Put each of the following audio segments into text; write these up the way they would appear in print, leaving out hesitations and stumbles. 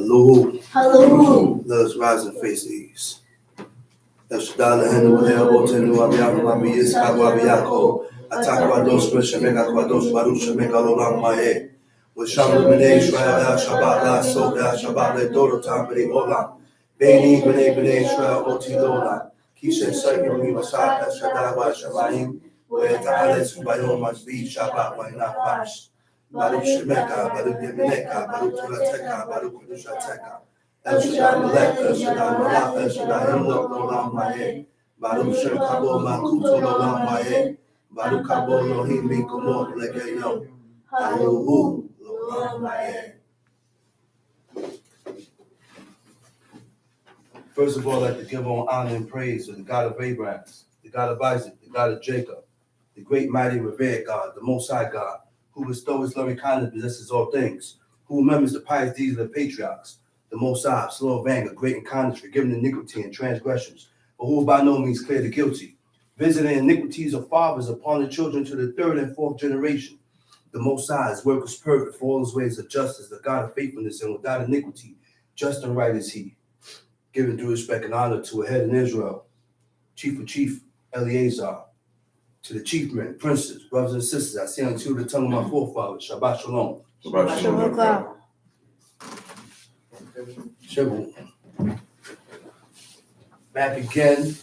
Hello. Hello. Let us rise and face these. Baruch Shemeka, Baruch Yemeneka, Baruch Tulateka, Baruch Kudushateka. El Shaddai Melech, El Shaddai Malach, El Shaddai Himlok L'Olam Ma'eh. Baruch Shem Kabo Makuto L'Olam Ma'eh. Baruch Kabo Elohim Mikomo L'Egeyo. Hayuhu L'Olam Ma'eh. First of all, I'd like to give all honor and praise to the God of Abraham, the God of Isaac, the God of Jacob, the great, mighty, revered God, the Most High God, who bestows his loving kindness, possesses all things, who remembers the pious deeds of the patriarchs, the Most High, slow of anger, great in kindness, forgiving iniquity and transgressions, but who by no means clear the guilty, visiting iniquities of fathers upon the children to the third and fourth generation. The Most High, his work is perfect, for all his ways of justice, the God of faithfulness and without iniquity, just and right is he. Giving due respect and honor to a head in Israel, chief of chief Eleazar, to the chief men, princes, brothers and sisters, I say unto the tongue of my forefathers, Shabbat Shalom. Shabbat Shalom. Back again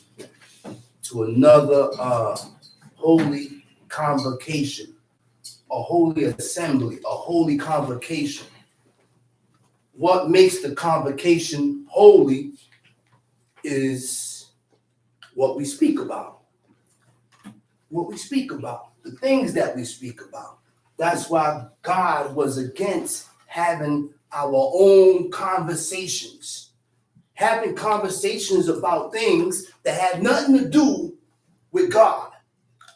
to another holy convocation, a holy assembly, a holy convocation. What makes the convocation holy is what we speak about. What we speak about, the things that we speak about. That's why God was against having our own conversations, having conversations about things that had nothing to do with God,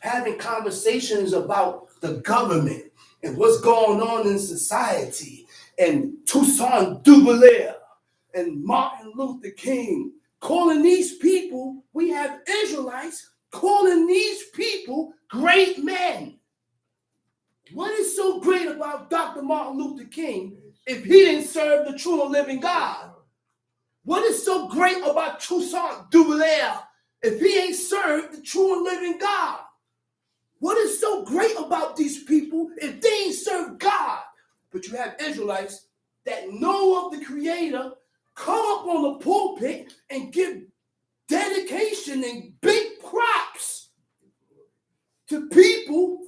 having conversations about the government and what's going on in society, and Toussaint Dubuller and Martin Luther King, calling these people, we have Israelites calling these people great men. What is so great about Dr. Martin Luther King if he didn't serve the true and living God? What is so great about Toussaint Dubuller if he ain't served the true and living God? What is so great about these people if they ain't served God? But you have Israelites that know of the Creator come up on the pulpit and give dedication and big props to people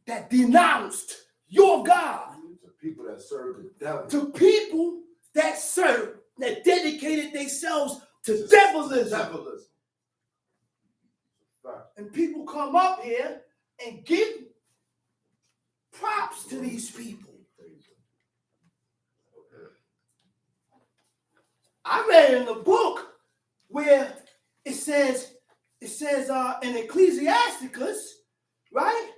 that denounced your God. To people that serve the devil. To people that serve, that dedicated themselves to devilism. And people come up here and give props to these people. I read in the book where it says in Ecclesiasticus, right?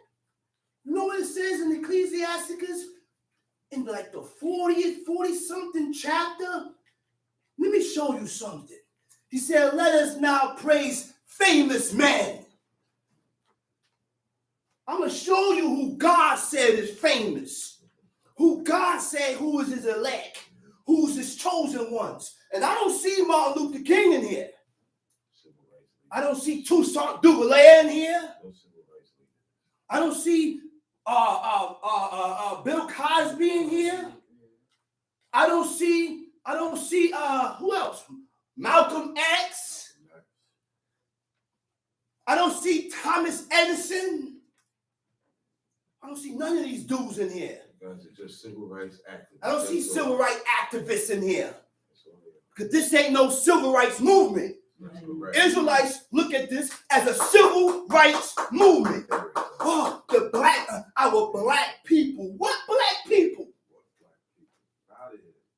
You know what it says in Ecclesiasticus? In like the 40-something chapter? Let me show you something. He said, let us now praise famous men. I'm going to show you who God said is famous. Who God said who is his elect. Who's his chosen ones. And I don't see Martin Luther King in here. I don't see Toussaint Dubuller in here. I don't see Bill Cosby in here. I don't see who else? Malcolm X. I don't see Thomas Edison. I don't see none of these dudes in here. Guys are just civil rights activists. I don't see civil rights activists in here. Because this ain't no civil rights movement. Israelites look at this as a civil rights movement. Oh, our black people. What black people?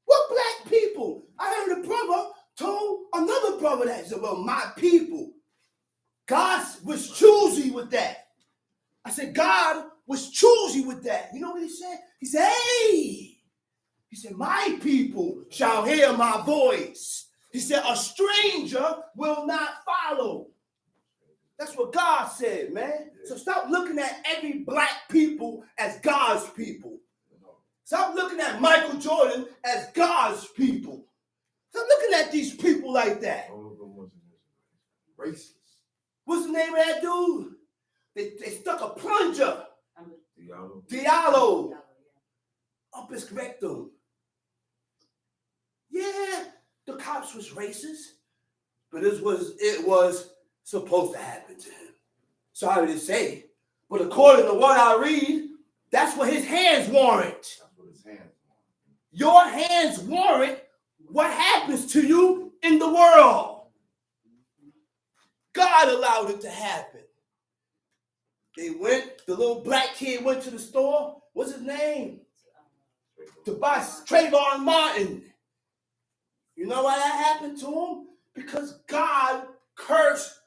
What black people? I heard a brother told another brother that. He said, well, my people. God was choosy with that. I said, God was choosy with that. You know what he said? He said, hey. He said, my people shall hear my voice. He said, a stranger will not follow. That's what God said, man. So stop looking at every black people as God's people. Stop looking at Michael Jordan as God's people. Stop looking at these people like that. All of them wasn't racist. What's the name of that dude? They stuck a plunger, Diallo. Diallo, up his rectum. Yeah, the cops was racist, but it was supposed to happen to him. Sorry to say, but according to what I read, that's what his hands warrant. That's what his hands want. Your hands warrant what happens to you in the world. God allowed it to happen. The little black kid went to the store. What's his name? To buy Trayvon Martin. You know why that happened to him? Because God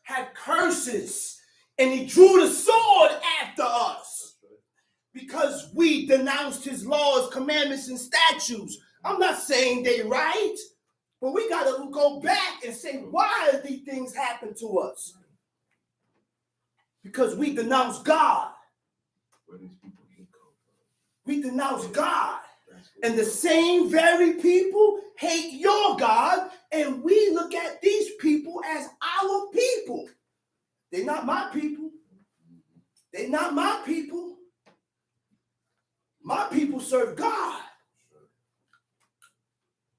had curses, and he drew the sword after us. Because we denounced his laws, commandments, and statutes. I'm not saying they right, but we got to go back and say, why did these things happen to us? Because we denounce God. Where these people hate come from. We denounce God. And the same very people hate your God, and we look at these people as our people. They're not my people. They're not my people. My people serve God.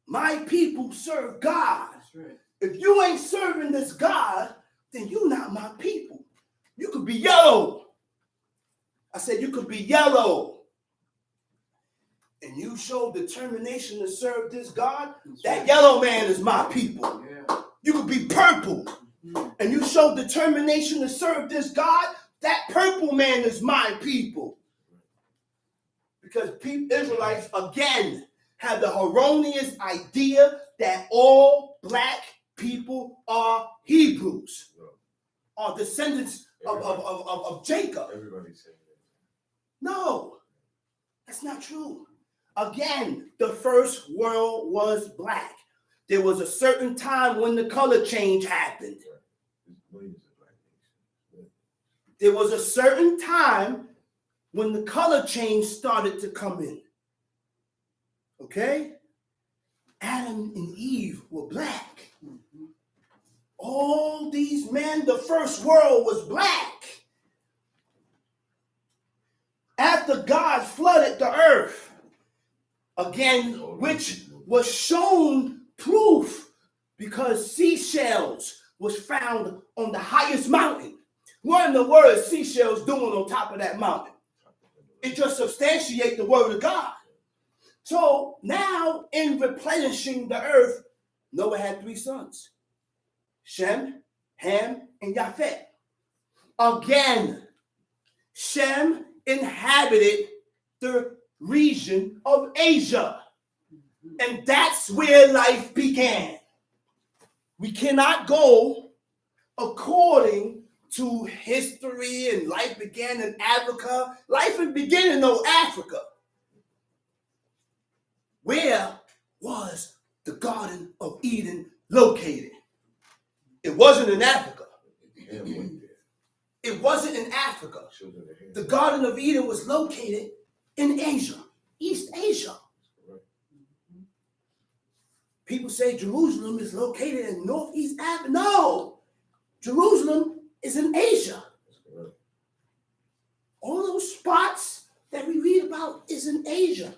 My people serve God. Right. If you ain't serving this God, then you're not my people. You could be yellow. I said you could be yellow. And you show determination to serve this God, that yellow man is my people. Yeah. You could be purple. And you show determination to serve this God, that purple man is my people. Because Israelites, again, have the erroneous idea that all black people are Hebrews, are descendants of Jacob. Everybody's saying that. No, that's not true. Again, the first world was black. There was a certain time when the color change happened. There's millions of black nations. There was a certain time when the color change started to come in. Okay? Adam and Eve were black. All these men, the first world was black. After God flooded the earth, again, which was shown proof because seashells was found on the highest mountain. What in the world is seashells doing on top of that mountain? It just substantiates the word of God. So now, in replenishing the earth, Noah had 3 sons: Shem, Ham, and Japheth. Again, Shem inhabited the region of Asia, and that's where life began. We cannot go according to history and life began in Africa. Life began in no Africa. Where was the Garden of Eden located? It wasn't in Africa. It wasn't in Africa. The Garden of Eden was located in Asia, East Asia. People say Jerusalem is located in Northeast Africa. No, Jerusalem is in Asia. All those spots that we read about is in Asia.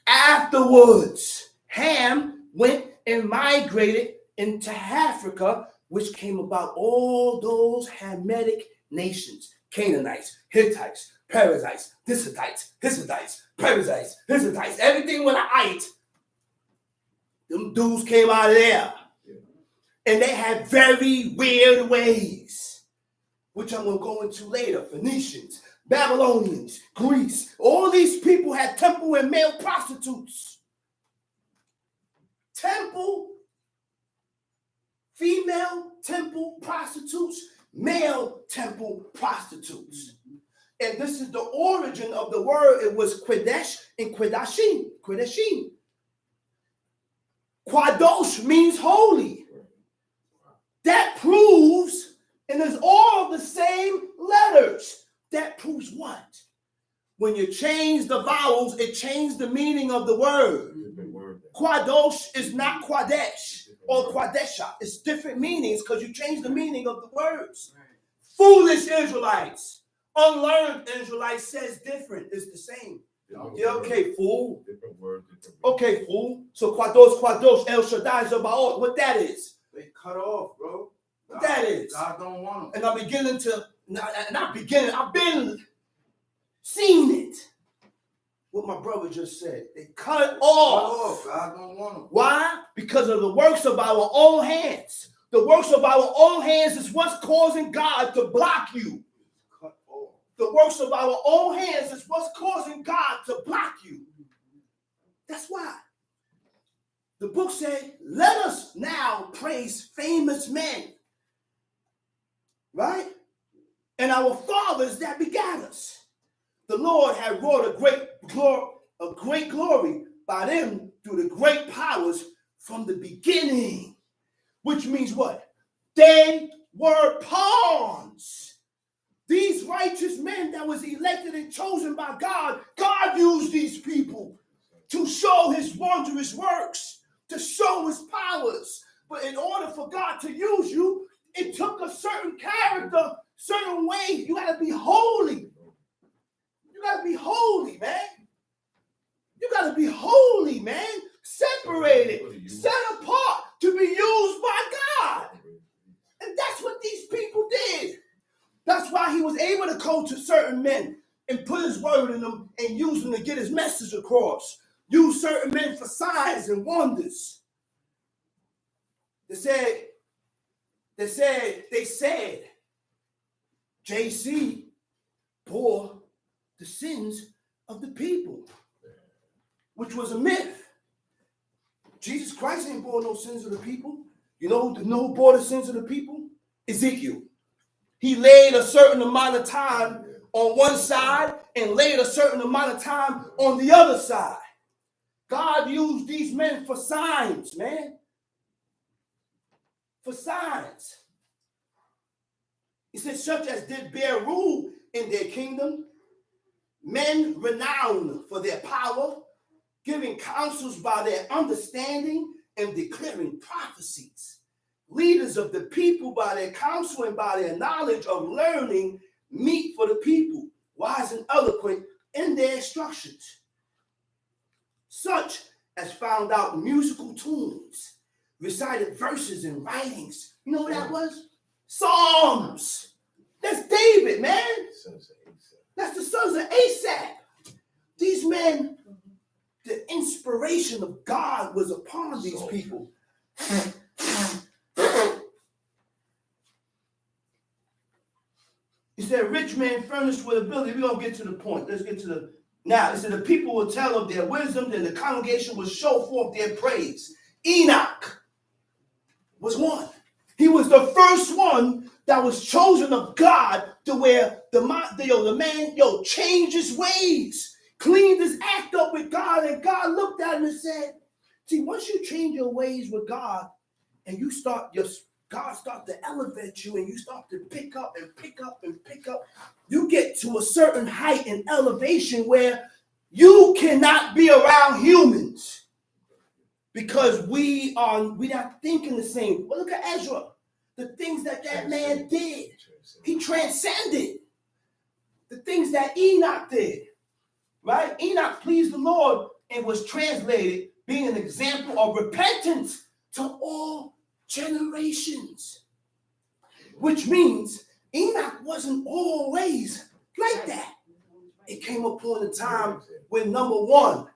Afterwards, Ham went and migrated into Africa, which came about all those Hamitic nations: Canaanites, Hittites, Perizzites, Hittites, Perizzites, Hittites. Everything with an ite, them dudes came out of there. And they had very weird ways, which I'm going to go into later. Phoenicians, Babylonians, Greece. All these people had temple and male prostitutes. Female temple prostitutes, male temple prostitutes. And this is the origin of the word. It was Quedesh and Quedashim. Quadosh means holy. That proves, and it's all the same letters. That proves what? When you change the vowels, it changed the meaning of the word. Different word. Quadosh is not Quadesh or Quadesha. It's different meanings because you change the meaning of the words. Foolish Israelites, unlearned Israelites says different. It's the same. Yeah, okay, fool. Different word. Okay, fool. So Quadosh, El Shaddai, Zebaoth, what that is? They cut off, bro. What that is? God don't want them. And I'm beginning to, I've been seeing it. What my brother just said. They cut off. God don't want them. Why? Because of the works of our own hands. The works of our own hands is what's causing God to block you. Cut off. The works of our own hands is what's causing God to block you. That's why. The book said, let us now praise famous men. Right? And our fathers that begat us. The Lord had wrought a great glory by them through the great powers from the beginning. Which means what? They were pawns. These righteous men that was elected and chosen by God, God used these people to show his wondrous works, to show his powers. But in order for God to use you, it took a certain character, certain way. You got to be holy. You got to be holy, man. You got to be holy, man. Separated, set apart to be used by God. And that's what these people did. That's why he was able to go to certain men and put his word in them and use them to get his message across. Use certain men for signs and wonders. They said, JC bore the sins of the people, which was a myth. Jesus Christ ain't bore no sins of the people. You know who bore the sins of the people? Ezekiel. He laid a certain amount of time on one side and laid a certain amount of time on the other side. God used these men for signs, man. For signs. He said, such as did bear rule in their kingdom, men renowned for their power, giving counsels by their understanding and declaring prophecies. Leaders of the people by their counsel and by their knowledge of learning, meet for the people, wise and eloquent in their instructions. Such as found out musical tunes, recited verses and writings. You know what that was? Psalms. That's David, man. That's the sons of Asaph. These men, the inspiration of God was upon these people. He said, rich man furnished with ability. We're going to get to the point. Let's get to the... Now, it said, the people will tell of their wisdom, then the congregation will show forth their praise. Enoch was one. He was the first one that was chosen of God to where the man changed his ways, cleaned his act up with God, and God looked at him and said, see, once you change your ways with God and you start God start to elevate you and you start to pick up and pick up and pick up, you get to a certain height and elevation where you cannot be around humans because we're not thinking the same. Well, look at Ezra. The things that man did, he transcended. The things that Enoch did, right? Enoch pleased the Lord and was translated being an example of repentance to all generations. Which means Enoch wasn't always like that. It came upon a time when, number one,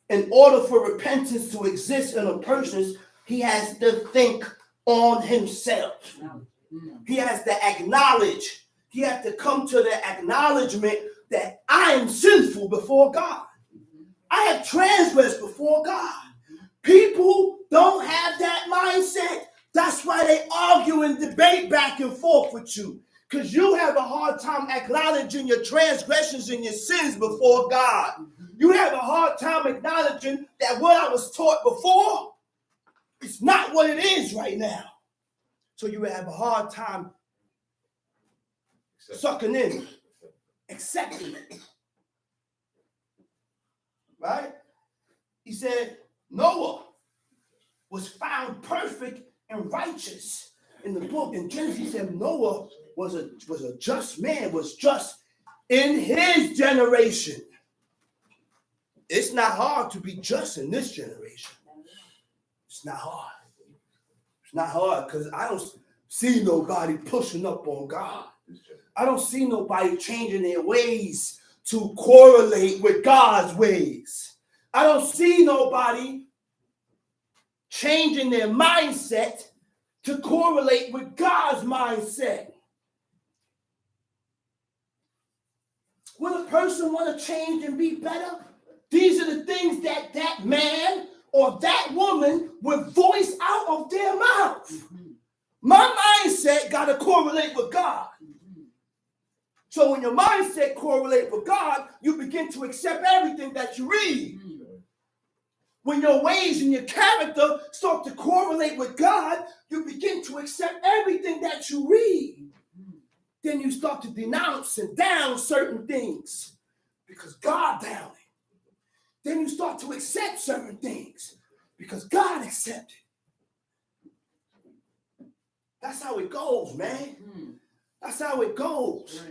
in order for repentance to exist in a person, he has to think on himself. He has to acknowledge. He has to come to the acknowledgement that I am sinful before God. I have transgressed before God. People don't have that mindset. That's why they argue and debate back and forth with you. Because you have a hard time acknowledging your transgressions and your sins before God. You have a hard time acknowledging that what I was taught before, it's not what it is right now. So you have a hard time sucking in accepting it. Right? He said, Noah was found perfect and righteous. In the book, in Genesis, he said Noah was a just man, was just in his generation. It's not hard to be just in this generation. It's not hard. It's not hard because I don't see nobody pushing up on God. I don't see nobody changing their ways to correlate with God's ways. I don't see nobody changing their mindset to correlate with God's mindset. When a person want to change and be better, these are the things that that man or that woman would voice out of their mouth. My mindset got to correlate with God. So when your mindset correlates with God, you begin to accept everything that you read. When your ways and your character start to correlate with God, you begin to accept everything that you read. Then you start to denounce and down certain things because God down it. Then you start to accept certain things because God accepted. That's how it goes, man. That's how it goes.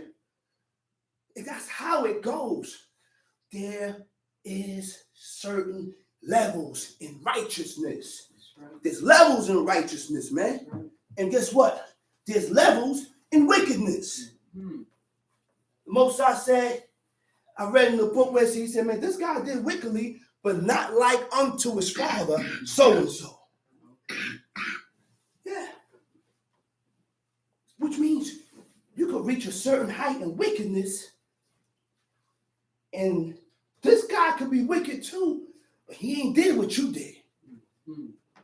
That's how it goes. There is certain levels in righteousness. There's levels in righteousness, man. And guess what? There's levels in wickedness. The Most High said, I read in the book where he said, man, this guy did wickedly, but not like unto his father, so-and-so. Yeah. Which means you could reach a certain height in wickedness, and this guy could be wicked too, but he ain't did what you did.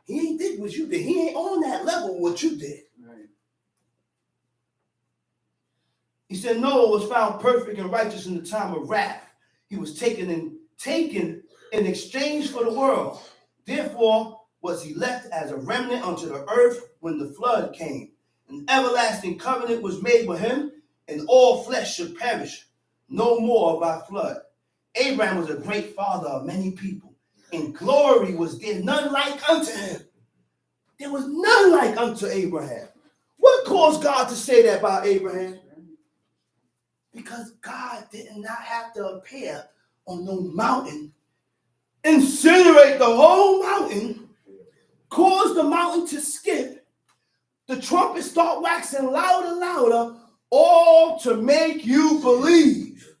He ain't did what you did. He ain't on that level what you did. He said Noah was found perfect and righteous in the time of wrath. He was taken in exchange for the world. Therefore was he left as a remnant unto the earth when the flood came. An everlasting covenant was made with him, and all flesh should perish no more by flood. Abraham was a great father of many people. In glory was there none like unto him. There was none like unto Abraham. What caused God to say that about Abraham? Because God did not have to appear on no mountain, incinerate the whole mountain, cause the mountain to skip, the trumpet start waxing louder, louder, all to make you believe.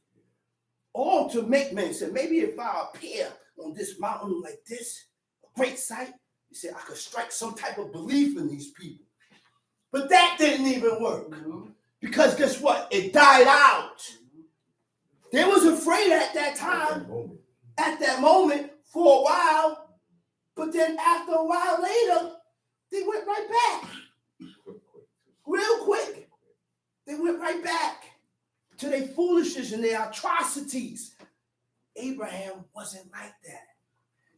All to make men say, maybe if I appear on this mountain like this, a great sight, he said, I could strike some type of belief in these people. But that didn't even work. Because guess what? It died out. They was afraid at that time, at that moment, for a while. But then after a while later, they went right back. Real quick. They went right back to their foolishness and their atrocities. Abraham wasn't like that.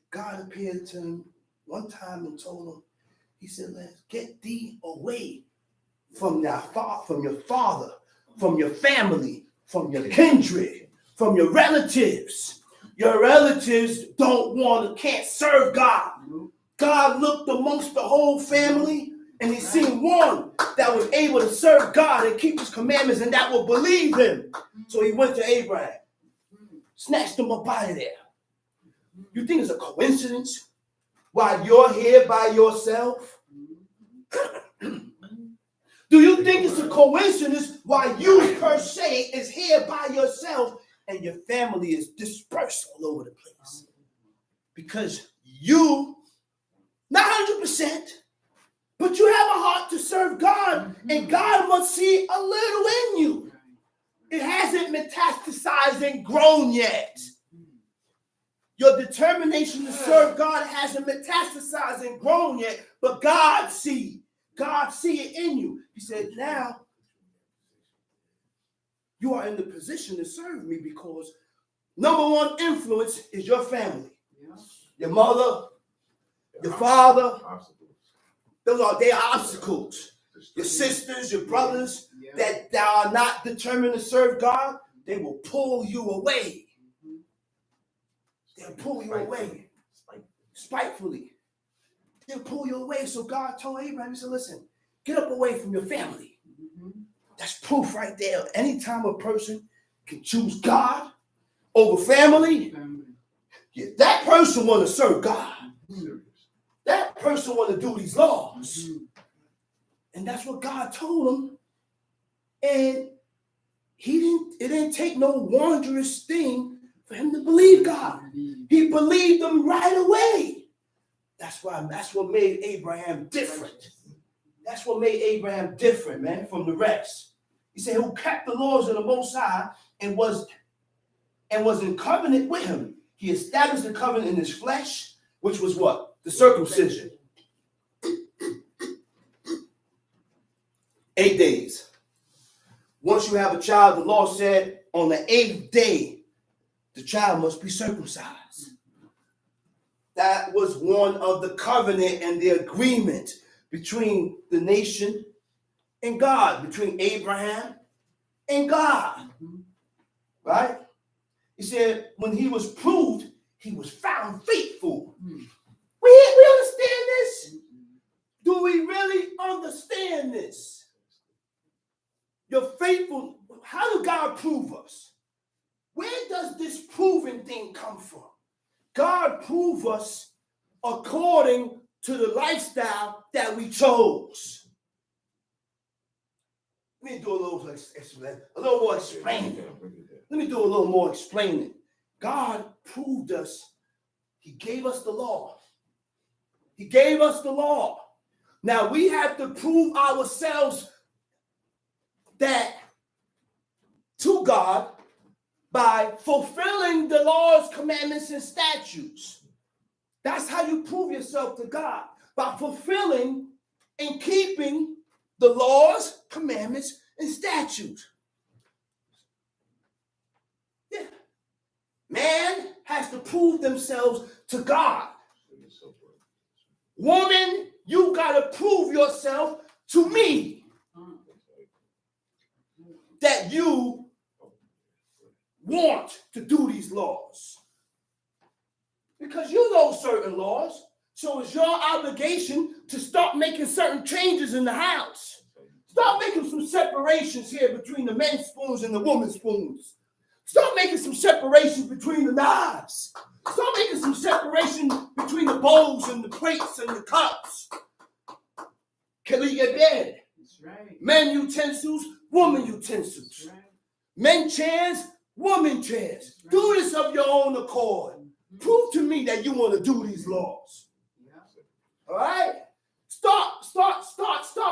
God appeared to him one time and told him, he said, let's get thee away from your father, from your family, from your kindred, from your relatives. Your relatives can't serve God. God looked amongst the whole family and he seen one that was able to serve God and keep his commandments and that would believe him. So he went to Abraham, snatched him up out of there. You think it's a coincidence while you're here by yourself? Do you think it's a coincidence why you per se is here by yourself and your family is dispersed all over the place? Because you, not 100%, but you have a heart to serve God, and God must see a little in you. It hasn't metastasized and grown yet. Your determination to serve God hasn't metastasized and grown yet, but God see it in you. He said, now you are in the position to serve me because number one influence is your family. Your mother, your father. Those are their obstacles. Your sisters, your brothers that are not determined to serve God, they will pull you away. They'll pull you away. Spitefully. They'll pull you away. So God told Abraham, he said, listen, get up away from your family. That's proof right there. Anytime a person can choose God over family, yeah, that person want to serve God. That person want to do these laws. And that's what God told him. And it didn't take no wondrous thing for him to believe God. He believed them right away. That's what made Abraham different. That's what made Abraham different, man, from the rest. He said, who kept the laws of the Most High and was in covenant with him. He established the covenant in his flesh, which was what? The circumcision. 8 days. Once you have a child, the law said on the 8th day, the child must be circumcised. That was one of the covenant and the agreement between the nation and God, between Abraham and God. Right? He said when he was proved, he was found faithful. We understand this? Do we really understand this? You're faithful. How do God prove us? Where does this proving thing come from? God proved us according to the lifestyle that we chose. Let me do a little more explaining. Let me do a little more explaining. God proved us. He gave us the law. He gave us the law. Now we have to prove ourselves that to God by fulfilling the laws, commandments, and statutes. That's how you prove yourself to God, by fulfilling and keeping the laws, commandments, and statutes. Yeah. Man has to prove themselves to God. Woman, you got to prove yourself to me that you want to do these laws. Because you know certain laws, so it's your obligation to start making certain changes in the house. Start making some separations here between the men's spoons and the women's spoons. Start making some separations between the knives. Start making some separation between the bowls and the plates and the cups. Can we get bed? That's right. Men utensils, woman utensils. That's right. Men chairs, woman chairs. Right. Do this of your own accord. Prove to me that you want to do these laws. Yeah. All right? Start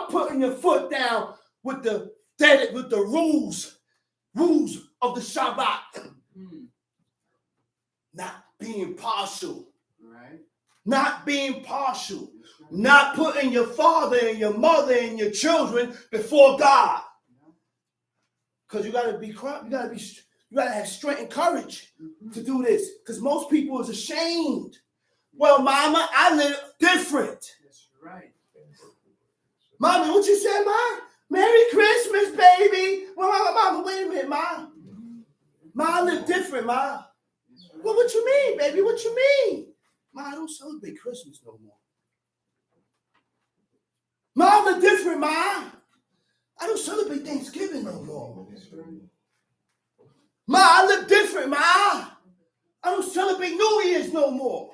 putting your foot down with the rules of the Shabbat. Not being partial. Right. Not being partial. Right. Not putting your father and your mother and your children before God. Because you gotta have strength and courage to do this. Because most people is ashamed. Well, mama, I live different. That's right. Mama, what you say, Ma? Merry Christmas, baby. Well, mama, wait a minute, Ma. Ma, I live different, Ma. Well, what you mean, baby? What you mean? Ma, I don't celebrate Christmas no more. Ma, I live different, Ma. I don't celebrate Thanksgiving no more. Ma, I live different, Ma. I don't celebrate New Year's no more.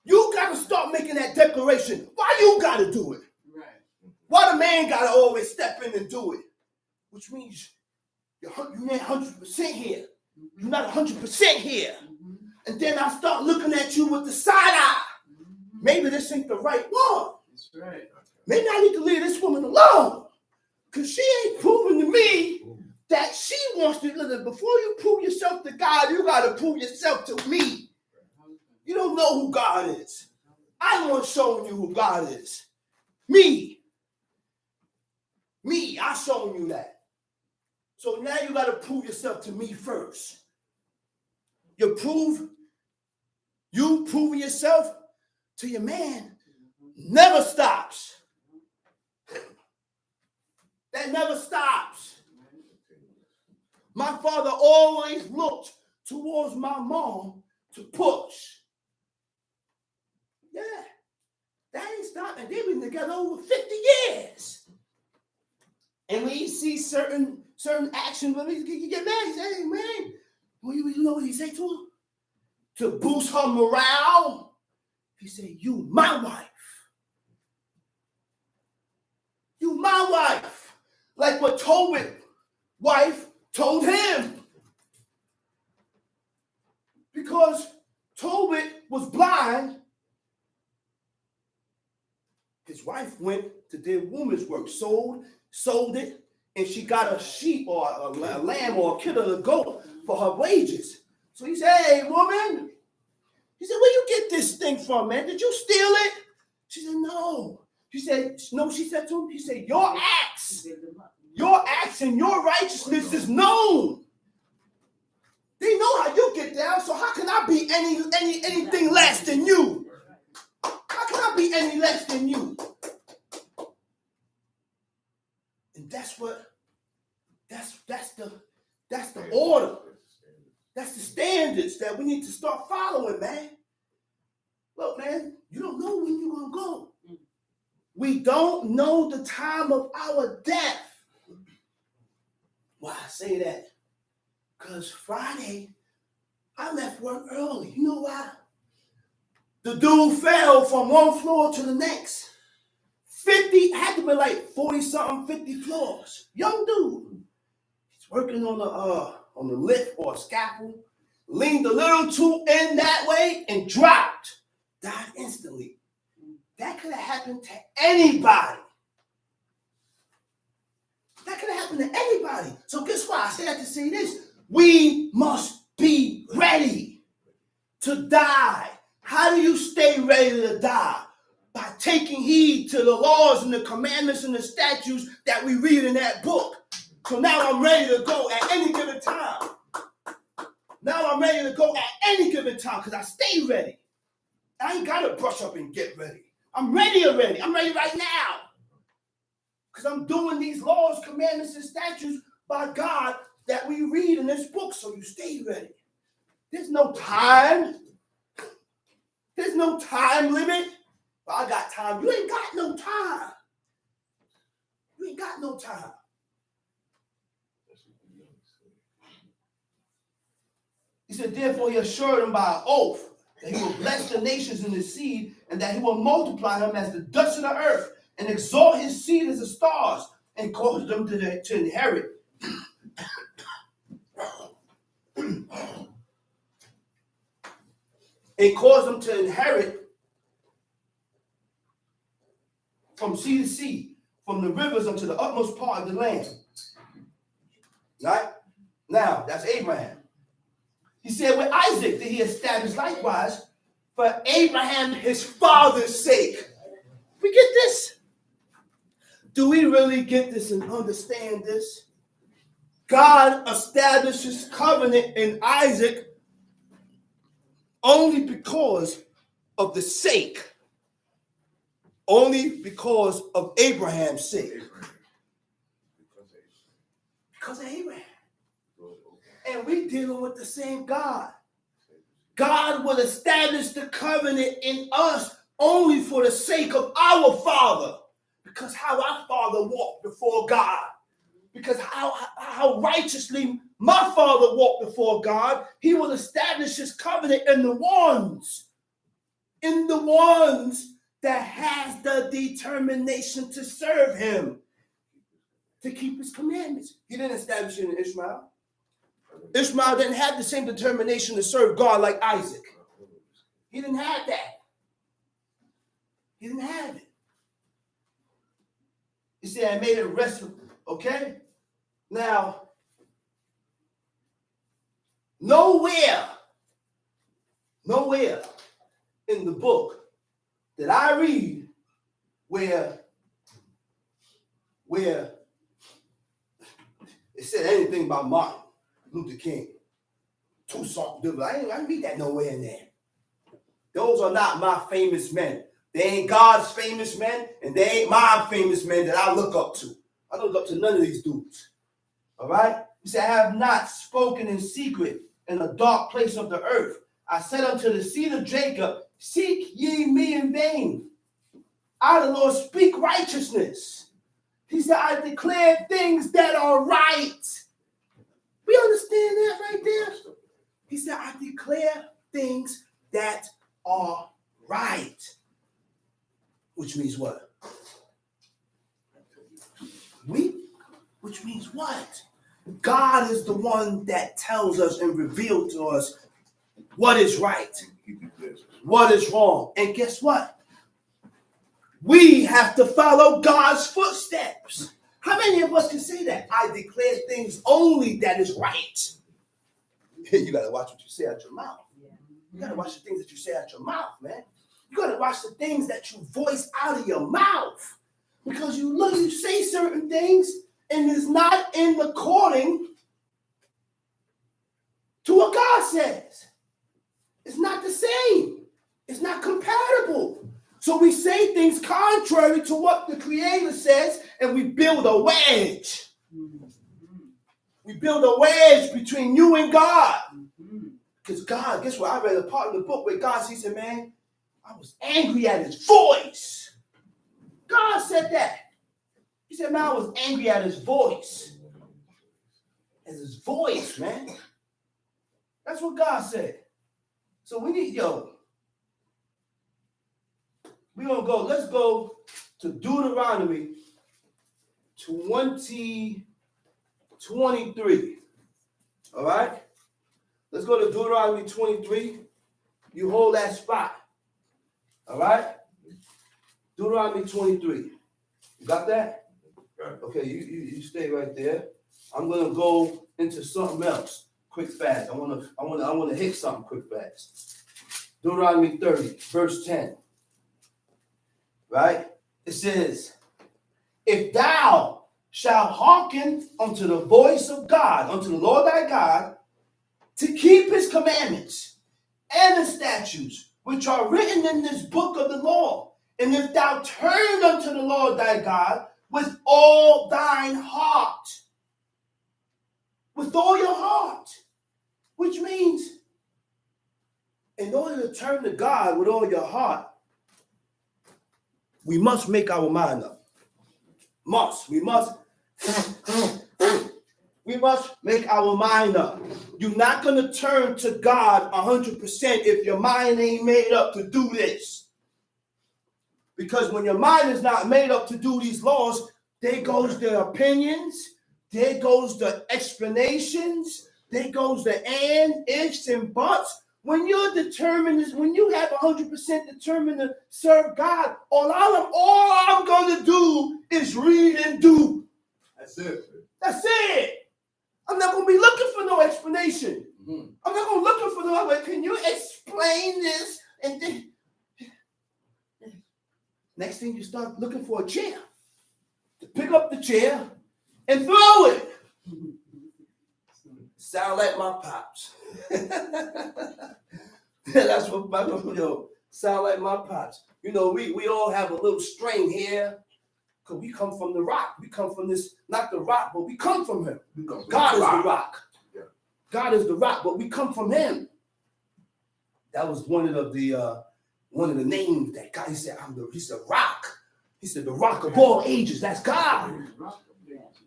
You got to start making that declaration. Why you got to do it? Why the man got to always step in and do it? Which means you're not 100% here. You're not 100% here. And then I start looking at you with the side eye. Maybe this ain't the right one. That's right. Maybe I need to leave this woman alone. Because she ain't proving to me that she wants to live. Before you prove yourself to God, you got to prove yourself to me. You don't know who God is. I'm the one showing you who God is. Me, I showing you that. So now you got to prove yourself to me first. You proving yourself to your man never stops. That never stops. My father always looked towards my mom to push. Yeah, that ain't stopping. They've been together over 50 years. And when you see certain actions, when you get mad, you say, hey, man, you know what he say to her? To boost her morale, he said, you my wife. You my wife. Like what Tobit's wife told him. Because Tobit was blind, his wife went to do woman's work, sold it, and she got a sheep or a lamb or a kid or a goat for her wages. So he said, hey, woman. He said, where you get this thing from, man? Did you steal it? She said, no. She said, no, she said to him, he said, your acts and your righteousness is known. They know how you get down, so how can I be anything less than you? How can I be any less than you? And that's the order. That's the standards that we need to start following, man. Look, man, you don't know when you're going to go. We don't know the time of our death. Why I say that? Because Friday, I left work early. You know why? The dude fell from one floor to the next. 50, had to be like 40-something, 50 floors. Young dude. He's working on the lift or a scaffold. Leaned a little too in that way and dropped. Died instantly. That could have happened to anybody. That could have happened to anybody. So guess what? I say that to say this. We must be ready to die. How do you stay ready to die? By taking heed to the laws and the commandments and the statutes that we read in that book. So now I'm ready to go at any given time. Now I'm ready to go at any given time because I stay ready. I ain't got to brush up and get ready. I'm ready already. I'm ready right now. Because I'm doing these laws, commandments, and statutes by God that we read in this book. So you stay ready. There's no time. There's no time limit. Well, I got time. You ain't got no time. You ain't got no time. He said, therefore he assured them by an oath that he will bless the nations in his seed and that he will multiply them as the dust of the earth and exalt his seed as the stars and cause them to inherit. And cause them to inherit from sea to sea, from the rivers unto the utmost part of the land. Right? Now, that's Abraham. He said, with Isaac did he establish likewise for Abraham his father's sake. We get this? Do we really get this and understand this? God established his covenant in Isaac only because of the sake. Only because of Abraham's sake. Because of Abraham. And we dealing with the same God. God will establish the covenant in us only for the sake of our Father. Because how our Father walked before God. Because how righteously my Father walked before God, he will establish his covenant in the ones that has the determination to serve him, to keep his commandments. He didn't establish it in Ishmael. Ishmael didn't have the same determination to serve God like Isaac. He didn't have that. He didn't have it. He said, I made it rest. Okay? Now, nowhere in the book that I read where it said anything about Martin Luther King. Too soft. I didn't read that nowhere in there. Those are not my famous men. They ain't God's famous men, and they ain't my famous men that I look up to. I don't look up to none of these dudes. All right? He said, I have not spoken in secret in a dark place of the earth. I said unto the seed of Jacob, seek ye me in vain. I, the Lord, speak righteousness. He said, I declare things that are right. We understand that right there? He said, I declare things that are right. Which means what? Which means what? God is the one that tells us and reveals to us what is right, what is wrong. And guess what? We have to follow God's footsteps. How many of us can say that? I declare things only that is right. You got to watch what you say out your mouth. You got to watch the things that you say out your mouth, man. You got to watch the things that you voice out of your mouth. Because you say certain things and it's not in according to what God says. It's not the same. It's not compatible. So we say things contrary to what the Creator says, and we build a wedge. We build a wedge between you and God. Because God, guess what? I read a part in the book where God said, man, I was angry at his voice. God said that. He said, man, I was angry at his voice. At his voice, man. That's what God said. So we need, we're going to go, let's go to Deuteronomy 23. All right? Let's go to Deuteronomy 23. You hold that spot. All right? Deuteronomy 23. You got that? Okay, you stay right there. I'm gonna go into something else quick fast. I wanna hit something quick fast. Deuteronomy 30, verse 10. Right? It says, if thou shalt hearken unto the voice of God, unto the Lord thy God, to keep his commandments and the statutes which are written in this book of the law, and if thou turn unto the Lord thy God with all thine heart, with all your heart, which means in order to turn to God with all your heart, we must make our mind up. We must make our mind up. You're not going to turn to God 100% if your mind ain't made up to do this. Because when your mind is not made up to do these laws, there goes the opinions, there goes the explanations, there goes the and, ifs, and buts. When you're determined, when you have 100% determined to serve God, all I'm going to do is read and do. That's it. That's it. I'm not going to be looking for no explanation. Mm-hmm. I'm not going to look for no way. Can you explain this? And then next thing you start looking for a chair to pick up the chair and throw it. Sound like my pops. That's what sound like my pops. We all have a little string here because we come from the rock. We come from this, not the rock, but we come from him. God is the rock. Yeah. God is the rock, but we come from him. That was one of the names that God, he said, he's the rock. He said, the rock of all ages. That's God.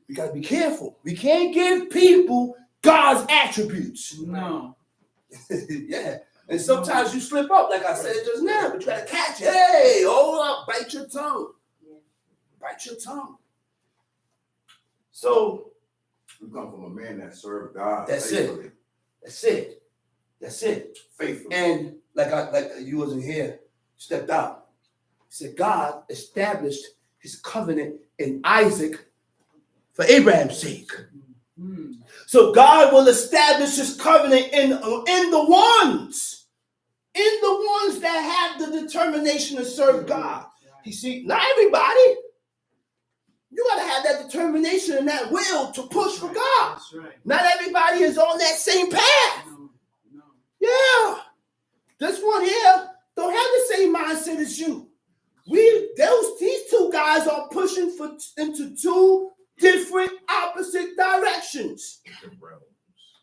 We got to be careful. We can't give people God's attributes. No. Yeah. And sometimes you slip up, like I said just now, but you got to catch it. Hey, hold up, bite your tongue. Bite your tongue. So, we come from a man that served God. That's faithfully. it. That's it. Faithfully. And like you wasn't here, stepped out. He said God established his covenant in Isaac for Abraham's sake. Mm-hmm. So God will establish his covenant in the ones that have the determination to serve God. You see, not everybody. You got to have that determination and that will to push for God. That's right. Not everybody is on that same path. No. Yeah. This one here don't have the same mindset as you. These two guys are pushing into two different opposite opposite directions.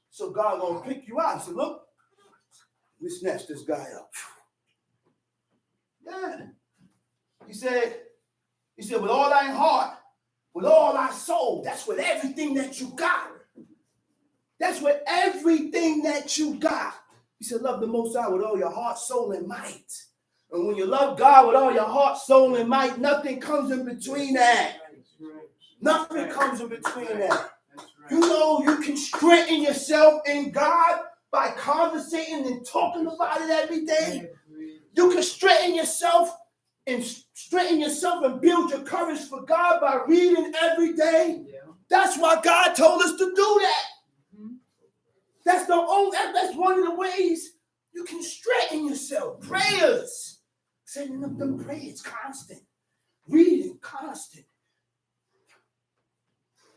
So God gonna pick you out. He said, look, let me snatch this guy up. Yeah. He said, with all thy heart, with all thy soul, that's with everything that you got. That's with everything that you got. He said, love the Most High with all your heart, soul, and might. And when you love God with all your heart, soul, and might, nothing comes in between that. Nothing comes in between that. You know you can strengthen yourself in God by conversating and talking about it every day. You can strengthen yourself and build your courage for God by reading every day. That's why God told us to do that. That's one of the ways you can strengthen yourself. Prayers. Sending up them prayers constant. Reading constant.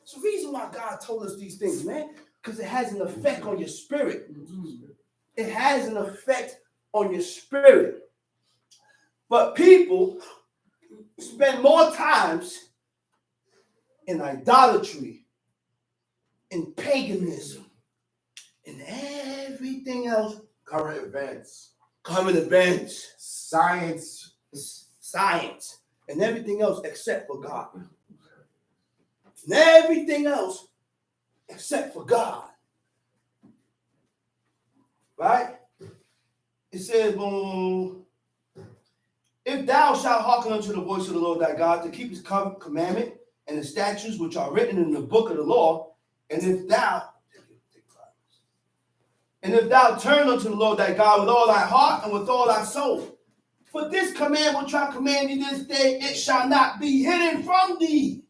It's the reason why God told us these things, man. Because it has an effect on your spirit. It has an effect on your spirit. But people spend more times in idolatry, in paganism, in everything else. Current events. Science, and everything else except for God. And everything else except for God. Right? It says, if thou shalt hearken unto the voice of the Lord thy God to keep his commandment and the statutes which are written in the book of the law, and if thou turn unto the Lord thy God with all thy heart and with all thy soul, for this command which I command thee this day, it shall not be hidden from thee.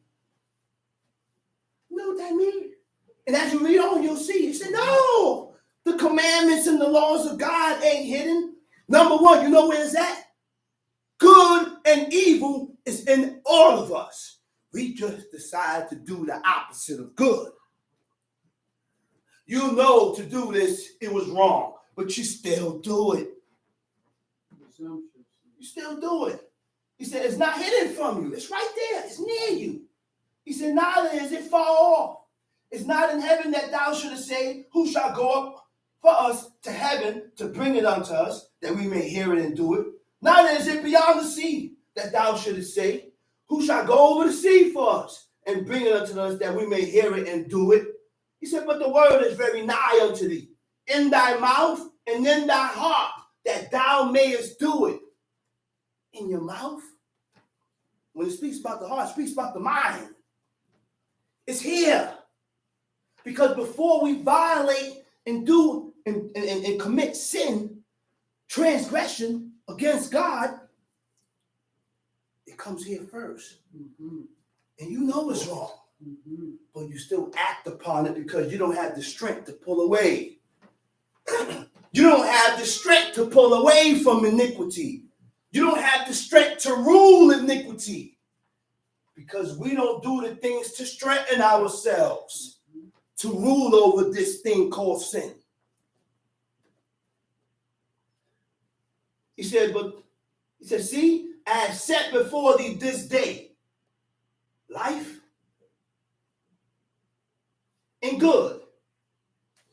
You know what that means? And as you read on, you'll see. He said, no, the commandments and the laws of God ain't hidden. Number one, you know where it's at? Good and evil is in all of us. We just decide to do the opposite of good. You know to do this, it was wrong, but you still do it. You still do it. He said, it's not hidden from you. It's right there. It's near you. He said, neither is it far off. It's not in heaven that thou shouldest say, who shall go up for us to heaven to bring it unto us, that we may hear it and do it. Neither is it beyond the sea that thou shouldest say, who shall go over the sea for us and bring it unto us, that we may hear it and do it. He said, but the word is very nigh unto thee, in thy mouth and in thy heart, that thou mayest do it. In your mouth? When it speaks about the heart, it speaks about the mind. It's here. Because before we violate and do and commit sin, transgression against God, it comes here first. And you know it's wrong. But you still act upon it because you don't have the strength to pull away. You don't have the strength to pull away from iniquity. You don't have the strength to rule iniquity. Because we don't do the things to strengthen ourselves, to rule over this thing called sin. He said, see, I have set before thee this day life and good,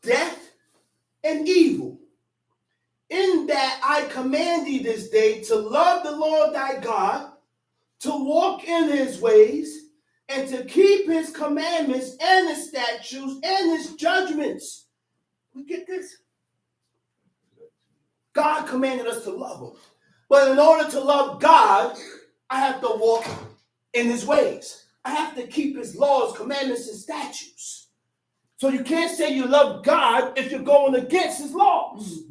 death and evil. In that I command thee this day to love the Lord thy God, to walk in his ways, and to keep his commandments and his statutes and his judgments. We get this? God commanded us to love him. But in order to love God, I have to walk in his ways. I have to keep his laws, commandments, and statutes. So you can't say you love God if you're going against his laws.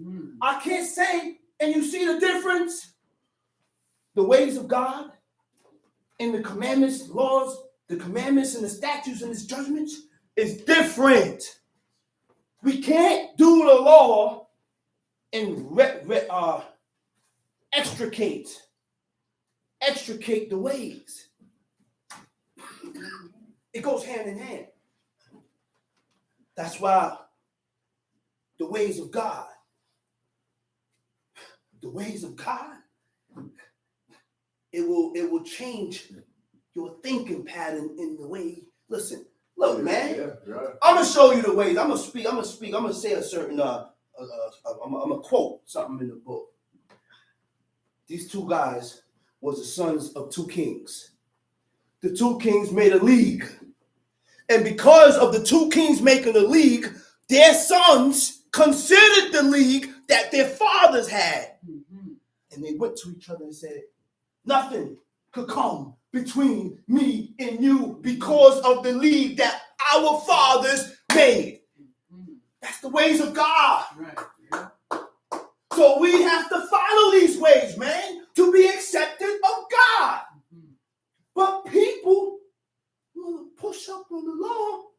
I can't say, and you see the difference? The ways of God and the commandments, laws, the commandments and the statutes and his judgments is different. We can't do the law and extricate the ways. It goes hand in hand. That's why the ways of God, it will change your thinking pattern in the way. Listen, Look, man. Yeah. I'm gonna show you the ways. I'm gonna say a certain. I'm gonna quote something in the book. These two guys was the sons of two kings. The two kings made a league, and because of the two kings making a league, their sons considered the league that their fathers had, and they went to each other and said, "Nothing could come between me and you because of the league that our fathers made." That's the ways of God. Right. Yeah. So we have to follow these ways, man, to be accepted of God. But people want to push up on the law,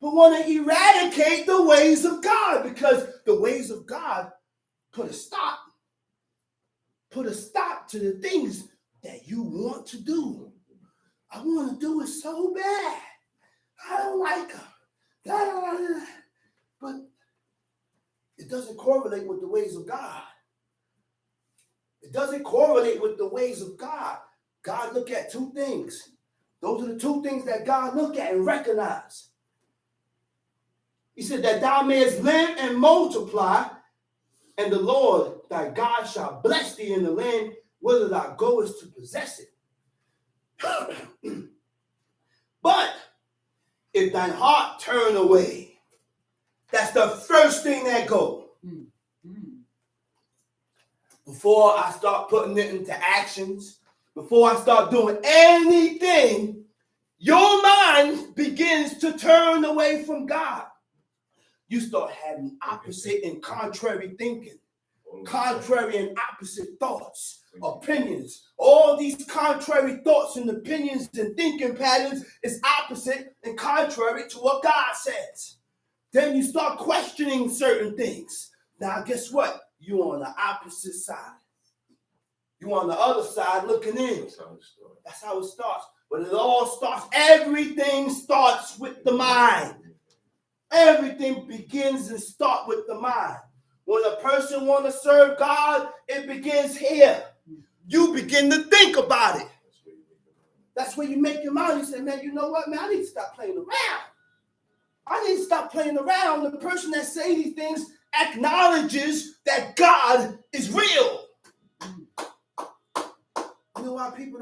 but want to eradicate the ways of God, because the ways of God put a stop to the things that you want to do. I want to do it so bad. I don't like them. But it doesn't correlate with the ways of God. It doesn't correlate with the ways of God. God look at two things. Those are the two things that God look at and recognize. He said that thou mayest live and multiply, and the Lord thy God shall bless thee in the land whither thou goest to possess it. But if thine heart turn away, that's the first thing that goes. Before I start putting it into actions, before I start doing anything, your mind begins to turn away from God. You start having opposite and contrary thinking, contrary and opposite thoughts, opinions. All these contrary thoughts and opinions and thinking patterns is opposite and contrary to what God says. Then you start questioning certain things. Now, guess what? You're on the opposite side. You're on the other side looking in. That's how it starts. But it all starts, everything starts with the mind. Everything begins and starts with the mind. When a person wants to serve God, it begins here. You begin to think about it. That's where you make your mind. You say, man, you know what, man, I need to stop playing around. I need to stop playing around. The person that say these things acknowledges that God is real. You know why people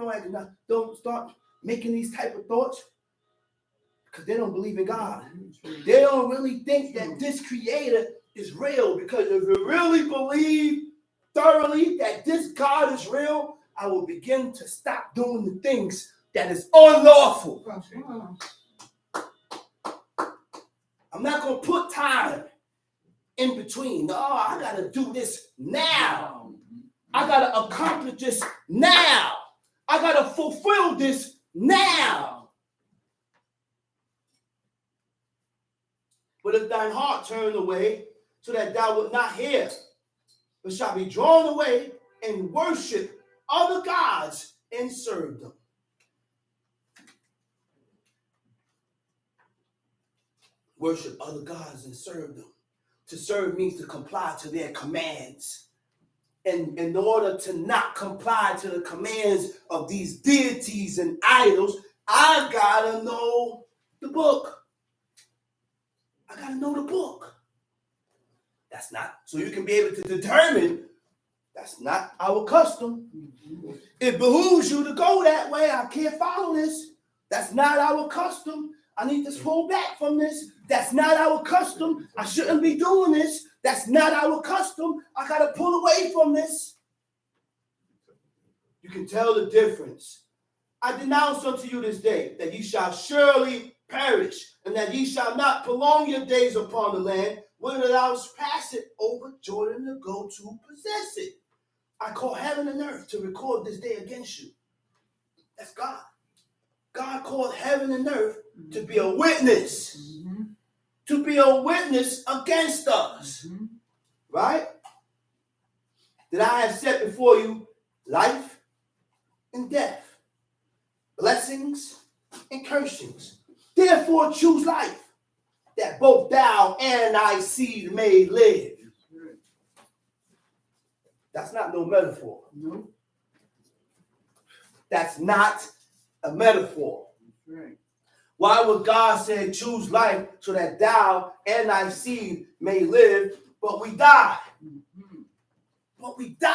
don't start making these type of thoughts? Because they don't believe in God. They don't really think that this creator is real. Because if you really believe thoroughly that this God is real, I will begin to stop doing the things that is unlawful. I'm not going to put time in between. Oh, I got to do this now. I got to accomplish this now. I got to fulfill this now. But if thine heart turn away, so that thou wilt not hear, but shall be drawn away and worship other gods and serve them. Worship other gods and serve them. To serve means to comply to their commands. And in order to not comply to the commands of these deities and idols, I gotta know the book. I gotta know the book. That's not, so you can be able to determine that's not our custom. It behooves you to go that way. I can't follow this. That's not our custom. I need to pull back from this. That's not our custom. I shouldn't be doing this. That's not our custom. I got to pull away from this. You can tell the difference. I denounce unto you this day that ye shall surely perish, and that ye shall not prolong your days upon the land, whither thou pass it over Jordan to go to possess it. I call heaven and earth to record this day against you. That's God. God called heaven and earth to be a witness. To be a witness against us. Right? That I have set before you life and death, blessings and cursings. Therefore choose life, that both thou and thy seed may live. That's not no metaphor. No. That's not a metaphor. Right. Why would God say choose life so that thou and thy seed may live, but we die? But we die.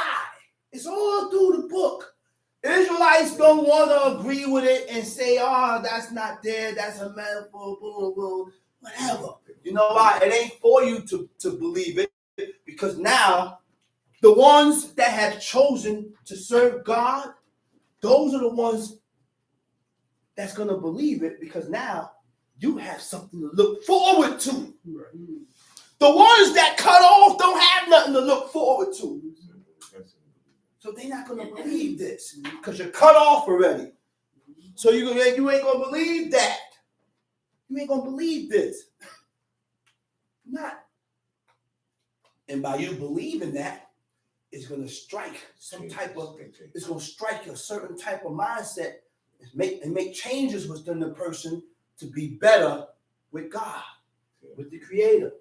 It's all through the book. Israelites don't want to agree with it and say, oh, that's not there, that's a metaphor, boom, boom, whatever. You know why? It ain't for you to believe it, because now the ones that have chosen to serve God, those are the ones that's going to believe it, because now you have something to look forward to. The ones that cut off don't have nothing to look forward to. So they're not going to believe this because you're cut off already. So you ain't going to believe that. You ain't going to believe this. Not. And by you believing that, it's going to strike some type of, it's going to strike a certain type of mindset and make changes within the person to be better with God, with the Creator.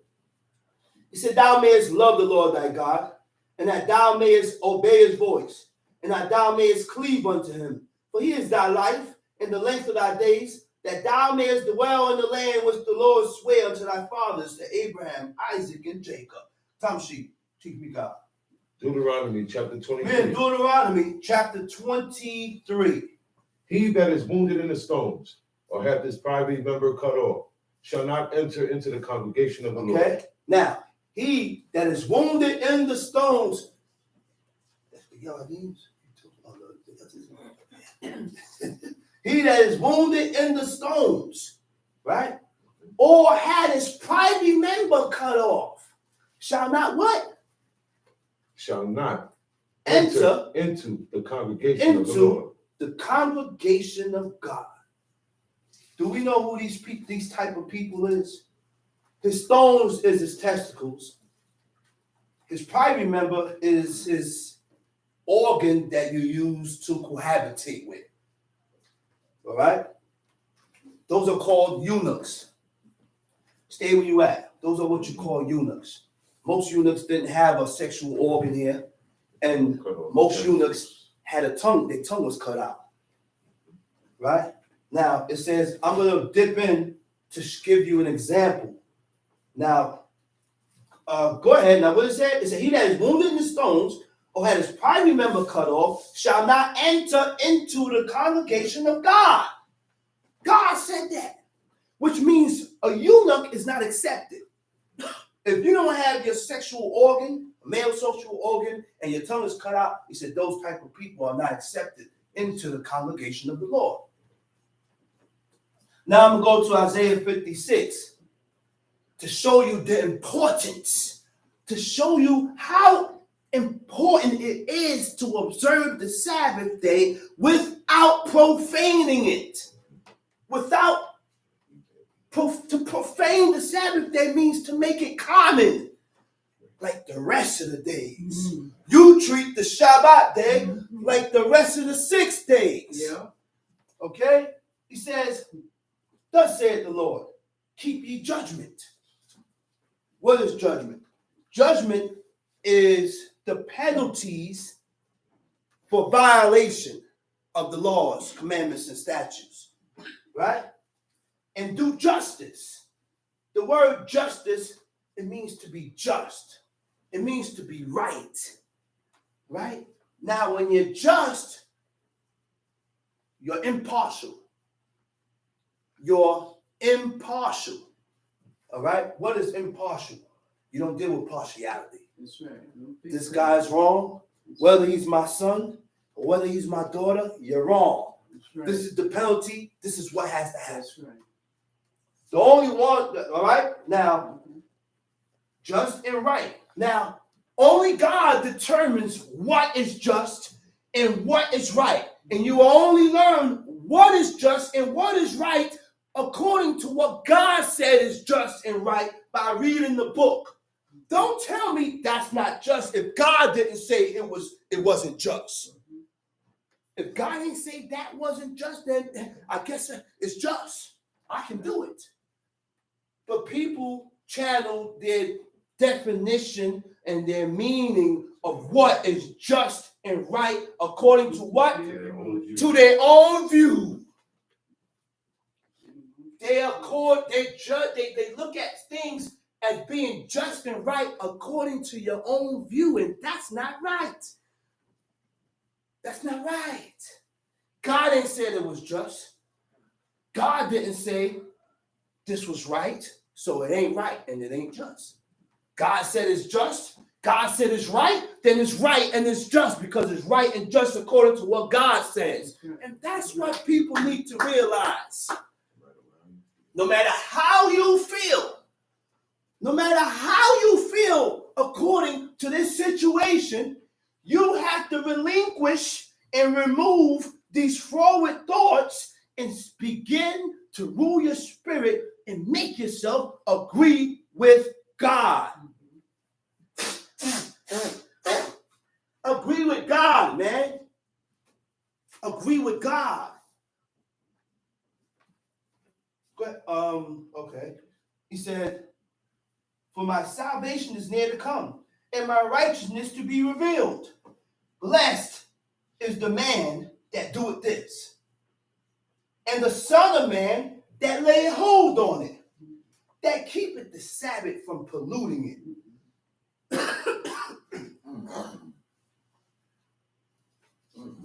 He said, thou mayest love the Lord thy God, and that thou mayest obey his voice, and that thou mayest cleave unto him. For he is thy life and the length of thy days, that thou mayest dwell in the land which the Lord sware unto thy fathers, to Abraham, Isaac, and Jacob. Tamshi, teach me God. Deuteronomy chapter 23. We're in Deuteronomy chapter 23. He that is wounded in the stones, or hath his private member cut off, shall not enter into the congregation of the Lord. Okay, now, he that is wounded in the stones, he that is wounded in the stones, right? Or had his private member cut off, shall not what? Shall not Enter into the congregation of the Lord. The congregation of God. Do we know who these type of people is? His stones is his testicles. His private member is his organ that you use to cohabitate with. All right? Those are called eunuchs. Stay where you at. Those are what you call eunuchs. Most eunuchs didn't have a sexual organ here, and most eunuchs had a tongue. Their tongue was cut out. Right? Now, it says, I'm going to dip in to give you an example. Now, go ahead. Now, what it said? It said, he that is wounded in the stones or had his private member cut off shall not enter into the congregation of God. God said that, which means a eunuch is not accepted. If you don't have your sexual organ, a male sexual organ, and your tongue is cut out, he said those type of people are not accepted into the congregation of the Lord. Now I'm going to go to Isaiah 56 to show you the importance, to show you how important it is to observe the Sabbath day without profaning it. To profane the Sabbath day means to make it common, like the rest of the days. You treat the Shabbat day like the rest of the 6 days. Yeah. Okay? He says, thus saith the Lord, keep ye judgment. What is judgment? Judgment is the penalties for violation of the laws, commandments, and statutes. Right? And do justice. The word justice, it means to be just. It means to be right. Right? Now, when you're just, you're impartial. You're impartial. All right? What is impartial? You don't deal with partiality. That's right. This guy's wrong. Whether he's my son or whether he's my daughter, you're wrong. Right. This is the penalty. This is what has to happen. That's right. The only one, all right? Now, just and right. Now, only God determines what is just and what is right. And you will only learn what is just and what is right according to what God said is just and right by reading the book. Don't tell me that's not just if God didn't say it wasn't just. If God didn't say that wasn't just, then I guess it's just. I can do it. But people channel their definition and their meaning of what is just and right according to what? To their own view. they judge, they look at things as being just and right according to your own view, and that's not right. That's not right. God ain't said it was just. God didn't say this was right, so it ain't right and it ain't just. God said it's just. God said it's right, then it's right and it's just because it's right and just according to what God says. And that's what people need to realize. No matter how you feel, according to this situation, you have to relinquish and remove these forward thoughts and begin to rule your spirit and make yourself agree with God. Agree with God, man. Agree with God. Okay. He said, for my salvation is near to come, and my righteousness to be revealed. Blessed is the man that doeth this, and the Son of Man that lay hold on it, that keepeth the Sabbath from polluting it.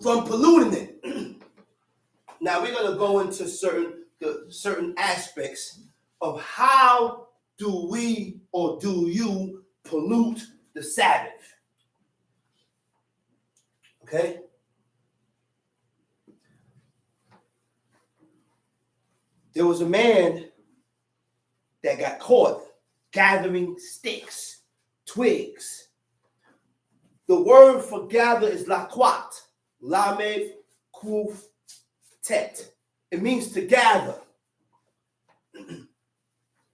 From polluting it. Now we're going to go into certain aspects of how do we or do you pollute the Sabbath. Okay? There was a man that got caught gathering sticks, twigs. The word for gather is laquat, lamed kuf tet. It means to gather.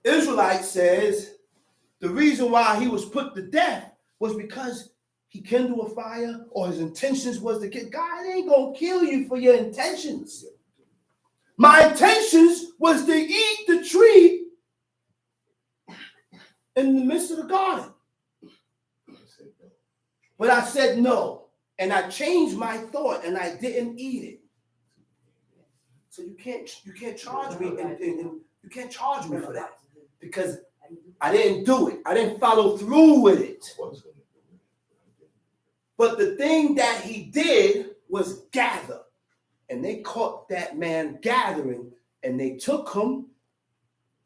Israelite says the reason why he was put to death was because he kindled a fire, or his intentions was to kill. God ain't gonna kill you for your intentions. My intentions was to eat the tree in the midst of the garden. But I said no, and I changed my thought, and I didn't eat it. So you can't charge me, and you can't charge me for that because I didn't do it. I didn't follow through with it. But the thing that he did was gather, and they caught that man gathering, and they took him,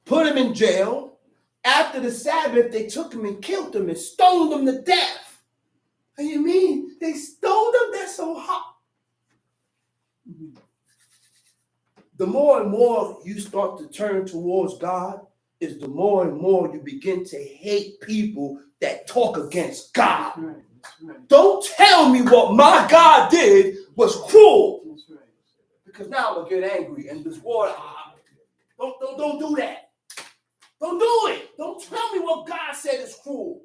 put him in jail. After the Sabbath, they took him and killed him and stoned him to death. What do you mean? They stoned him? That's so hot. The more and more you start to turn towards God, is the more and more you begin to hate people that talk against God. That's right. That's right. Don't tell me what my God did was cruel. That's right. Because now I'm gonna get angry and this war. Don't do that. Don't do it. Don't tell me what God said is cruel.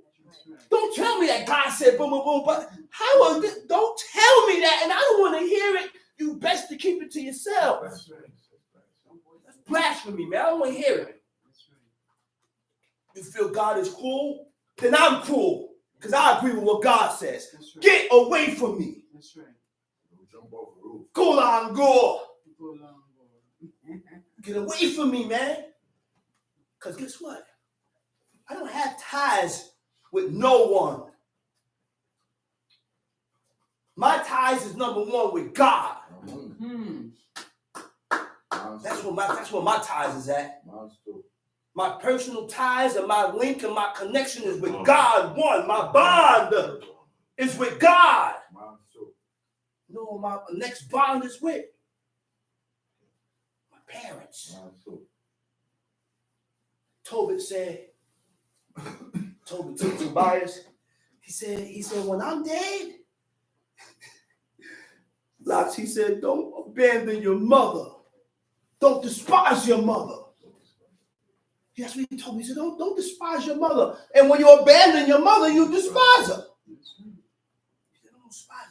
Don't tell me that God said boom, boom, boom. But how was it? Don't tell me that, and I don't want to hear it. You best to keep it to yourself. That's blasphemy, man. I don't want to hear it. You feel God is cruel? Then I'm cruel because I agree with what God says. Right. Get away from me. That's right. Jump off the roof. Go on, go. Get away from me, man. Because guess what? I don't have ties with no one. My ties is number one with God. Mm-hmm. That's where my ties is at. My personal ties and my link and my connection is with God. One, my bond is with God. No, my next bond is with my parents. Tobit said, Tobit to Tobias, he said, when I'm dead, Lots, he said, don't abandon your mother. Don't despise your mother. That's what he told me. He said, don't despise your mother. And when you abandon your mother, you despise her. He said,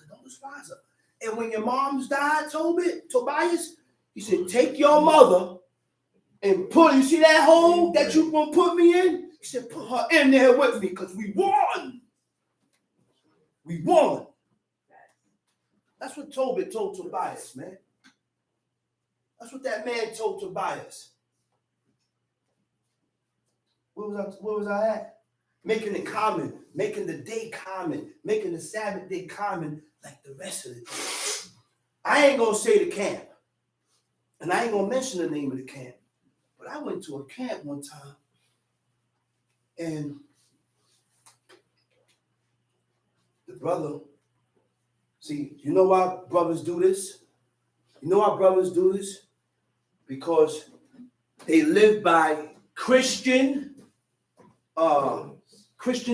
don't despise her. And when your mom's died, Tobias, he said, take your mother and you see that hole that you gonna put me in? He said, put her in there with me because we won. We won. That's what Tobit told Tobias, man. That's what that man told Tobias. Where was I at? Making it common, making the day common, making the Sabbath day common like the rest of the day. I ain't gonna say the camp, and I ain't gonna mention the name of the camp, but I went to a camp one time, and the brother, see, you know why brothers do this? You know why brothers do this? Because they live by Christian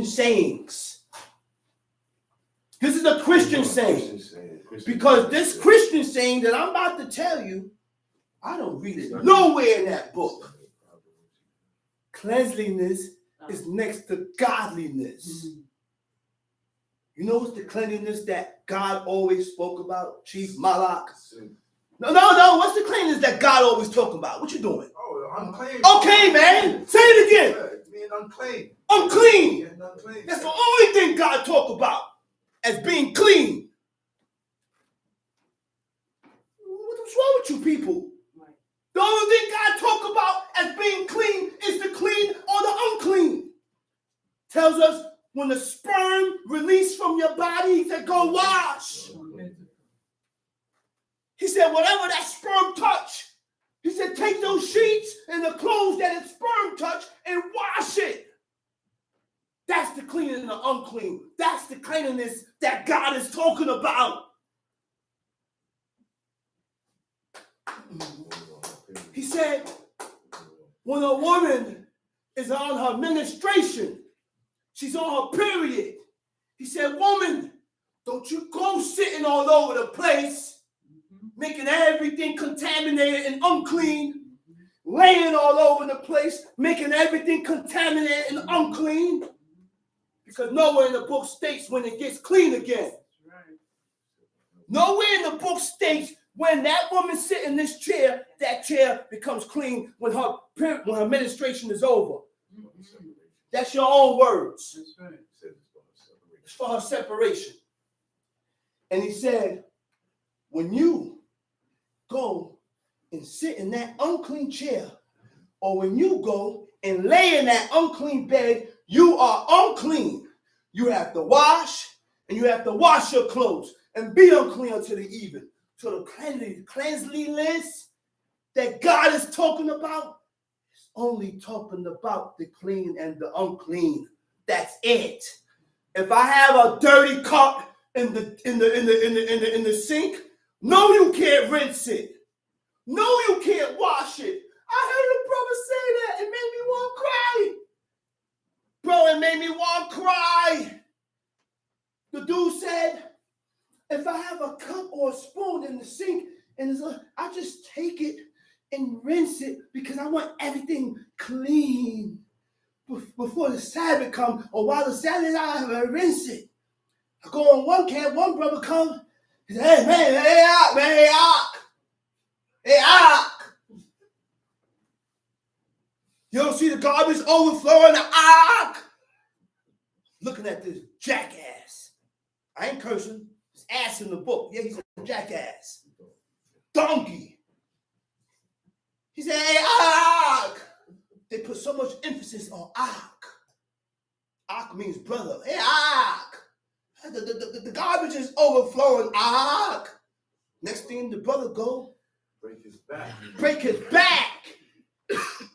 sayings. This is a Christian saying. Because this Christian saying that I'm about to tell you, I don't read it nowhere in that book. Cleanliness is next to godliness. You know what's the cleanliness that God always spoke about, Chief Malak? No. What's the cleanliness that God always talked about? What you doing? Oh, unclean. Okay, man. Say it again. Yeah, being unclean. Unclean. Being unclean. That's the only thing God talked about as being clean. What's wrong with you people? The only thing God talked about as being clean is the clean or the unclean. Tells us when the sperm released from your body, he said, go wash. He said, whatever that sperm touch, he said, take those sheets and the clothes that it sperm touch and wash it. That's the clean and the unclean. That's the cleanliness that God is talking about. He said, when a woman is on her menstruation, she's on her period. He said, woman, don't you go sitting all over the place, making everything contaminated and unclean, laying all over the place, making everything contaminated and unclean. Because nowhere in the book states when it gets clean again. Nowhere in the book states when that woman sits in this chair, that chair becomes clean when her menstruation is over. That's your own words. That's right. It's for her separation. And he said, when you go and sit in that unclean chair, or when you go and lay in that unclean bed, you are unclean. You have to wash, and you have to wash your clothes and be unclean until the even. So the cleanliness that God is talking about is only talking about the clean and the unclean. That's it. If I have a dirty cup in the sink, no, you can't rinse it. No, you can't wash it. I heard a brother say that. It made me want to cry. Bro, it made me want to cry. The dude said, if I have a cup or a spoon in the sink, I just take it and rinse it because I want everything clean. Before the Sabbath comes, or while the Sabbath, I rinse it. I go on one camp, one brother comes, he said, hey, man, hey, Ak. You don't see the garbage overflowing the Ak? Looking at this jackass. I ain't cursing. It's ass in the book. Yeah, he's a jackass. Donkey. He said, hey, Ak. They put so much emphasis on Ak. Ak means brother. Hey, Ak. The garbage is overflowing, Ak. Next thing the brother go. Break his back. Break his back.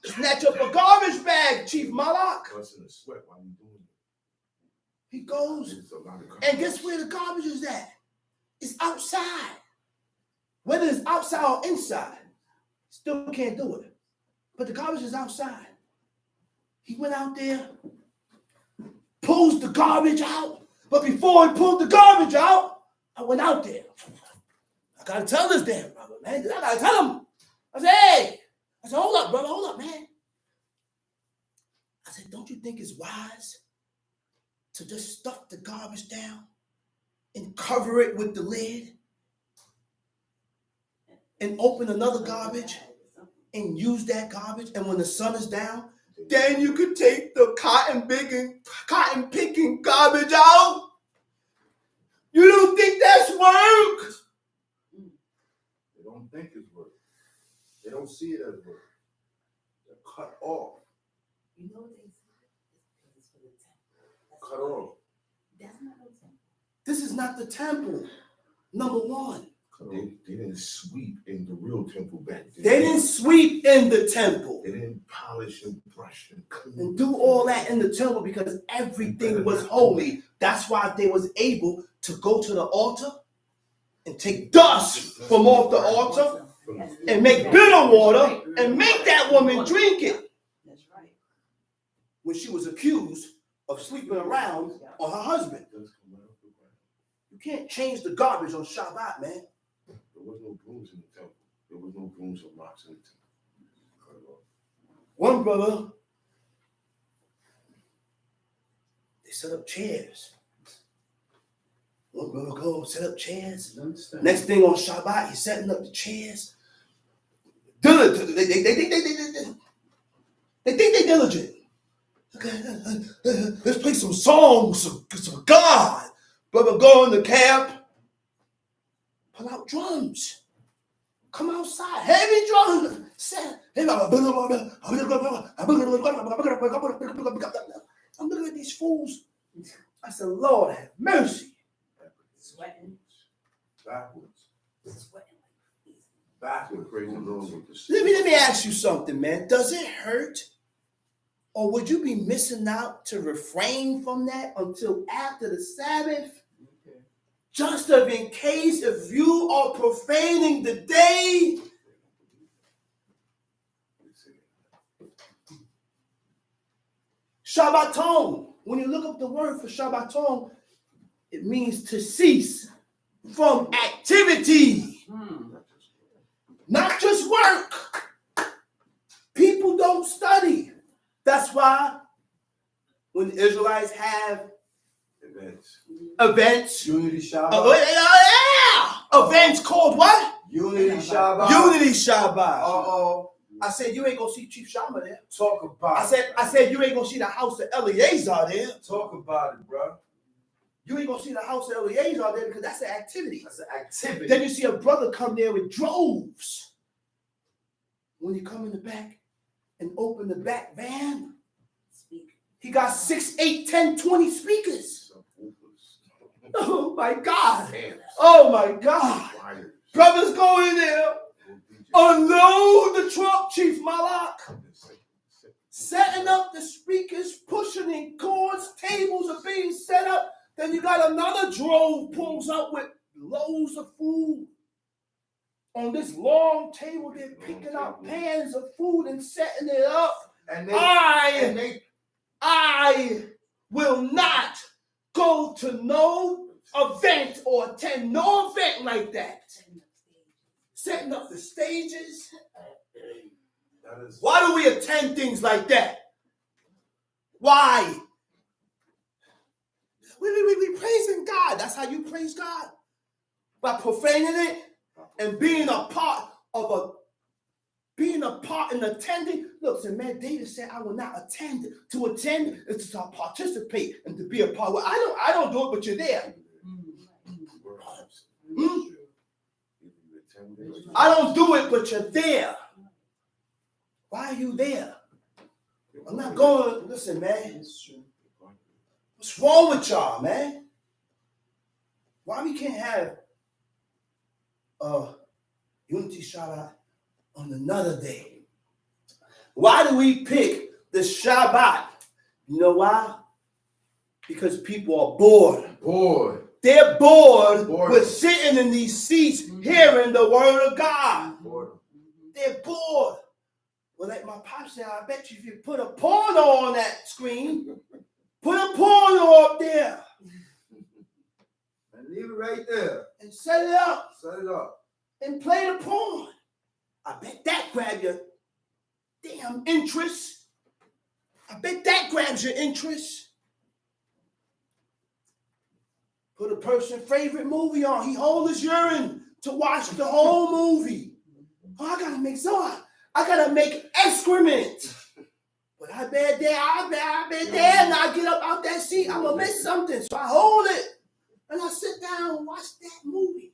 Snatch up a garbage bag, Chief Malak. Busting a sweat while you doing it. He goes. And guess where the garbage is at? It's outside. Whether it's outside or inside, still can't do it. But the garbage is outside. He went out there, pulls the garbage out. But before he pulled the garbage out, I went out there. I gotta tell this damn brother, man. I gotta tell him. I said, hey. I said, hold up, brother, hold up, man. I said, don't you think it's wise to just stuff the garbage down and cover it with the lid and open another garbage and use that garbage, and when the sun is down, then you could take the cotton picking garbage out? You don't think that's work? They don't think it's work. They don't see it as work. They're cut off. You know what they said? It's for the temple. Cut off. That's not no temple. This is not the temple. Number one. They didn't sweep in the real temple back then. They didn't sweep in the temple They didn't polish and brush and clean. and do all that in the temple because everything was holy. That's why they was able to go to the altar and take dust from off the altar and make bitter water and make that woman drink it That's right. when she was accused of sleeping around on her husband. You can't change the garbage on Shabbat, man. There was no brooms in the temple. There was no brooms or mops in the temple. One brother, they set up chairs. One brother go set up chairs. Next thing on Shabbat, he's setting up the chairs. They think they diligent. Let's play some songs, some God. Brother go in the camp, pull out drums. Come outside, heavy drums. I'm looking at these fools. I said, Lord have mercy. Sweating. Backwards. Sweating. Backwards. Praise the Lord with the Let me ask you something, man. Does it hurt? Or would you be missing out to refrain from that until after the Sabbath? Just in case if you are profaning the day. Shabbaton. When you look up the word for Shabbaton, it means to cease from activity. Not just work. People don't study. That's why when the Israelites have events, Unity Shabbat. events called what? Unity Shabbat. Unity Shabbat. Uh-oh. I said you ain't gonna see Chief Shama there. Talk about I said you ain't gonna see the house of Eleazar there. Talk about it, bro. You ain't gonna see the house of Eleazar there because that's an activity. That's an activity. Then you see a brother come there with droves. When you come in the back and open the back van, he got 6, 8, 10, 20 speakers. Oh my God. Oh my God. Brothers go in there, unload the truck, Chief Malak. Setting up the speakers, pushing in cords, tables are being set up. Then you got another drove pulls up with loads of food. On this long table, they're picking up pans of food and setting it up. And I will not go to no event or attend no event like that. Setting up the stages. Why do we attend things like that? Why? We praising God. That's how you praise God. By profaning it and being a part and attending. Look, man, David said, I will not attend. To attend is to participate and to be a part. Well, I don't do it, but you're there. I don't do it, but you're there. Why are you there? I'm not going. Listen, man. What's wrong with y'all, man? Why we can't have Unity Shabbat on another day? Why do we pick the Shabbat? You know why? Because people are bored. bored. They're bored Bored. with sitting in these seats hearing the word of God. Boredom. They're bored. Well, like my pop said, I bet you if you put a porno on that screen, put a porno up there And leave it right there. and set it up Set it up. and play the porn. I bet that grab your damn interest. I bet that grabs your interest. Put a person's favorite movie on. He hold his urine to watch the whole movie. Oh, I gotta make excrement. But I bet there, and I get up out that seat, I'm gonna miss something. So I hold it and I sit down and watch that movie.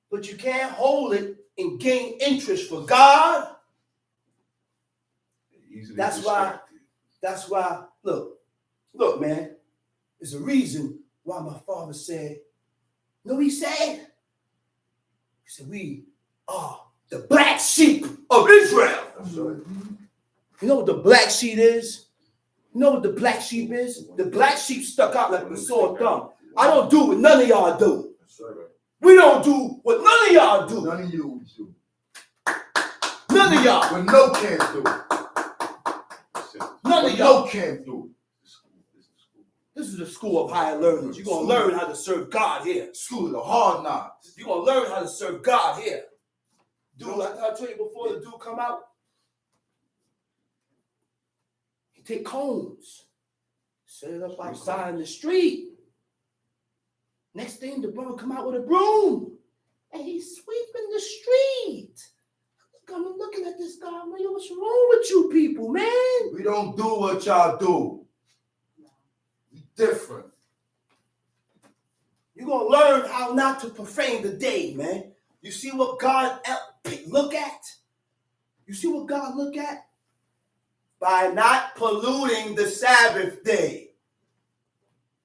But you can't hold it and gain interest for God. Easy easily That's why. distracted. That's why. Look, man. There's a reason why my father said. You know what he said? He said we are the black sheep of Israel. That's right. You know what the black sheep is? You know what the black sheep is? The black sheep stuck out like a sore thumb. I don't do what none of y'all do. That's right. We don't do what none of y'all do. None of you do. None of y'all. What no can't do. None What of y'all. no can't do. This is the school of higher learners. You're going to learn how to serve God here. School of the hard knocks. You're going to learn how to serve God here. Dude, like I told you before the dude come out, he take cones, set it up outside in the street. Next thing, the brother come out with a broom, and he's sweeping the street. I'm looking at this guy, I'm like, yo, what's wrong with you people, man? We don't do what y'all do. We different. You're going to learn how not to profane the day, man. You see what God look at? You see what God look at? By not polluting the Sabbath day.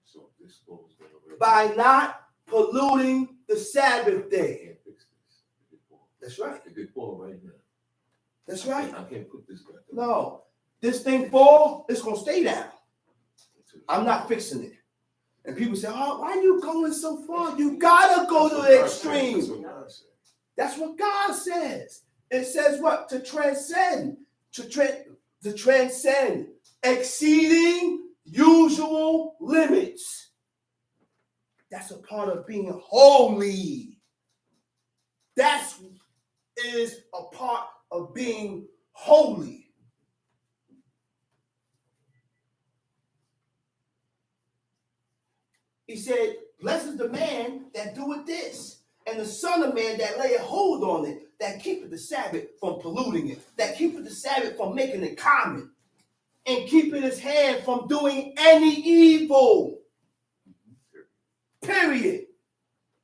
So this goes there. By not polluting the Sabbath I day. can't fix this. It could fall. That's right. It could fall right now. That's right. I can't put this back up. No. This thing fall, it's going to stay down. I'm not fixing it. And people say, oh, why are you going so far? You got to go to the extreme. That's what God said. That's what God says. It says what? To transcend. To transcend. Exceeding usual limits. That's a part of being holy. That is a part of being holy. He said, blessed is the man that doeth this, and the son of man that layeth hold on it, that keepeth the Sabbath from polluting it, that keepeth the Sabbath from making it common, and keepeth his hand from doing any evil. Period.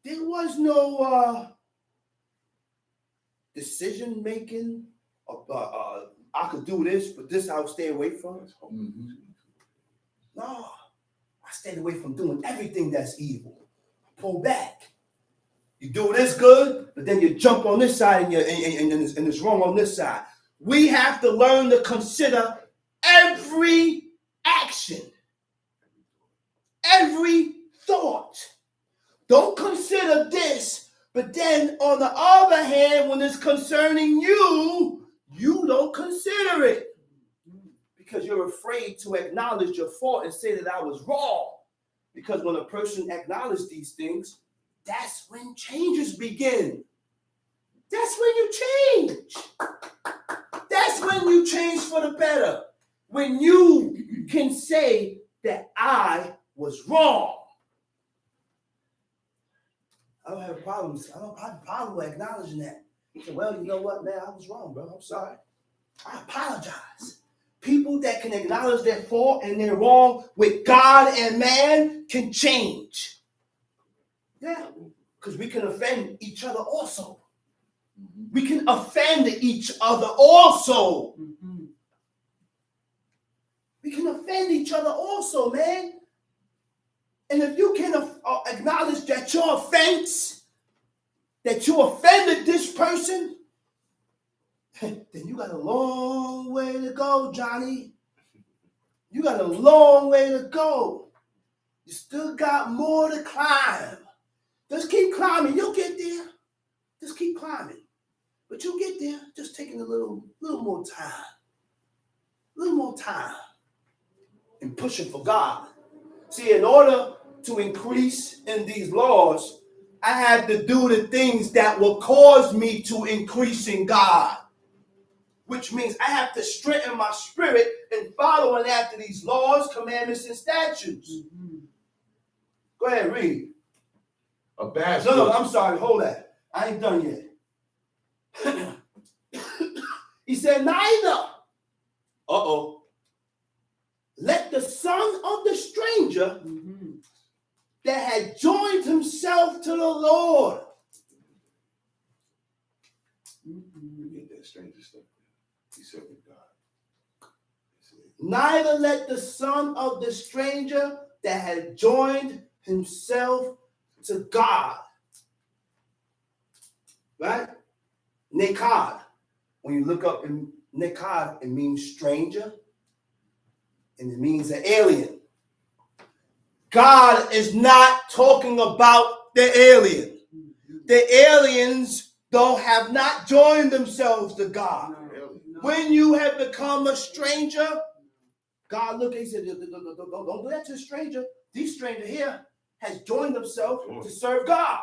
There was no decision making. I could do this, but this I would stay away from. Mm-hmm. No. I stayed away from doing everything that's evil. Pull back. You do this good, but then you jump on this side and it's wrong on this side. We have to learn to consider every action, every thought. Don't consider this, but then on the other hand, when it's concerning you, you don't consider it. Because you're afraid to acknowledge your fault and say that I was wrong. Because when a person acknowledges these things, that's when changes begin. That's when you change. That's when you change for the better. When you can say that I was wrong. I don't have problems. I don't have a problem with acknowledging that. So, well, you know what, man, I was wrong, bro. I'm sorry. I apologize. People that can acknowledge their fault and they're wrong with God and man can change. Yeah, because we can offend each other also. We can offend each other also. We can offend each other also, man. And if you can acknowledge that your offense, that you offended this person, then you got a long way to go, Johnny. You got a long way to go. You still got more to climb. Just keep climbing. You'll get there. Just keep climbing. But you'll get there. Just taking a little more time. A little more time. And pushing for God. See, in order to increase in these laws, I had to do the things that will cause me to increase in God. Which means I have to strengthen my spirit in following after these laws, commandments, and statutes. Go ahead, read. A basket. No, I'm sorry. Hold that. I ain't done yet. He said, neither. Let the son of the stranger that had joined himself to the Lord. Get that stranger stuff. He said with God. Neither let the son of the stranger that had joined himself to God. Right? Nekad. When you look up in Nekad, it means stranger and it means an alien. God is not talking about the alien. The aliens have not joined themselves to God. When you have become a stranger, God looked and he said, don't do that to a stranger. This stranger here has joined himself to serve God.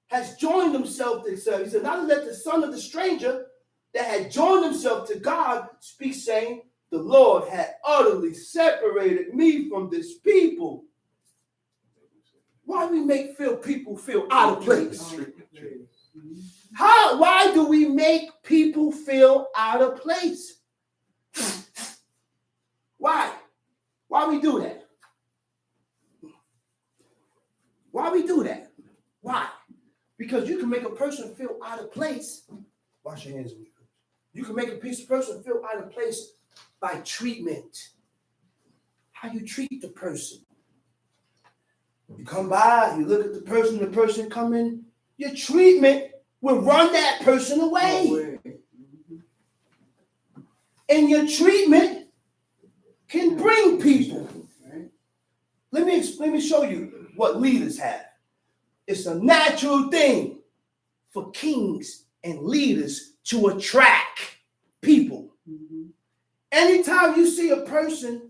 Has joined himself to serve. He said, not to let the son of the stranger that had joined himself to God speak, saying, the Lord had utterly separated me from this people. Why do we make people feel out of place? Why do we make people feel out of place? Why? Why we do that? Why we do that? Why? Because you can make a person feel out of place. Wash your hands. You can make a person feel out of place by treatment. How you treat the person. You come by, you look at the person come in, your treatment will run that person away. And your treatment can bring people. Let me show you what leaders have. It's a natural thing for kings and leaders to attract people. Anytime you see a person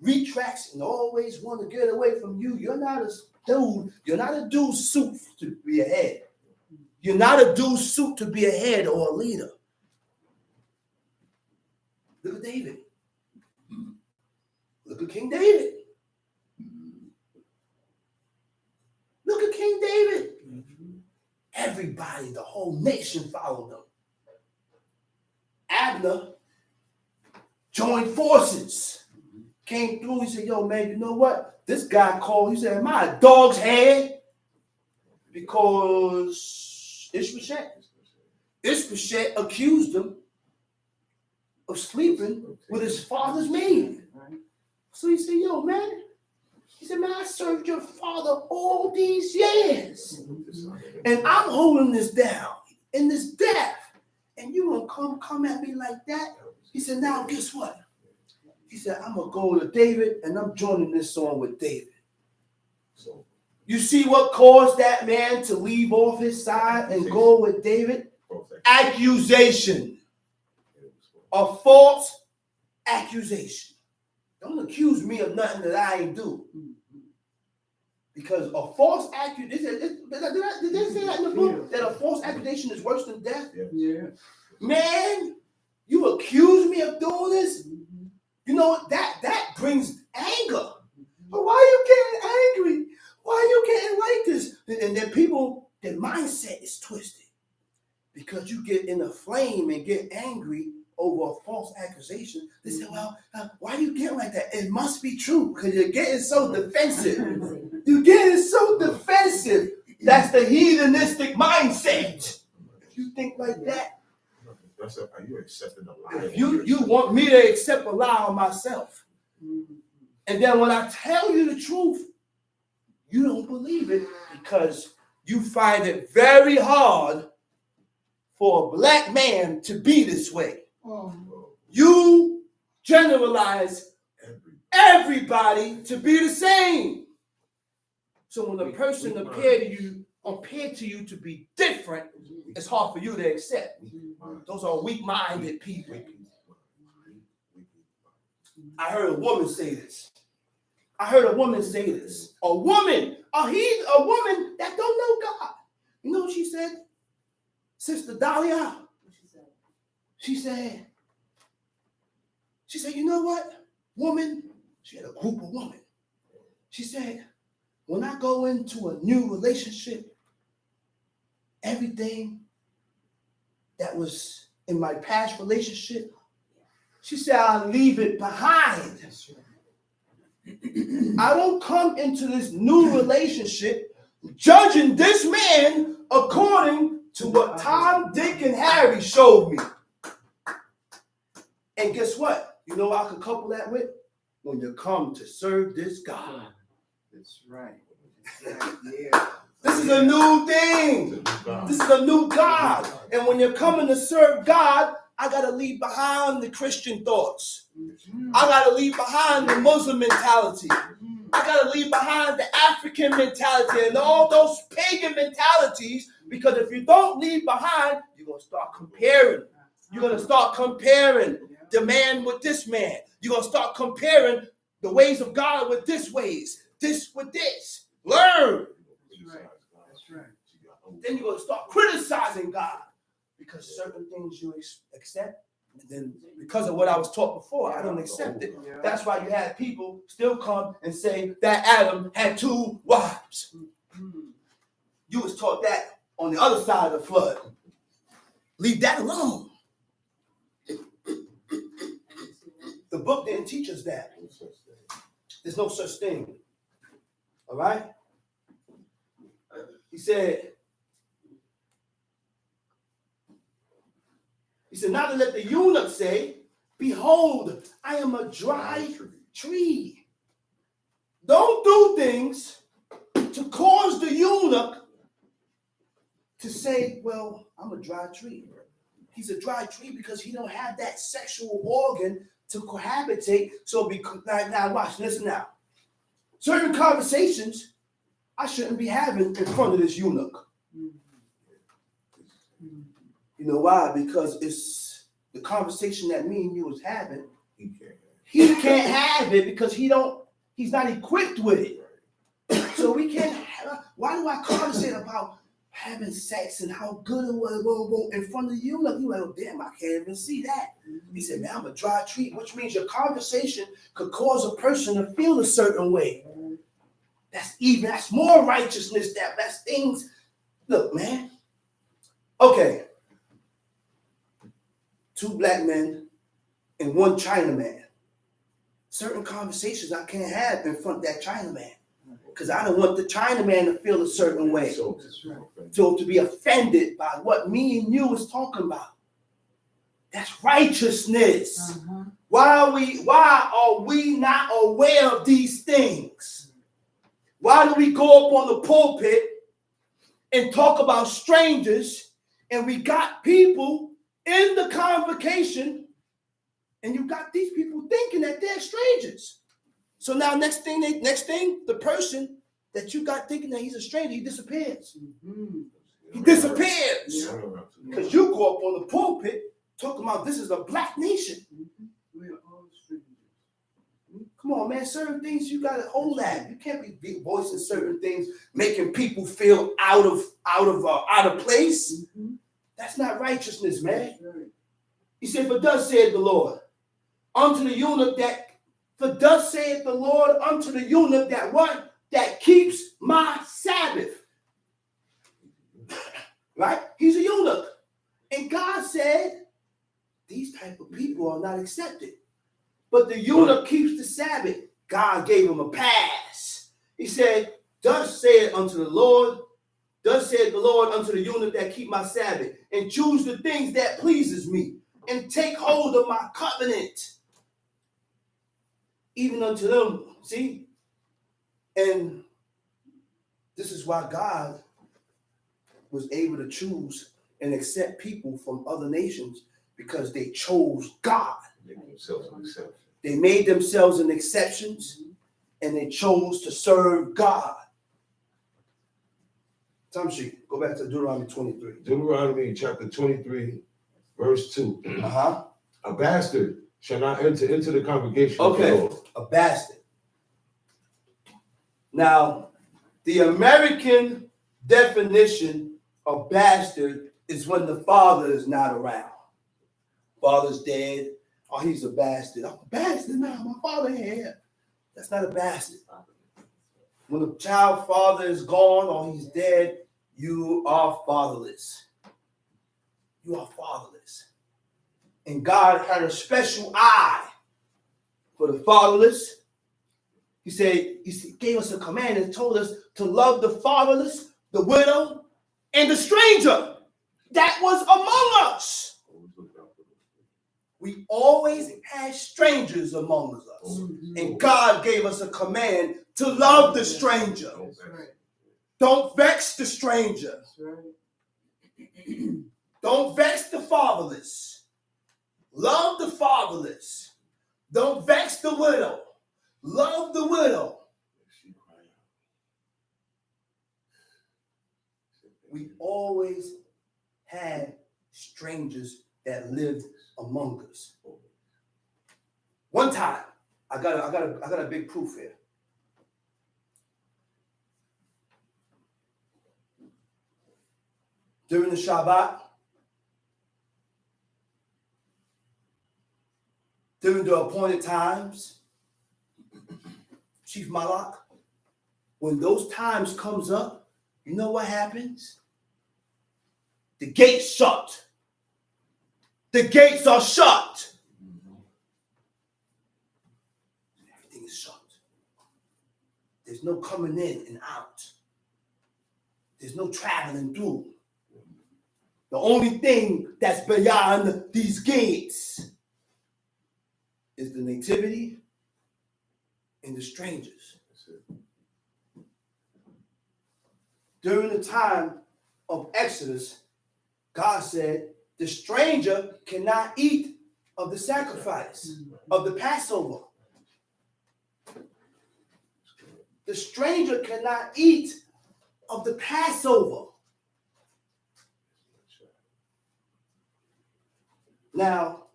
retracts and always want to get away from you, you're not a dude suit to be ahead. You're not a dude suit to be a head or a leader. Look at David. Look at King David. Look at King David. Everybody, the whole nation followed him. Abner joined forces. Came through, he said, yo, man, you know what? This guy called, he said, am I a dog's head? Because Ishbosheth accused him of sleeping with his father's maid. So he said, yo, man, he said, man, I served your father all these years. And I'm holding this down in this death. And you gonna come at me like that? He said, now guess what? He said, I'm going to go to David, and I'm joining this song with David. So, you see what caused that man to leave off his side and go with David? Accusation. A false accusation. Don't accuse me of nothing that I ain't do. Because a false accusation, did they say that in the book? That a false accusation is worse than death? Yeah. Man, you accuse me of doing this? You know, that brings anger. But why are you getting angry? Why are you getting like this? And then people, their mindset is twisted. Because you get in a flame and get angry over a false accusation. They say, well, why are you getting like that? It must be true because you're getting so defensive. You're getting so defensive. That's the heathenistic mindset. If you think like that, Are you accepting a lie? You want me to accept a lie on myself. And then when I tell you the truth, you don't believe it because you find it very hard for a black man to be this way. You generalize everybody to be the same. So when a person appear to you to be different, it's hard for you to accept. Those are weak-minded people. I heard a woman say this. A woman that don't know God. You know what she said? Sister Dahlia. She said, you know what? Woman, she had a group of women. She said, when I go into a new relationship, everything that was in my past relationship, she said, I'll leave it behind. I don't come into this new relationship judging this man according to what Tom, Dick, and Harry showed me. And guess what? You know what I could couple that with? When you come to serve this God. That's right. Yeah. This is a new thing. This is a new God. And when you're coming to serve God, I got to leave behind the Christian thoughts. I got to leave behind the Muslim mentality. I got to leave behind the African mentality and all those pagan mentalities, because if you don't leave behind, you're going to start comparing. You're going to start comparing the man with this man. You're going to start comparing the ways of God with this ways, this with this. Learn. That's right. Then you're going to start criticizing God because certain things you accept, and then because of what I was taught before, I don't accept it. Yeah. That's why you had people still come and say that Adam had 2 wives. You was taught that on the other side of the flood. Leave that alone. The book didn't teach us that. There's no such thing. All right? He said, now to let the eunuch say, behold, I am a dry tree. Don't do things to cause the eunuch to say, well, I'm a dry tree. He's a dry tree because he don't have that sexual organ to cohabitate. So now watch, listen now. Certain conversations I shouldn't be having in front of this eunuch. You know why? Because it's the conversation that me and you was having. He can't have it because he's not equipped with it. So we can't have, why do I conversate about having sex and how good it was in front of the eunuch? You like, oh damn, I can't even see that. He said, man, I'm a dry tree, which means your conversation could cause a person to feel a certain way. That's more righteousness, that's things. Look, man. Okay. 2 black men and 1 Chinaman. Certain conversations I can't have in front of that Chinaman. Because I don't want the Chinaman to feel a certain way. So to be offended by what me and you was talking about. That's righteousness. Why are we not aware of these things? Why do we go up on the pulpit and talk about strangers, and we got people in the convocation, and you got these people thinking that they're strangers. So now next thing, the person that you got thinking that he's a stranger, he disappears. He disappears. Because you go up on the pulpit talking about this is a black nation. We are all strangers. Come on, man. Certain things you gotta hold at. You can't be voicing certain things, making people feel out of place. That's not righteousness, man. He said, for thus saith the Lord unto the eunuch that what? That keeps my Sabbath. Right? He's a eunuch. And God said, these type of people are not accepted. But the eunuch keeps the Sabbath. God gave him a pass. He said, thus saith the Lord unto the eunuch that keep my Sabbath, and choose the things that pleases me, and take hold of my covenant, even unto them. See? And this is why God was able to choose and accept people from other nations, because they chose God. They made themselves an exceptions, and they chose to serve God. Tamshi, go back to Deuteronomy 23. Deuteronomy chapter 23, verse 2. Uh-huh. A bastard shall not enter into the congregation of the Lord. A bastard. Now, the American definition of bastard is when the father is not around. Father's dead. Oh, he's a bastard. I'm a bastard now. My father here. That's not a bastard. When the child father is gone or he's dead, you are fatherless. You are fatherless. And God had a special eye for the fatherless. He said, he gave us a command and told us to love the fatherless, the widow, and the stranger that was among us. We always had strangers among us. And God gave us a command to love the stranger. That's right. Don't vex the stranger. That's right. Don't vex the fatherless. Love the fatherless. Don't vex the widow. Love the widow. We always had strangers that lived among us. One time, I got a big proof here. During the Shabbat, during the appointed times, Chief Malak, when those times comes up, you know what happens? The gates shut. The gates are shut. Everything is shut. There's no coming in and out. There's no traveling through. The only thing that's beyond these gates is the nativity and the strangers. During the time of Exodus, God said, the stranger cannot eat of the sacrifice, of the Passover. The stranger cannot eat of the Passover. Now,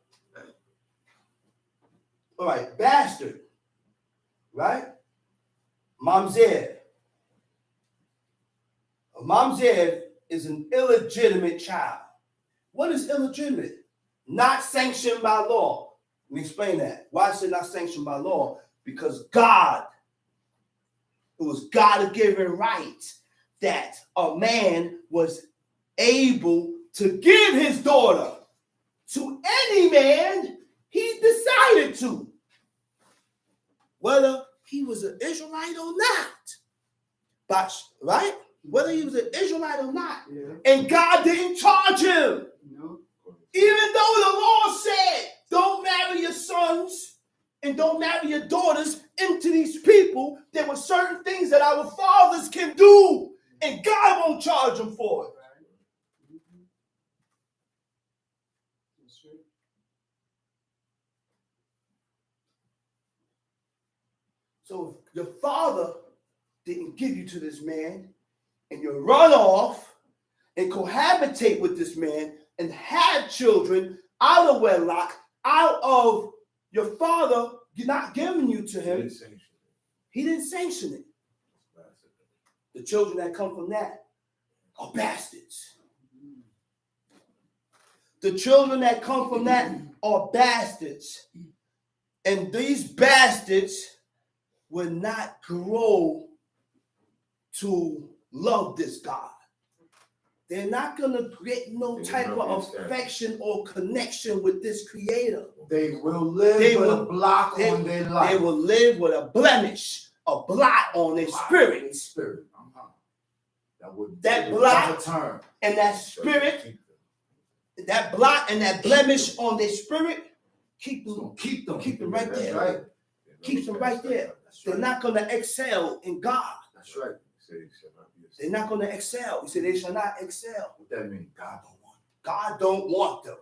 all right, bastard, right? Mamzer. A mamzer is an illegitimate child. What is illegitimate? Not sanctioned by law. Let me explain that. Why is it not sanctioned by law? Because God, it was God-given right that a man was able to give his daughter to any man he decided to, whether he was an Israelite or not. But, right? Whether he was an Israelite or not. Yeah. And God didn't charge him. No. Even though the law said, don't marry your sons and don't marry your daughters into these people, there were certain things that our fathers can do, and God won't charge them for it. That's right. So if your father didn't give you to this man, and you run off and cohabitate with this man and have children out of wedlock, out of your father not giving you to him, he didn't sanction it. The children that come from that are bastards. The children that come from that are bastards. And these bastards will not grow to love this God. They're not going to get no type of affection or connection with this creator. They will live with a block on their life. They will live with a blemish, a blot on their spirit. That blot and that spirit, that blot and that blemish on their spirit, keep them right there. Right. Keeps them right there. They're not going to excel in God. That's right. They're not going to excel. He said they shall not excel. What that mean? God don't want. God don't want them.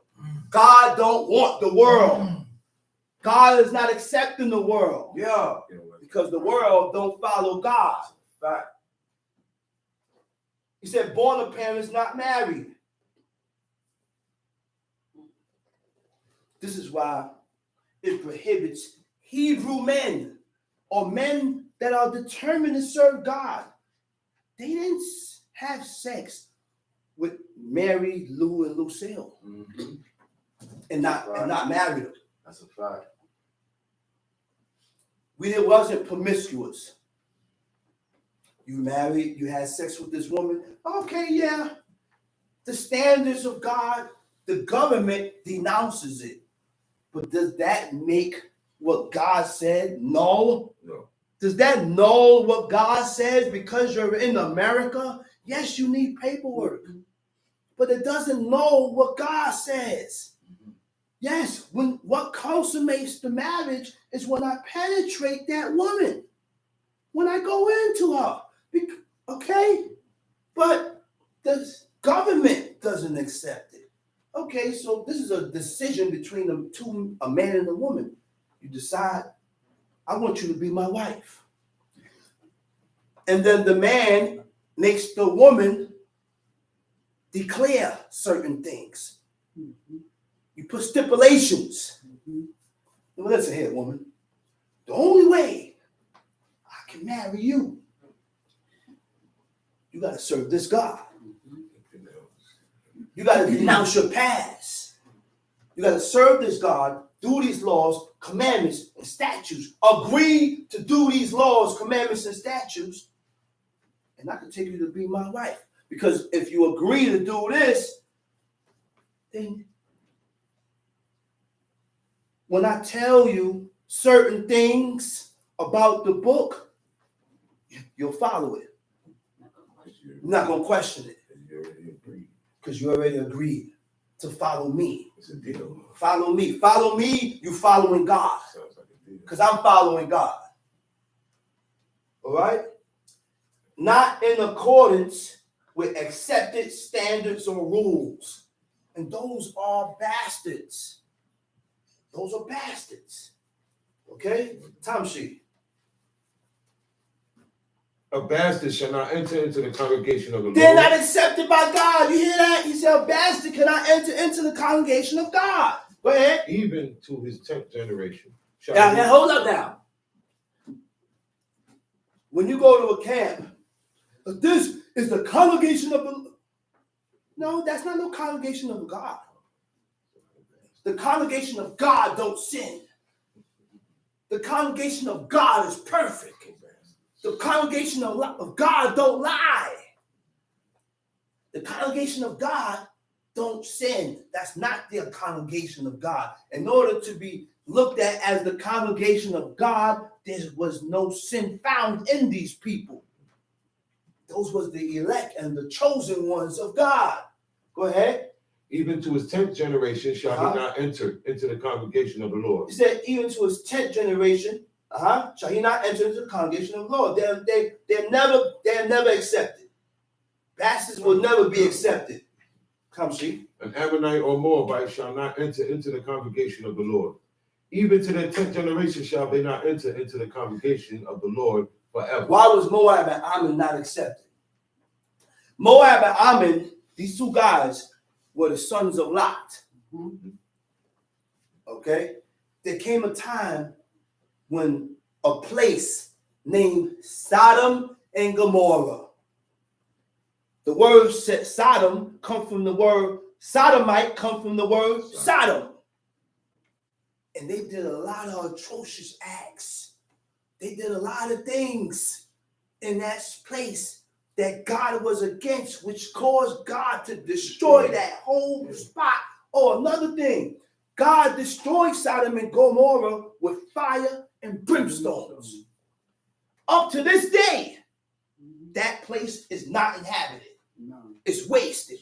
God don't want the world. God is not accepting the world. Yeah. Because the world don't follow God. Fact. He said born of parents not married. This is why it prohibits Hebrew men or men that are determined to serve God. They didn't have sex with Mary, Lou, and Lucille, and not marry them. That's a fact. It wasn't promiscuous. You married, you had sex with this woman. Okay, yeah. The standards of God, the government denounces it. But does that make what God said null? No. Does that null what God says because you're in America? Yes, you need paperwork. But it doesn't null what God says. Yes, when what consummates the marriage is when I penetrate that woman, when I go into her. Okay? But the government doesn't accept it. Okay, so this is a decision between a man and a woman. You decide, I want you to be my wife. And then the man makes the woman declare certain things. You put stipulations. Well, listen here, woman. The only way I can marry you, you got to serve this God. You got to denounce your past. You got to serve this God, do these laws, commandments, and statutes. Agree to do these laws, commandments, and statutes, and I can take you to be my wife. Because if you agree to do this, then when I tell you certain things about the book, you'll follow it. You're not going to question it. Because you already agreed to follow me. It's a deal. Follow me. Follow me, you following God. Sounds like a deal. Because I'm following God. All right? Not in accordance with accepted standards or rules. And those are bastards. Those are bastards. Okay? Time sheet. A bastard shall not enter into the congregation of the They're Lord. not accepted by God. You hear that? He said, a bastard cannot enter into the congregation of God. Go ahead. Even to his 10th generation. Shall Now, he- now hold up now. When you go to a camp, this is the congregation of the... No, that's not no congregation of God. The congregation of God don't sin. The congregation of God is perfect. The congregation of God don't lie. The congregation of God don't sin. That's not the congregation of God. In order to be looked at as the congregation of God, there was no sin found in these people. Those was the elect and the chosen ones of God. Go ahead. Even to his 10th generation shall he not enter into the congregation of the Lord. He said, even to his 10th generation, shall he not enter into the congregation of the Lord. They're never accepted. Bastards will never be accepted. Come, see. An Ammonite or Moabite shall not enter into the congregation of the Lord. Even to their 10th generation shall they not enter into the congregation of the Lord forever. Why was Moab and Ammon not accepted? Moab and Ammon, these two guys, were the sons of Lot. Okay? There came a time when a place named Sodom and Gomorrah. The word Sodom come from the word sodomite, come from the word Sodom. And they did a lot of atrocious acts. They did a lot of things in that place that God was against, which caused God to destroy that whole spot. Oh, another thing, God destroyed Sodom and Gomorrah with fire and brimstones. Up to this day, that place is not inhabited. It's wasted.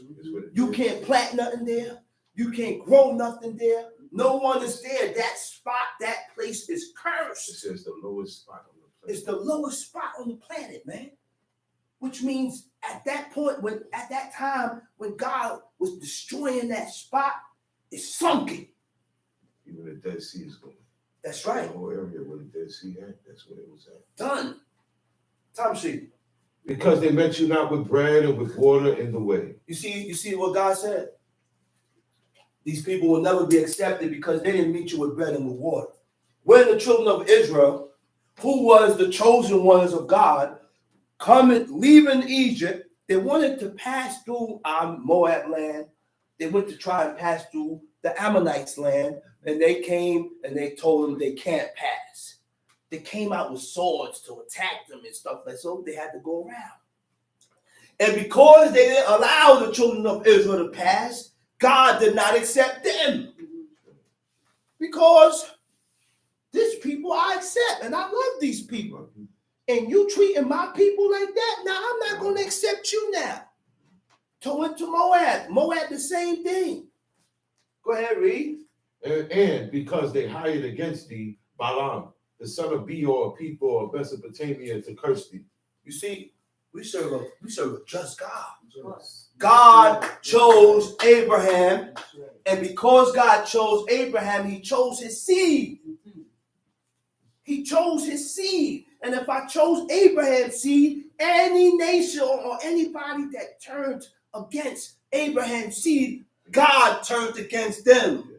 You can't plant nothing there. You can't grow nothing there. No one is there. That spot, that place is It cursed. says the lowest spot on the planet. It's the lowest spot on the planet, man. Which means at that point, at that time, when God was destroying that spot, it's sunken. Even the Dead Sea is going. That's right. The whole area where the Dead Sea at, that's where it was at. Done. Time sheet. Because they met you not with bread and with water in the way. You see what God said? These people will never be accepted because they didn't meet you with bread and with water. When the children of Israel, who was the chosen ones of God, leaving Egypt, they wanted to pass through Moab land. They went to try and pass through the Ammonites' land, and they came and they told them they can't pass. They came out with swords to attack them and stuff like that, so they had to go around. And because they didn't allow the children of Israel to pass, God did not accept them. Because these people I accept, and I love these people. And you treating my people like that, now I'm not going to accept you now. Went to Moab. Moab, the same thing. Go ahead, read. And because they hired against thee Balaam, the son of Beor, people of Mesopotamia, to curse thee. You see, we serve a just God. Yes. God chose Abraham, That's right. and because God chose Abraham, he chose his seed. Mhm. He chose his seed. And if I chose Abraham's seed, any nation or anybody that turned against Abraham's seed, God turned against them.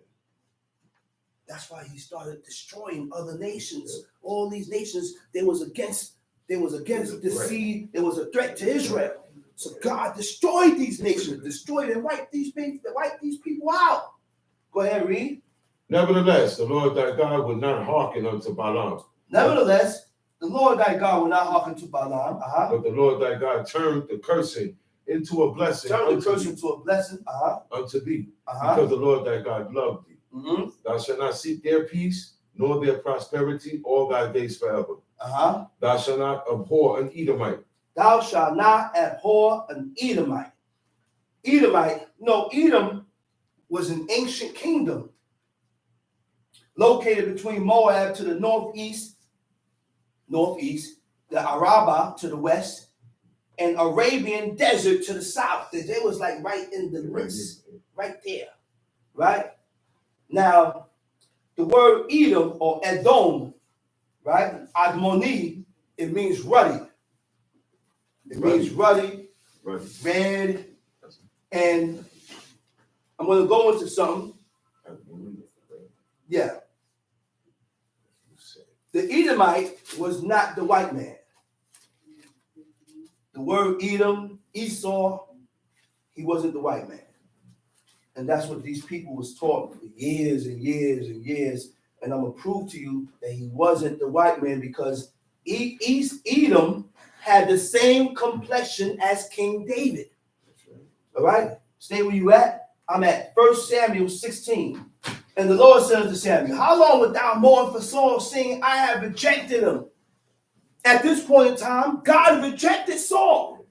That's why he started destroying other nations. All these nations, they was against the seed. There was a threat to Israel. So God destroyed these nations, destroyed and wiped these people out. Go ahead, read. Nevertheless, the Lord thy God would not hearken unto Balaam, Nevertheless, the Lord thy God will not hearken to Balaam. but the Lord thy God turned the cursing into a blessing Turn the unto curse thee, into a blessing. unto thee, because the Lord thy God loved thee. Mm-hmm. Thou shalt not seek their peace, nor their prosperity all thy days forever. Thou shalt not abhor an Edomite. Thou shalt not abhor an Edomite. Edom was an ancient kingdom located between Moab to the northeast, the Arabah to the west, and Arabian desert to the south. They was like right in the midst, right there, right? Now, the word Edom or Edom, right? Admoni, it means ruddy. It means ruddy, Right. red, and I'm going to go into something. Yeah. The Edomite was not the white man. The word Edom, Esau, he wasn't the white man. And that's what these people was taught for years and years and years. And I'm going to prove to you that he wasn't the white man because Edom had the same complexion as King David. All right? Stay where you at. I'm at 1 Samuel 16. And the Lord said unto Samuel, how long wilt thou mourn for Saul, seeing I have rejected him? At this point in time, God rejected Saul.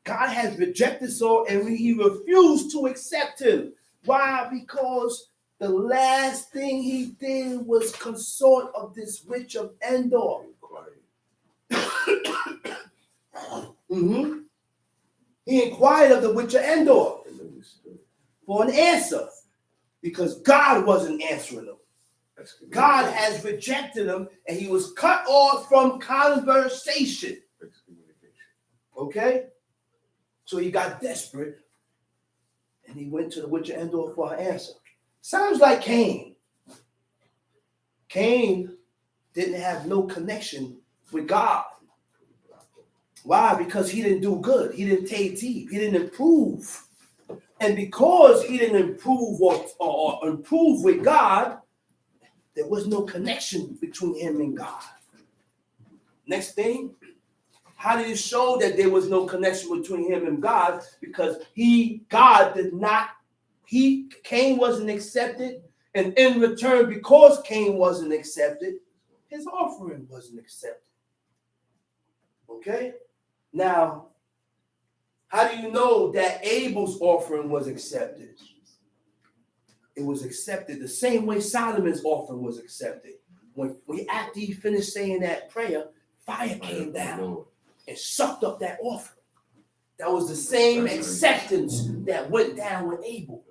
God has rejected Saul and he refused to accept him. Why? Because the last thing he did was consort of this witch of Endor. He inquired of the witch of Endor for an answer because God wasn't answering him. God has rejected him and he was cut off from conversation. Okay? So he got desperate and he went to the witch of Endor for an answer. Sounds like Cain. Cain didn't have no connection with God. Why? Because he didn't do good. He didn't take deep. He didn't improve. And because he didn't improve or improve with God, there was no connection between him and God. Next thing, how did it show that there was no connection between him and God? Because Cain wasn't accepted. And in return, because Cain wasn't accepted, his offering wasn't accepted. Okay? Now, how do you know that Abel's offering was accepted? It was accepted the same way Solomon's offering was accepted. After he finished saying that prayer, fire came down and sucked up that offering. That was the same acceptance that went down with Abel.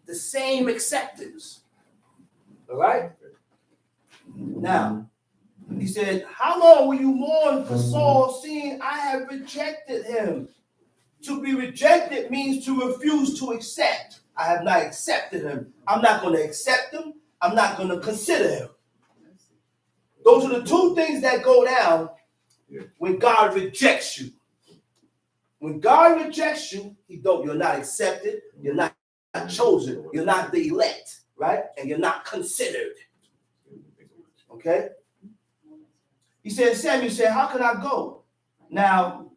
The same acceptance. All right? Now, he said, how long will you mourn for Saul, seeing I have rejected him? To be rejected means to refuse to accept. I have not accepted him. I'm not going to accept him. I'm not going to consider him. Those are the two things that go down when God rejects you. When God rejects you, you're not accepted. You're not chosen. You're not the elect, right? And you're not considered. Okay? He said, Samuel said, how can I go? Now,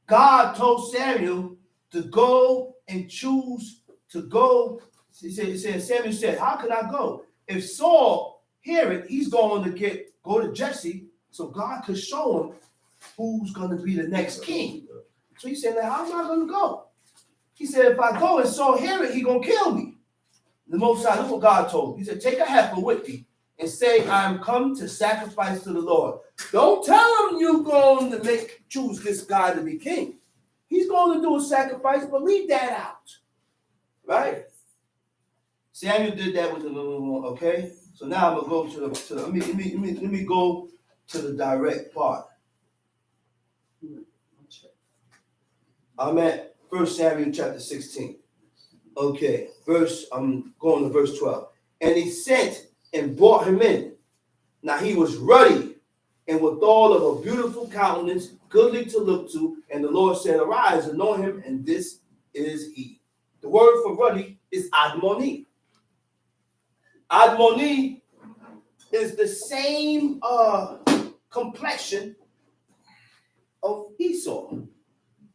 God told Samuel to go and choose to go. Samuel said, how can I go? If Saul hear it, he's going to go to Jesse so God could show him who's going to be the next king. So he said, now how am I going to go? He said, if I go and Saul hear it, he's going to kill me. The Most High, look what God told him. He said, take a heifer with thee and say, I am come to sacrifice to the Lord. Don't tell him you're going to choose this guy to be king. He's going to do a sacrifice, but leave that out. Right? Samuel did that with the okay? So now I'm gonna go to the let me go to the direct part. I'm at 1 Samuel chapter 16. Okay, I'm going to verse 12. And he sent and brought him in. Now he was ruddy and withal of a beautiful countenance, goodly to look to. And the Lord said, arise, anoint him, and this is he. The word for ruddy is admoni. Admoni is the same complexion of Esau.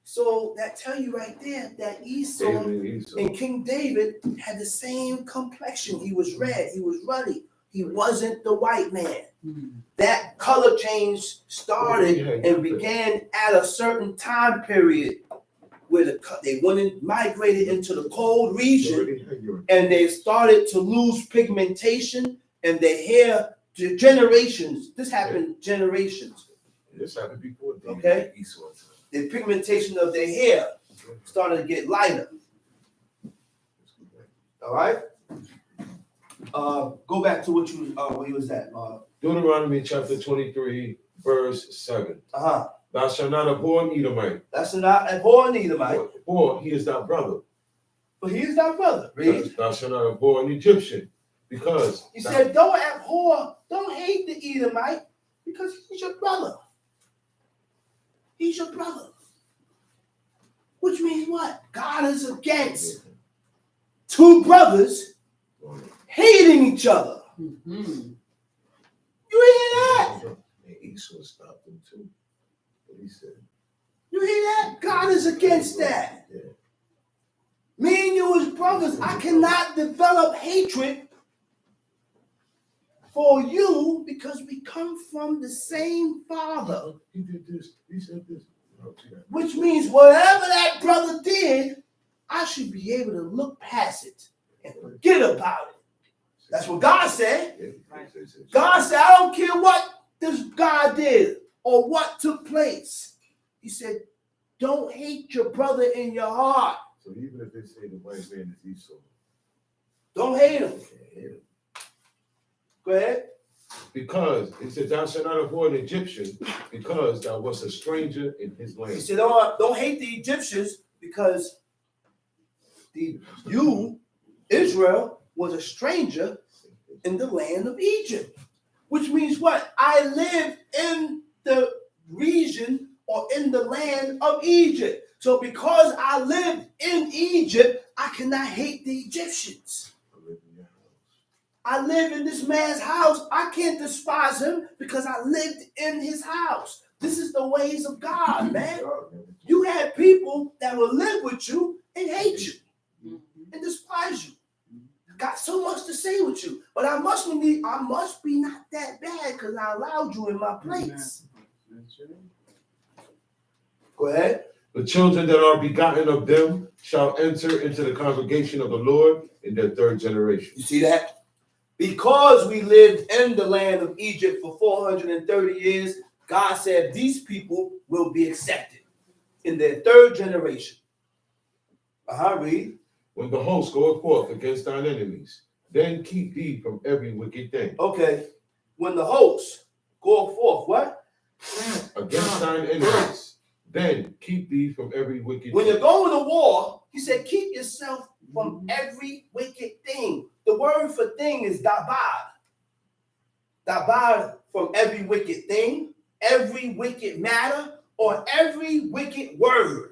So that tell you right there that Esau and King David had the same complexion. He was red. He was ruddy. He wasn't the white man. That color change started and began at a certain time period where they migrated into the cold region and they started to lose pigmentation and their hair generations. This happened generations. This happened before. Okay. The pigmentation of their hair started to get lighter. All right. Go back to what you where you was at. Deuteronomy chapter 23, verse 7. Thou shalt not abhor an Edomite. Thou shalt not abhor an Edomite. For he is thy brother. But he is thy brother. Read. Thou shalt not abhor an Egyptian, because he said, don't abhor, don't hate the Edomite, because he's your brother. He's your brother. Which means what? God is against two brothers hating each other. You hear that? Esau stopped him too. What he said. You hear that? God is against that. Yeah. Me and you as brothers, I cannot develop hatred for you because we come from the same father. He did this. He said this. Which means whatever that brother did, I should be able to look past it and forget about it. That's what God said. God said, I don't care what this guy did or what took place. He said, don't hate your brother in your heart. So even if they say the white man is Esau, don't hate him. Go ahead. Because it said, thou shalt not abhor an Egyptian, because thou wast a stranger in his land. He said, don't hate the Egyptians because you, Israel, was a stranger in the land of Egypt. Which means what? I live in the region or in the land of Egypt. So because I lived in Egypt, I cannot hate the Egyptians. I live in this man's house. I can't despise him because I lived in his house. This is the ways of God, man. You had people that will live with you and hate you and despise you. Got so much to say with you, but I must be not that bad because I allowed you in my place. Go ahead. The children that are begotten of them shall enter into the congregation of the Lord in their third generation. You see that? Because we lived in the land of Egypt for 430 years, God said these people will be accepted in their third generation. Read. When the host goeth forth against thine enemies, then keep thee from every wicked thing. Okay. When the host go forth, what? Against thine enemies, then keep thee from every wicked When thing. you're going to war, he said, keep yourself from every wicked thing. The word for thing is dabad. Dabad from every wicked thing, every wicked matter, or every wicked word.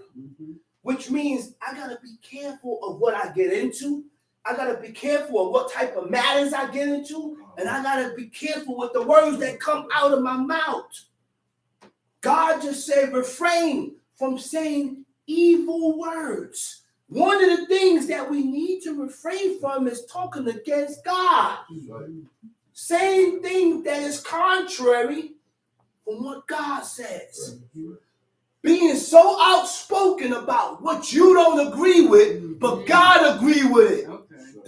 Which means I got to be careful of what I get into. I got to be careful of what type of matters I get into. And I got to be careful with the words that come out of my mouth. God just said refrain from saying evil words. One of the things that we need to refrain from is talking against God. Saying things that is contrary from what God says. Being so outspoken about what you don't agree with, but God agree with it.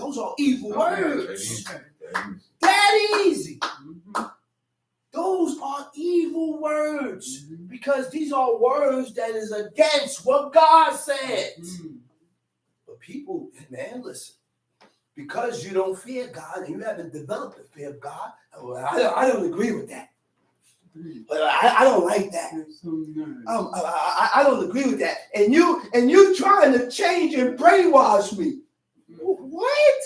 those are evil words. That is- That easy. Mhm. Those are evil words because these are words that is against what God said. Mhm. But people, man, listen, because you don't fear God and you haven't developed the fear of God, well, I don't agree with that. But I don't like that. That's so nice. I don't agree with that. And you trying to change and brainwash me. What?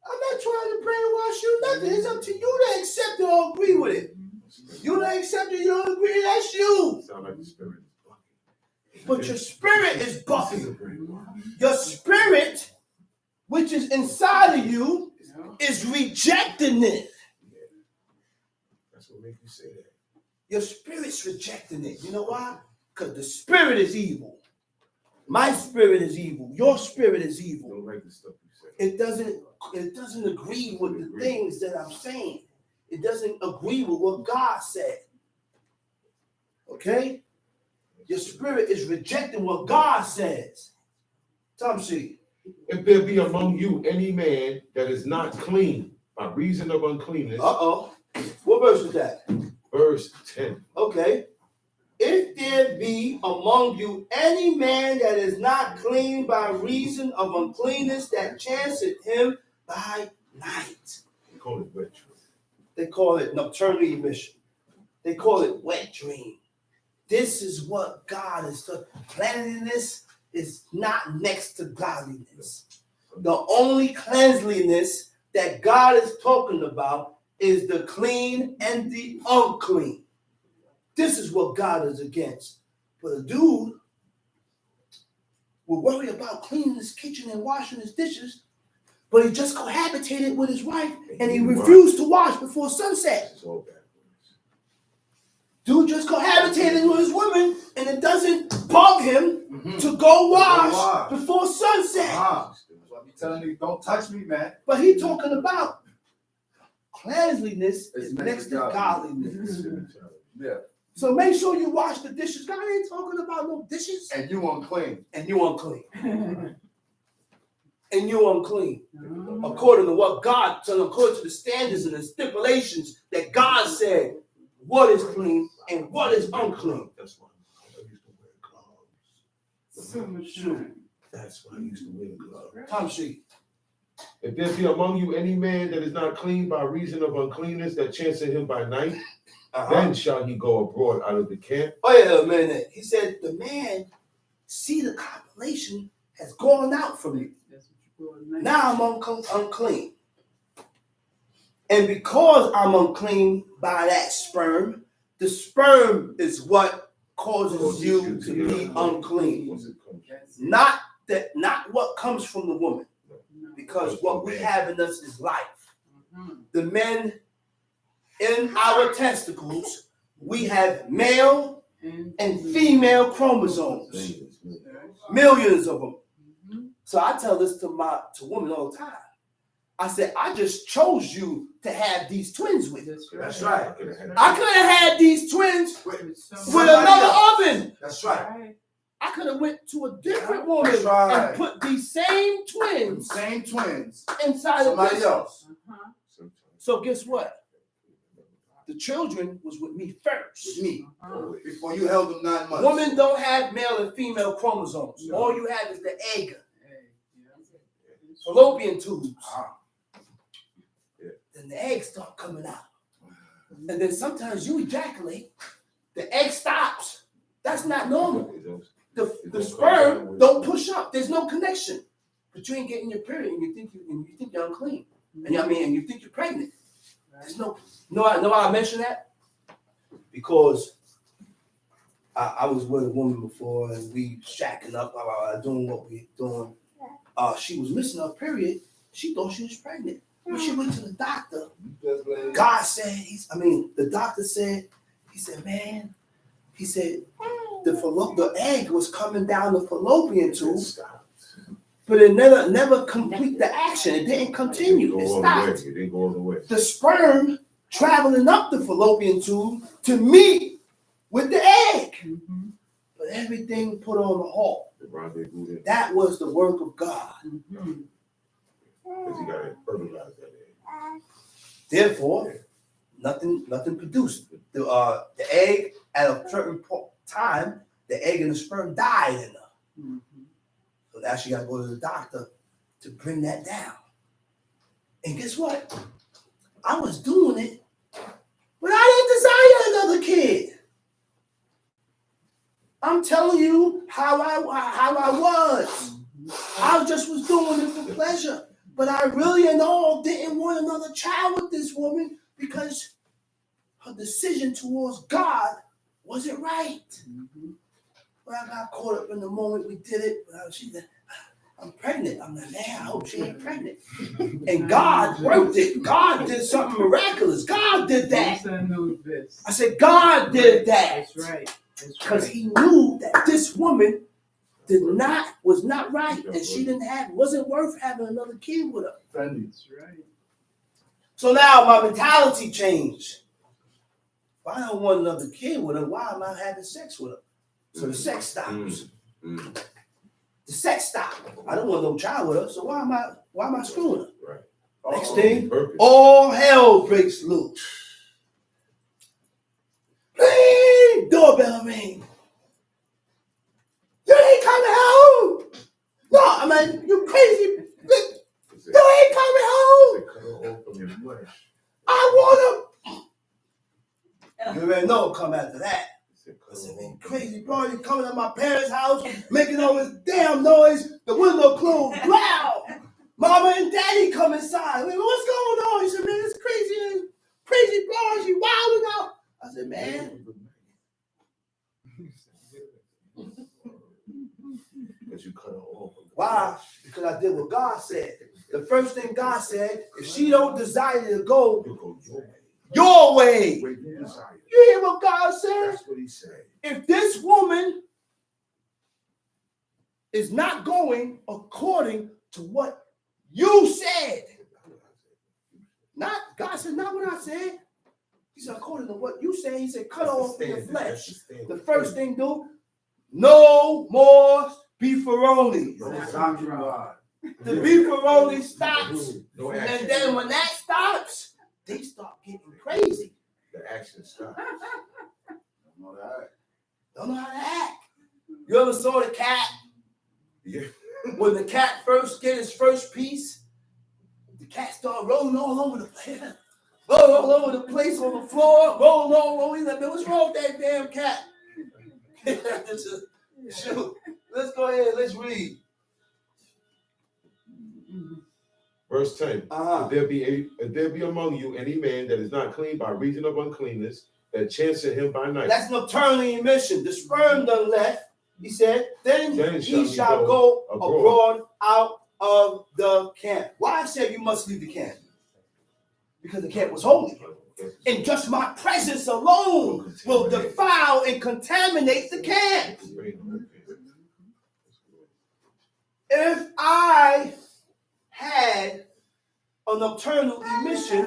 I'm not trying to brainwash you, nothing. It's up to you to accept it or agree with it. You don't accept it, you don't agree, that's you. Sound like the spirit is bucking. But your spirit is This is a bucking. brainwash. Your spirit, which is inside of you, Yeah. is rejecting it. That's what makes you say that. Your spirit's rejecting it. You know why? Because the spirit is evil. My spirit is evil. Your spirit is You evil. don't like the stuff you say. It doesn't agree with the things that I'm saying. It doesn't agree with what God said. Okay? Your spirit is rejecting what God says. Tom C. If there be among you any man that is not clean by reason of uncleanness, Uh-oh. What verse is that? verse 10. Okay. If there be among you any man that is not clean by reason of uncleanness that chanceth him by night. We call it wet truth. They call it nocturnal emission. They call it wet dream. This is what God is doing. Cleanliness is not next to godliness. The only cleanliness that God is talking about is the clean and the unclean. This is what God is against. But a dude will worry about cleaning his kitchen and washing his dishes, but he just cohabitated with his wife and he refused to wash before sunset. This is all backwards. Dude just cohabitated with his woman and it doesn't bug him to go wash before sunset. That's what I'm telling you. Don't touch me, man. But he talking about cleanliness It's is next next to to godliness. godliness. Yeah. So make sure you wash the dishes. God ain't talking about no dishes. And you unclean. And you unclean. And you unclean. Mhm. According to what God, so according to the standards and the stipulations that God said, what is clean and what is unclean. That's why I used to wear gloves. Summertime. That's why I used to wear gloves. Tom sheet. If there be among you any man that is not clean by reason of uncleanness that chanceth him by night, then shall he go abroad out of the camp. Oh yeah, a minute. He said the man see the compilation has gone out from you. That's what you call it. Now I'm unclean. And because I'm unclean by that sperm, the sperm is what causes you to be unclean. Once it comes, That's it. Not what comes from the woman. Because what we have in us is life. Mhm. The men in our testicles, we have male and female chromosomes. Millions of them. Mhm. So I tell this to women all the time. I said, I just chose you to have these twins with. That's right. I could have had these twins With with somebody another else. oven. That's right. Right. I could have went to a different woman That's right. and put these same twins Same twins. inside of Somebody this. else. Uh-huh. So guess what? The children was with me first. With me. Uh-huh. Before you held them 9 months. Women don't have male and female chromosomes. No. All you have is the egg, Hey, yeah. fallopian tubes. Ah. Then the eggs start coming out. And then sometimes you ejaculate, the egg stops. That's not normal. The sperm don't push up. There's no connection. But you ain't getting your period and you think you're unclean. And you think you're pregnant. There's no why I mention that? Because I was with a woman before and we shacking up, doing what we doing. She was missing her period. She thought she was pregnant. When she went to the doctor, God said, the doctor said, he said, man, he said, the egg was coming down the fallopian tube, but it never complete the action. It didn't continue. It stopped. It didn't go all the way. The sperm traveling up the fallopian tube to meet with the egg. Mhm. But everything put on the halt. The rendezvous there. That was the work of God. Mhm. Because you gotta fertilize that egg. Therefore, nothing produced. The egg at a certain time, the egg and the sperm died in her. Mhm. So now she got to go to the doctor to bring that down. And guess what? I was doing it, but I didn't desire another kid. I'm telling you how I was. I just was doing it for pleasure. But I really and all didn't want another child with this woman because her decision towards God wasn't right. Well, I got caught up in the moment we did it. She said, I'm pregnant. I'm like, man, I hope she ain't pregnant. And God worked it. God did something miraculous. God did that. Yes, I know this. I said, God did that. That's right. That's Because right. he knew that this woman was not right, and she wasn't worth having another kid with her. That's right. So now my mentality changed. If I don't want another kid with her, why am I having sex with her? So the sex stops. The sex stopped. I don't want no child with her, so why am I screwing her? Right. Next thing, Purpose. all hell breaks loose. Ring! Doorbell ring. You ain't coming home. No, I mean, you crazy. You ain't coming home. Cut her off from your flesh. I want him. You already know what come after that. I said, man, crazy bro, you coming to my parents' house, making all this damn noise, the window closed, wow. Mama and daddy come inside. I mean, what's going on? He said, man, it's crazy bro, she wilding out. I said, man. Because you cut her off. Why? Because I did what God said. The first thing God said, if she don't desire to go You go your way. way you desire. You hear what God said? That's what he said. If this woman is not going according to what you said, not God said, not what I said. He said, according to what you said, he said, cut off your flesh. The first thing do, no more beefaroni. The beefaroni stops. No And action. then when that stops, they start getting crazy. The action stops. Don't know how to act. You ever saw the cat? Yeah. When the cat first get his first piece, the cat start rolling all over the place. Rolling all over the place on the floor, rolling all over. He's like, man, what's wrong with that damn cat? Shoot. Let's go ahead, let's read. Verse 10. Uh-huh. If there be among you any man that is not clean by reason of uncleanness, that chanceth him by night. That's nocturnal emission. The sperm done left. He said, then he shall he go go abroad out of the camp. Why I said you must leave the camp? Because the camp was holy. And just my presence alone will defile and contaminate the camp. If I had a nocturnal emission,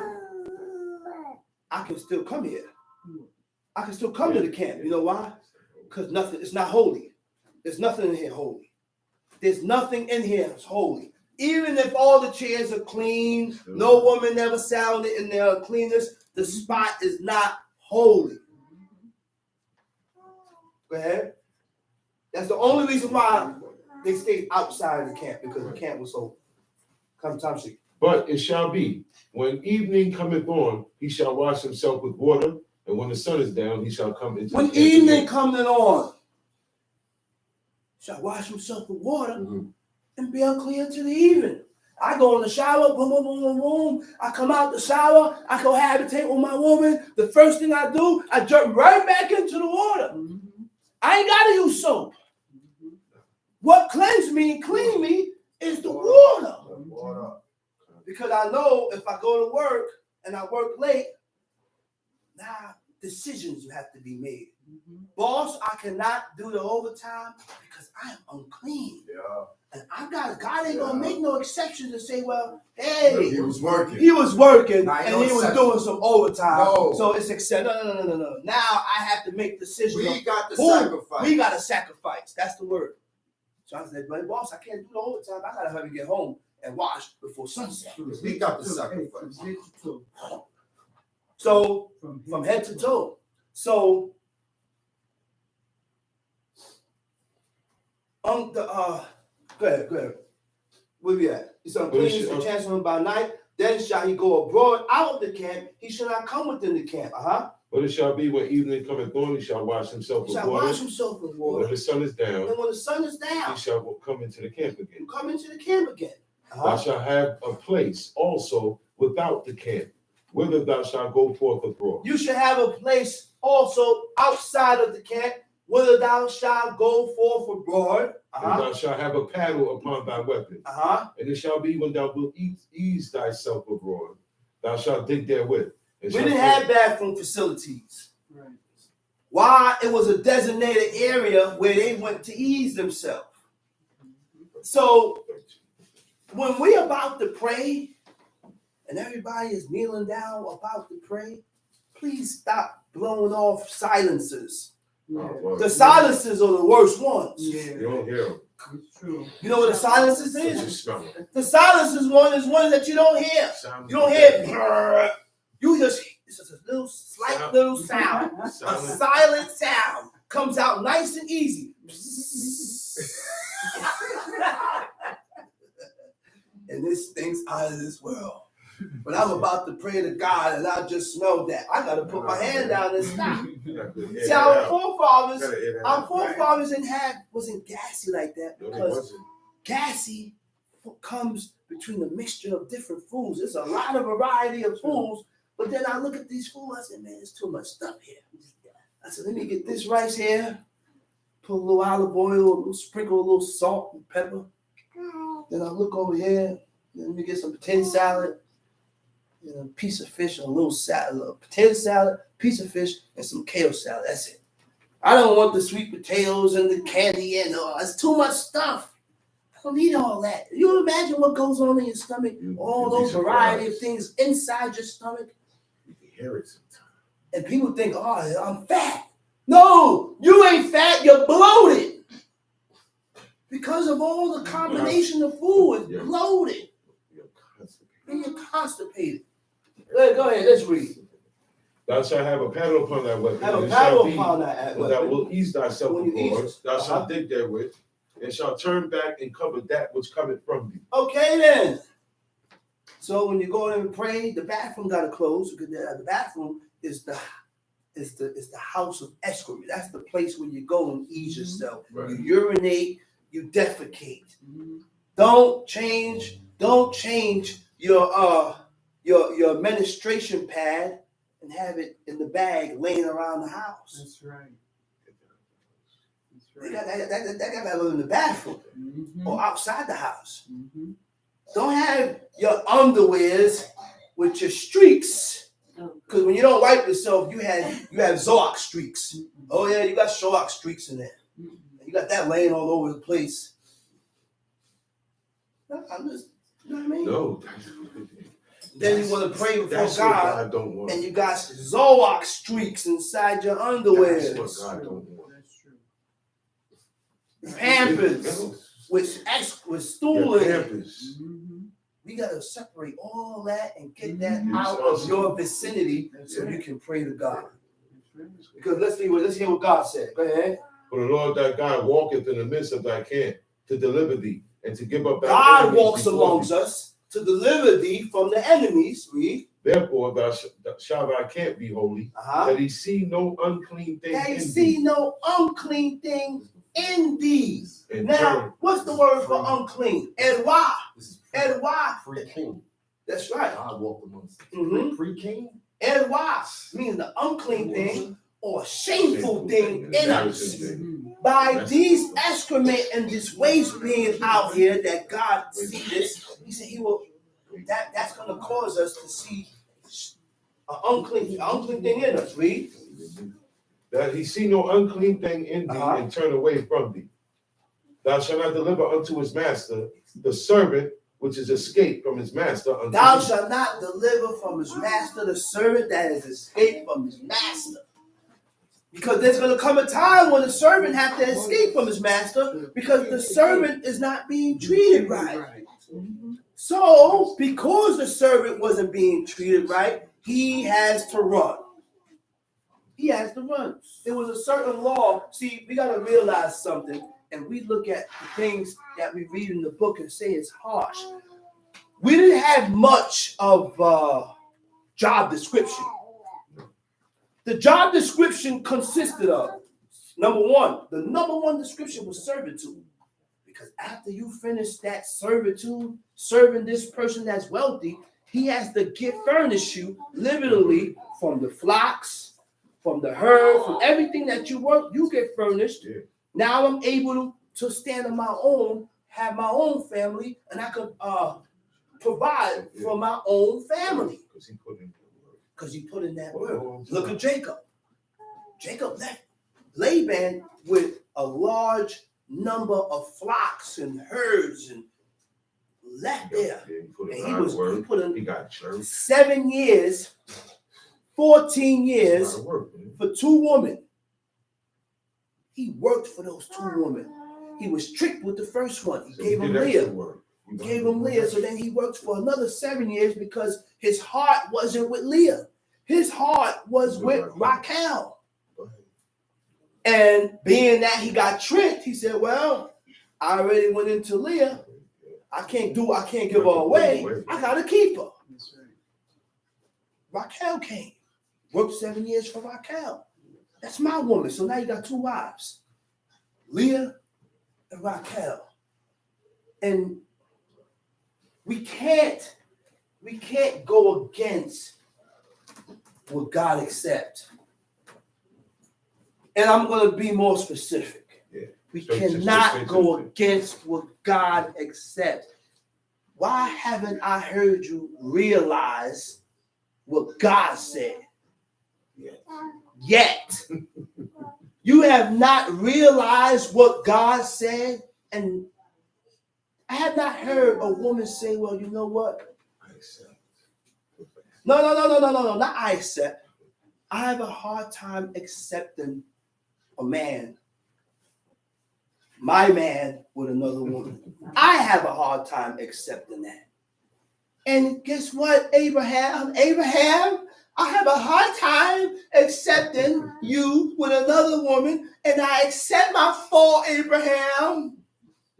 I can still come here. I can still come to the camp. You know why? Because it's not holy. There's nothing in here holy. There's nothing in here that's holy. Even if all the chairs are clean, no woman ever sounded in their uncleanness, the spot is not holy. Go ahead. That's the only reason why they stayed outside of the camp, because the camp was so contaminated. But it shall be, when evening cometh on, he shall wash himself with water, and when the sun is down, he shall come into When the camp evening again. coming on, shall wash himself with water and be unclean until the evening. I go in the shower, boom, boom, boom, boom, boom. I come out the shower, I cohabitate with my woman. The first thing I do, I jump right back into the water. I ain't gotta use soap. What cleanses me and clean me is the water. Because I know if I go to work and I work late, now decisions have to be made. Boss, I cannot do the overtime because I am unclean. Yeah. And God ain't gonna make no exceptions and say, well, hey, He was working. he was working Nah, and no he was exception. doing some overtime. No. So it's accepted. No. Now I have to make decisions. We got the Who? sacrifice. We got to sacrifice. That's the word. So I said, but boss, I can't do the overtime. I gotta hurry get home. and wash before sunset. He got the From sacrifice. head to toe. So from head to toe. So go ahead. Where we at? He said, uncleanness to chance him by night. Then shall he go abroad out of the camp. He shall not come within the camp. But it shall be when evening cometh on, he shall wash himself He with shall water. wash himself with When water. the sun is down, And when the sun is down, he shall come into the camp again. you come into the camp again. Thou shalt have a place also without the camp, whither thou shalt go forth abroad. You should have a place also outside of the camp, whither thou shalt go forth abroad. And thou shalt have a paddle upon thy weapons. And it shall be when thou wilt ease thyself abroad, thou shalt dig therewith. We didn't have bathroom facilities. Right. Why? It was a designated area where they went to ease themselves. So when we about to pray and everybody is kneeling down about to pray, please stop blowing off silencers. Yeah. The silencers are the worst ones. Yeah. You don't hear them. It's true. You know what the silencers But you is? smell them. The silencers one is one that you don't hear. Sound You don't hear brrr. You just, it's just a little slight little sound. A Silent. silent sound comes out nice and easy. And this thing's out of this world. But I'm about to pray to God and I just smell that. I gotta put my hand down and stop. See, our forefathers wasn't gassy like that, No, they because wasn't. gassy comes between the mixture of different foods. There's a lot of variety of foods, but then I look at these foods, I said, man, there's too much stuff here. I said, let me get this rice here, put a little olive oil, sprinkle a little salt and pepper. Then I look over here, let me get some potato salad, and a piece of fish, a little salad, a potato salad, piece of fish, and some kale salad. That's it. I don't want the sweet potatoes and the candy and all. It's too much stuff. I don't need all that. You imagine what goes on in your stomach, all those variety of things inside your stomach. You can hear it sometimes. And people think, oh, I'm fat. No, you ain't fat, you're bloated. Because of all the combination of food, it's bloated. You're constipated. And you're constipated. Go ahead, let's read. Thou shalt have a paddle upon thy weapon. Have a and it paddle shall be upon that when thou weapon. wilt ease thyself When you abroad, ease- thou shalt dig therewith, and shalt turn back and cover that which cometh from thee. Okay then. So when you go in and pray, the bathroom gotta close, because the bathroom is the house of excrement. That's the place where you go and ease yourself. Right. You urinate, you defecate. Don't change your menstruation pad and have it in the bag laying around the house. That's right. They got that in the bathroom or outside the house. Don't have your underwears with your streaks. Because when you don't wipe yourself, you have Zoac streaks. Oh yeah, you got Zoac streaks in there. You got that laying all over the place. I'm just, you know what I mean? No. Then you want to pray before That's God, what God don't want. and you got Zoac streaks inside your underwear. That's what God don't want. That's true. Pampers with Your stooling. Pampers. We gotta separate all that and get that Mhm. out of your vicinity so you can pray to God. Because let's hear what God said. Go ahead. For the Lord thy God walketh in the midst of thy camp to deliver thee and to give up thy God enemies walks before amongst thee. us to deliver thee from the enemies. Read. Therefore thou shalt thy camp be holy, that he see no unclean thing They in see thee. no unclean thing in thee. And Now, turn what's the word for unclean? Edwa. Edwa. Pre-king. That's right. God walked amongst us. Mhm. Pre-king. Edwa means the unclean thing or shameful thing in us. By That's these excrement and this waste being out here that God see this, he said he will, that's going to cause us to see an unclean thing in us. Read. That he see no unclean thing in thee and turn away from thee. Thou shalt not deliver unto his master the servant which is escaped from his master unto Thou thee. shalt not deliver from his master the servant that is escaped from his master. Because there's going to come a time when the servant has to escape from his master because the servant is not being treated right. So, because the servant wasn't being treated right, he has to run. He has to run. There was a certain law. See, we got to realize something, and we look at the things that we read in the book and say it's harsh. We didn't have much of job description. The job description consisted of, number one, the number one description was servitude. Because after you finish that servitude, serving this person that's wealthy, he has to furnish you literally from the flocks, from the herd, from everything that you work, you get furnished. Yeah. Now I'm able to stand on my own, have my own family, and I could provide for my own family. Because he put in that word. Look at Jacob. Jacob left Laban with a large number of flocks and herds and left there. He put in 7 years, 14 years for 2 women. He worked for those 2 women. He was tricked with the first one. He gave him Leah. So then he worked for another 7 years because his heart wasn't with Leah. His heart was with Raquel. And being that he got tricked, he said, well, I already went into Leah. I can't give her away. I gotta keep her. Raquel came. Worked 7 years for Raquel. That's my woman. So now you got 2 wives. Leah and Raquel. And we can't go against what God accepts. And I'm going to be more specific. Yeah. We cannot go against what God accepts. Why haven't I heard you realize what God said? Yet. You have not realized what God said, and I have not heard a woman say, well, you know what? I accept. No, not I accept. I have a hard time accepting a man, my man, with another woman. I have a hard time accepting that. And guess what, Abraham, I have a hard time accepting you with another woman, and I accept my fault, Abraham.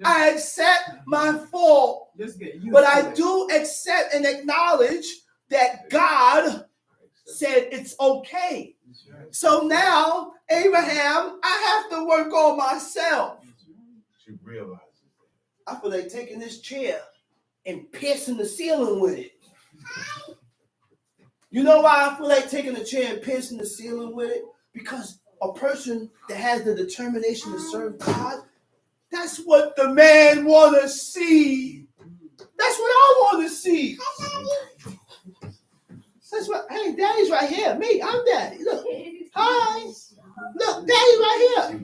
I accept my fault. But I do accept and acknowledge that God said it's okay. So now, Abraham, I have to work on myself. She realizes I feel like taking this chair and piercing the ceiling with it. You know why I feel like taking the chair and piercing the ceiling with it? Because a person that has the determination to serve God, that's what the man want to see. That's what I want to see. That's what. Hey, Daddy's right here. Me, I'm Daddy. Look, hi. Look, Daddy right here.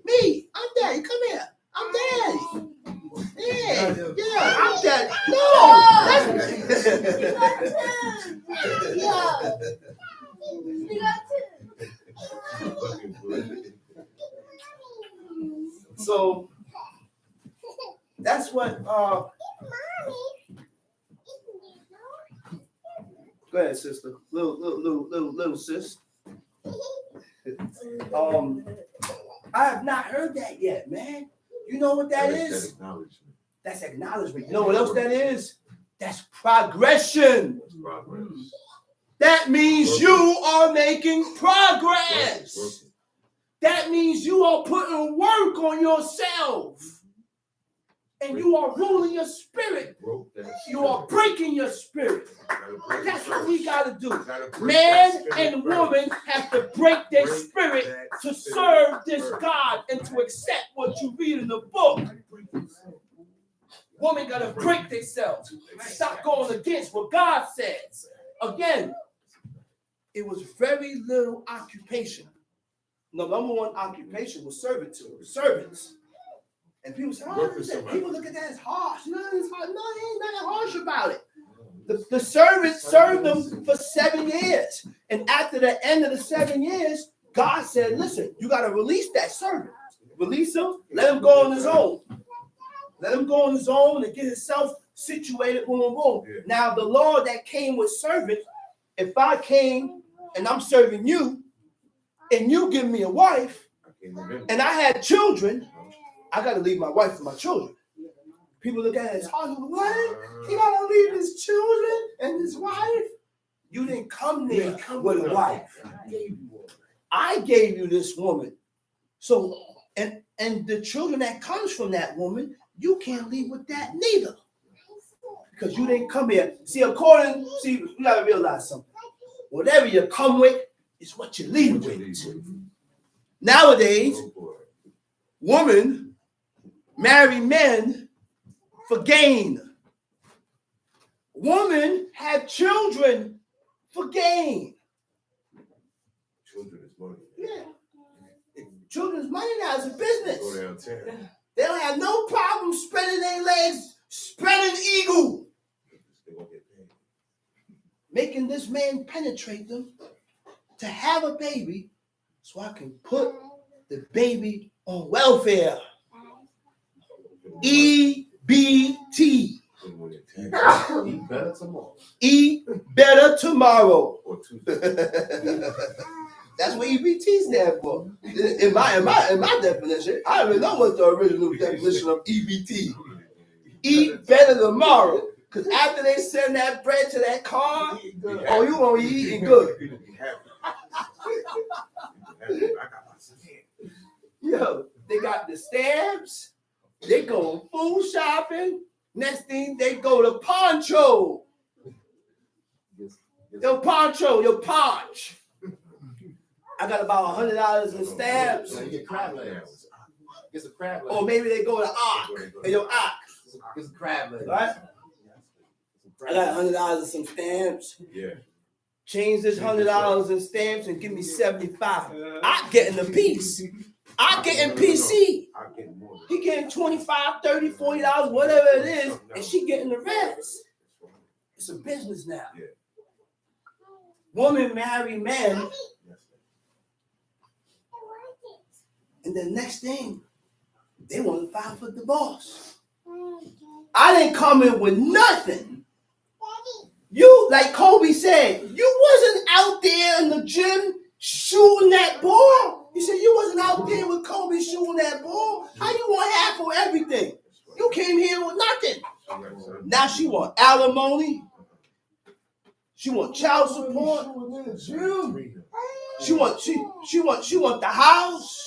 Me, I'm Daddy. Come here. I'm Daddy. Yeah, I'm Daddy. No, So that's what. Go ahead, sister. Little sis. I have not heard that yet, man. You know what that is? That's acknowledgement. You know what else that is? That's progression. That means you are making progress. That means you are putting work on yourself. And you are ruling your spirit. You are breaking your spirit. That's what we got to do. Man and woman have to break their spirit to serve this God and to accept what you read in the book. Woman got to break themselves. Stop going against what God says. Again, it was very little occupation. The number one occupation was servitude. Servants. And people say, people look at that as harsh. No, it's hard. No, ain't nothing harsh about it. The servant served them for 7 years. And after the end of the 7 years, God said, listen, you got to release that servant. Release him, let him go on his own. Let him go on his own and get himself situated, boom, boom, boom. Yeah. Now, the law that came with servant, if I came and I'm serving you, and you give me a wife, and I had children, I got to leave my wife and my children. People look at it as hard. What? He got to leave his children and his wife? You didn't come there with a wife. I gave you this woman. So, and the children that comes from that woman, you can't leave with that neither. Because you didn't come here. See, you gotta realize something. Whatever you come with is what you leave with. Nowadays, women marry men for gain. Women have children for gain. Children is money. Yeah. Children's money now is a business. Go downtown. They don't have no problem spreading their legs, spreading eagle. They won't get paid. Making this man penetrate them to have a baby so I can put the baby on welfare. EBT. Eat better tomorrow. Eat better tomorrow. Or Tuesday. That's what EBT stands for. In my definition, I don't even know what the original definition of EBT. Eat better tomorrow. Because after they send that bread to that car, oh, you gonna be eating good. Yo, they got the stamps. They go food shopping. Next thing they go to Poncho. Yo, Poncho, your Ponch. I got about $100 in stamps. You get crab legs. Get some crab legs. Or maybe they go to Ark. And your Ark. Get some crab legs. Right? I got $100 in some stamps. Yeah. Change this $100 in stamps and give me 75. I'm getting a piece. I'm getting PC. I get more. He getting 25, 30, $40, whatever it is, and she getting the rest. It's a business now. Yeah. Women marry men, and the next thing, they want to file for divorce. I didn't come in with nothing. You, like Kobe said, you wasn't out there in the gym shooting that ball. He said you wasn't out there with Kobe shooting that ball. How you want half for everything? You came here with nothing. Now she want alimony. She want child support. She want the house.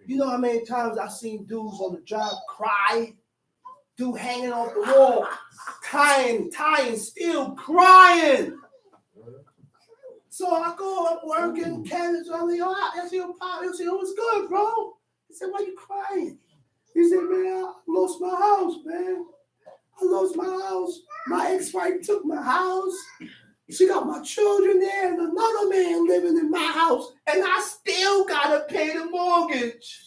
You know how many times I seen dudes on the job cry? Dude hanging off the wall, tying, still crying. So I go up working, Candace, I see your pop. I say, oh, it's good, bro. He said, why you crying? He said, man, I lost my house, man. I lost my house. My ex-wife took my house. She got my children there and another man living in my house. And I still gotta pay the mortgage.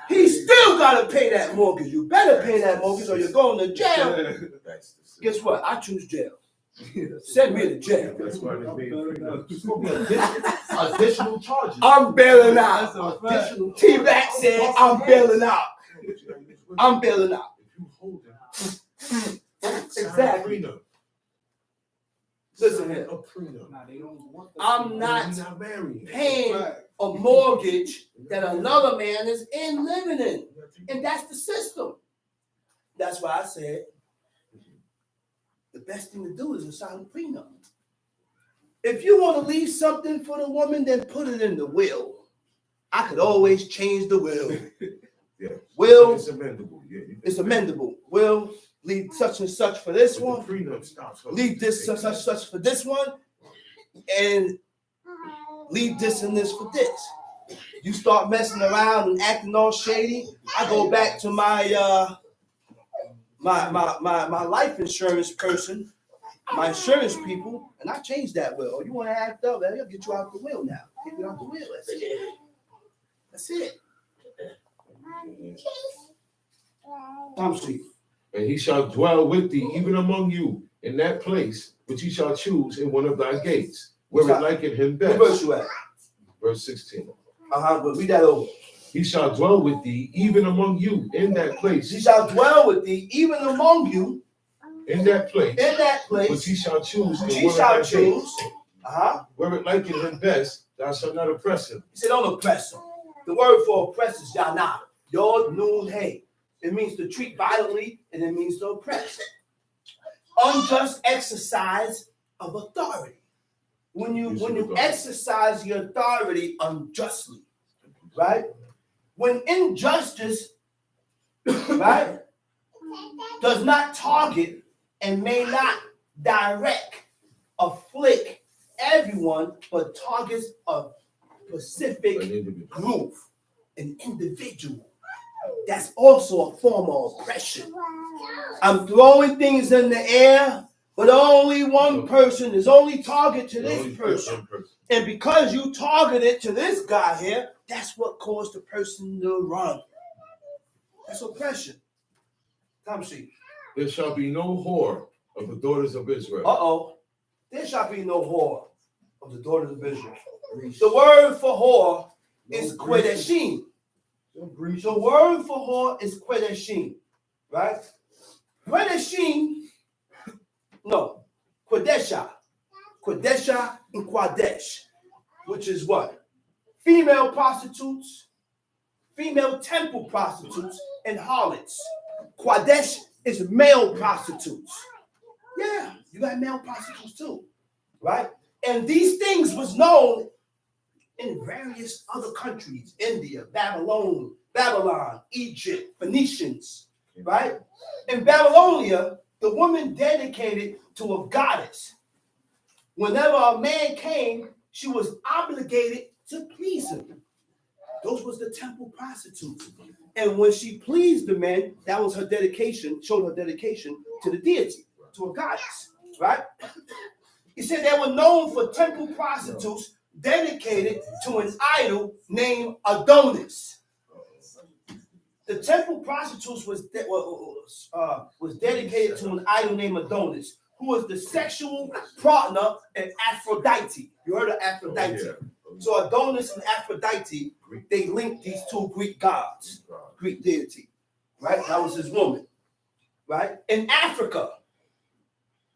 He still gotta pay that mortgage. You better pay that mortgage or you're going to jail. Guess what? I choose jail. Send me to jail. That's why they made Additional charges. I'm bailing out. T-Mac said I'm bailing out. I'm bailing out. Exactly. Listen here. I'm not paying a mortgage that another man is in living in. And that's the system. That's why I said the best thing to do is a silent prenup. If you want to leave something for the woman, then put it in the will. I could always change the will. Yeah. Will, it's amendable. Yeah, it's amendable. Will, leave such and such for this one. Prenup stops. Leave this such for this one. And leave this and this for this. You start messing around and acting all shady, I go back to my my life insurance person, my insurance people, and I change that will. Oh, you want to act up? I'll get you out the will now. Get you out the will. That's it. That's it. I'm sweet. And he shall dwell with thee, even among you, in that place which he shall choose in one of thy gates, where it liketh him best. What verse you at? Verse 16. But read that over. He shall dwell with thee, even among you, in that place. He shall dwell with thee, even among you, In that place. in that place, Which he shall choose. which in he one of shall thy days. choose. Where it liketh him best, thou shalt not oppress him. He said, don't oppress him. The word for oppress is yana. Yod, nun, hey. It means to treat violently, and it means to oppress. Unjust exercise of authority. When you exercise your authority unjustly, right? When injustice, right, does not target and may not direct, afflict everyone, but targets a specific group, an individual. That's also a form of oppression. I'm throwing things in the air, but only one person is only target to this person. And because you targeted to this guy here, that's what caused the person to run. That's oppression. Come see. There shall be no whore of the daughters of Israel. There shall be no whore of the daughters of Israel. The word for whore is quedeshim. The word for whore is quedeshim, right? Quedeshim, no, quedesha. Quedesha and quadesh, which is what? Female prostitutes, female temple prostitutes, and harlots. Quadesh is male prostitutes. Yeah, you got male prostitutes too, right? And these things was known in various other countries: India, Babylon, Egypt, Phoenicians, right? In Babylonia, the woman dedicated to a goddess. Whenever a man came, she was obligated to please him. Those was the temple prostitutes. And when she pleased the man, that was her dedication, showed her dedication to the deity, to a goddess, right? He said they were known for temple prostitutes dedicated to an idol named Adonis. The temple prostitutes was dedicated to an idol named Adonis, who was the sexual partner of Aphrodite. You heard of Aphrodite? So Adonis and Aphrodite, they linked these two Greek gods, Greek deity, right? That was his woman, right? In Africa,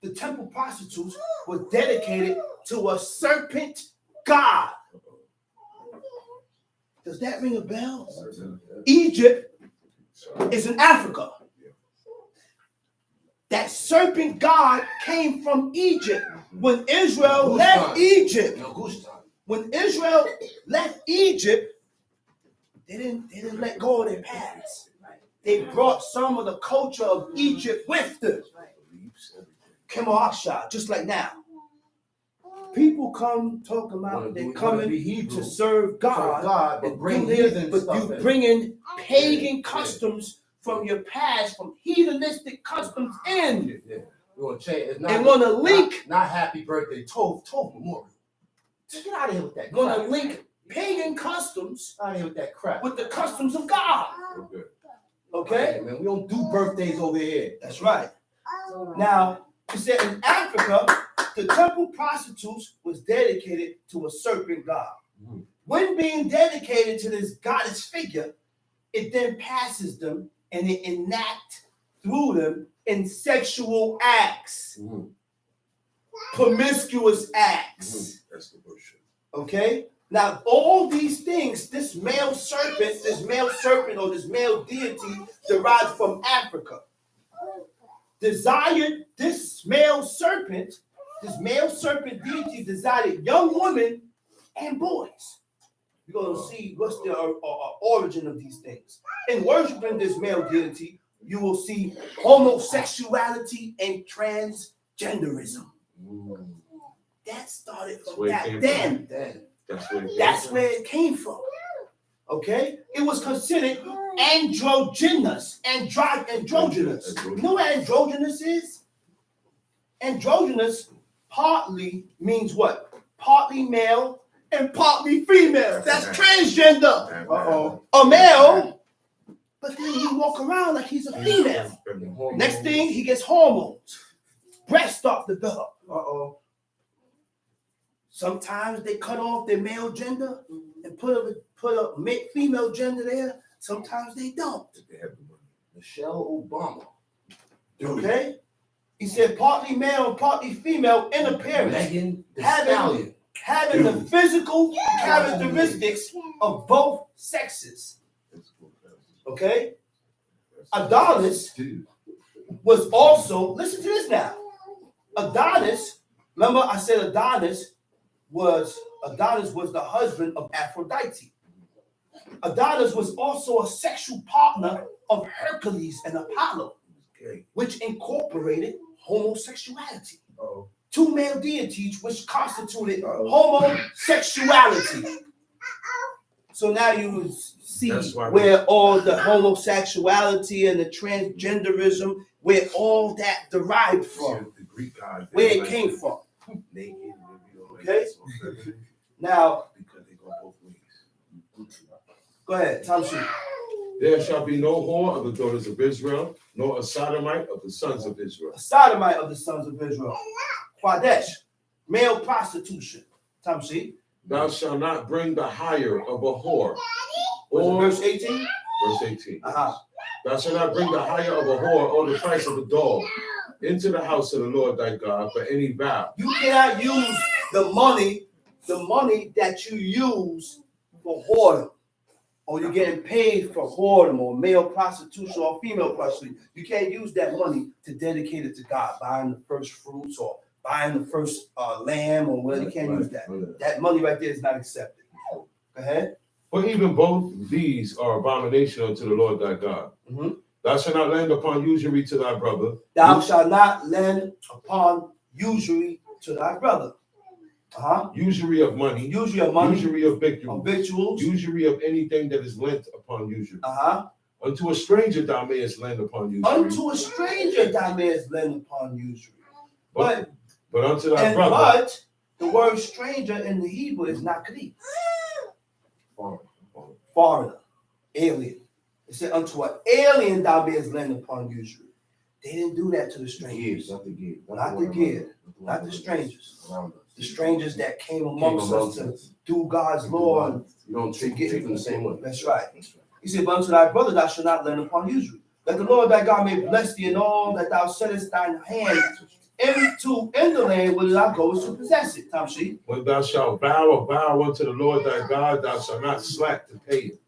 the temple prostitutes were dedicated to a serpent god. Does that ring a bell? Egypt is in Africa. That serpent god came from Egypt. When Israel left Egypt, they didn't let go of their past. They brought some of the culture of Egypt with them. Kemoaksha, just like now. People come talking about they're coming to serve God, but you bring in pagan customs from your past, from heathenistic customs in. We're gonna change. It's And gonna link. Not happy birthday, Tov Memorial. Get out of here with that. Gonna link pagan customs out of here with that crap. with the customs of God. Okay? Man, we don't do birthdays over here. That's right. Now, he said in Africa, the temple prostitutes was dedicated to a serpent god. When being dedicated to this goddess figure, it then passes them and it enacts through them in sexual acts, promiscuous acts. That's the bullshit. Okay? Now, all these things, this male serpent or this male deity derived from Africa, desired this male serpent deity desired young women and boys. We're going to see what's the origin of these things. In worshiping this male deity, you will see homosexuality and transgenderism. That started from back then. That's where it came from. Okay? It was considered androgynous. Androgynous. You know what androgynous is? Androgynous partly means what? Partly male and partly female. That's transgender. A male, but then he walk around like he's a female. Next thing, he gets hormones. Breasts start to develop. Sometimes they cut off their male gender and put a female gender there. Sometimes they don't. Michelle Obama. Okay? He said partly male and partly female in appearance, Megan Thee having Stallion. the physical characteristics of both sexes. Okay? Adonis was also, listen to this now. Adonis, remember I said Adonis was the husband of Aphrodite. Adonis was also a sexual partner of Hercules and Apollo, which incorporated homosexuality. Two male deities which constituted homosexuality. So now you see where all the homosexuality and the transgenderism, where all that derived from, The Greek gods. where it came from. Naked. Okay? Now, Because they go both ways. go ahead, Tom Shoot. There shall be no whore of the daughters of Israel, nor a sodomite of the sons of Israel. A sodomite of the sons of Israel. Quadesh, male prostitution. Tom Shoot. Thou shalt not bring the hire of a whore. Verse 18? Verse 18. Uh-huh. Thou shalt not bring the hire of a whore or the price of a dog into the house of the Lord thy God for any vow. You cannot use the money that you use for whoredom, or you're getting paid for whoredom, or male prostitution, or female prostitution. You can't use that money to dedicate it to God, buying the first fruits or buying the first lamb or whatever. You can't use that. That money right there is not accepted. Go ahead. For even both these are abomination unto the Lord thy God. Mhm. Thou shalt not lend upon usury to thy brother. Thou shalt not lend upon usury to thy brother. Usury of money. Usury of money. Usury of victuals. Victuals. Usury of anything that is lent upon usury. Uh-huh. Unto a stranger thou mayest lend upon usury. Unto a stranger thou mayest lend upon usury. But unto thy brother. But the word stranger in the Hebrew is nakri. Foreigner, alien. It said unto an alien thou mayest lend upon usury. They didn't do that to the strangers. Not the strangers. The strangers that came amongst us to do God's law and you don't treat them the same way. That's right. He said, but unto thy brother thou shalt not lend upon usury. That the Lord thy God may bless thee in all that thou settest thine hand into in the land where thou goest to possess it. Tom Sheep. When thou shalt vow a vow unto the Lord thy God, thou shalt not slack to pay it.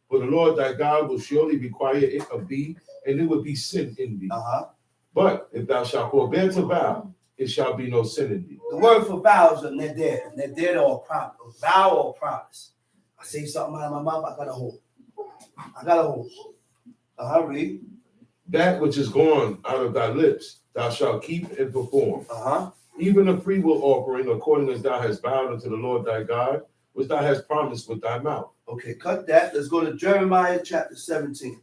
For the Lord thy God will surely require it of thee, and it will be sin in thee. But if thou shalt forbear to vow, it shall be no sin in thee. The word for vows is neder. Neder or promise. A vow or promise. I say something out of my mouth, I gotta hold. Read. That which is gone out of thy lips, thou shalt keep and perform. Even a freewill offering, according as thou hast vowed unto the Lord thy God, which thou hast promised with thy mouth. Okay, cut that. Let's go to Jeremiah chapter 17.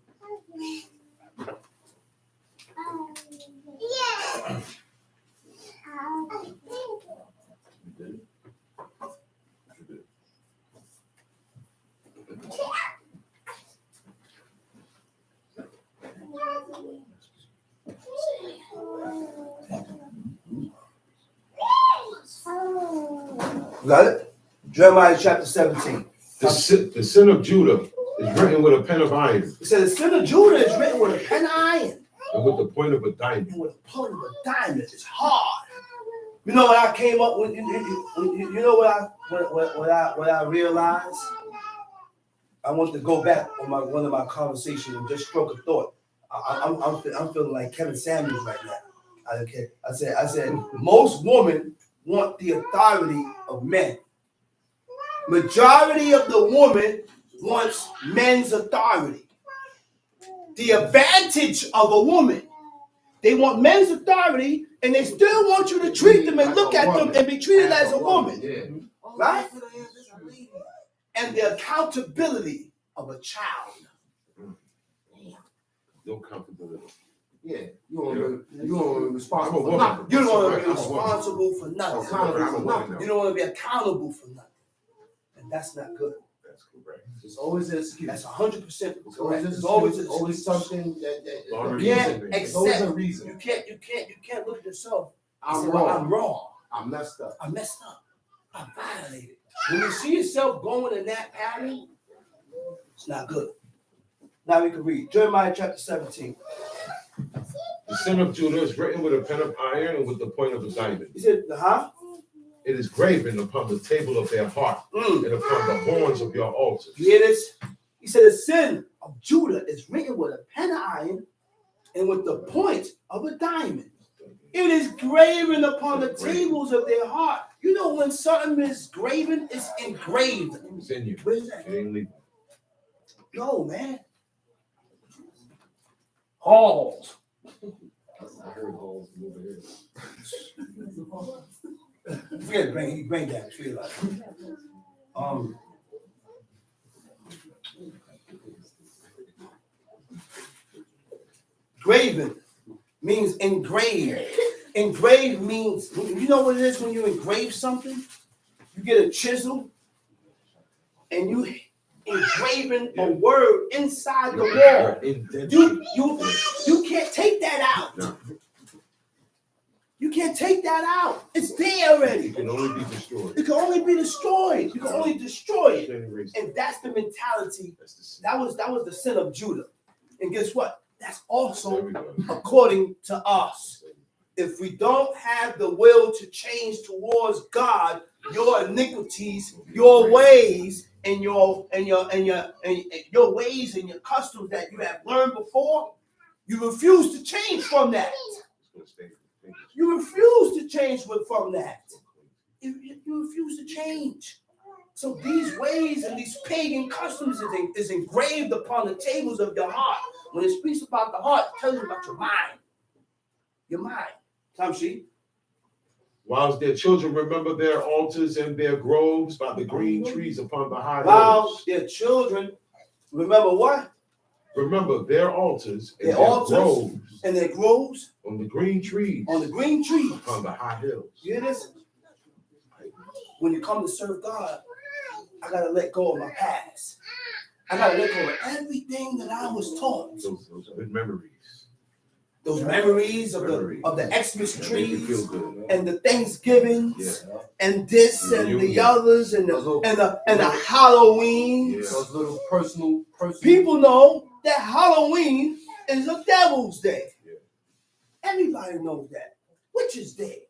Got it? Jeremiah chapter 17. The sin of Judah is written with a pen of iron. It says the sin of Judah is written with a pen of iron. And with the point of a diamond. And with the point of a diamond. It's hard. You know what I came up with? You know what I realized? I want to go back on one of my conversations and just stroke a thought. I'm feeling like Kevin Samuels right now. Okay. I said most women want the authority of men. Majority of the woman wants men's authority. The advantage of a woman. They want men's authority and they still want you to treat them and look at them and be treated as a woman. Right? And the accountability of a child. No accountability. Yeah, you don't want to be responsible for nothing. You don't want to be responsible for nothing. You don't want to be accountable for nothing. And that's not good. That's correct. There's always an excuse. That's 100% correct. There's always something that There's always a reason. You Except can't look at yourself. I'm say, wrong. well, I'm wrong. I messed up. I messed up. I violated. When you see yourself going in that pattern, it's not good. Now we can read Jeremiah chapter 17. The sin of Judah is written with a pen of iron and with the point of a diamond. He said, It is graven upon the table of their heart and upon the horns of your altars. You hear this? He said, the sin of Judah is written with a pen of iron and with the point of a diamond. It is graven upon the tables of their heart. You know when something is graven, it's engraved. It's in you. What is that? It ain't leaving. No, man. Halls. I heard halls over here. Forget it, bring damage. Forget about it. Graven means engraved. Engraved means, you know what it is when you engrave something? You get a chisel and you engraving a word inside the wall. You can't take that out. No. You can't take that out. It's there already. It can only be destroyed. It can only be destroyed. You can only destroy it. Erased. And that's the mentality. That's the sin. That was the sin of Judah. And guess what? That's also Everybody. according to us. If we don't have the will to change towards God, your iniquities, your ways, and your ways and your customs that you have learned before, you refuse to change from that. It's gonna stay. You refuse to change from that. You refuse to change. So these ways and these pagan customs is engraved upon the tables of your heart. When it speaks about the heart, it tells you about your mind. Your mind. Tamshi. Whilst their children remember their altars and their groves by the green trees upon the high While hills. their children remember what? Remember their altars and Their their altars groves and their groves on the green trees on the green trees. upon the high hills. You hear this? When you come to serve God, I gotta let go of my past. I gotta let go of everything that I was taught. Those good memories. Those memories of Memories. the Xmas That make you trees feel good. and the Thanksgivings Yeah. and this and the others and the Halloween. Yeah. Those little personal. People know that Halloween is a devil's day. Yeah. Everybody knows that. Witch's day.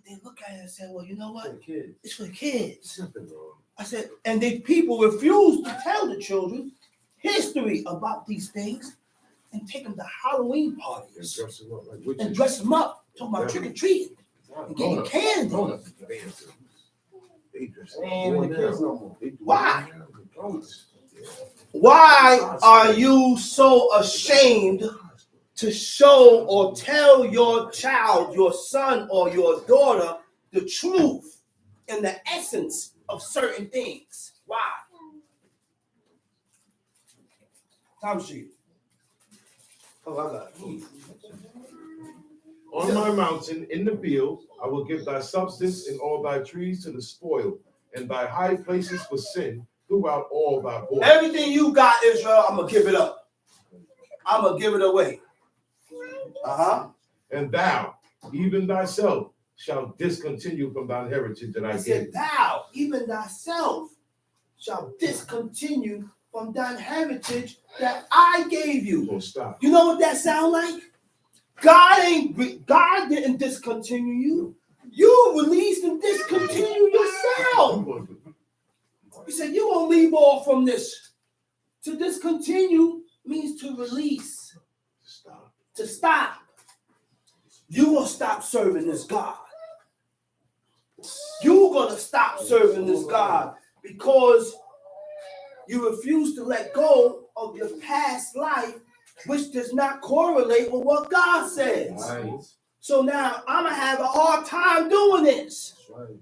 They look at it and say, well, you know what? Kids. It's for the kids. There's nothing wrong. I said, and the people refuse to tell the children history about these things and take them to Halloween And parties dress them up like witches. and dress them up, talking about trick or treating and getting candy. Grown-ups. They dress They up ain't more even the kids now. no more. They do Why? it now. Grown-ups. Yeah. Why are you so ashamed to show or tell your child, your son or your daughter, the truth and the essence of certain things? Why? Time sheet. Oh, I got it. On my mountain, in the field, I will give thy substance and all thy trees to the spoil, and thy high places for sin throughout all thy borders. Everything you got, Israel, I'm gonna give it up. I'm gonna give it away. And thou, even thyself, shalt discontinue from thy heritage that I I gave said, thee. thou, even thyself, shall discontinue from thine heritage that I gave you. Don't stop. You know what that sound like? God didn't discontinue you. You released and discontinued yourself. He said, you won't leave off from this. To discontinue means to release, Stop. to stop. You will stop serving this God. You're going to stop serving this God because you refuse to let go of your past life, which does not correlate with what God says. Right. So now I'm going to have a hard time doing this. That's right.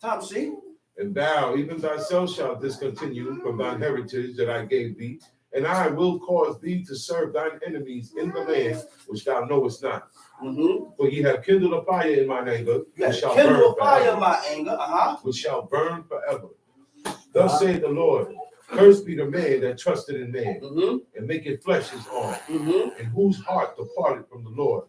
Tom, see? And thou, even thyself, shalt discontinue from thine heritage that I gave thee, and I will cause thee to serve thine enemies in the land which thou knowest not. For ye have kindled a fire in mine anger, which shall burn Kindle a fire in forever. my anger. Which shall burn forever. Thus saith the Lord, cursed be the man that trusted in man, and maketh flesh his arm, and whose heart departed from the Lord.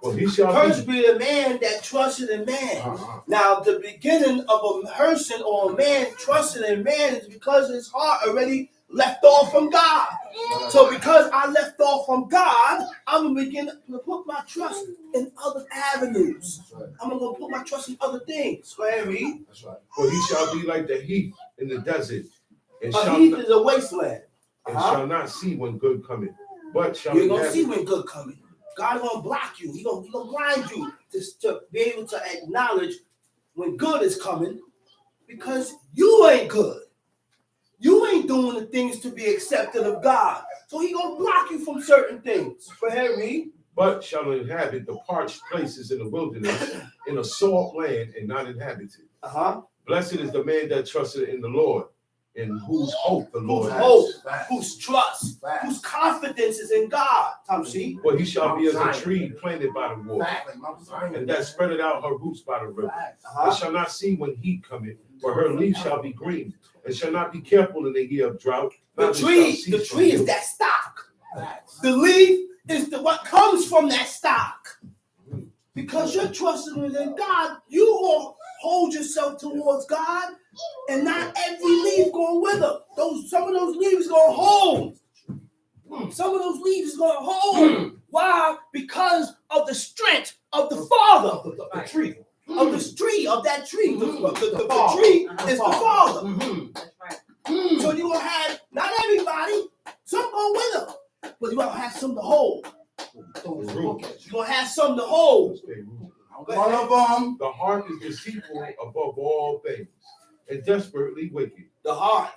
For he shall Cursed be. be the man that trusted in man. Now, the beginning of a person or a man trusting in man is because his heart already left off from God. So because I left off from God, I'm going to begin to put my trust in other avenues. I'm going to put my trust in other things. Go ahead, read. That's right. For he shall be like the heath in the desert, and A shall heath not, is a wasteland. and shall not see when good cometh, but shall You're going to inhabit. see when good coming. God is going to block you. He's going to blind you to be able to acknowledge when good is coming because you ain't good. You ain't doing the things to be accepted of God. So He's going to block you from certain things. Go ahead, read. But shall inhabit the parched places in the wilderness, in a salt land and not inhabited. Blessed is the man that trusted in the Lord, in whose hope the Lord Whose hope, has. whose trust, whose confidence is in God. Tamshi. For he shall be as a tree planted by the water, and that spreadeth out her roots by the river. And shall not see when heat cometh, for her leaf shall be green, and shall not be careful in the year of drought. The tree is that stock. The leaf is what comes from that stock. Because you're trusting in God, you will hold yourself towards God, and not every leaf going with them. Some of those leaves going to hold. Some of those leaves going to hold. Why? Because of the strength of the Father. The tree. Of this tree, of that tree. The tree is the Father. That's right. So you're going to have, not everybody, some go with them, but you're going to have some to hold. You're going to have some to hold. One of them. The heart is deceitful above all things, and desperately wicked. The heart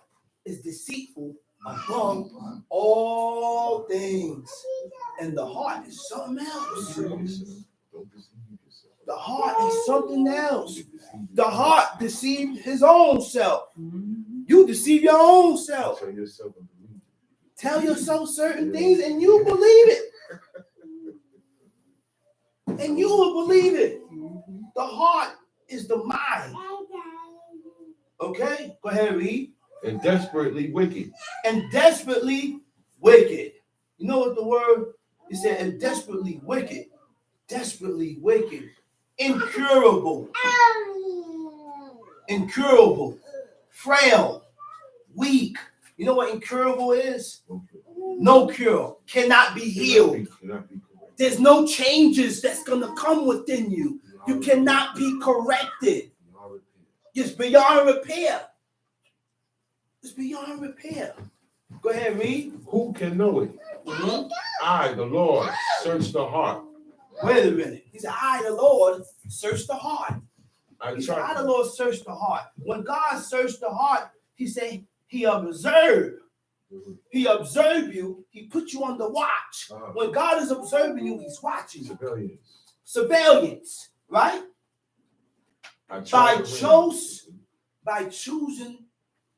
is deceitful above all things. And the heart is something else. The heart is something else. The heart deceived his own self. You deceive your own self. Tell yourself certain things and you believe it. And you will believe it. The heart is the mind. Okay? Go ahead and read. And desperately wicked. And desperately wicked. You know what the word, it said, and desperately wicked. Desperately wicked. Incurable. Incurable. Frail. Weak. You know what incurable is? No cure. Cannot be healed. There's no changes that's going to come within you. You cannot be corrected. It's beyond repair. It's beyond repair. Go ahead, read. Who can know it? I, the Lord, search the heart. Wait a minute. He said, I, the Lord, search the heart. He said, I, the Lord, search the heart. When God searched the heart, he said, he observed. He observed you. He put you on the watch. When God is observing you, he's watching you. Surveillance, right? By choosing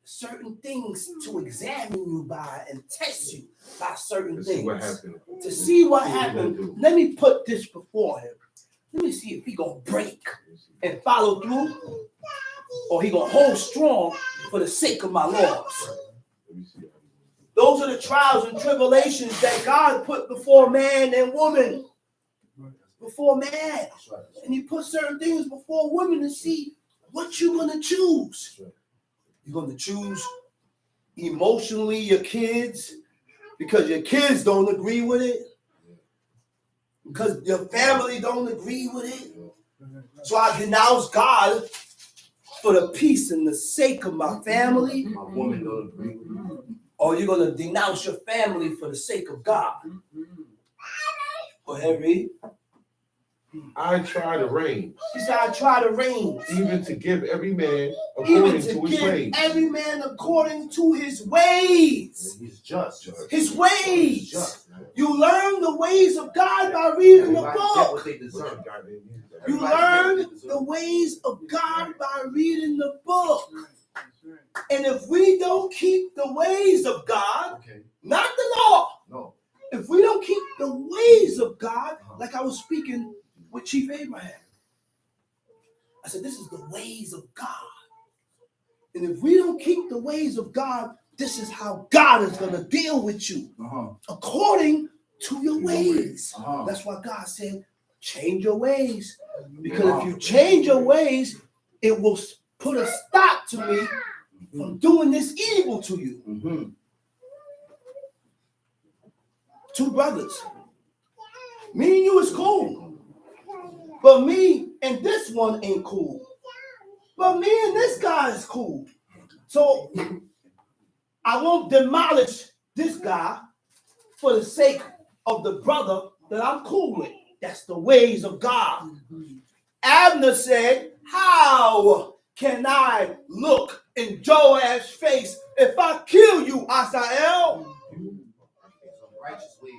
certain things to examine you by and test you by certain things. To see what happened. Let me put this before him. Let me see if he gonna break and follow through, or he gonna hold strong for the sake of my laws. Those are the trials and tribulations that God put before man and woman. Before man. And he put certain things before women to see what you're going to choose. You're going to choose emotionally your kids because your kids don't agree with it. Because your family don't agree with it. So I denounce God for the peace and the sake of my family. My woman don't agree with me. Or you're going to denounce your family for the sake of God. Go ahead, read. I try to reign. He said, I try to reign. Even to give every man according to his ways. Every man according to his ways. He's just. His ways. You learn the ways of God by reading the book. You learn the ways of God by reading the book. And if we don't keep the ways of God, not the law, no. If we don't keep the ways of God, like I was speaking with Chief Abraham, I said, this is the ways of God. And if we don't keep the ways of God, this is how God is going to deal with you according to your ways. That's why God said, change your ways. Because if you change your ways, it will put a stop to me from doing this evil to you. Mm-hmm. Two brothers. Me and you is cool. But me and this one ain't cool. But me and this guy is cool. So I won't demolish this guy for the sake of the brother that I'm cool with. That's the ways of God. Abner said, how can I look in Joab's face if I kill you, Asael? Righteous ways.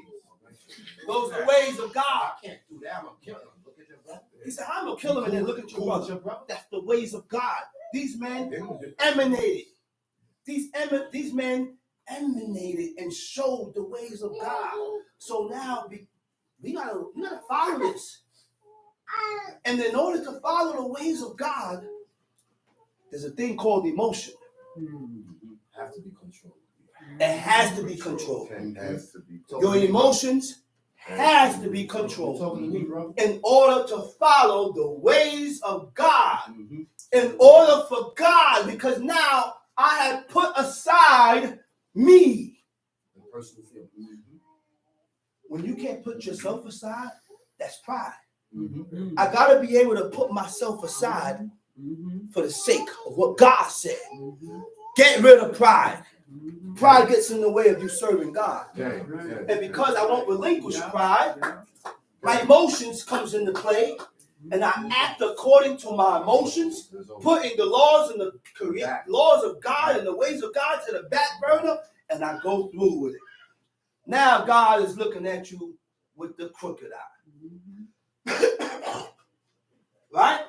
Those are the ways of God. I can't do that. I'm gonna kill him. Look at your brother. He said, I'm going to kill him and then look at your brother. That's the ways of God. These men emanated. These men emanated and showed the ways of God. So now we gotta follow this. And in order to follow the ways of God, there's a thing called emotion. Have to be controlled. It has to be controlled. It has to be. Your emotions has to be controlled Talking to me, bro. in order to follow the ways of God. Mm-hmm. In order for God, because now I have put aside me. The personal feeling. Mm-hmm. When you can't put yourself aside, that's pride. Mm-hmm. I gotta be able to put myself aside for the sake of what God said. Get rid of pride. Pride gets in the way of you serving God. Yeah. And because I won't relinquish pride, my emotions comes into play, and I act according to my emotions, putting the laws and the laws of God and the ways of God to the back burner, and I go through with it. Now God is looking at you with the crooked eye. Right?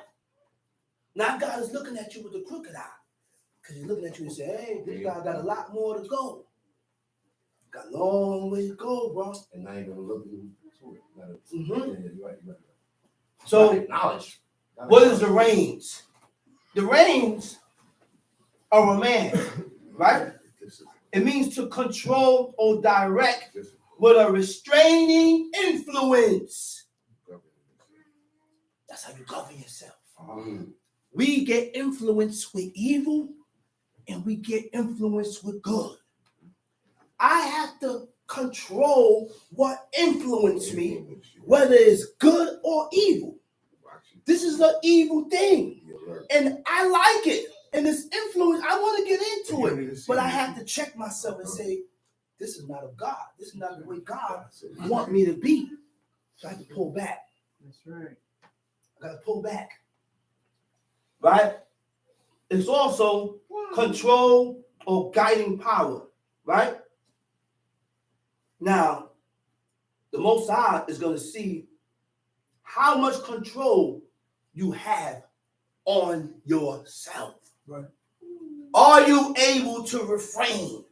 Now God is looking at you with the crooked eye. Because he's looking at you and saying, hey, this guy got a lot more to go. Got a long way to go, bro. And now you're gonna look into it. Mm-hmm. Yeah, you're right. So knowledge. what is the reins? The reins are a man, right? It means to control or direct with a restraining influence. That's how you govern yourself. We get influenced with evil and we get influenced with good. I have to control what influences me, whether it's good or evil. This is an evil thing. And I like it. And this influence, I want to get into it. But I have to check myself and say, this is not of God. This is not the way God wants me to be. So I have to pull back. That's right. I got to pull back. Right? It's also control or guiding power. Right? Now, the Most High is going to see how much control you have on yourself. Right. Are you able to refrain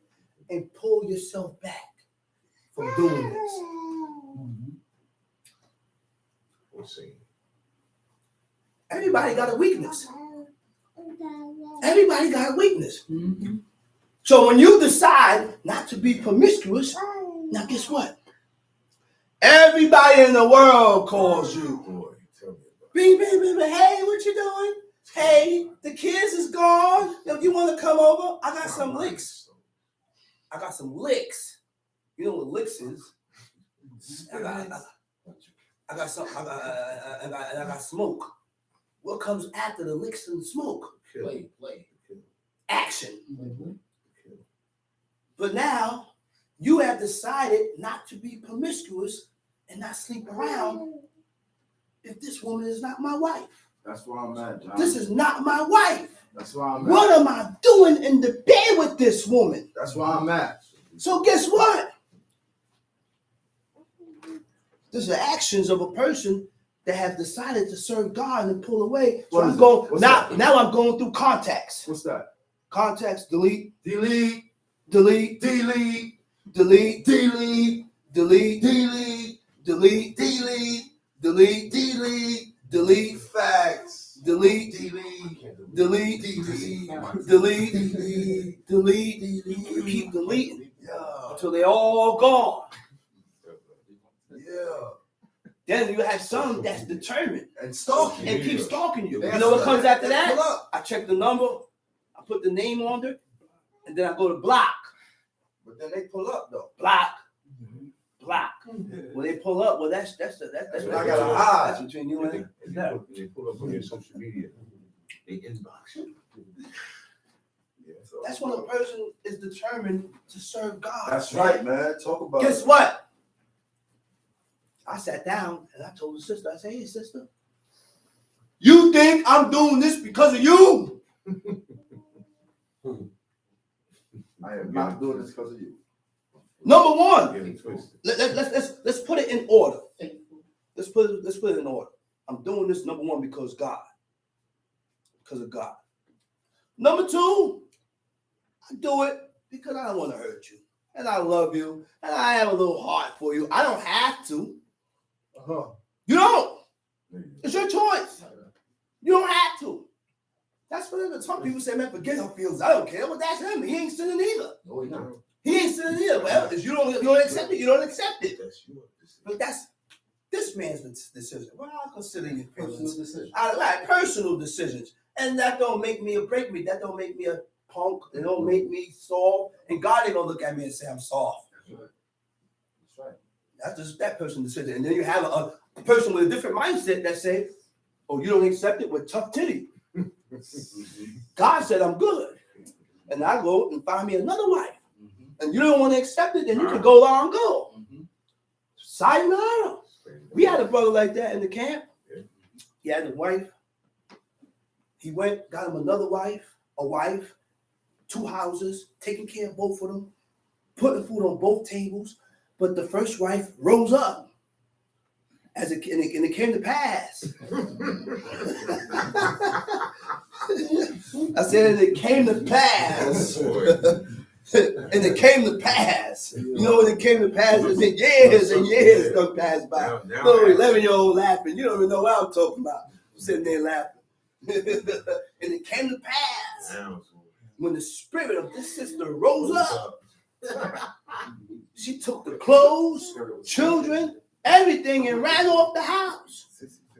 and pull yourself back from doing this? We'll see. Everybody got a weakness. Everybody got a weakness. Mm-hmm. So when you decide not to be promiscuous, now guess what? Everybody in the world calls you. Bing, bing, bing, bing. Hey, what you doing? Hey, the kids is gone. Yo, you want to come over? I got some licks. I got some licks. You know what licks is? I got smoke. What comes after the licks and smoke? Play. Action. Mm-hmm. But now you have decided not to be promiscuous and not sleep around if this woman is not my wife. That's where I'm at, John. This is not my wife. That's where I'm at. What am I doing in the bed with this woman? That's where I'm at. So guess what? These are actions of a person that have decided to serve God and pull away. So I'm going now I'm going through contacts. What's that? Contacts, delete, Delete. delete, Delete. delete, Delete. delete, Delete. delete, Delete. delete, Delete. delete, Facts. delete, Delete. delete, Delete. delete, Delete. delete. You keep deleting Yeah. until they're all gone. Yeah. Then you have some that's determined And stalking. and keep stalking you. They You know what comes after Pull that? up. I check the number, I put the name on it, and then I go to block. But then they pull up though. Block. Block. When they pull up, well, that's I gotta hide. that's between you and They pull up on your social media. They inbox you. Yeah, so. that's when a person is determined to serve God. That's right, man. Talk about Guess it. what? I sat down and I told the sister, I said, hey, sister, you think I'm doing this because of you? I am not doing this because of you. Number one, Getting twisted. let's put it in order. Let's put it in order. I'm doing this, number one, because God. Because of God. Number two, I do it because I don't want to hurt you. And I love you. And I have a little heart for you. I don't have to. You don't. It's your choice. You don't have to. That's what some people say, man, forget her feelings. I don't care. Well, that's him. He ain't sinning either. No, he not. He ain't sinning either. Well, if you don't accept it, you don't accept it. That's your decision. But that's this man's decision. Well, I'll consider your Personal feelings. decision. Right, personal decisions. And that don't make me or break me. That don't make me a punk. It don't make me soft. And God ain't gonna look at me and say I'm soft. That's right. That's right. That's just that person's decision. And then you have a person with a different mindset that say, oh, you don't accept it with tough titty. God said I'm good. And I go and find me another wife. And you don't want to accept it, then you can go long go. Sayonara. We had a brother like that in the camp. He had a wife. He went, got him another wife, a wife, 2 houses, taking care of both of them, putting food on both tables. But the first wife rose up. And it came to pass. I said, and it came to pass. And it came to pass. You know when it came to pass? It's been years and years done passed by. Little 11-year-old laughing. You don't even know what I'm talking about. I'm sitting there laughing. And it came to pass. When the spirit of this sister rose up, she took the clothes, children, everything, and ran off the house.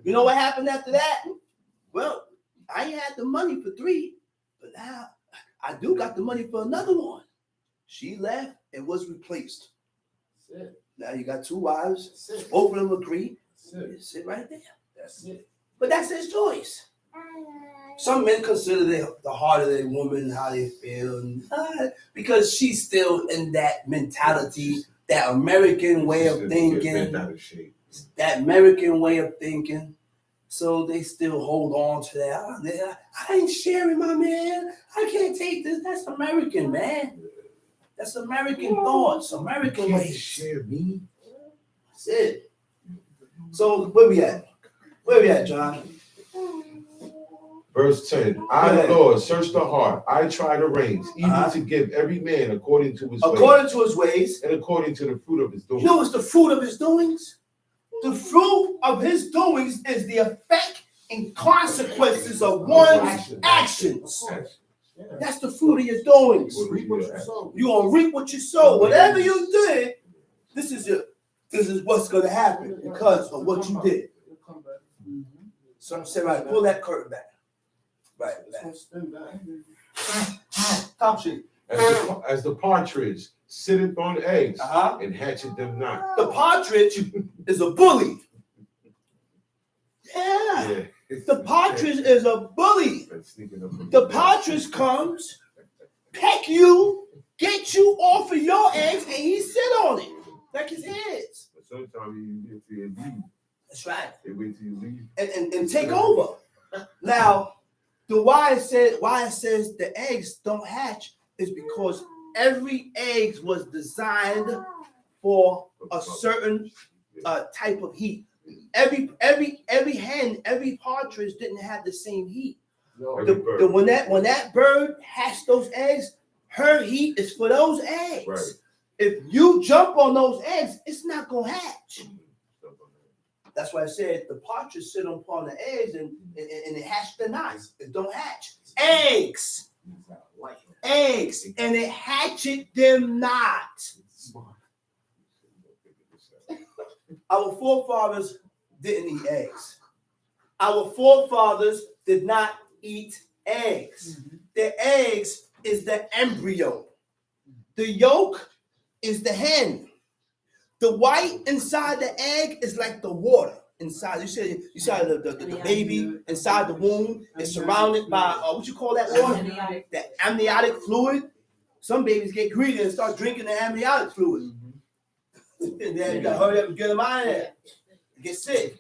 You know what happened after that? Well, I ain't had the money for 3, but now I do got the money for another one. She left and was replaced. That's it. Now you got 2 wives. That's it. Both of them agree. That's it. You sit right there. That's it. But that's his choice. Some men consider the heart of their woman, how they feel, because she's still in that mentality, that American way of thinking, that American way of thinking. So they still hold on to that. I ain't sharing my man. I can't take this. That's American, man. That's American thoughts, American ways. Share me. That's it. So where we at? Where we at, John? Verse 10. I, the Lord, search the heart. I try the reins, even to give every man according to his ways. According to his ways. And according to the fruit of his doings. You know what's the fruit of his doings? The fruit of his doings is the effect and consequences of one's actions. That's the fruit of your doings. Reap what you sow. You're gonna reap what you sow. Whatever you did, this is what's gonna happen because of what you did. It'll come back. So say right, pull that curtain back. Right It's back. gonna spin back. Top sheet. As the partridge sitteth on eggs and hatchet them not. The partridge is a bully. Yeah. The partridge is a bully. The partridge comes, peck you, get you off of your eggs, and he sit on it like his heads. But sometimes you leave. That's right. They wait till you leave. And take over. Now, the why it says the eggs don't hatch is because every egg was designed for a certain type of heat. Every hen, every partridge didn't have the same heat. No. When that bird hatched those eggs, her heat is for those eggs. Right. If you jump on those eggs, it's not gonna hatch. That's why I said the partridge sit upon the eggs and it hatched the knots. It don't hatch. Eggs, and it hatchet them not. Our forefathers didn't eat eggs. Our forefathers did not eat eggs. The eggs is the embryo. The yolk is the hen. The white inside the egg is like the water inside. You see the baby inside the womb is surrounded by what you call that water? The amniotic fluid. Some babies get greedy and start drinking the amniotic fluid. And then you gotta hurry up and get them out of there. They get sick.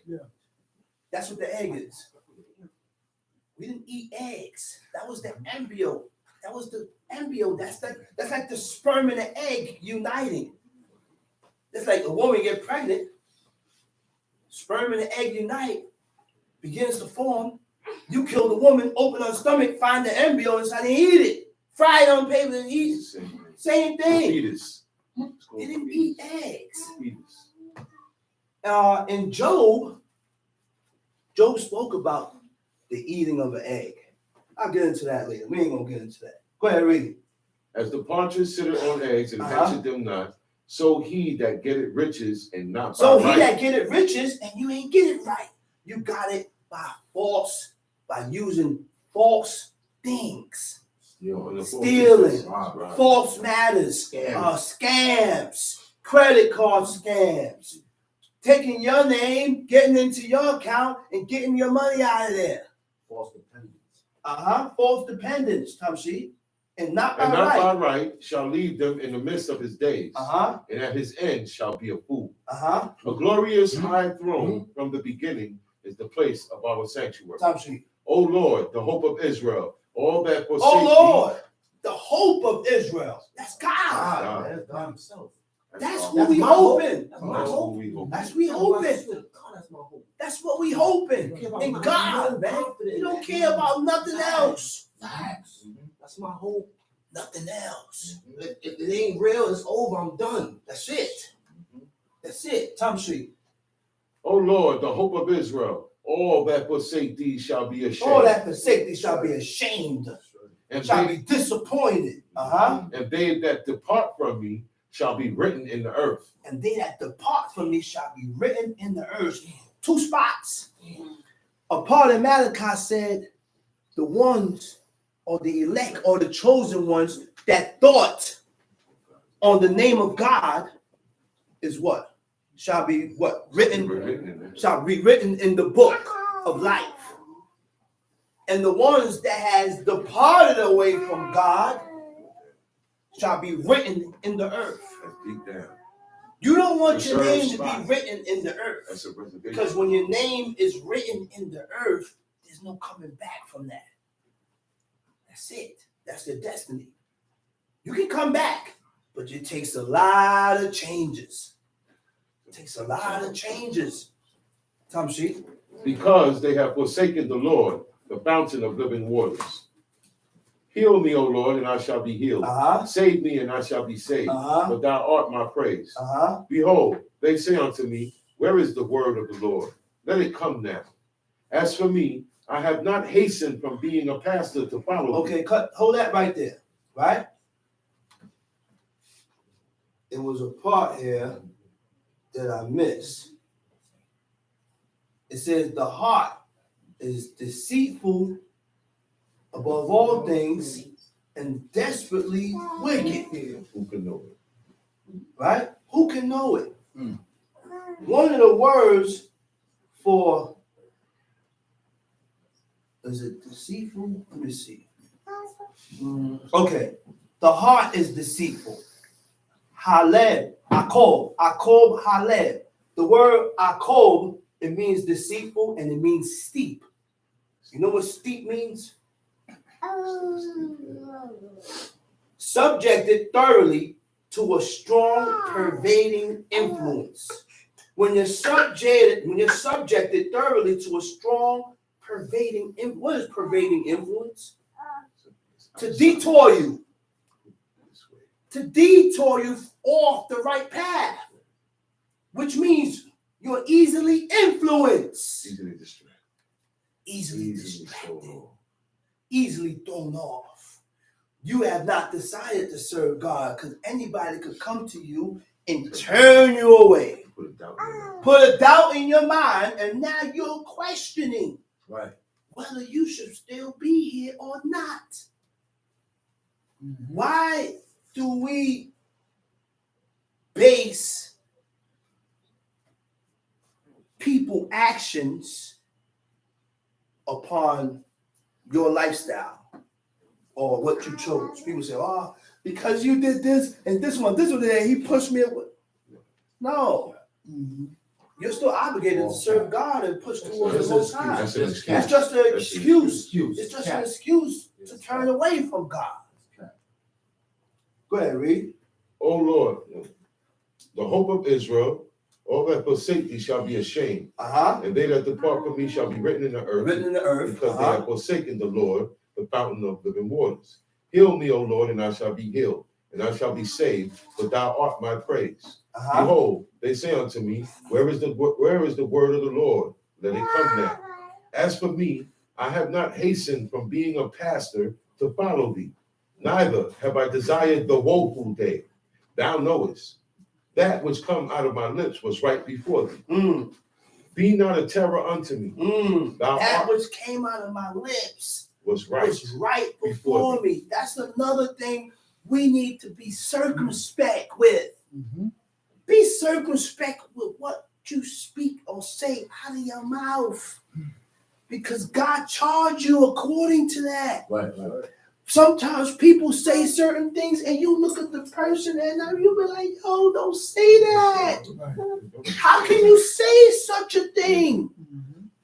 That's what the egg is. We didn't eat eggs. That was the embryo. That was the embryo. That's like the sperm and the egg uniting. It's like a woman get pregnant, sperm and the egg unite, begins to form. You kill the woman, open her stomach, find the embryo inside and eat it. Fry it on paper and eat it. Same thing. Fetus. They didn't eat eggs. Fetus. In Job spoke about the eating of an egg. I'll get into that later. We ain't gonna get into that. Go ahead, read it. As the partridge sitteth on eggs and hatcheth them not, so he that getteth riches and not by So right. he that get it riches and you ain't get it right. You got it by using false things. Stealing, false matters, scams, credit card scams, taking your name, getting into your account, and getting your money out of there. False dependence. False dependence, Tamshi. And not by And not right. by right shall leave them in the midst of his days, and at his end shall be a fool. A glorious high throne from the beginning is the place of our sanctuary. Tamshi. O Lord, the hope of Israel, all that forsake Oh Lord, the hope of Israel. That's God. God. That's God himself. That's who we hoping. That's my That's hope. who we hope. That's we hoping. God, that's my hope. That's what we hoping. In God, man. We don't care about nothing else. Facts. That's my hope. Nothing else. If it ain't real, it's over. I'm done. That's it. That's it. Tamshi. O Lord, the hope of Israel, all that forsake thee shall be ashamed. All that forsake thee shall be ashamed. And Shall they, be disappointed. and they that depart from me shall be written in the earth. And they that depart from me shall be written in the earth. 2 spots. A part of Malachi said, the ones or the elect or the chosen ones that thought on the name of God is what? Shall be what? Written, shall be written in the book of life. And the ones that has departed away from God shall be written in the earth. That's deep down. You don't want Reserved your name to spot. be written in the earth. That's a reservation. Because when your name is written in the earth, there's no coming back from that. That's it. That's your destiny. You can come back, but it takes a lot of changes. It takes a lot of changes. Tamshi. Because they have forsaken the Lord, the fountain of living waters. Heal me, O Lord, and I shall be healed. Save me, and I shall be saved. For thou art my praise. Behold, they say unto me, where is the word of the Lord? Let it come now. As for me, I have not hastened from being a pastor to follow. Okay, hold that right there, right? It was a part here that I missed. It says the heart is deceitful above all things and desperately wicked. Who can know it? Right? Who can know it? One of the words for, is it deceitful? Let me see. Okay. The heart is deceitful. Haleb, Akob, Haleb. The word Akob, it means deceitful and it means steep. You know what steep means? Subjected thoroughly to a strong pervading influence. When you're subjected thoroughly to a strong pervading influence, what is pervading influence? To detour you. To detour you off the right path. Which means you're easily influenced. Easily distracted. Easily distracted. Easily thrown off. You have not decided to serve God because anybody could come to you and turn you away. Put a doubt in your mind. Put a doubt in your mind, and now you're questioning Right. whether you should still be here or not. Why do we base people actions upon your lifestyle or what you chose? People say, oh, because you did this and this one, he pushed me away. No. You're still obligated to serve God and push towards the Most High. That's an It's excuse. just an That's an excuse. Excuse. It's just an excuse to turn away from God. Go ahead, read. O Lord, the hope of Israel, all that forsake thee shall be ashamed, and they that depart from me shall be written in the earth, Written in the earth. because they have forsaken the Lord, the fountain of living waters. Heal me, O Lord, and I shall be healed, and I shall be saved, for thou art my praise. Behold, they say unto me, where is the word of the Lord? Let it come now. As for me, I have not hastened from being a pastor to follow thee, neither have I desired the woeful day. Thou knowest, that which come out of my lips was right before thee. Be not a terror unto me. Thou That art which came out of my lips was right. was right before me. That's another thing we need to be circumspect with. Be circumspect with what you speak or say out of your mouth, because God charged you according to that. Right. Sometimes people say certain things and you look at the person and you be like, yo, don't say that. How can you say such a thing?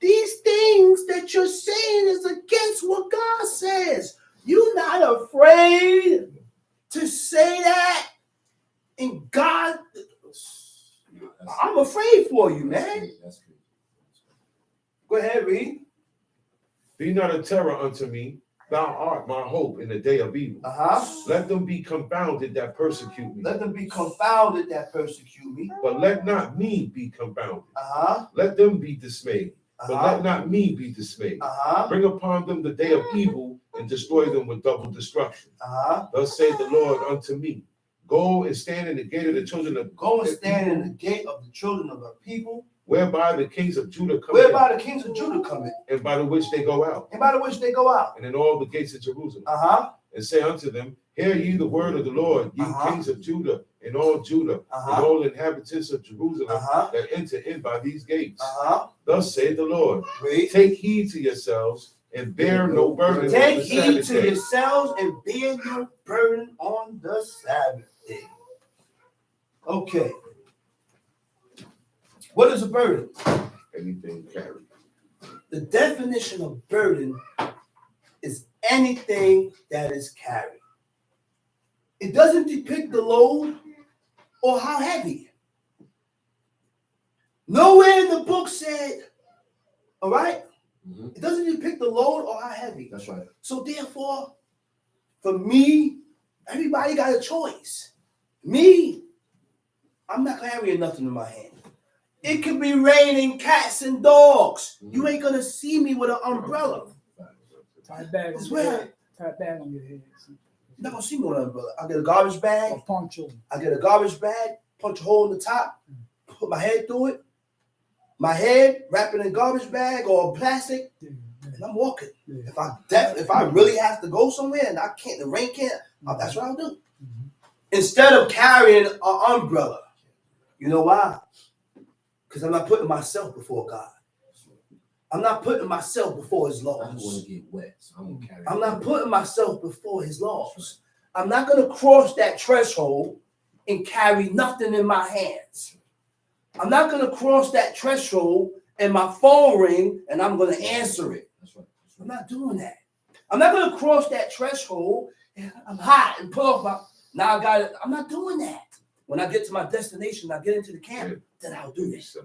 These things that you're saying is against what God says. You're not afraid to say that. And God, I'm afraid for you, man. Go ahead, read. Be not a terror unto me. Thou art my hope in the day of evil. Let them be confounded that persecute me. Let them be confounded that persecute me. But let not me be confounded. Let them be dismayed. But let not me be dismayed. Bring upon them the day of evil and destroy them with double destruction. Thus saith the Lord unto me, go and stand in the gate of the children of Go and stand in the gate of the children of the people, whereby the kings of Judah come whereby the kings of Judah come in, and by the which they go out, and by the which they go out. and in all the gates of Jerusalem. Uh-huh. And say unto them, hear ye the word of the Lord, ye kings of Judah, and all Judah, and all inhabitants of Jerusalem that enter in by these gates. Thus saith the Lord, take heed to yourselves, and bear no burden on Take the heed Sabbath to day. yourselves and bear no burden on the Sabbath day. Okay. What is a burden? Anything carried. The definition of burden is anything that is carried. It doesn't depict the load or how heavy. Nowhere in the book said, all right? It doesn't depict the load or how heavy. That's right. So therefore, for me, everybody got a choice. Me, I'm not carrying nothing in my hand. It could be raining cats and dogs. You ain't gonna see me with an umbrella. Tie a bag It's on your where head. Tie a bag on your head. you're not gonna see me with an umbrella. I get a garbage bag. Or poncho. I get a garbage bag, punch a hole in the top, put my head through it. My head wrapped in a garbage bag or plastic, and I'm walking. If I really have to go somewhere and I can't, the rain can't, that's what I'll do. Instead of carrying an umbrella. You know why? Because I'm not putting myself before God. I'm not putting myself before his I don't want laws. to get wet, so I'm gonna carry. I'm not putting myself before his laws. I'm not going to cross that threshold and carry nothing in my hands. I'm not going to cross that threshold and my phone ring and I'm going to answer it. That's right. I'm not doing that. I'm not going to cross that threshold and I'm hot and pull off my, now I got it. I'm not doing that. When I get to my destination, I get into the camp, then I'll do this.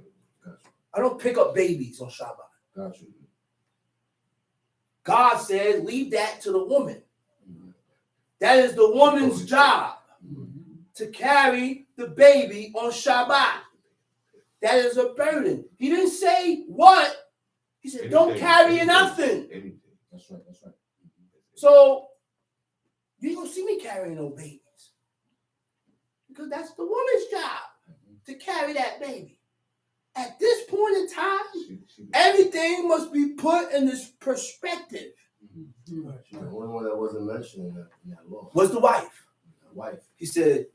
I don't pick up babies on Shabbat. Got you. God said, leave that to the woman. That is the woman's job to carry the baby on Shabbat. That is a burden. He didn't say what. He said, don't carry nothing. Anything. That's right. That's right. So you ain't gonna see me carrying no babies. Because that's the woman's job. to carry that baby. At this point in time, everything must be put in this perspective. The only one that wasn't mentioned in that law. Was the wife. The wife. He said,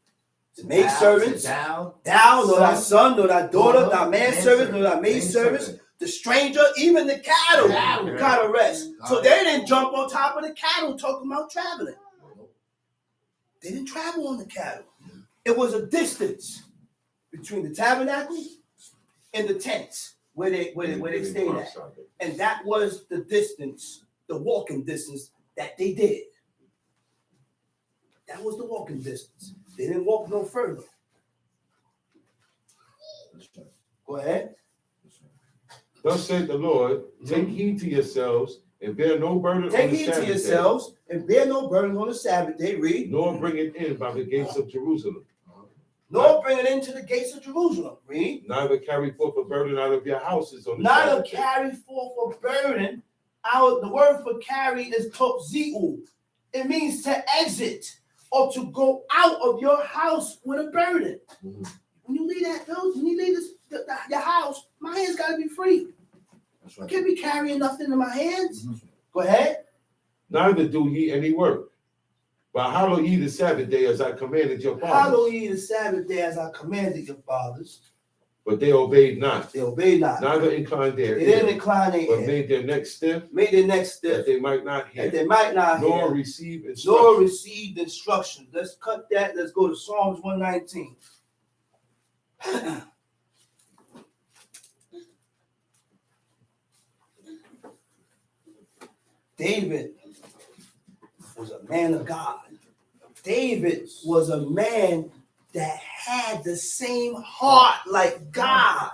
the maid servants, Thou, nor thy son, nor thy daughter, daughter, thy manservant, nor thy maidservants, the stranger, even the cattle, got to rest. So they didn't jump on top of the cattle talking about traveling. They didn't travel on the cattle. It was a distance between the tabernacle and the tents where they stayed at. And that was the distance, the walking distance that they did. That was the walking distance. They didn't walk no further. Go ahead. Thus saith the Lord, take heed to yourselves and bear no burden Take on the heed Sabbath to yourselves and bear no burden on the Sabbath day. Read. day, nor bring it in by the gates of Jerusalem. Nor bring it into the gates of Jerusalem. Read. Neither carry forth a burden out of your houses on the Neither Sabbath day. carry forth a burden. The word for carry is topzi'u. It means to exit or to go out of your house with a burden. Mhm. When you leave that house, when you leave your house, my hands got to be free. That's I right. can't be carrying nothing in my hands. Go ahead. Neither do ye any work, but hallow ye the Sabbath day as I commanded your Hallow fathers. ye the Sabbath day as I commanded your fathers. But they obeyed not, They obeyed not. neither inclined their They didn't ear, incline their but ear. made their neck stiff, Made their next that step they might not that hear, they might not nor hear, receive nor instruction. received instruction. Let's cut that. Let's go to Psalms 119. David was a man of God. David was a man that had the same heart like God.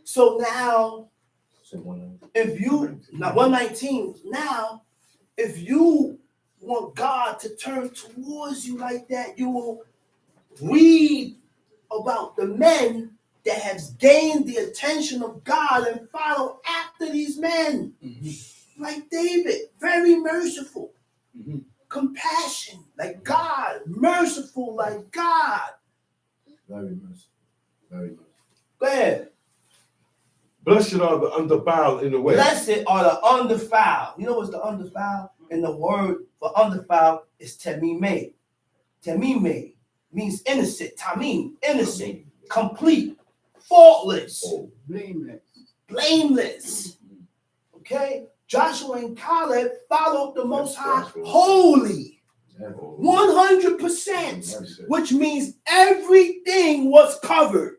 So now, if you, now 119, now, if you want God to turn towards you like that, you will read about the men that has gained the attention of God and follow after these men. Like David, very merciful, compassion like God, merciful like God. Very merciful. Very merciful. Go ahead. Blessed are the undefiled in the way. Blessed are the undefiled. You know what's the undefiled? And the word for undefiled is temime. Temime means innocent. Tamim, innocent, complete, faultless, Blameless. blameless. Okay? Joshua and Caleb followed the Most High holy, 100%, which means everything was covered.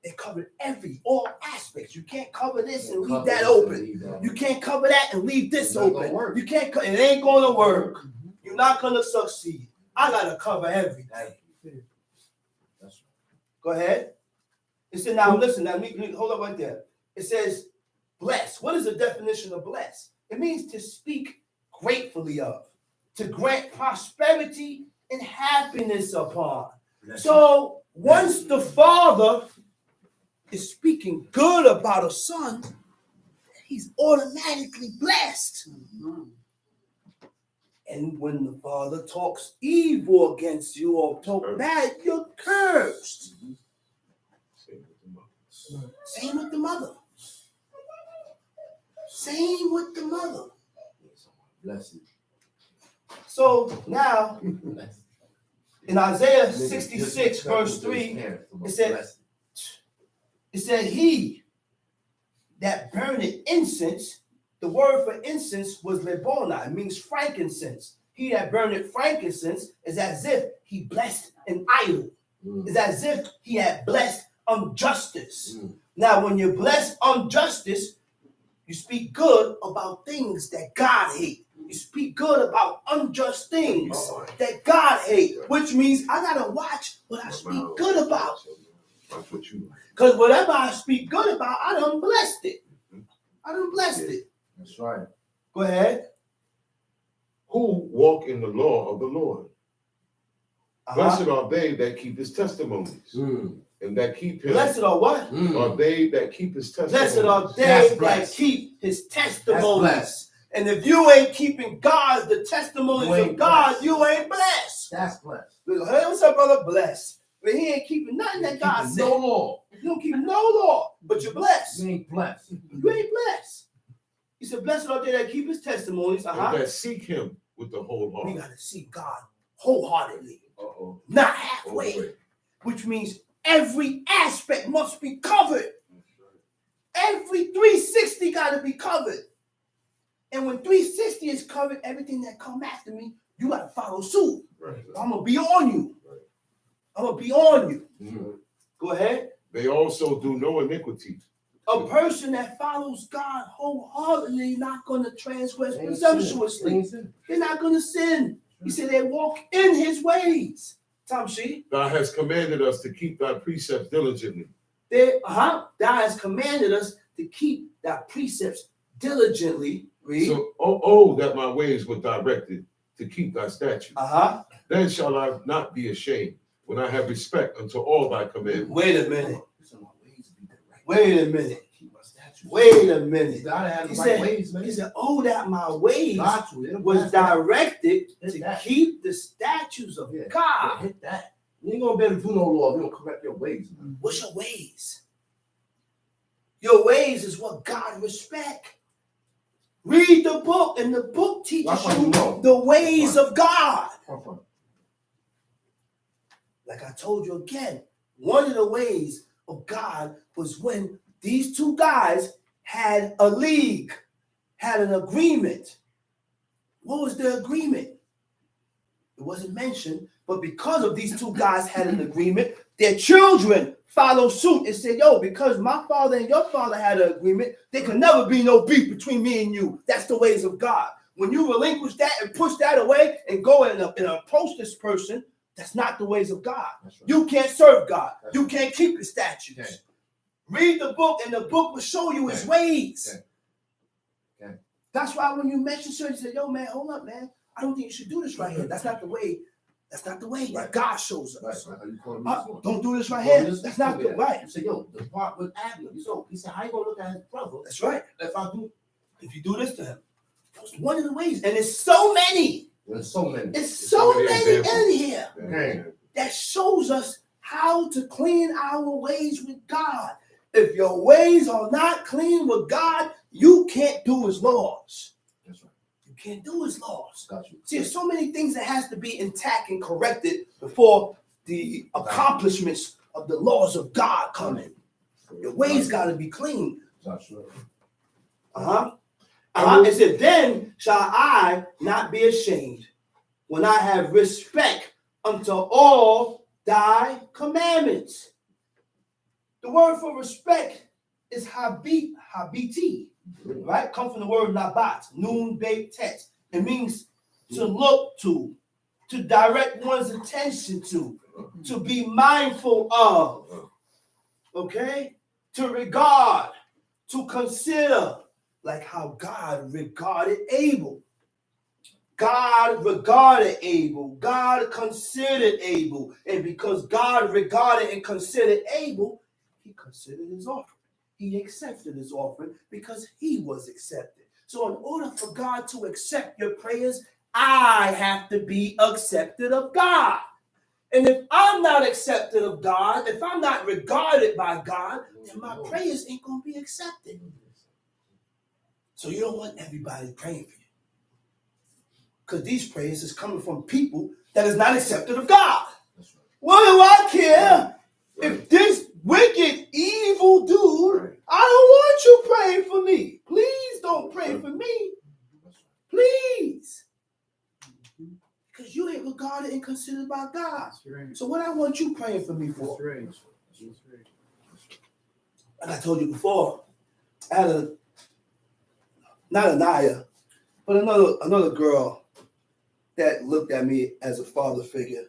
They covered all aspects. You can't cover this and leave that open. You can't cover that and leave this open. You can't. It ain't going to work. You're not going to succeed. I got to cover everything. Go ahead. It said, now listen, now hold up right there. It says, bless. What is the definition of bless? It means to speak gratefully of, to grant prosperity and happiness upon. So once the father is speaking good about a son, he's automatically blessed. And when the father talks evil against you or talk bad, you're cursed. Same with the mother. Same with the mother. Blessed. So now, in Isaiah 66, verse 3, it said, he that burneth incense, the word for incense was lebona. It means frankincense. He that burneth frankincense is as if he blessed an idol. It's as if he had blessed injustice. Now, when you bless injustice, you speak good about things that God hates. You speak good about unjust things that God hates, which means I gotta watch what I speak good about. Because whatever I speak good about, I done blessed it. I done blessed it. That's right. Go ahead. Who walk in the law of the Lord. Blessed are they that keep his testimonies and that keep him. Blessed are what? Are they that keep his testimonies. Blessed are they that keep his testimonies. And if you ain't keeping the testimonies of God, you ain't blessed. That's blessed. Hey, what's up, brother? Blessed. but he ain't keeping nothing that God Keeping said. no law. You don't keep no law, but you're blessed. You ain't blessed. You ain't blessed. He said, blessed are they that keep his testimonies. And that seek him with the whole We heart. gotta seek God wholeheartedly, Uh-oh. not halfway, which means every aspect must be covered. Every 360 gotta be covered. And when 360 is covered, everything that come after me, you gotta follow suit. Right. I'm gonna be on you. I'm gonna be on you. Mm-hmm. Go ahead. They also do no iniquity. A person that follows God wholeheartedly not gonna transgress Ain't presumptuously. sin. Ain't sin. They're not gonna sin. He said they walk in his ways. Tom She. Thou hast commanded us to keep thy precepts diligently. Thou has commanded us to keep thy precepts diligently. Read. So, oh, that my ways were directed to keep thy statutes. Then shall I not be ashamed when I have respect unto all thy commandments. Wait a minute. So my ways be direct. Wait a minute. Keep my statutes. Wait a minute. Gotta have He the right said, ways, man. he said, oh, that my ways Got to. It'll was pass that. directed Hit to that. keep the statutes of Yeah. God. Hit that. You ain't gonna be able to do no law if you don't correct your ways, man. What's your ways? Your ways is what God respect. Read the book, and the book teaches That's how you you know. the ways of God. Front. Like I told you again, one of the ways of God was when these two guys had a league, had an agreement. What was the agreement? It wasn't mentioned, but because of these two guys had an agreement, their children followed suit and said, yo, because my father and your father had an agreement, there can never be no beef between me and you. That's the ways of God. When you relinquish that and push that away and go and approach this person, that's not the ways of God. That's right. You can't serve God. That's You right. can't keep his statutes. Okay. Read the book, and the book will show you his Okay. ways. Okay. That's why when you mention certain, you say, yo, man, hold up, man. I don't think you should do this right here. That's not the way. That's not the way that Right. God shows Right. us. Right. You call me this one. Don't do this right You call me here. this- That's you not told the me that. right. You say, yo, the part with Abner. He said, how you gonna look at his brother That's right. if I do? If you do this to him, that's one of the ways. And there's so many. There's so many. It's so many many examples. in here Okay. that shows us how to clean our ways with God. If your ways are not clean with God, you can't do his laws. That's right. You can't do his laws. Got you. See, there's so many things that has to be intact and corrected before the accomplishments of the laws of God come in. Your ways got to be clean. Got you. It said, then shall I not be ashamed when I have respect unto all thy commandments. The word for respect is habiti, right? Come from the word nabat, nun bet tet. It means to look to direct one's attention to be mindful of, okay? To regard, to consider, like how God regarded Abel. God regarded Abel. God considered Abel. And because God regarded and considered Abel, he considered his offering. He accepted his offering because he was accepted. So in order for God to accept your prayers, I have to be accepted of God. And if I'm not accepted of God, if I'm not regarded by God, then my prayers ain't going to be accepted. So you don't want everybody praying for you. Because these prayers is coming from people that is not accepted of God. What do I care if this wicked, evil dude, I don't want you praying for me. Please don't pray for me. Please. Because you ain't regarded and considered by God. So what I want you praying for me for? Like I told you before, I had not Anaya, but another girl that looked at me as a father figure.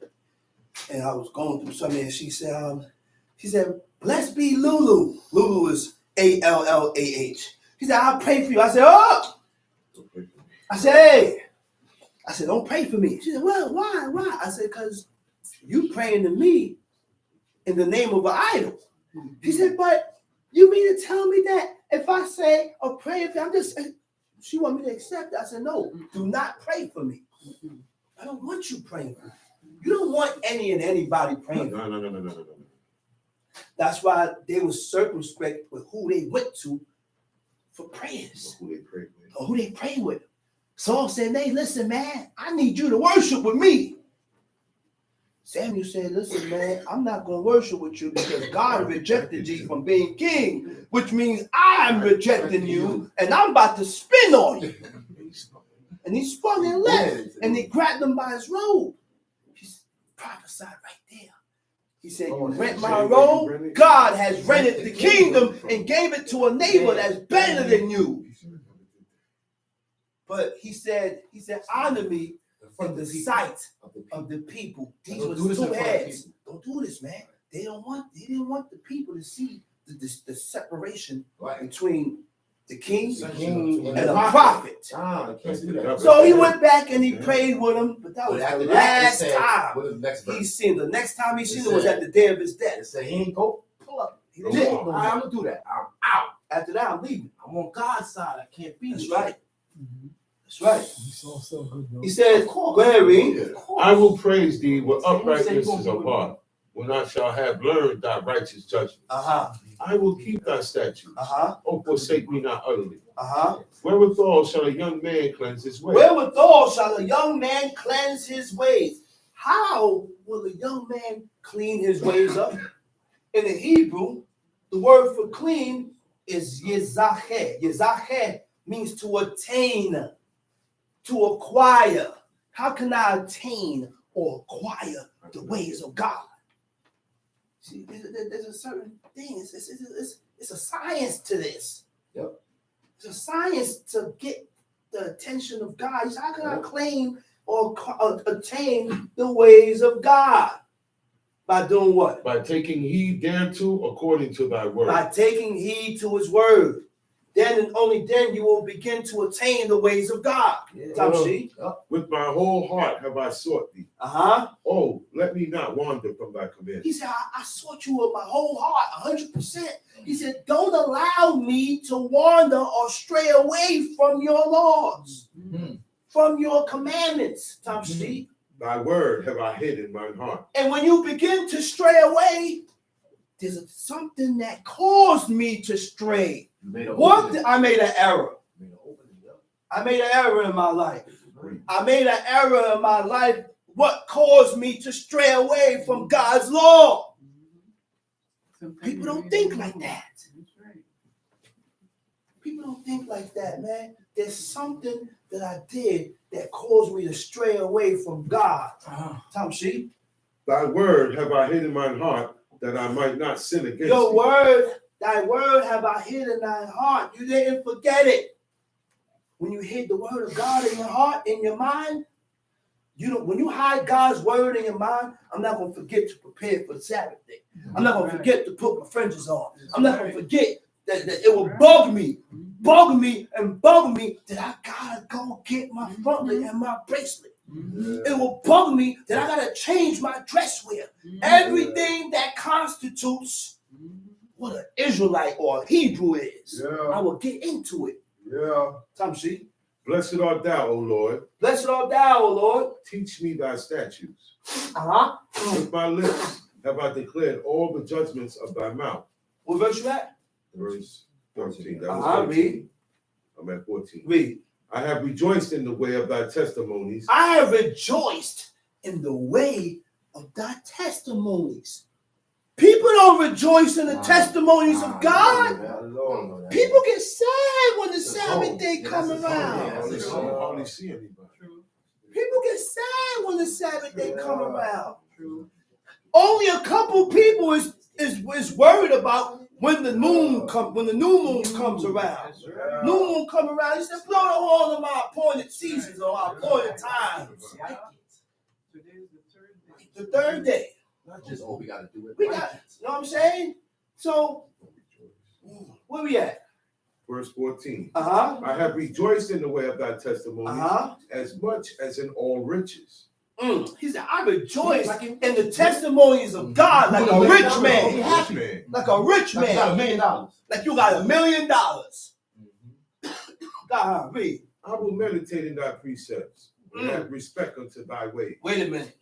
And I was going through something, and she said, blessed be Lulu. Lulu is Allah. She said, I'll pray for you. I said, oh. I said, hey. I said, don't pray for me. She said, well, why? I said, because you praying to me in the name of an idol. She said, but you mean to tell me that if I say or pray for you, she want me to accept it. I said, no, do not pray for me. I don't want you praying for me. You don't want any and anybody praying. No. That's why they were circumspect with who they went to for prayers Who they pray with. or who they pray with. Saul said, hey, listen, man, I need you to worship with me. Samuel said, listen, man, I'm not going to worship with you because God rejected you from being king, which means I'm rejecting you and I'm about to spin on you. And he spun and left, and they grabbed him by his robe. He prophesied right there. He said, you rent my robe? God has rented the kingdom and gave it to a neighbor that's better than you. But he said, honor me in the sight of the people. These were two heads. Don't do this, man. They didn't want the people to see the separation between the king and the prophet. So he went back and he prayed with him, but that was the last time he seen him. The next time he seen him was at the day of his death. Say he ain't go pull up. He didn't. I'm gonna do that. I'm out. After that, I'm leaving. I'm on God's side. I can't be. That's right. That's right. You saw so good, though. He said, go ahead, read. I will praise thee with uprightness of heart, when I shall have learned thy righteous judgment. I will keep thy statutes. Oh, forsake me not utterly. Wherewithal shall a young man cleanse his way? Wherewithal shall a young man cleanse his ways? How will a young man clean his ways up? In the Hebrew, the word for clean is yezacheh. Yezacheh means to attain, to acquire. How can I attain or acquire the ways of God? See, there's a certain thing. It's a science to this. Yep. It's a science to get the attention of God. He said, how can I claim or attain the ways of God? By doing what? By taking heed thereto according to thy word. By taking heed to his word. Then and only then you will begin to attain the ways of God. With my whole heart have I sought thee. Oh, let me not wander from thy commandments. He said, I sought you with my whole heart, 100%. He said, don't allow me to wander or stray away from your laws, from your commandments, Thy word have I hid in mine heart. And when you begin to stray away, there's something that caused me to stray. I made an error. I made an error in my life. I made an error in my life. What caused me to stray away from God's law? People don't think like that. People don't think like that, man. There's something that I did that caused me to stray away from God. Thy word have I hid in mine heart, that I might not sin against Your thee. word, thy word have I hid in thy heart. You didn't forget it. When you hid the word of God in your heart, in your mind, when you hide God's word in your mind, I'm not going to forget to prepare for the Sabbath day. I'm not going to forget to put my fringes on. I'm not going to forget that it will bug me that I gotta go get my frontlet and my bracelet. It will bug me that I gotta change my dress wear. Everything that constitutes what an Israelite or a Hebrew is. I will get into it. Blessed art thou, O Lord. Blessed art thou, O Lord. Teach me thy statutes. With my lips have I declared all the judgments of thy mouth. What verse you at? Verse 13. That was 13. Read. I'm at 14. Read. I have rejoiced in the way of thy testimonies. I have rejoiced in the way of thy testimonies. People don't rejoice in the testimonies of God. People get sad when the Sabbath day comes around. Hardly see anybody. People get sad when the Sabbath day comes around. Only a couple people is worried about when the new moon comes around. New moon come around. He said, blow the horn of my appointed seasons or my appointed times. The third day. Not just we gotta do it. We got it. You know what I'm saying? So where we at? Verse 14. I have rejoiced in the way of thy testimonies as much as in all riches. He said, I rejoice in the testimonies of God like a rich man. Like a rich man. Like you got $1 million. Like you got $1 million. God, read. I will meditate in thy precepts and have respect unto thy way. Wait a minute.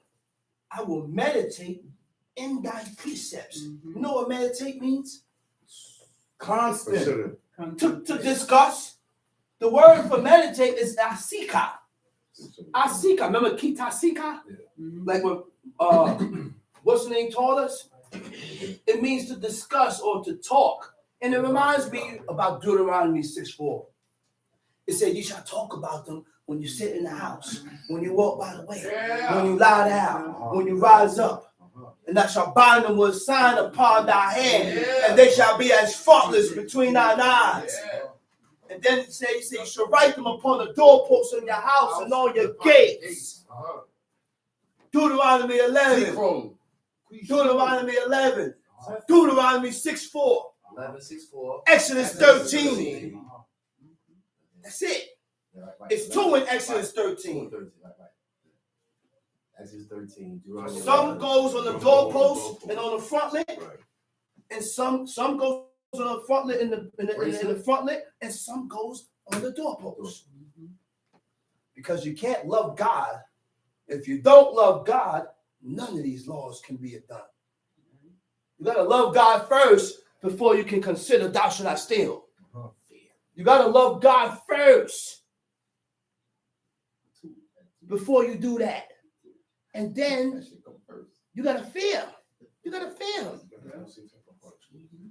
I will meditate in thy precepts. You know what meditate means? Constant. Consider. To discuss. The word for meditate is asika. Asika. Remember kitasika? Like what what's the name taught us? It means to discuss or to talk. And it reminds me about Deuteronomy 6:4. It said, you shall talk about them when you sit in the house, when you walk by the way, when you lie down, when you rise up. And thou shalt bind them with a sign upon thy hand, and they shall be as faultless between thine eyes. And then it says, you shall write them upon the doorposts of your house and on your gates. Deuteronomy 11. Deuteronomy 11. Deuteronomy 6:4. 11:6:4. Exodus 13. That's it. It's 2 in Exodus 13. Exodus 13. Some goes on the doorpost and on the frontlet, and some goes on the frontlet in the frontlet, and some goes on the doorpost. Because you can't love God if you don't love God. None of these laws can be done. You gotta love God first before you can consider thou shalt not steal. You gotta love God first before you do that. And then you gotta fear. You gotta fear him.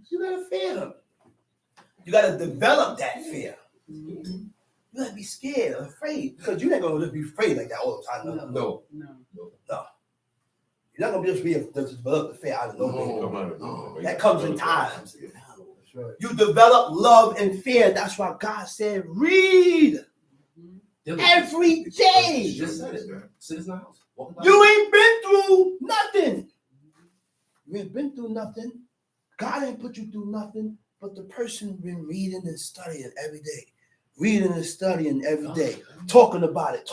You gotta fear him. You gotta develop that fear. You gotta be scared, afraid, because you're not gonna just be afraid like that all the time. No. You're not gonna just develop the fear out of nowhere. That comes in times. You develop love and fear. That's why God said, read every day. Just said it. Sit in the house. You ain't been through nothing. You ain't been through nothing. God ain't put you through nothing, but the person been reading and studying every day. Reading and studying every day. Talking about it,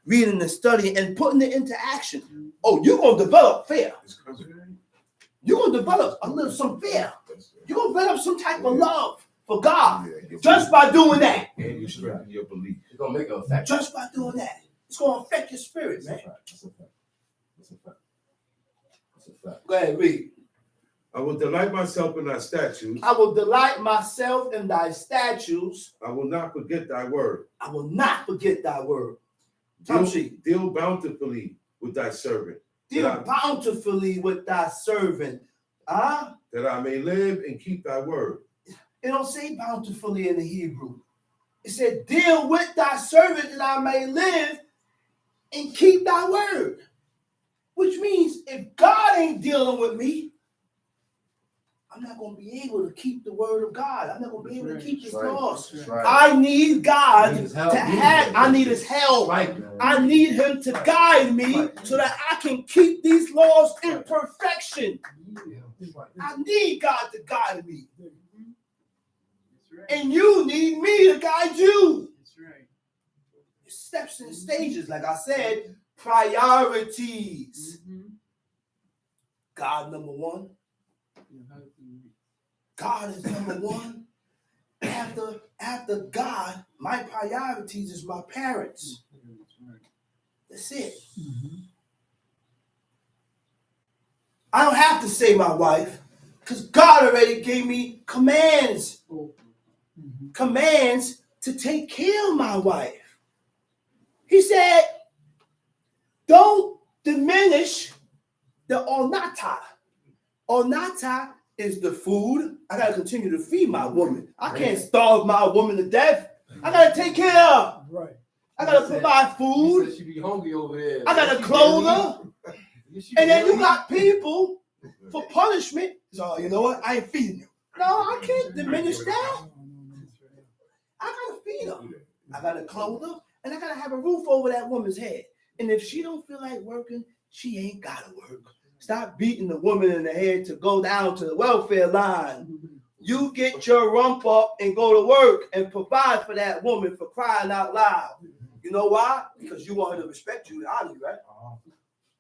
reading and studying and putting it into action. Oh, you're going to develop fear. You're going to develop some fear. You're going to develop some type of love for God just by doing that. And you strengthen your belief. It's going to make an effect. Just by doing that. It's going to affect your spirit, man. That's a fact. Go ahead, read. I will delight myself in thy statutes. I will delight myself in thy statutes. I will not forget thy word. I will not forget thy word. Deal bountifully with thy servant. Deal bountifully with thy servant. That I may live and keep thy word. It don't say bountifully in the Hebrew. It said, deal with thy servant that I may live and keep thy word. Which means if God ain't dealing with me, I'm not going to be able to keep the word of God. I'm not going to be able to keep his laws. I need God I need his help. I need him to guide me so that I can keep these laws in perfection. I need God to guide me. And you need me to guide you. It's steps and stages, like I said, priorities. God number one. God is number one. After God, my priorities is my parents. That's it. I don't have to say my wife, because God already gave me commands. Commands to take care of my wife. He said, don't diminish the onata. Onata is the food. I got to continue to feed my woman. I can't starve my woman to death. I got to take care of her. Right. I got to provide food. She be hungry over there. I got to clothe her. And then you got people for punishment. So, you know what? I ain't feeding you. No, I can't diminish that. I got to feed her. I got to clothe her. And I got to have a roof over that woman's head. And if she don't feel like working, she ain't got to work. Stop beating the woman in the head to go down to the welfare line. You get your rump up and go to work and provide for that woman, for crying out loud. You know why? Because you want her to respect you and honor you, right?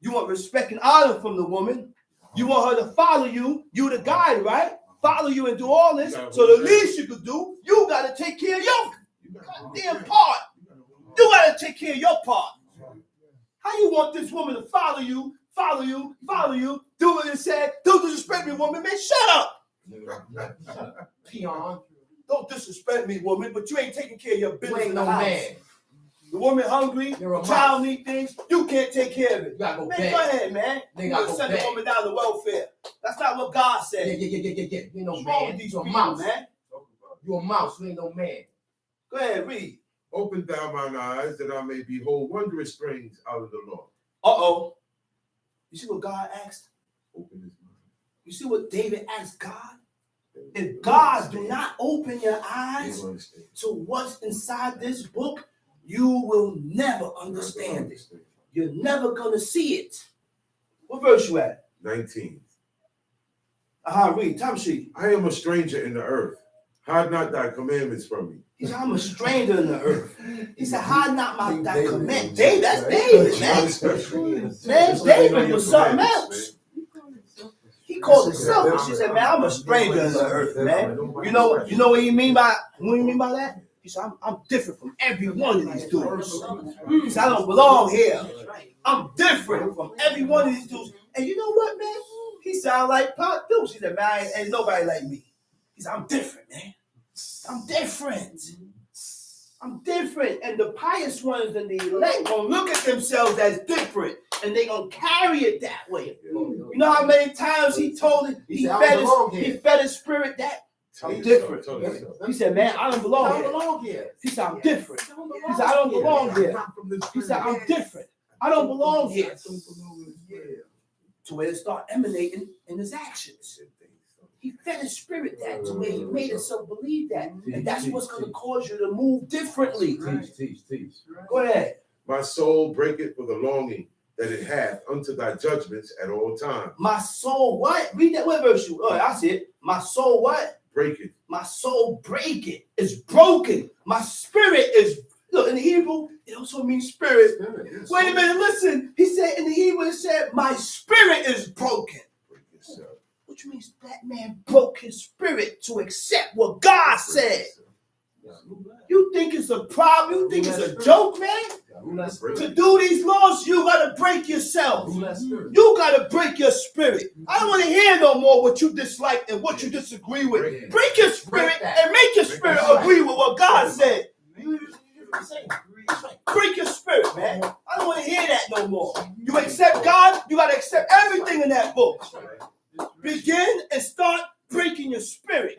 You want respect and honor from the woman. You want her to follow you, the guide, right? Follow you and do all this. So the least you could do, you got to take care of your goddamn part. You got to take care of your part. How you want this woman to follow you, do what it said? Don't disrespect me, woman, man. Shut up. Peon. Don't disrespect me, woman, but you ain't taking care of your You business ain't in the no house. man. The woman hungry, You're a the child need things, you can't take care of it. You gotta go Man, back. go ahead, man. They You gotta gotta go send the back. woman down to welfare. That's not what God Yeah. said. You know, What's wrong man. with these You a people, mouse. man? You a mouse. You ain't no man. Go ahead, read. Open thou mine eyes that I may behold wondrous things out of the Lord. Uh-oh. You see what God asked? Open his mind. You see what David asked God? If God do not open your eyes to what's inside this book, you will never understand it. You're never gonna see it. What verse you at? 19. Read. Time sheet. I am a stranger in the earth. Hide not thy commandments from me. He said, I'm a stranger in the earth. He said, hide not my thy David. command. David, that's David, man. Man, David was something else. He called himself. She said, man, I'm a stranger in the earth, man. You know what you mean by that? He said, I'm different from every one of these dudes. He said, I don't belong here. I'm different from every one of these dudes. And you know what, man? He sound like Pop too. She said, man, ain't nobody like me. He said, I'm different, man. I'm different. I'm different. And the pious ones and the elect gonna look at themselves as different. And they gonna carry it that way. You know how many times he told it, he fed his spirit that I'm different. He said, man, I don't belong here. He said, I'm different. He said, I don't belong here. He said, I'm different. I don't belong here. To where it start emanating in his actions. He fed his spirit that to where he made himself believe that. And that's what's going to cause you to move differently. Teach. Go ahead. My soul breaketh for the longing that it hath unto thy judgments at all times. My soul what? Read that. What verse you? Oh, I see it. My soul what? Breaketh. My soul breaketh. It's broken. My spirit is. Look, in the Hebrew, it also means spirit. Wait a minute, listen. He said in the Hebrew, it said, my spirit is broken. Which means that man broke his spirit to accept what God said. You think it's a problem? You think it's a joke, man? To do these laws, you gotta break yourself. You gotta break your spirit. I don't want to hear no more what you dislike and what you disagree with. Break your spirit and make your spirit agree with what God said. Break your spirit, man. I don't want to hear that no more. You accept God, you gotta accept everything in that book. Begin and start breaking your spirit.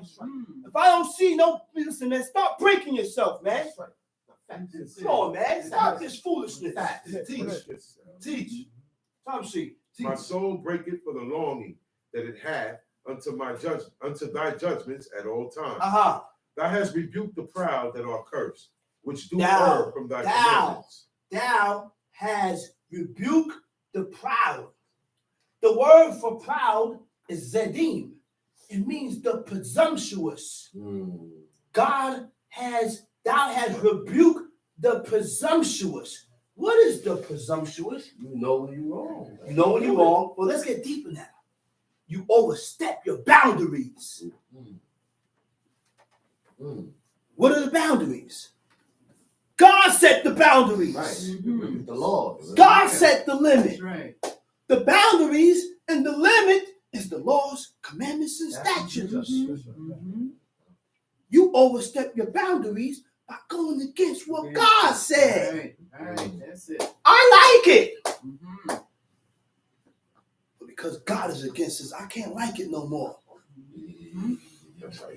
If I don't see no, listen, man, start breaking yourself, man. Come on, man. Stop this foolishness. Teach. Time sheet. My soul breaketh for the longing that it hath unto thy judgments at all times. Thou hast rebuked the proud that are cursed, which do err from thy commandments. Thou has rebuked the proud. The word for proud is zedim. It means the presumptuous. Thou has rebuked the presumptuous. What is the presumptuous? You know when you're wrong. You know when you're wrong. Well, let's get deeper now. You overstep your boundaries. What are the boundaries? God set the boundaries. Right. The law. God set the limit. Right. The boundaries and the limit is the laws, commandments, and statutes. You overstep your boundaries by going against what God said. Right. That's it. I like it. But because God is against us, I can't like it no more.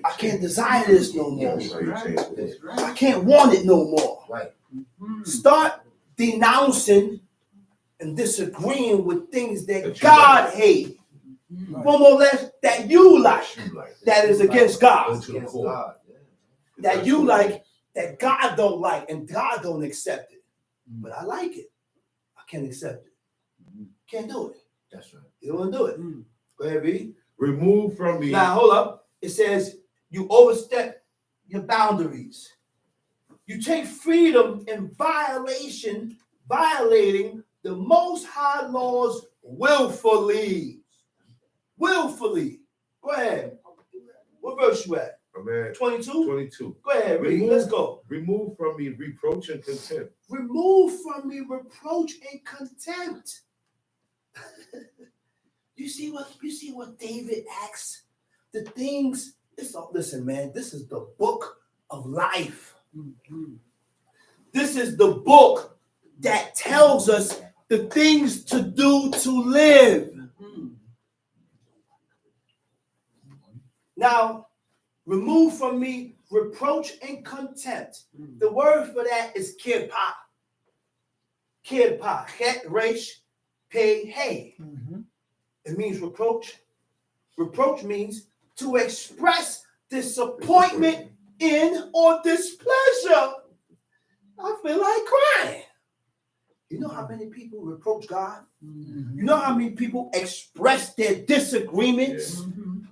I can't desire this no more. I can't want it no more. Right. Start denouncing and disagreeing with things that God hates. More or less that you like, that is against God. That you like, that God don't like, and God don't accept it. But I like it. I can't accept it. Can't do it. That's right. You don't want to do it. Go ahead, read. Remove from me. Now, hold up. It says you overstep your boundaries. You take freedom in violating the Most High laws willfully. Willfully. Go ahead. What verse you at? I'm at 22? 22. Go ahead, read. Let's go. Remove from me reproach and contempt. Remove from me reproach and contempt. You see what David asks? The things, listen, man, this is the book of life. This is the book that tells us the things to do to live. Now, remove from me reproach and contempt. The word for that is kirpa. Kirpa. Het, resh, pe, hey. It means reproach. Reproach means to express disappointment in or displeasure. I feel like crying. You know how many people reproach God? You know how many people express their disagreements?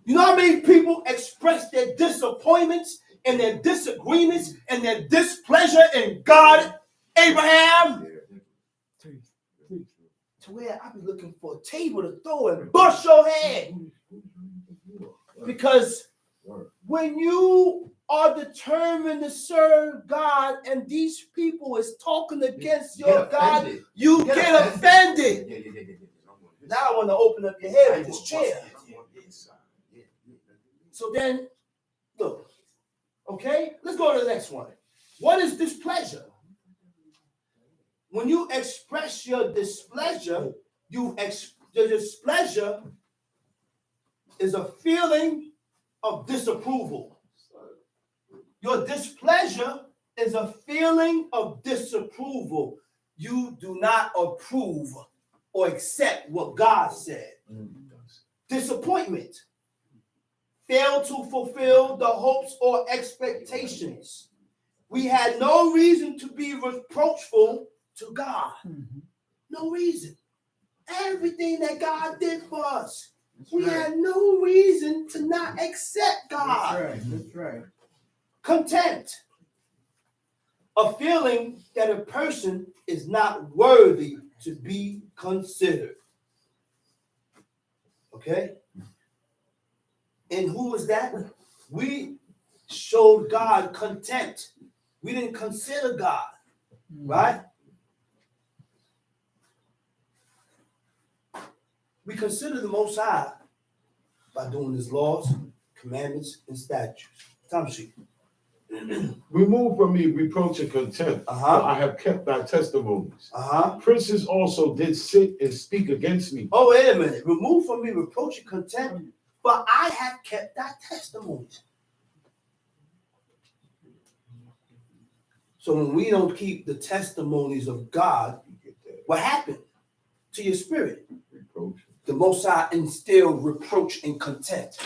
You know how many people express their disappointments and their disagreements and their displeasure in God, Abraham? To where I be looking for a table to throw and bust your head. Because when you are determined to serve God and these people is talking against your God, you get offended. Now I want to open up your head with this chair. So then, look, okay, let's go to the next one. What is displeasure? When you express your displeasure, your displeasure is a feeling of disapproval. Your displeasure is a feeling of disapproval. You do not approve or accept what God said. Disappointment. Fail to fulfill the hopes or expectations. We had no reason to be reproachful to God. No reason. Everything that God did for us, we had no reason to not accept God. That's right. Contempt. A feeling that a person is not worthy to be considered. Okay? And who was that? We showed God contempt. We didn't consider God. Right? We consider the Most High by doing His laws, commandments, and statutes. Time sheet. Remove from me reproach and contempt. For I have kept thy testimonies. Princes also did sit and speak against me. Oh, wait a minute. Remove from me reproach and contempt, but I have kept thy testimonies. So when we don't keep the testimonies of God, what happened to your spirit? Reproach. The Most High instilled reproach and contempt.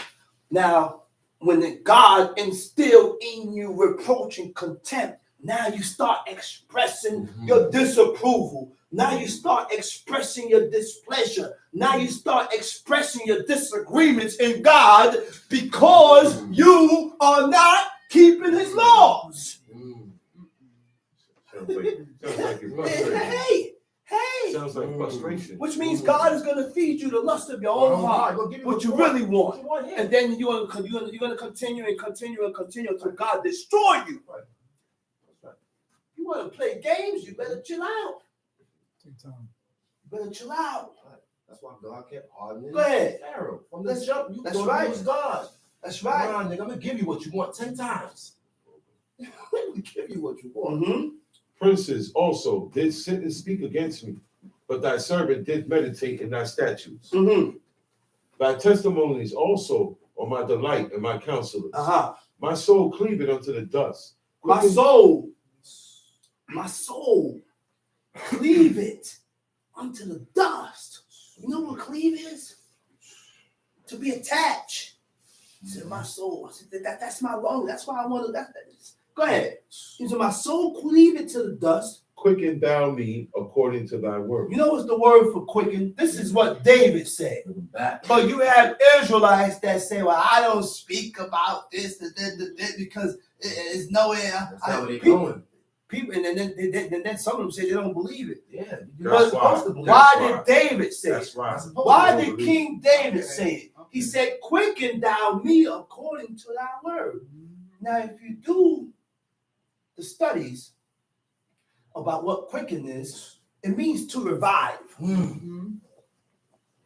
Now, when God instilled in you reproach and contempt, now you start expressing your disapproval. Now you start expressing your displeasure. Now you start expressing your disagreements in God because you are not keeping His laws. Sounds like you're frustrated. Hey. Sounds like frustration. Which means God is going to feed you the lust of your own heart, what you really want. And then you're going to continue until God destroy you. You want to play games, you better chill out. Take time. You better chill out. That's why God kept hardening Go ahead. Pharaoh. From the jump, you That's thought right. he was God. That's right. Come on, nigga, I'm going to give you what you want 10 times. I'm going to give you what you want. Princes also did sit and speak against me, but thy servant did meditate in thy statutes. Thy testimonies also are my delight and my counselors. My soul cleaveth unto the dust. My soul cleave it unto the dust. You know what cleave is? To be attached. He said, my soul. I said, that's my longing. That's why I want to. Go ahead. He said, my soul cleave it to the dust. Quicken thou me according to thy word. You know what's the word for quicken? This is what David said. But you have Israelites that say, well, I don't speak about this because it's nowhere. That's not where they're going. People, and then some of them say they don't believe it. Yeah. Why did David say it? That's right. Why did King David say it? He said, quicken thou me according to thy word. Now, if you do the studies about what quicken is, it means to revive.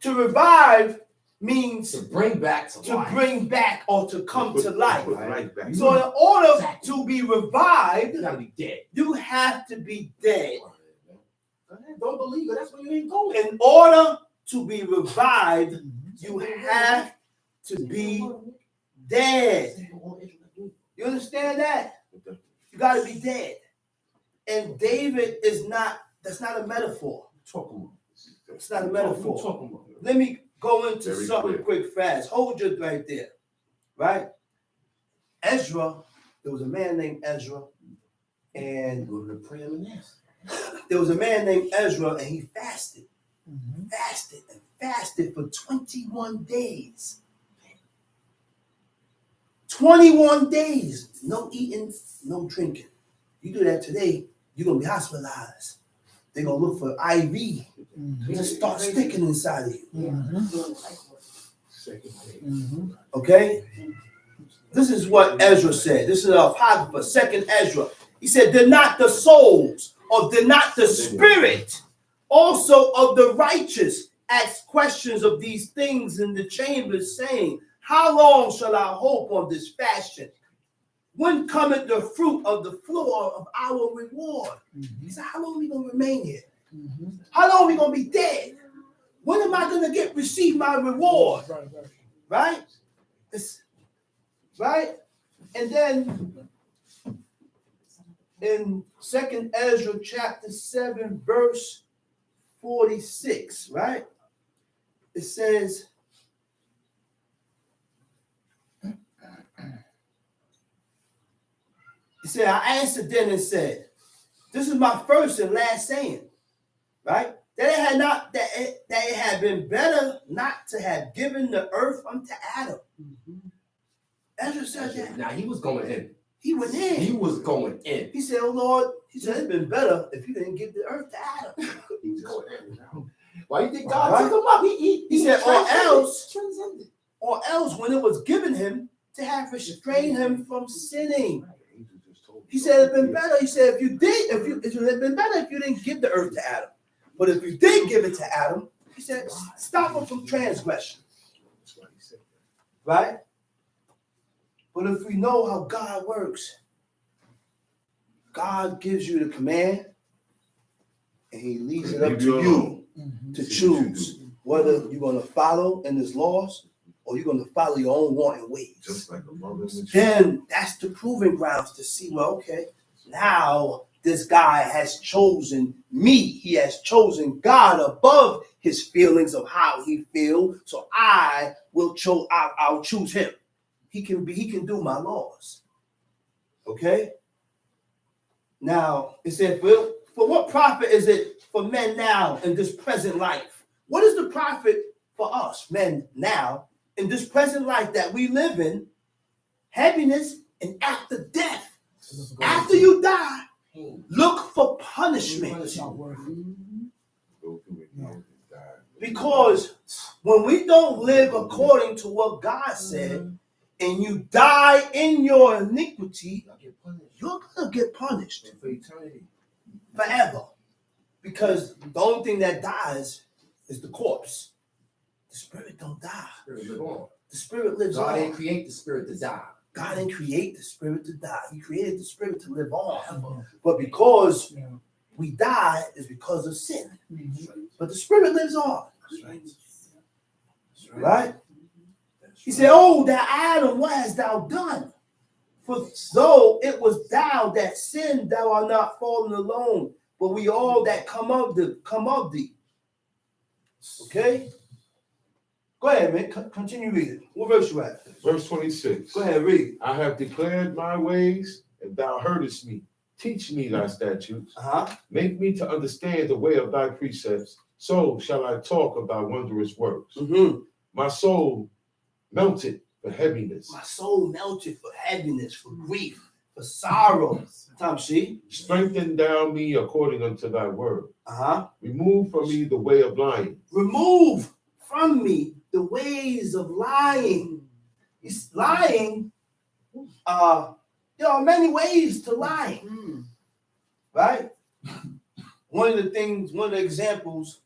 To revive means To bring back to to life. bring back or to come to life. Put life back. So in order to be revived, You gotta be dead. you have to be dead. Don't believe it. That's where you ain't going. In order to be revived, you have to be dead. You understand that? You got to be dead. And David that's not a metaphor. It's not a metaphor. Let me go into Very something quick, fast. Hold it right there. Right? Ezra, there was a man named Ezra, and Go to the preeminence. there was a man named Ezra, and he fasted for 21 days. 21 days. No eating, no drinking. You do that today, you're going to be hospitalized. They're going to look for IV to start sticking inside of you. Okay? This is what Ezra said. This is Apocrypha, second Ezra. He said, did not the souls, or did not the spirit also of the righteous ask questions of these things in the chambers, saying, how long shall I hope on this fashion? When cometh the fruit of the floor of our reward? He said, how long are we going to remain here? How long are we going to be dead? When am I going to receive my reward? Right? Right? And then in 2nd Ezra chapter 7, verse 46, right? It says, I answered then and said, this is my first and last saying, right? That it had been better not to have given the earth unto Adam. Ezra said that. Now he was going in. He went in. He was going in. He said, oh Lord, he said, it's been better if you didn't give the earth to Adam. He was going in. Why you think God Right. took him up? He said, transcended. or else when it was given him to have restrained him from sinning. He said it'd been better. He said it would have been better if you didn't give the earth to Adam. But if you did give it to Adam, he said, stop him from transgression. Right? But if we know how God works, God gives you the command and he leaves it up to you to choose whether you're going to follow in his laws or you're going to follow your own wanting ways. Just like a mother and a child. Then that's the proving grounds to see, well, okay, now this guy has chosen me. He has chosen God above his feelings of how he feels. So I'll choose him. He can do my laws. Okay? Now, it said, for what profit is it for men now in this present life? What is the profit for us, men, now, in this present life that we live in? Heaviness and after death. After you die, look for punishment. Because when we don't live according to what God said, and you die in your iniquity, you're going to get punished For eternity. forever. Because the only thing that dies is the corpse. The spirit don't die. The spirit lives God on. didn't create the spirit to die. God didn't create the spirit to die. He created the spirit to live on. But because we die is because of sin. But the spirit lives on. Right? He said, oh, thou Adam, what hast thou done? For though it was thou that sinned, thou art not fallen alone, but we all that come of thee. Okay? Go ahead, man. Continue reading. What verse you at? Verse 26. Go ahead, read. I have declared my ways, and thou heardest me. Teach me thy statutes. Make me to understand the way of thy precepts. So shall I talk of thy wondrous works. My soul melted for heaviness. My soul melted for heaviness, for grief, for sorrow. Tom, see? Strengthen thou me according unto thy word. Remove from me the way of lying. Remove from me the ways of lying. It's lying There are many ways to lying, right? One of the examples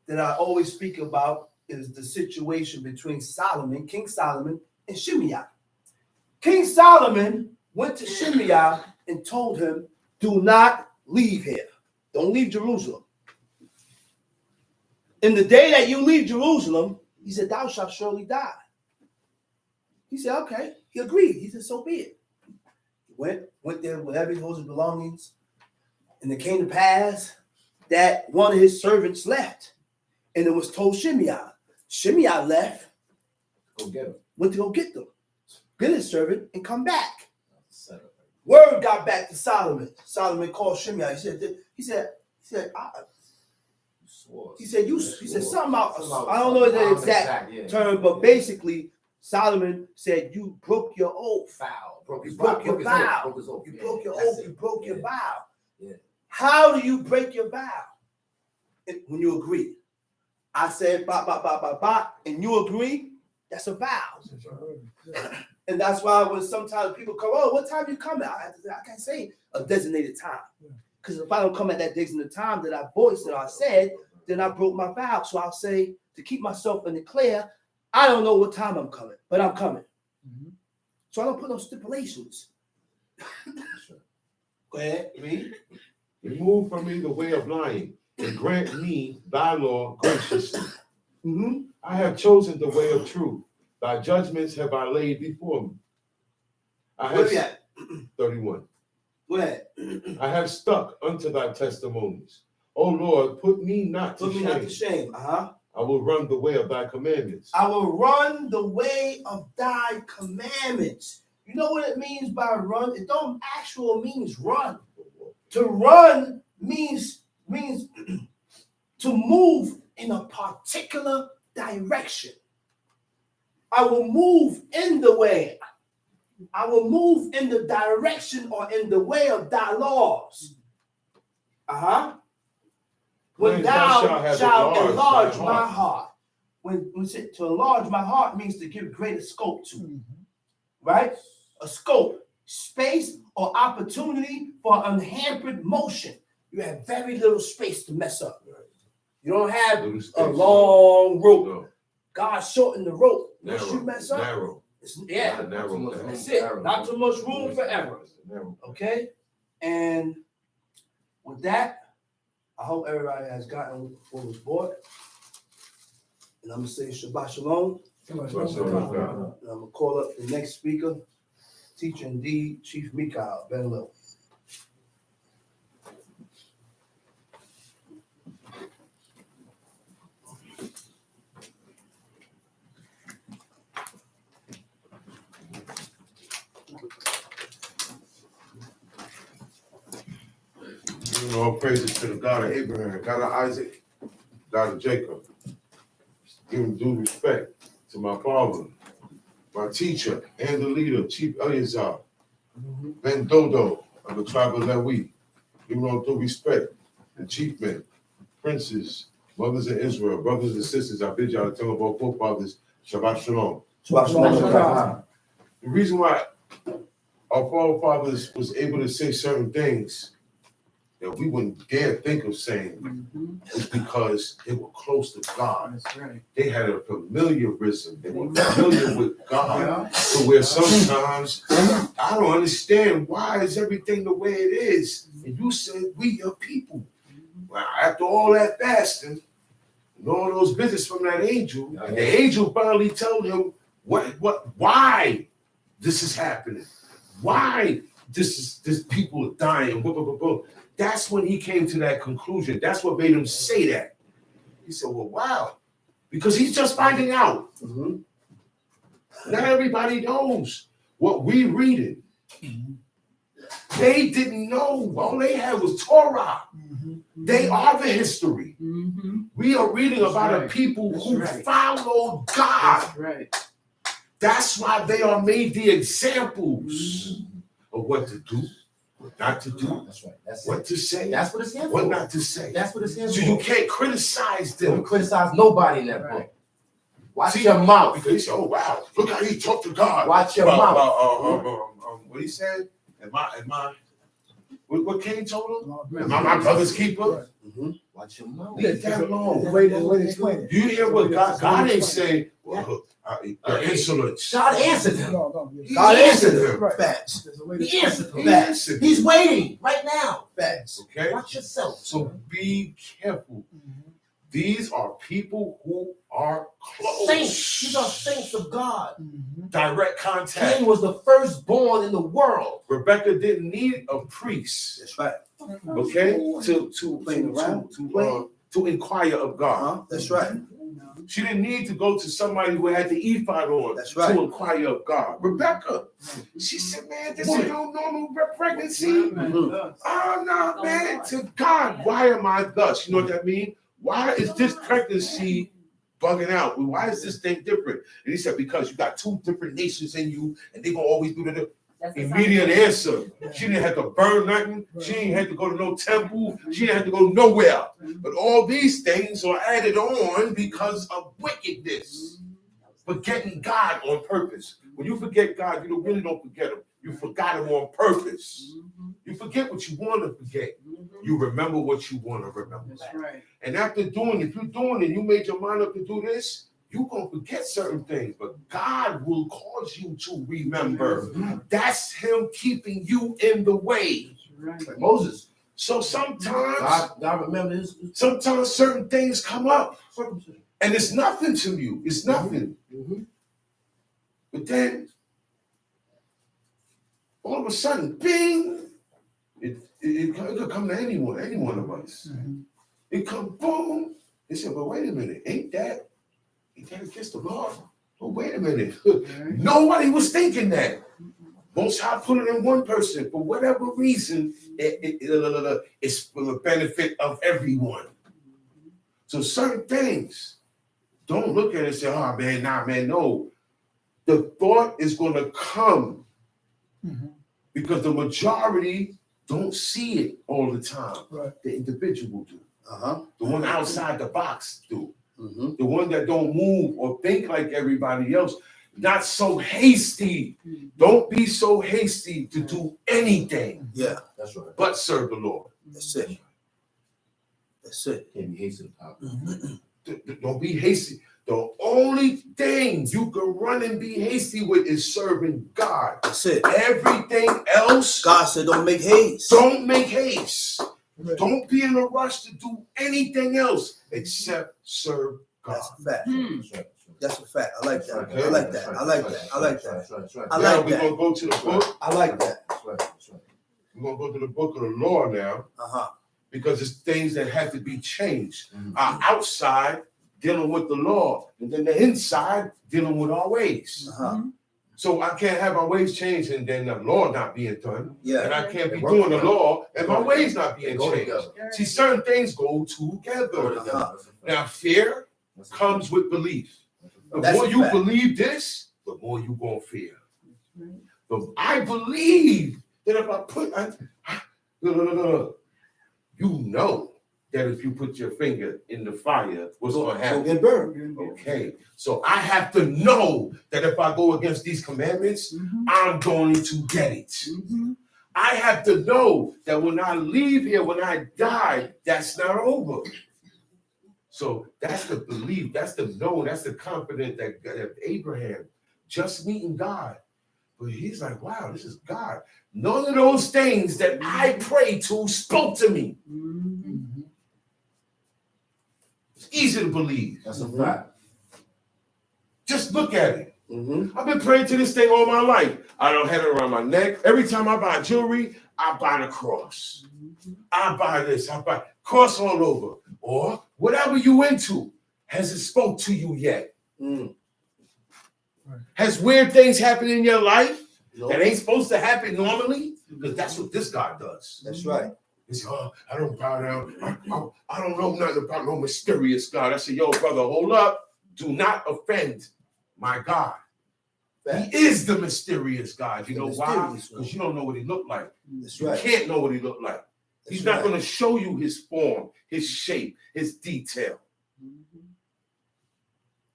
that I always speak about is the situation between Solomon, King Solomon, and Shimei. King Solomon went to Shimei and told him, do not leave here. Don't leave Jerusalem. In the day that you leave Jerusalem, he said, thou shalt surely die. He said, okay. He agreed. He said, so be it. He went there with every his belongings. And it came to pass that one of his servants left. And it was told Shimei. Shimei left, Go get him. went to go get them. Get his servant and come back. Word got back to Solomon. Solomon called Shimei. He said, something about, I don't know the exact term, but basically, Solomon said, you broke your oath. Foul. You broke your vow. Broke his oath. You Yeah, broke your that's oath. it. You broke your Yeah. vow. Yeah. How do you break your vow? When you agree. I said, and you agree, that's a vow. And that's why when sometimes people come, oh, what time you coming? I have to say, I can't say a designated time. Because if I don't come at that designated time that I voiced that I said, then I broke my vow. So I'll say, to keep myself in the clear, I don't know what time I'm coming, but I'm coming. So I don't put no stipulations. Go ahead, read. Remove from me the way of lying, and grant me thy law graciously. I have chosen the way of truth. Thy judgments have I laid before me. Where we at? 31. Go ahead. I have stuck unto thy testimonies. O Lord, put me not to Put me shame. not to shame. I will run the way of thy commandments. I will run the way of thy commandments. You know what it means by run? It don't actually means run. To run means to move in a particular direction. I will move in the way. I will move in the direction or in the way of thy laws. When thou shalt enlarge my heart. When to enlarge my heart means to give greater scope to. Right? A scope, space, or opportunity for unhampered motion. You have very little space to mess up. You don't have a long rope. No. God shortened the rope. Once Narrow. you mess up, Narrow. yeah, Narrow. that's it. Not too much room for error. Narrow. Okay? And with that, I hope everybody has gotten what was bought. And I'm going to say Shabbat Shalom. And I'm going to call up the next speaker, teacher indeed, Chief Mikhail Ben Lil. All praises to the God of Abraham, God of Isaac, God of Jacob. Give him due respect to my father, my teacher, and the leader, Chief Eleazar, Ben Dodo of the tribe of Lewi. Give him all due respect. The chief men, princes, mothers of Israel, brothers and sisters, I bid y'all to tell about forefathers, Shabbat Shalom. Shabbat Shalom. The reason why our forefathers was able to say certain things that we wouldn't dare think of saying is because they were close to God. That's right. They had a familiarism. They were familiar with God. So where sometimes I don't understand why is everything the way it is. And you said we are people. Well, after all that fasting and all those visits from that angel, and the angel finally told him why this is happening, why this people are dying. Blah, blah, blah, blah. That's when he came to that conclusion. That's what made him say that. He said, well, wow, because he's just finding out. Not everybody knows what we reading. They didn't know. All they had was Torah. They are the history. We are reading about a people who followed God. That's right. That's why they are made the examples of what to do, what not to do, That's right. That's what it. to say, That's what it's here what for. not to say. That's what it's here So for. you can't criticize Don't them. criticize nobody in that Right. book. Watch See, your mouth. Because he said, oh, wow, look how he talked to God. Watch your mouth. What he said? Am I? What Cain told him? Right. Am I my brother's keeper? Right. Mhm. Watch your mouth. Leave that alone. Wait to explain it. Do you hear what God? God ain't Explain saying, well, your insolence. God answered him. No, He God answered answered him. him. Right. Facts. There's a way to He answered him. He answered him. He's waiting right now. Facts. Okay? Watch yourself. So be careful. Mhm. These are people who are close. Saints. These are saints of God. Mhm. Direct contact. Cain was the firstborn in the world. Rebecca didn't need a priest, That's right. okay, Playing around. to inquire of God. That's right. She didn't need to go to somebody who had the ephod on That's right. to inquire of God. Rebecca, she said, man, this is no normal pregnancy. Mhm. Oh, no, man, to God, why am I thus? You know what that means? Why is this pregnancy bugging out? Why is this thing different? And he said, because you got two different nations in you, and they're going to always do the immediate answer. She didn't have to burn nothing. She didn't have to go to no temple. She didn't have to go nowhere. But all these things are added on because of wickedness. Forgetting God on purpose. When you forget God, you really don't forget him. You forgot him on purpose. You forget what you want to forget. You remember what you want to remember. That's right. And after doing, if you're doing it, you made your mind up to do this, you're going to forget certain things. But God will cause you to remember. That's him keeping you in the way. That's right. Like Moses. So sometimes God remembered his sometimes certain things come up. circumcision. And it's nothing to you. It's nothing. Mhm. But then, all of a sudden, bing! It could come to any one of us. Mhm. It come boom. They said, well, wait a minute. Ain't that against the law? Oh, wait a minute. Right. Nobody was thinking that. Most High put it in one person. For whatever reason, it's for the benefit of everyone. So certain things, don't look at it and say, oh, man, nah, man, no. The thought is going to come Mhm. because the majority don't see it all the time. Right. The individual do. Uh-huh. The one outside the box do. Mhm. The one that don't move or think like everybody else. Not so hasty. Don't be so hasty to do anything Yeah. That's right. but serve the Lord. That's it. That's it. Can't be hasty to pop. Don't be hasty. The only thing you can run and be hasty with is serving God. That's it. Everything else, God said, "Don't make haste." don't make haste. Right. Don't be in a rush to do anything else except serve God. That's a fact. That's right. That's a fact. I like that. Okay. I like that. I like that. I like that. That's right. That's right. I Now like we're that. gonna go to the book. I like that. That's right. That's right. We're gonna go to the book of the law now Uh-huh. because it's things that have to be changed. Mhm. Our outside dealing with the law, and then the inside dealing with our ways. Uh-huh. So I can't have my ways changed and then the law not being done. Yeah. And I can't be They work doing the together. law and my They go ways not They being go changed. together. See, certain things go Go together. together. That's a fact. Now, fear That's a comes with belief. The That's more a you fact. believe this, the more you gonna fear. But I believe that if I put, no. You know that if you put your finger in the fire, what's gonna Don't happen? get burned. Okay, so I have to know that if I go against these commandments, Mhm. I'm going to get it. Mhm. I have to know that when I leave here, when I die, that's not over. So that's the belief, that's the know, that's the confidence that Abraham just meeting God. But he's like, wow, this is God. None of those things that I prayed to spoke to me. Mhm. It's easy to believe. That's a fact. Just look at it. Mm-hmm. I've been praying to this thing all my life. I don't have it around my neck. Every time I buy jewelry, I buy the cross. I buy this, I buy cross all over. Or whatever you into, has it spoke to you yet? Mm. Has weird things happened in your life No. that ain't supposed to happen normally? Because that's what this God does. That's right. He said, oh, I don't bow down. I don't know nothing about no mysterious God. I said, yo, brother, hold up. Do not offend my God. Fact. He is the mysterious God. You The know why? mysterious one. Because you don't know what he looked like. That's You right. can't know what he looked like. That's He's not right. going to show you his form, his shape, his detail.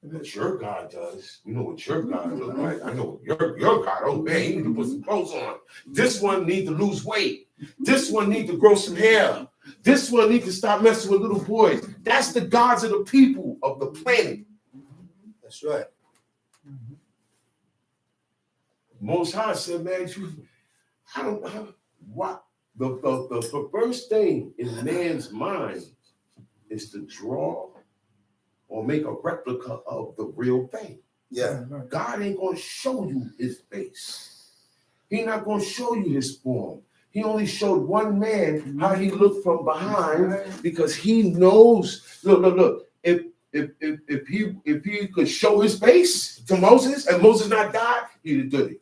What your God does. You know what your God look like. I know your God. Oh man, you need to put some clothes on. This one need to lose weight. This one need to grow some hair. This one need to stop messing with little boys. That's the gods of the people of the planet. That's right. Most High said, man, I don't know what the first thing in man's mind is to draw or make a replica of the real thing. Yeah. God ain't gonna show you his face. He's not gonna show you his form. He only showed one man how he looked from behind because he knows. Look. If he could show his face to Moses and Moses not died, he'd have done it.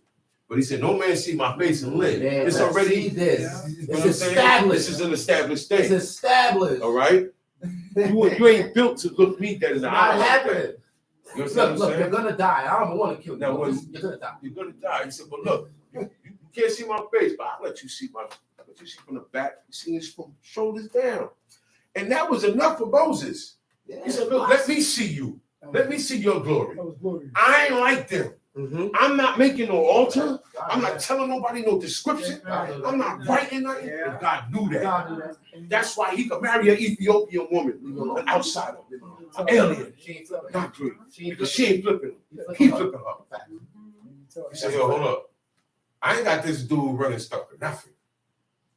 But he said, "No man see my face and live." Man, It's already this. You know It's what I'm saying? established. This is an established thing. It's established. All right. You ain't built to look me dead in the eye. Not happening. You understand what I'm Look, saying? you're gonna die. I don't want to kill you. Now, You're gonna die. You're gonna die. He said, "But look, you can't see my face, but I'll let you see from the back. You see this from shoulders down." And that was enough for Moses. He said, "Look, let me see you. Let me see your glory. That was glorious. I ain't like them. Mm-hmm. I'm not making no altar. I'm not telling nobody no description. I'm not writing nothing." But God knew that. That's why he could marry an Ethiopian woman, an outsider, an alien. Not true. Because she ain't flipping him. He flipping her. He said, "Yo, hold up. I ain't got this dude running stuff for nothing.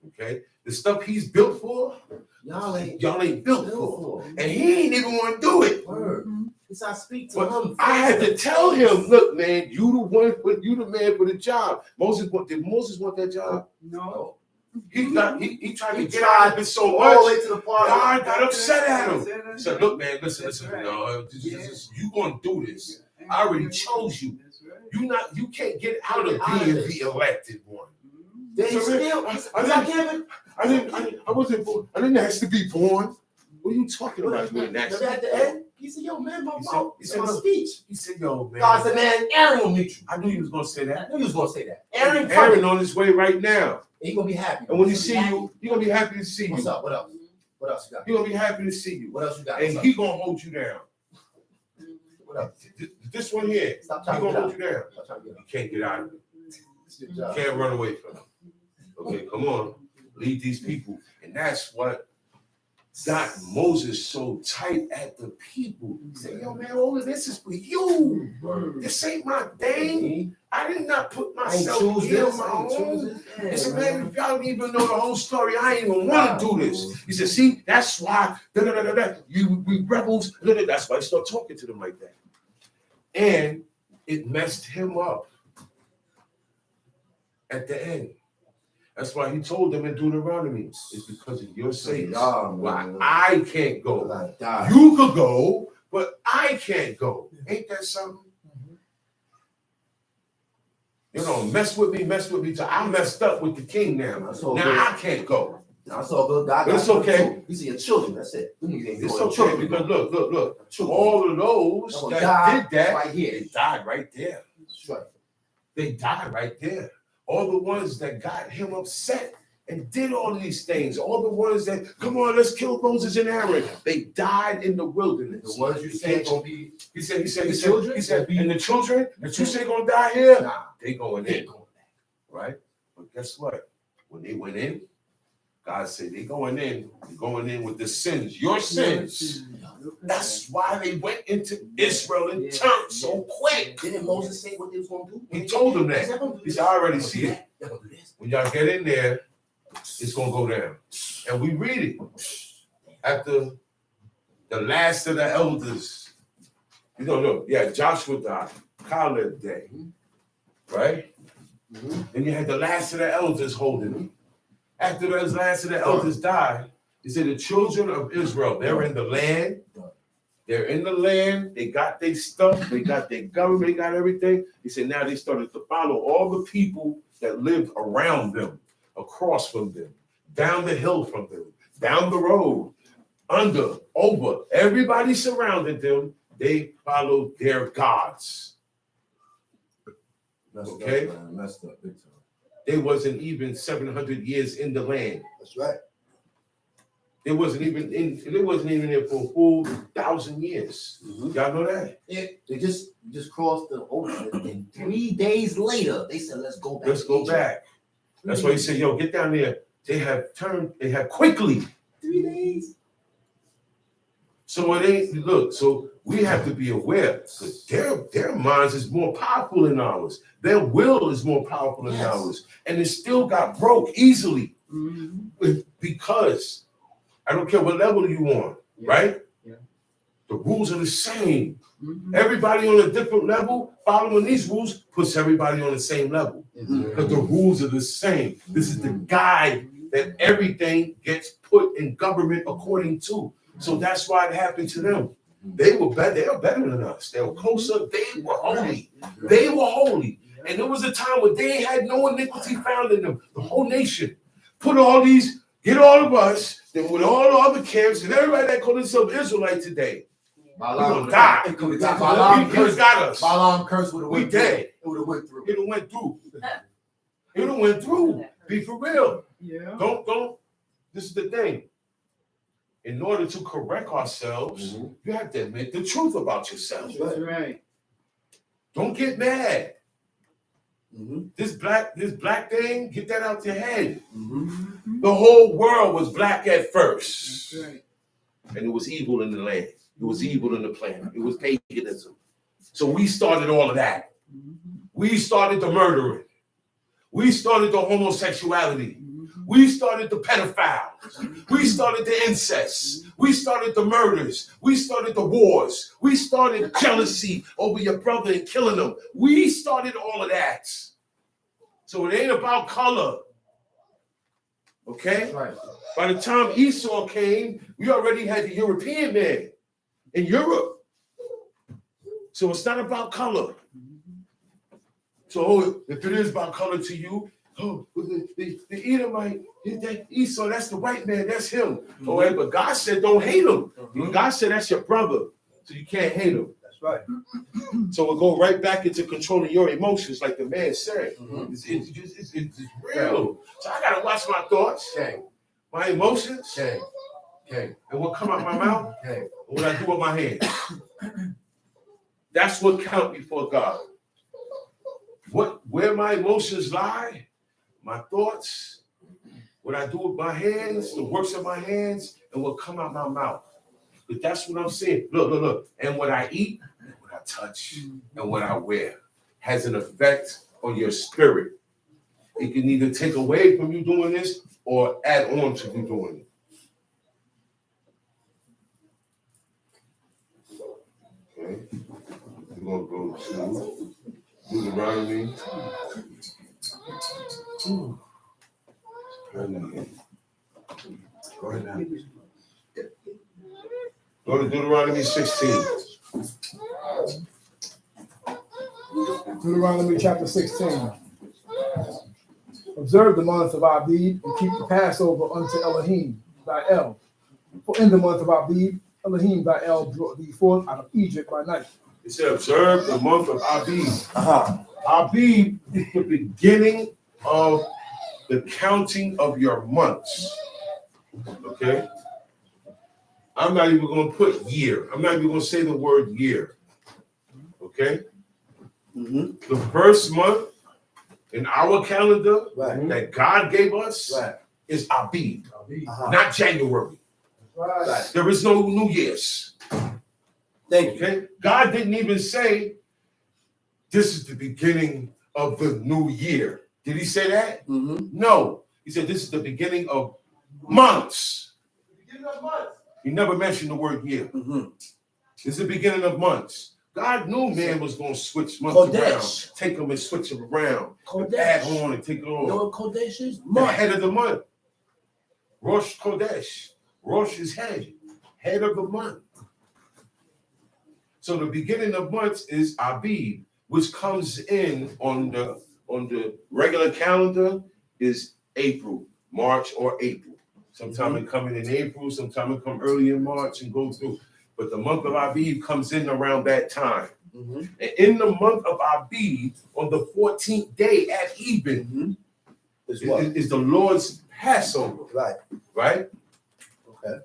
Okay? The stuff he's built for, y'all ain't built for. And he ain't even want to do it." I speak to But him. I had to tell him, "Look, man, you the man for the job." Did Moses want that job? No. He tried to He get out of it so much. all the way to the part. God got upset at him. He said, "Look, man, listen, no, you gonna do this. I already chose you. You can't get out of being the elected one." Then he still. I wasn't born. I didn't ask to be born. What are you talking about? You ain't At asked. the end, he said, "Yo, man, my speech." He said, "Yo, man." God said, "Man, Aaron will meet you." I knew you was gonna say that. I knew he was gonna say that. Aaron on his way right now. He gonna be happy. And when he see you, he gonna be happy to see you. What's up? What else? What else you got? He gonna be happy to see you. What else you got? And he gonna hold you down. What else? This one here, Stop he trying to gonna get hold out. you down. Stop trying to get You can't get out of it. It's your You job. can't run away from him. Okay, come on. Lead these people. And that's what got Moses so tight at the people. He said, "Yo, man, all of this is for you. This ain't my thing. I did not put myself here on my own." He said, "Man, if y'all don't even know the whole story, I ain't even want to do this." He said, "See, that's why we rebels." That's why I start talking to them like that. And it messed him up at the end. That's why he told them in Deuteronomy, "It's because of your sake why I can't go. You could go, but I can't go." Ain't that something? You know, mess with me till I messed up with the king now. Now I can't go. That's all good. God, It's okay. You see your children. That's it. It's okay because look. All of those that did that, right here. they died right there. That's right. They died right there. All the ones that got him upset and did all of these things, all the ones that, come on, let's kill Moses and Aaron, they died in the wilderness. The ones you say gonna be. He said, and the children that you say gonna die here, Nah, they going in, going back. right? But guess what? When they went in, God said they going in with the sins, your sins. That's why they went into Israel and turned so quick. Didn't Moses say what they was gonna do? He told them that. He said, "I already see it. When y'all get in there, it's gonna go down." And we read it after the last of the elders. Joshua died, Caleb day, right? Then you had the last of the elders holding him. After those last of the elders died, he said the children of Israel, they're in the land. They're in the land. They got their stuff. They got their government. They got everything. He said now they started to follow all the people that lived around them, across from them, down the hill from them, down the road, under, over. Everybody surrounded them. They followed their gods. Okay? Messed up big time. They wasn't even 700 years in the land. That's right. It wasn't even there for a full 1,000 years. Y'all know that? They just crossed the ocean, and 3 days later, they said, let's go back. Let's go back. That's why he said, yo, get down there. They have quickly. 3 days. So it ain't, look, so we have to be aware, because their minds is more powerful than ours. Their will is more powerful than ours. And it still got broke easily. Because I don't care what level you on, right? Yeah. The rules are the same. Everybody on a different level following these rules puts everybody on the same level. Because the rules are the same. This is the guide that everything gets put in government according to. So that's why it happened to them. They were better. They were better than us. They were closer. They were holy. They were holy. And there was a time when they had no iniquity found in them. The whole nation put all these, get all of us, then with all the other camps and everybody that call themselves Israelite today. We're gonna die. He could have got us. Balaam curse would have We went through. dead. It would have went through. It would have went through. It would have went through. Be for real. Yeah. Don't. This is the thing. In order to correct ourselves, you have to admit the truth about yourself. That's right. Don't get mad. This black thing, get that out your head. The whole world was black at first. That's right. And it was evil in the land. It was evil in the planet. It was paganism. So we started all of that. We started the murdering. We started the homosexuality. We started the pedophiles. We started the incest. We started the murders. We started the wars. We started jealousy over your brother and killing him. We started all of that. So it ain't about color. Okay? Right. By the time Esau came, we already had the European man in Europe. So it's not about color. So if it is about color to you, the Edomite, Esau, that's the white man, that's him. All right, but God said don't hate him. God said that's your brother, so you can't hate him. That's right. So we'll go right back into controlling your emotions, like the man said. It's real. So I gotta watch my thoughts, my emotions, and what come out my mouth, and what I do with my hands. That's what counts before God. Where my emotions lie, my thoughts, what I do with my hands, the works of my hands, and what come out my mouth. But that's what I'm saying. Look. And what I eat, and what I touch, and what I wear has an effect on your spirit. It can either take away from you doing this or add on to you doing it. Okay. We're going to go to Deuteronomy. Go ahead now. Go to Deuteronomy 16. Deuteronomy chapter 16. Observe the month of Abib and keep the Passover unto Elohim, thy El. For in the month of Abib, Elohim, thy El, brought thee forth out of Egypt by night. It said, observe the month of Abib. Abib is the beginning of the counting of your months. Okay? I'm not even going to put year. I'm not even going to say the word year. Okay? The first month in our calendar that God gave us is Abib, not January. Right. There is no New Year's. Thank you. Okay? God didn't even say this is the beginning of the new year. Did he say that? No. He said this is the beginning of months. He never mentioned the word year. This is the beginning of months. God knew man was going to switch months around. Take them and switch them around. Add on and take it on. You know what Kodesh is? The head of the month. Rosh Kodesh. Rosh is head. Head of the month. So the beginning of months is Abib, which comes in on the regular calendar is April, March or April. Sometimes it come in April, sometimes it come early in March and go through. But the month of Abib comes in around that time. And in the month of Abib, on the 14th day at even, is the Lord's Passover. Right? Okay.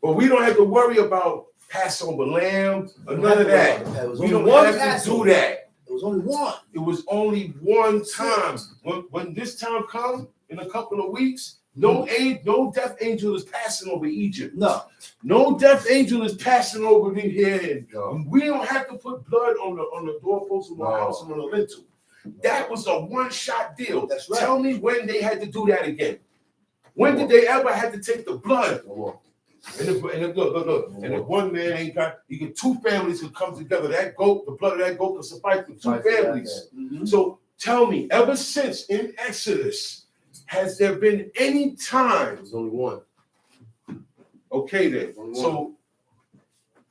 But we don't have to worry about Passover lamb or none of that. It was We only don't one have to Passover. do that. It was only one. It was only one time. When this time comes in a couple of weeks, no death angel is passing over Egypt. No death angel is passing over here. We don't have to put blood on the doorpost of our house and on the lintel. That was a one-shot deal. That's right. Tell me when they had to do that again. When did they ever have to take the blood? And if look. And if one man ain't got, you get two families who come together. That goat, the blood of that goat can suffice for two families. So tell me, ever since in Exodus, has there been any time? There's only one. Okay then. So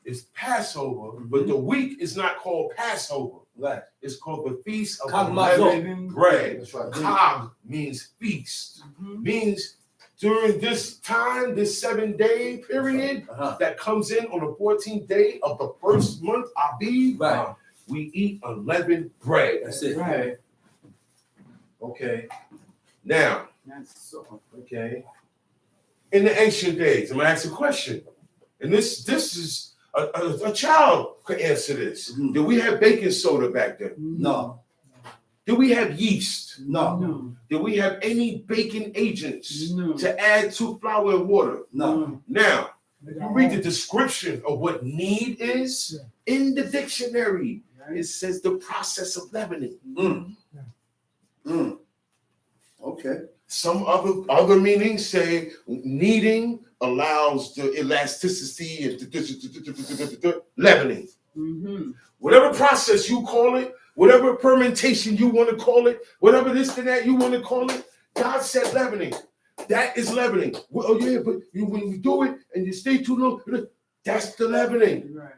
it's Passover, but the week is not called Passover. Right. It's called the Feast of Kag Unleavened Bread. That's right. Kag means feast. Means during this time, this 7-day period that comes in on the 14th day of the first month, Aviv, Right. we eat unleavened bread. That's it. Right. Okay. Now, Okay. in the ancient days, I'm gonna ask a question, and this is a child could answer this. Did we have baking soda back then? No. Did we have yeast? No. Did we have any baking agents to add to flour and water? No. Now, if you read the description of what knead is in the dictionary, it says the process of leavening. Okay. Some other meanings say kneading allows the elasticity and leavening. Whatever process you call it, whatever fermentation you want to call it, whatever this and that you want to call it, God said leavening. That is leavening. Well, oh yeah, but when you do it and you stay too long, that's the leavening. Right.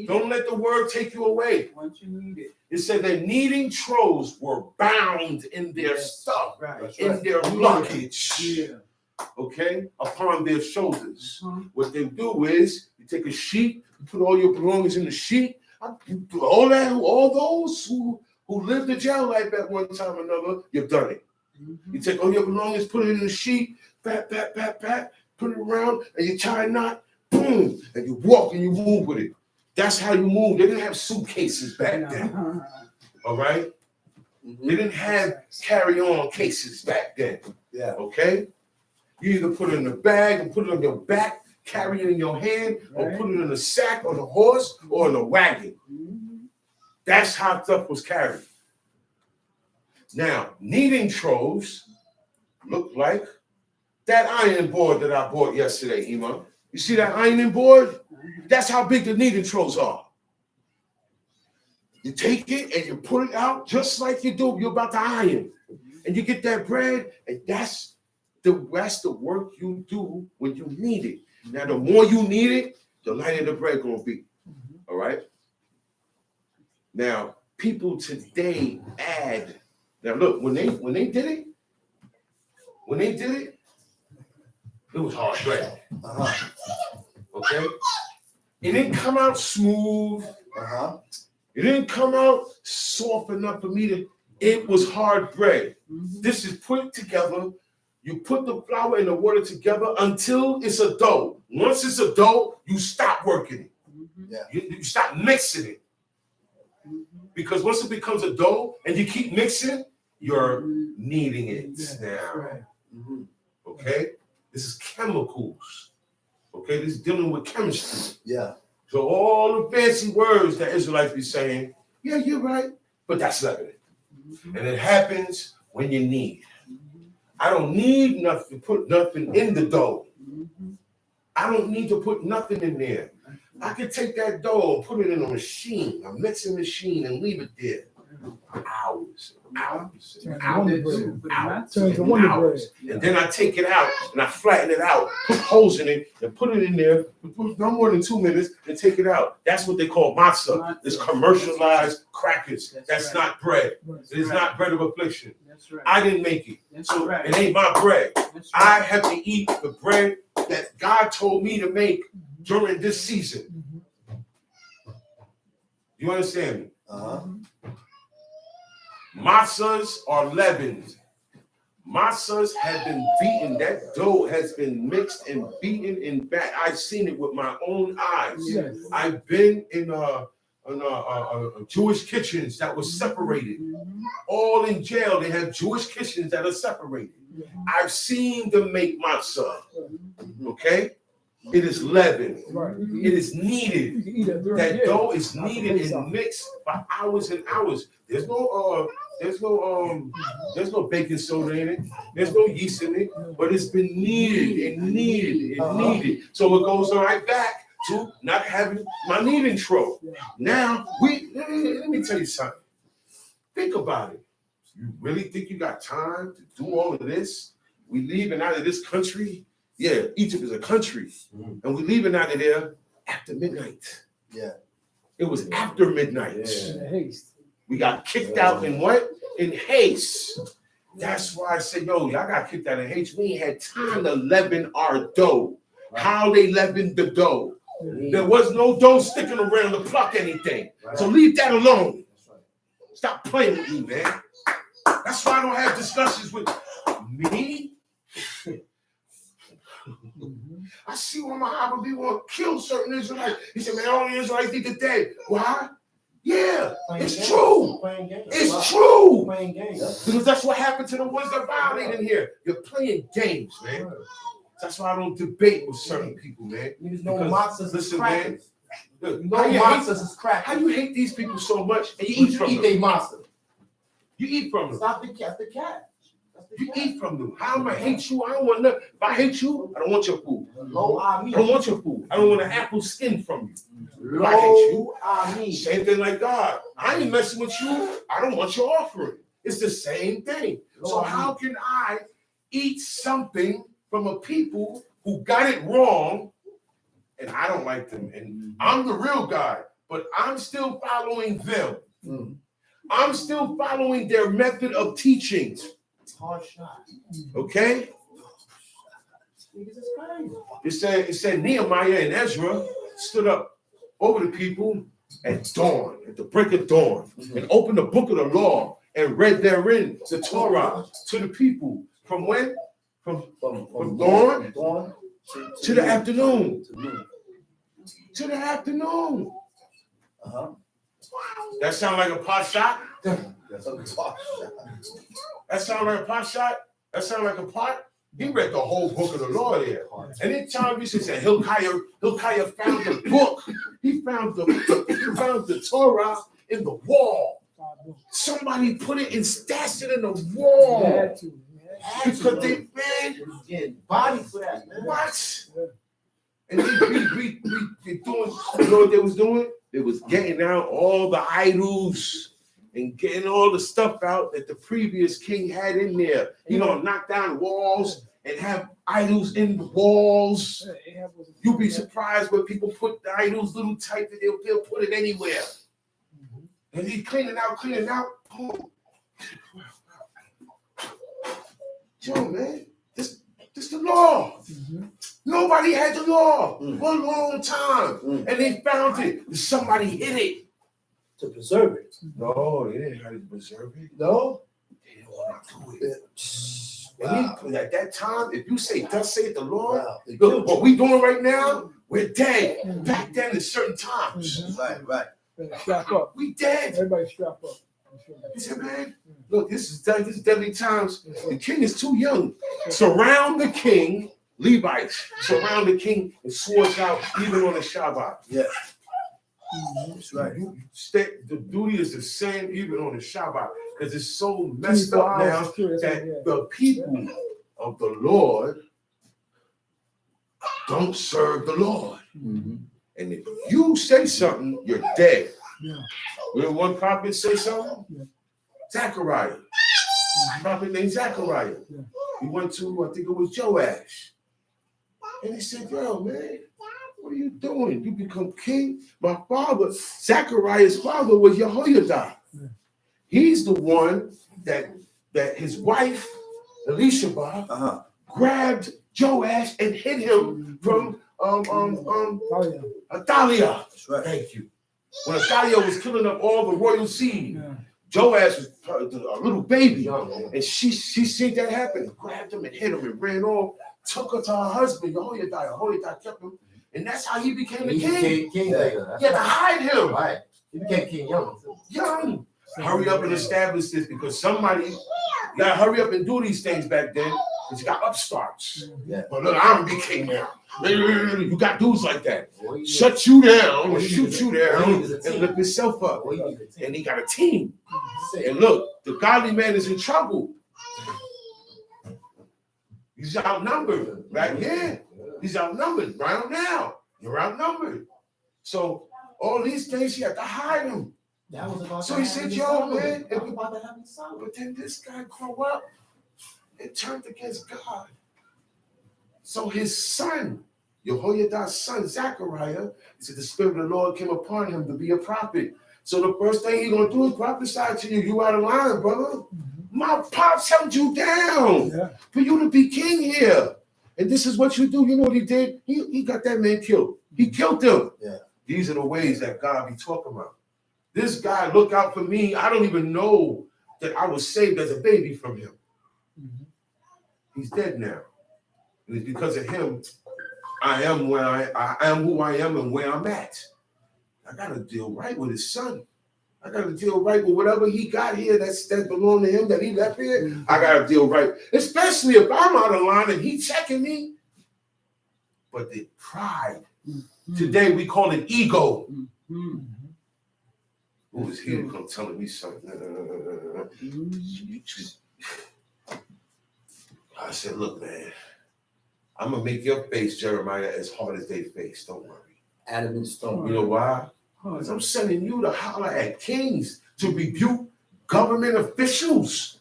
Don't let the word take you away. Once you need it. It said that kneading troughs were bound in their stuff, Right. in their luggage, Yeah. okay, upon their shoulders. What they do is you take a sheet, you put all your belongings in the sheet. All those who lived the jail life at one time or another, you've done it. You take all your belongings, put it in the sheet, pat, put it around, and you tie a knot, boom, and you walk and you move with it. That's how you move. They didn't have suitcases back then. All right? They didn't have carry-on cases back then. Yeah. Okay? You either put it in a bag and put it on your back, carry it in your hand, or put it in a sack on a horse or in a wagon. That's how stuff was carried. Now, kneading troughs look like that ironing board that I bought yesterday, Hema. You see that ironing board? That's how big the kneading troughs are. You take it and you put it out just like you do. You're about to iron. And you get that bread, and that's the work you do when you knead it. Now, the more you knead it, the lighter the bread gonna be. All right? Now, people today add. Now, look, when they did it, it was hard bread. Okay? It didn't come out smooth. It didn't come out soft enough for me to. It was hard bread. This is put together. You put the flour and the water together until it's a dough. Once it's a dough, you stop working it. You stop mixing it. Because once it becomes a dough and you keep mixing, you're kneading it now. Okay? This is chemicals. Okay? This is dealing with chemistry. Yeah. So all the fancy words that Israelites be saying, yeah, you're right, but that's leavening. And it happens when you knead. I don't need nothing, put nothing in the dough. I don't need to put nothing in there. I can take that dough and put it in a machine, a mixing machine, and leave it there. Hours, hours, and hours, Turns to Wonder Bread. and then I take it out and I flatten it out, put holes in it, and put it in there for no more than 2 minutes and take it out. That's what they call matzah. It's commercialized crackers. That's not bread. It is not bread of affliction. That's right. I didn't make it. So right. it ain't my bread. That's I right. have to eat the bread that God told me to make during this season. You understand me? Matzahs are leavened. Matzahs have been beaten. That dough has been mixed and beaten and back. I've seen it with my own eyes. Yes. I've been in Jewish kitchens that were separated. All in jail, they have Jewish kitchens that are separated. I've seen them make matzah. Okay? It is leavened. Right. It is needed. You can eat it during the That year. dough is Not the needed Pesach. and mixed for hours and hours. There's no baking soda in it. There's no yeast in it, but it's been needed and needed and needed. So it goes right back to not having my kneading trough. Now let me tell you something. Think about it. You really think you got time to do all of this? We leaving out of this country. Yeah, Egypt is a country, and we leaving out of there after midnight. Yeah. It was after midnight. In haste. We got kicked out in what? In haste. That's why I said, yo, y'all got kicked out in haste. We ain't had time to leaven our dough. How they leavened the dough. There was no dough sticking around to pluck anything. So leave that alone. Stop playing with me, man. That's why I don't have discussions with me. I see when Muhammad be want to kill certain Israelites. He said, man, all the Israelites need to dead. Why? Yeah, it's true. It's true. Because that's what happened to the ones that violated in here. You're playing games, man. That's why I don't debate with certain people, man. Niggas know Because, matzahs is listen, crackers. man. Look, You know how you hate- matzahs is crackers. how you hate these people so much and You you eat eat from them? they matzah. You eat from them. Stop the cat. The cat. That's the You cat. eat from them. How am I hate you? I don't want nothing. If I hate you, I don't want your food. Low I I don't want your food. I don't want an apple skin from you. Low I hate you. I Same thing like God. I ain't messing with you. I don't want your offering. It's the same thing. So how can I eat something from a people who got it wrong and I don't like them? And I'm the real guy, but I'm still following them. I'm still following their method of teachings. hard shot. Okay? Niggas is crazy. It said Nehemiah and Ezra stood up over the people at dawn, at the break of dawn, and opened the book of the law and read therein the Torah to the people. From when? From dawn to the afternoon. To the afternoon. That sound like a pot shot? That sound like a pot shot? That sound like a pot? He read the whole book of the law there. Anytime we say Hilkiah found the book, he found the Torah in the wall. Somebody put it and stashed it in the wall. Had to. Because they, man, Getting body for that, man. what? And we doing, you know what they was doing? They was getting out all the idols and getting all the stuff out that the previous king had in there. You know, knock down walls and have idols in the walls. You'll be surprised when people put the idols little tight that they'll put it anywhere. And he's cleaning out. Boom. Yo, man, this the law. Nobody had the law for a long time. And they found it. Somebody hid it. To preserve it. No, they didn't have to preserve it. No? They didn't want to do it. And at that time, if you say, thus saith the Lord, Wow. look, what we doing right now, we're dead. Back then at certain times. Right. Strap up. We dead. Everybody strap up. He said, man, look, this is deadly times. The king is too young. Surround the king, Levites, surround the king and swords out even on the Shabbat. Yeah. That's right. The duty is the same even on the Shabbat because it's so messed up now that the people of the Lord don't serve the Lord. And if you say something, you're dead. Yeah. When one prophet say something, Yeah. Zechariah, prophet named Zechariah, Yeah. he went to, I think it was Joash, and he said, yo, man, what are you doing? You become king? My father, Zechariah's father was Jehoiada. Yeah. He's the one that his wife, Elisheba, grabbed Joash and hid him from Athaliah. That's right. Thank you. When Athaliah was killing up all the royal seed, Joash was a little baby, and she seen that happen, and grabbed him and hit him and ran off, took her to her husband. Jehoiada kept him, and that's how he became the king. King later. You had to hide him. Right. He became king young. Young. Hurry up and establish this because somebody, you gotta hurry up and do these things back then because you got upstarts. Yeah. But look, I'm the king now. You got dudes like that. Shut you down and shoot you down and lift yourself up. And he got a team. And look, the godly man is in trouble. He's outnumbered, right? Yeah. He's outnumbered right now. You're outnumbered. So all these things, you have to hide him. So he said, yo, man. But then this guy grew up and turned against God. So his son, Jehoiada's son, Zechariah, he said, the Spirit of the Lord came upon him to be a prophet. So the first thing he's going to do is prophesy to you. You out of line, brother. My pops held you down for you to be king here. And this is what you do. You know what he did? He got that man killed. He killed him. Yeah. These are the ways that God be talking about. This guy, look out for me. I don't even know that I was saved as a baby from him. He's dead now. And it's because of him, I am where I am who I am and where I'm at. I got to deal right with his son. I got to deal right with whatever he got here that belonged to him that he left here. I got to deal right. Especially if I'm out of line and he checking me. But the pride. Today we call it ego. Who was here to come telling me something? I said, look, man, I'm going to make your face, Jeremiah, as hard as they face. Don't worry. Adam and Stone. You know why? Because I'm sending you to holler at kings, to rebuke government officials.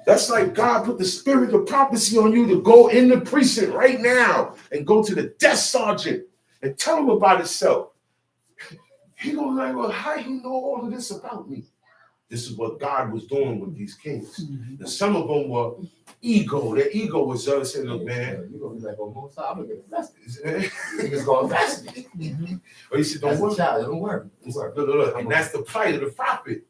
That's like God put the spirit of prophecy on you to go in the precinct right now and go to the desk sergeant and tell him about himself. He gonna like, well, how you know all of this about me? This is what God was doing with these kings. And some of them were ego. Their ego was saying, look, man. You're gonna be like, oh, most I'm gonna get invested. Niggas gonna invest me. But he said, don't worry. Don't worry. Look. And that's the plight of the prophet.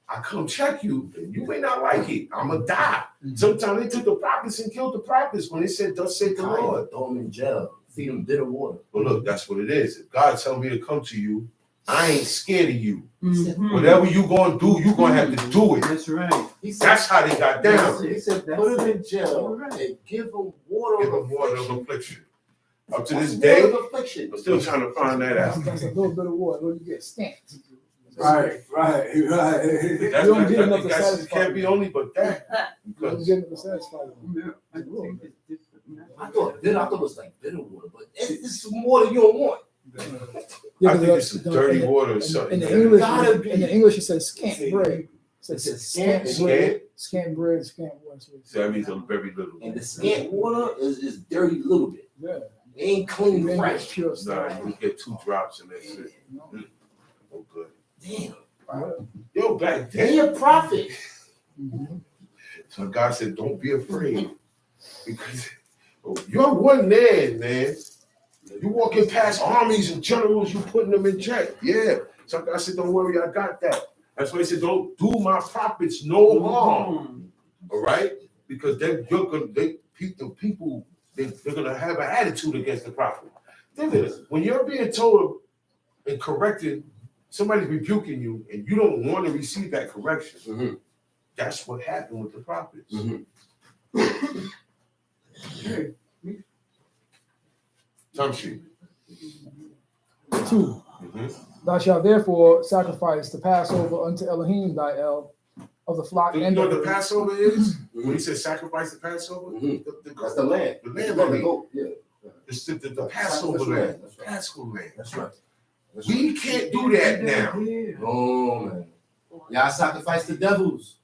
I come check you, and you may not like it. I'm gonna die. Sometimes they took the prophets and killed the prophets when they said, thus saith the Lord. Throw them in jail. Feed them bitter water. But look, that's what it is. If God tells me to come to you, I ain't scared of you. Whatever you gonna do, you gonna have to do it. That's right. That's how they got down. He said, put them in jail and give them water of affliction. Up to this day, I'm still trying to find that out. That's a little bit of water. You get stamped. Right. That's don't get enough to satisfy can't be only but that. You don't get enough to satisfy you. I think it's different. I thought it was like bitter water, but it's some water you don't want. I think it's some dirty water or something. In the English, it says scant bread. It says scant bread, scant water. So that means very little. And the scant water is dirty a little bit. Yeah. It ain't clean, fresh. Pure Nah, stuff. you get 2 drops and that's it. Oh, good. Damn. Yo, back then. Be a prophet. So God said, don't be afraid. Because you're one man. You walking past armies and generals, you putting them in check. Yeah. So God said, don't worry, I got that. That's why he said, don't do my prophets no harm. All right? Because they're gonna have an attitude against the prophet. Think of this. When you're being told and corrected, somebody's rebuking you, and you don't want to receive that correction. That's what happened with the prophets. Time sheet. 2. Thou shalt therefore sacrifice the Passover unto Elohim thy El of the flock Do you and know of what the the Passover is? When he says sacrifice the Passover? That's the land. The lamb. Yeah. It's the Passover lamb. That's right. Passover lamb. That's right. We can't do that now. Oh, man. Y'all sacrifice the devils.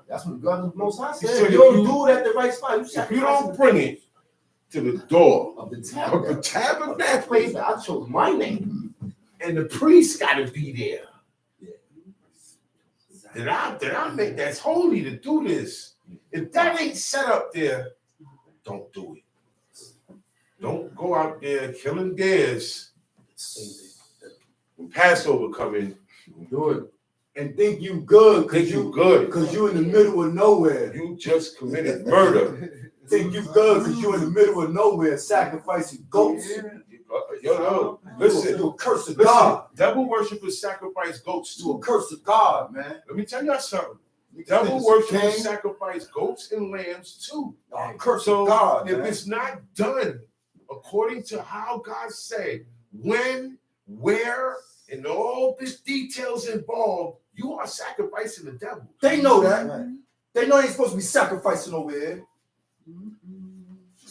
That's what God the Most High So said. You don't do it at the right spot. If you don't bring it to the door of the of the tabernacle, tabernacle, I chose my name. and the priest got to be there. Did I make that's holy to do this? If that ain't set up there, don't do it. Don't go out there killing deers. When Passover come in, Do it. and think you good Think you good. because you in the middle of nowhere. You just committed murder. Think you good because you in the middle of nowhere sacrificing goats. Yo, listen. You a curse of Listen, God. devil worshippers sacrifice goats You a too. curse of God, man. Let me tell y'all something. You think Devil it's a worshippers king? sacrifice goats and lambs too. A curse So of God, if man. it's not done according to how God said, when, where, and all these details involved, you are sacrificing the devil. They know that. They know they ain't supposed to be sacrificing over here.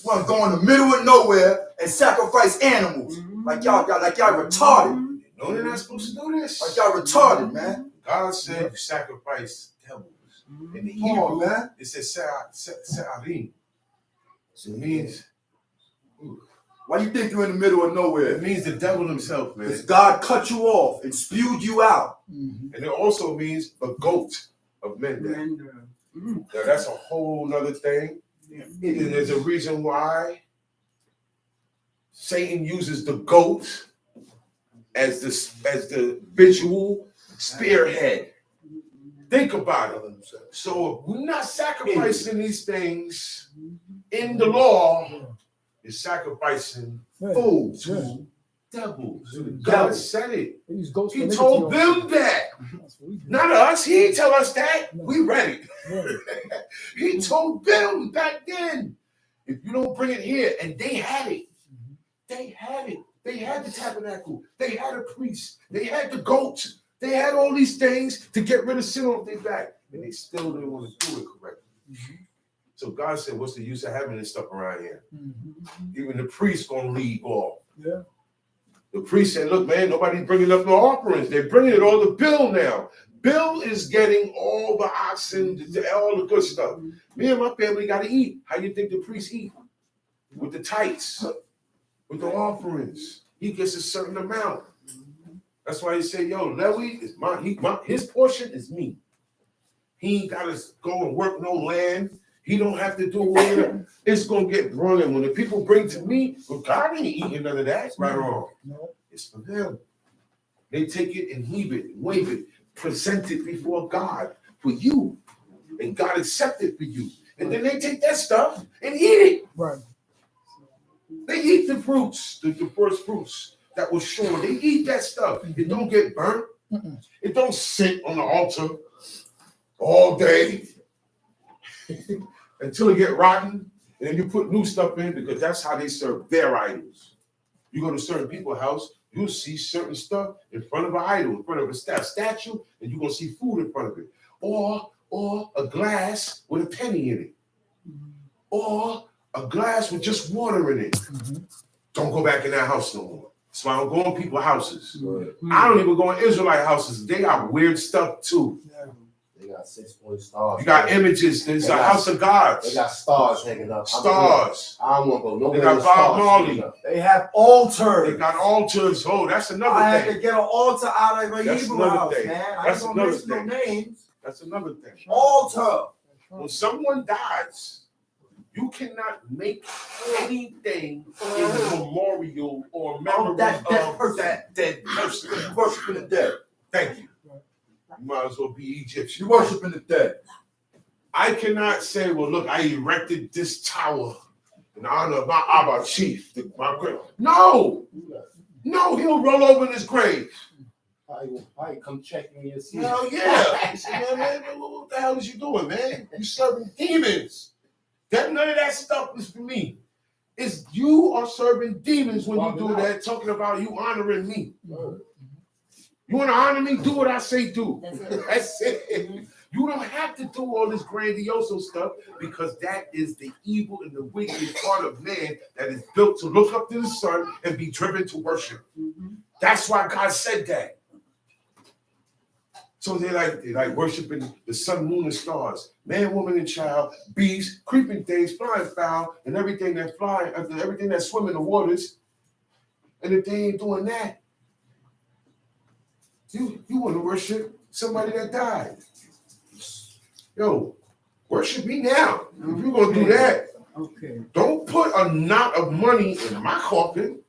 Want to go in the middle of nowhere and sacrifice animals like y'all retarded. You know they're not supposed to do this. Like y'all retarded, man. God said you sacrifice devils. In the Come on, Hebrew, man. it says se'arim. So it means, Why you think you're in the middle of nowhere? it means the devil himself, man. Because God cut you off and spewed you out. And it also means a goat of men. Now that's a whole nother thing. And there's a reason why Satan uses the goat as the visual spearhead. Think about it. So if we're not sacrificing these things in the law, you're sacrificing food to devils. God said it. They use ghosts for He nicotine told also. them that. That's what we do. Not us. He didn't tell us that. No. We read it. Yeah. He told them back then, if you don't bring it here, and they had it. They had it. They had the tabernacle. They had a priest. They had the goats. They had all these things to get rid of sin off their back. And they still didn't want to do it correctly. So God said, what's the use of having this stuff around here? Even the priest gonna leave off. Yeah. The priest said, look, man, nobody's bringing up no offerings. They're bringing it all to Bill now. Bill is getting all the oxen, all the good stuff. Me and my family got to eat. How you think the priest eat? With the tithes, with the offerings. He gets a certain amount. That's why he said, yo, Lewi is his portion is me. He ain't got to go and work no land. He don't have to do whatever. It's going to get running. When the people bring to me, well, God ain't eating none of that. Right or wrong? No. It's for them. They take it and heave it, wave it, present it before God for you. And God accept it for you. And then they take that stuff and eat it. Right. They eat the fruits, the first fruits that was shorn. They eat that stuff. It don't get burnt. It don't sit on the altar all day until it get rotten. And then you put new stuff in because that's how they serve their idols. You go to certain people's house, you'll see certain stuff in front of an idol, in front of a statue, and you're going to see food in front of it. Or a glass with a penny in it. Or a glass with just water in it. Don't go back in that house no more. So I don't go in people's houses. I don't even go in Israelite houses. They got weird stuff too. They got 6-point stars. You got images. There's a house of gods. They got stars hanging up. Stars. I don't want to go nowhere. They got Bob Marley. They have altars. They got altars. Oh, that's another I had thing. to get an altar out of a That's Hebrew another house, thing. man. I ain't That's gonna another mention no thing. names. That's another thing. Altar. When someone dies, you cannot make anything in a memorial or memory That dead of person. that dead person. You worshiping the dead. Thank you. You might as well be Egyptian. You worshiping the dead. I cannot say, well, look, I erected this tower in honor of my Abba chief. No, he'll roll over in his grave. I come check me and see. Hell yeah. Say, man, what the hell is you doing, man? You serving demons. None of that stuff is for me. It's you are serving demons when you do that, talking about you honoring me. You want to honor me? Do what I say do. That's it. You don't have to do all this grandioso stuff because that is the evil and the wicked part of man that is built to look up to the sun and be driven to worship. That's why God said that. So they like worshiping the sun, moon, and stars, man, woman, and child, beasts, creeping things, flying fowl, and everything that fly, everything that swim in the waters. And if they ain't doing that, you want to worship somebody that died. Yo, worship me now. If you're gonna do that, don't put a knot of money in my coffin.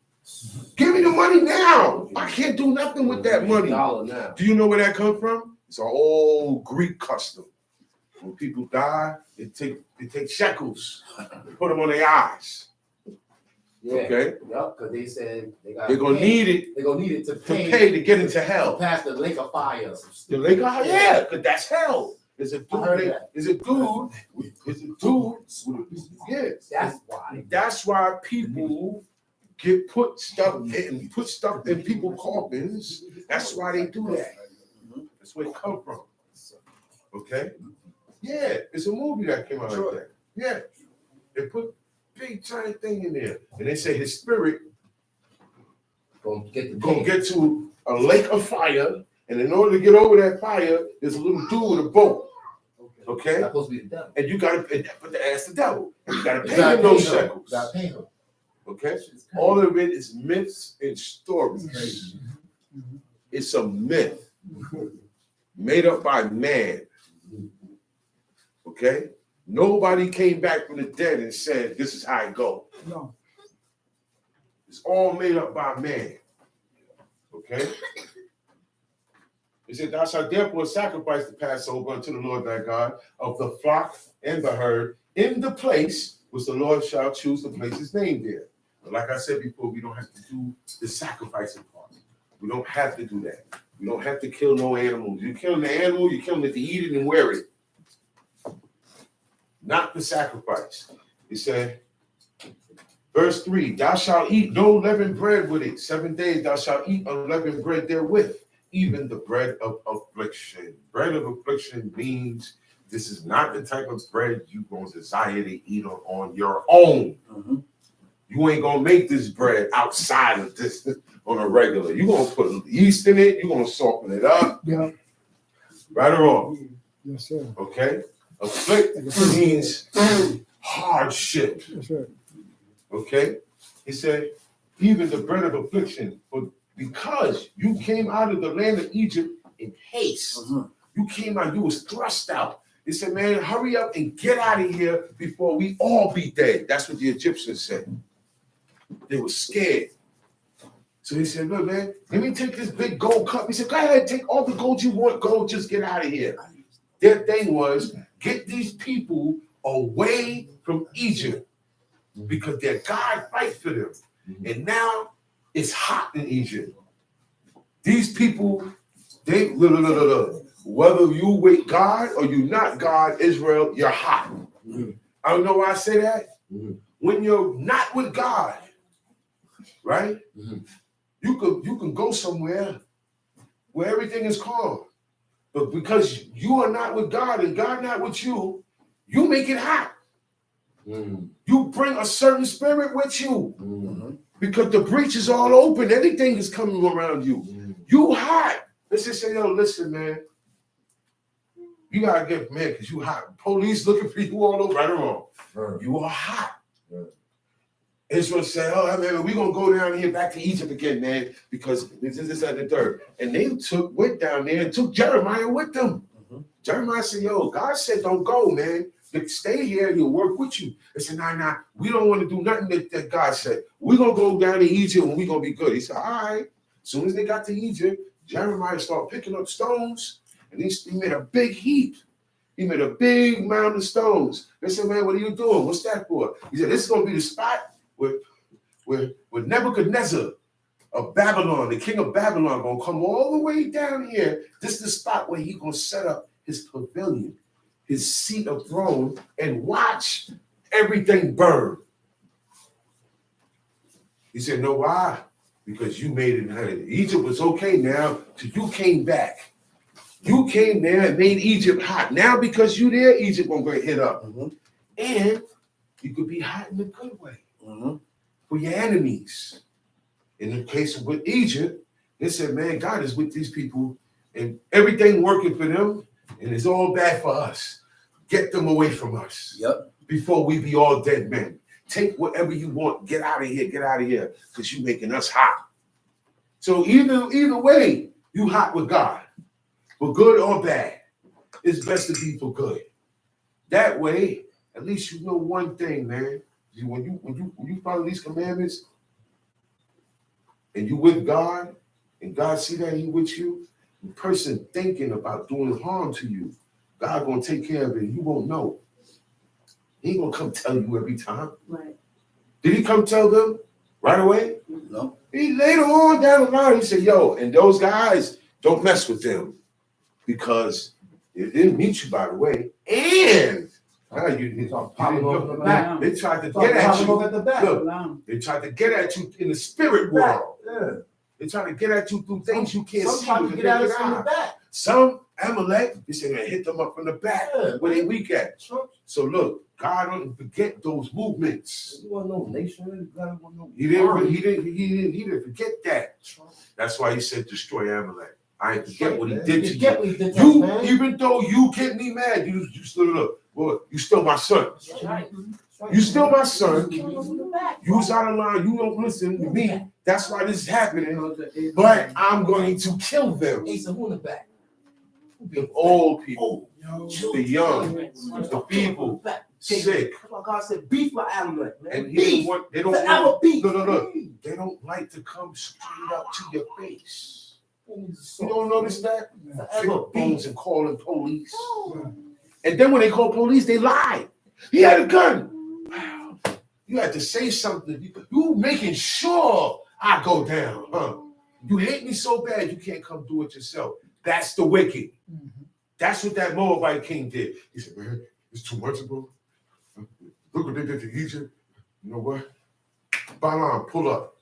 Give me the money now. I can't do nothing with that money. $1 now. Do you know where that come from? It's an old Greek custom. When people die, they take shekels, and put them on their eyes. Yeah. Okay? Yup, because they said They're gonna need it They're gonna need it to to pay, pay to get into to hell. pass the lake of fire. The lake of hell, yeah, because that's hell. It's a I heard dude. that. It's a dude. Yeah. That's why. That's why people get put stuff in people's coffins. That's why they do that. That's where it come from. Okay? Yeah, it's a movie that came out like that. Yeah. They put big giant thing in there. And they say his spirit Gonna get to a lake of fire. And in order to get over that fire, there's a little dude with a boat. Okay? That's supposed to be the devil. And you gotta ask the devil. And you gotta You pay gotta him those pay him. shekels. You gotta pay him. Okay? All of it is myths and stories. It's a myth made up by man. Okay? Nobody came back from the dead and said, this is how it go. No. It's all made up by man. Okay? It said, thou shalt therefore sacrifice the Passover unto the Lord thy God of the flock and the herd in the place which the Lord shall choose to place his name there. But like I said before, we don't have to do the sacrificing part. We don't have to do that. We don't have to kill no animals. You kill the animal, you kill it to eat it and wear it. Not the sacrifice. It said, verse 3, thou shalt eat no leavened bread with it. 7 days thou shalt eat unleavened bread therewith, even the bread of affliction. Bread of affliction means this is not the type of bread you're going to desire to eat on your own. You ain't going to make this bread outside of this on a regular. You're going to put yeast in it. You're going to soften it up. Yeah. Right or wrong? Yes, sir. Okay? Afflict means hardship. That's right. Okay? He said, even the bread of affliction, because you came out of the land of Egypt in haste. You came out, you was thrust out. He said, man, hurry up and get out of here before we all be dead. That's what the Egyptians said. They were scared. So he said, look, man, let me take this big gold cup. He said, go ahead, take all the gold you want, go, just get out of here. Their thing was, get these people away from Egypt because their God fight for them. And now it's hot in Egypt. These people, they, whether you with God or you not God, Israel, you're hot. I don't know why I say that. When you're not with God, right? You can go somewhere where everything is calm. But because you are not with God and God not with you, you make it hot. You bring a certain spirit with you because the breach is all open. Everything is coming around you. You hot. Let's just say, yo, listen, man. You gotta get mad because you hot. Police looking for you all over. Right or wrong? You are hot. Israel said, oh, man, we're going to go down here back to Egypt again, man, because this, and the third. And they went down there and took Jeremiah with them. Jeremiah said, yo, God said, don't go, man. Stay here, he'll work with you. They said, nah, we don't want to do nothing that God said. We're going to go down to Egypt and we're going to be good. He said, all right. As soon as they got to Egypt, Jeremiah started picking up stones, and he made a big heap. He made a big mound of stones. They said, man, what are you doing? What's that for? He said, this is going to be the spot where Nebuchadnezzar of Babylon, the king of Babylon, gonna come all the way down here. This is the spot where he's gonna set up his pavilion, his seat of throne, and watch everything burn. He said, no, why? Because you made it. Egypt was okay now till you came back. You came there and made Egypt hot. Now because you there, Egypt gonna get hit up. And you could be hot in a good way. For your enemies. In the case with Egypt, they said, man, God is with these people and everything working for them, and it's all bad for us. Get them away from us. Before we be all dead men. Take whatever you want. Get out of here, because you're making us hot. So either way, you hot with God. For good or bad, it's best to be for good. That way, at least you know one thing, man. When you follow these commandments and you with God and God see that he with you, the person thinking about doing harm to you, God gonna take care of it. You won't know. He ain't gonna come tell you every time. Right. Did he come tell them right away? No. He later on down the line, he said, yo, and those guys, don't mess with them because they didn't meet you by the way. And now you Popping over the back. they tried to get at you. At the back. Look, they tried to get at you in the spirit world. Yeah. They try to get at you through things you can't Some see. try with to the get at naked us from the eye. back. Some Amalek, they say they hit them up from the back where they weak at. So look, God don't forget those movements. You want no nation? God want no He didn't forget that. That's why he said destroy Amalek. I ain't forget what he did to Forget you. what he did to You, us, man. even though you get me mad, you still look. Boy, you still my son. That's right. You still my son. You You's out of line. You don't listen to me. That's why this is happening. But I'm going to kill them. Ace of who in the back? The old people, Yo, the young, the people, sick. That's why God said beef with Amalek, man. And he didn't want, they don't Forever want, beef. look, they don't like to come straight up to your face. You don't notice that? Forever Big bones beef. and calling police. And then when they call police, they lie. He had a gun. Wow. You had to say something. You making sure I go down, huh? You hate me so bad you can't come do it yourself. That's the wicked. That's what that Moabite king did. He said, man, it's too much, bro. Look what they did to Egypt. You know what? Balaam, pull up.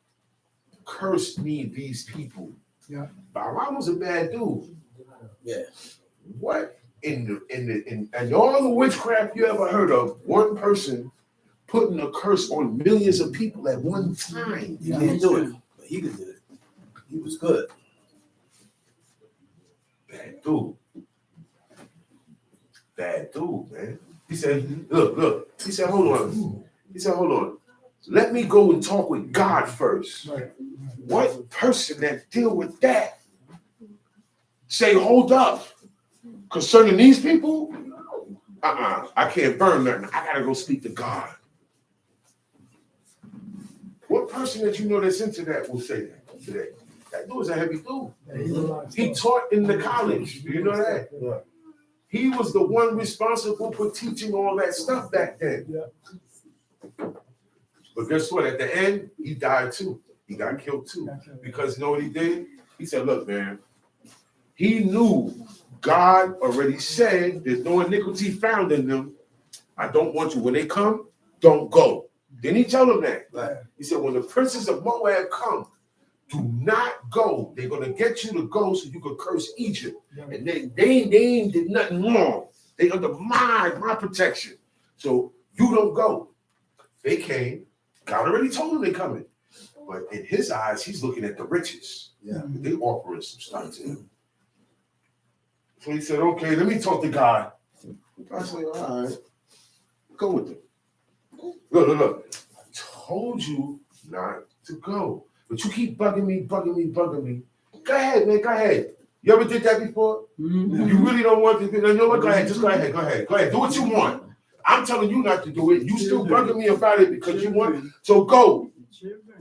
Curse me, these people. Yeah. Balaam was a bad dude. Yeah. What in all the witchcraft you ever heard of, one person putting a curse on millions of people at one time? He didn't do it, but he could do it. He was good. Bad dude. Bad dude, man. He said, look. He said, hold on. He said, hold on. Let me go and talk with God first. Right. What person that deal with that say, hold up, concerning these people? I can't burn nothing. I gotta go speak to God. What person that you know that's into that will say that today? That dude is a heavy dude. He taught in the college. Do you know that? Yeah. He was the one responsible for teaching all that stuff back then. Yeah. But guess what? At the end, he died too. He got killed too. Because you know what he did? He said, look, man, he knew God already said there's no iniquity found in them. I don't want you. When they come, don't go. Didn't he tell them that? Right. He said, when the princes of Moab come, do not go. They're going to get you to go so you can curse Egypt. And they ain't did nothing wrong. They undermined my protection. So you don't go. They came. God already told them they're coming. But in his eyes, he's looking at the riches. Yeah. They offering some stuff to him. So he said, okay, let me talk to God. I said, all right, go with them. Look. I told you not to go. But you keep bugging me. Go ahead, man, go ahead. You ever did that before? Mm-hmm. You really don't want to do it? You know what? Go ahead, just go ahead. Do what you want. I'm telling you not to do it. You still bugging me about it because you want, so go.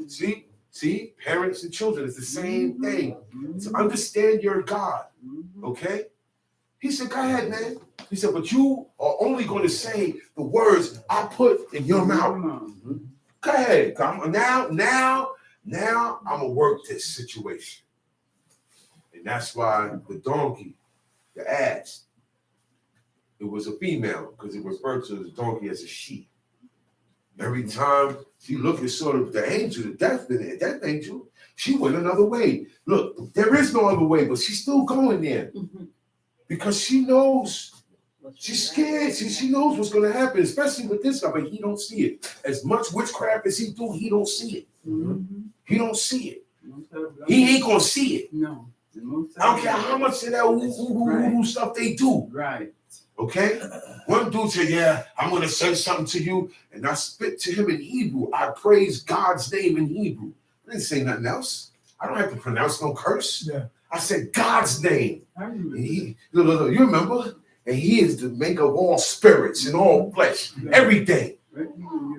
See, parents and children, it's the same thing. So understand your God, okay? He said, go ahead, man. He said, but you are only going to say the words I put in your mouth. Go ahead. Now I'm going to work this situation. And that's why the donkey, the ass, it was a female because it referred to the donkey as a sheep. Every time she looked at sort of the angel, the death angel, she went another way. Look, there is no other way, but she's still going there because she knows. She's scared. She knows what's going to happen, especially with this guy, but he don't see it. As much witchcraft as he do, he don't see it. He don't see it. He ain't going to see it. No. I don't care how much of that woo stuff they do. Right. Okay? One dude said, yeah, I'm going to say something to you. And I spit to him in Hebrew. I praise God's name in Hebrew. I didn't say nothing else. I don't have to pronounce no curse. Yeah. I said God's name. I remember. And look, you remember? And he is the maker of all spirits and all flesh, everything.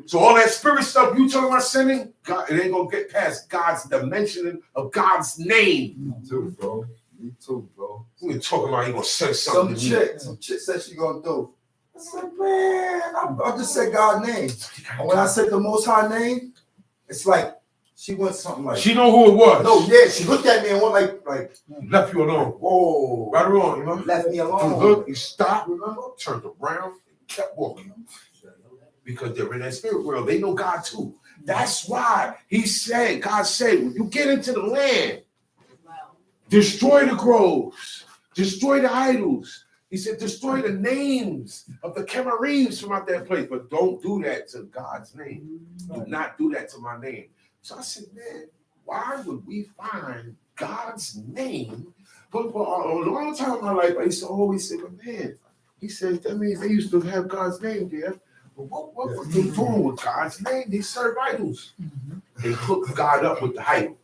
So all that spirit stuff you talking about sending, God, it ain't going to get past God's dimension of God's name. Too, bro. Me too, bro. We talking about you gonna say something. Some chick said she gonna do. I said, man, I just said God's name. And when I said the Most High name, it's like she went something like. She know who it was. No, yeah, she looked at me and went like. Left you alone. Whoa. Right or wrong, you know? Left me You alone. look, you stopped, remember? Turned around, and kept walking. Because they're in that spirit world. They know God too. That's why God said, when you get into the land, destroy the groves, destroy the idols. He said, destroy the names of the Chemarims from out that place, but don't do that to God's name. Do not do that to my name. So I said, man, why would we find God's name? But for a long time in my life, I used to always say, but man, he says, that means they used to have God's name there. But what were they doing with God's name? They serve idols. They hook God up with the idol.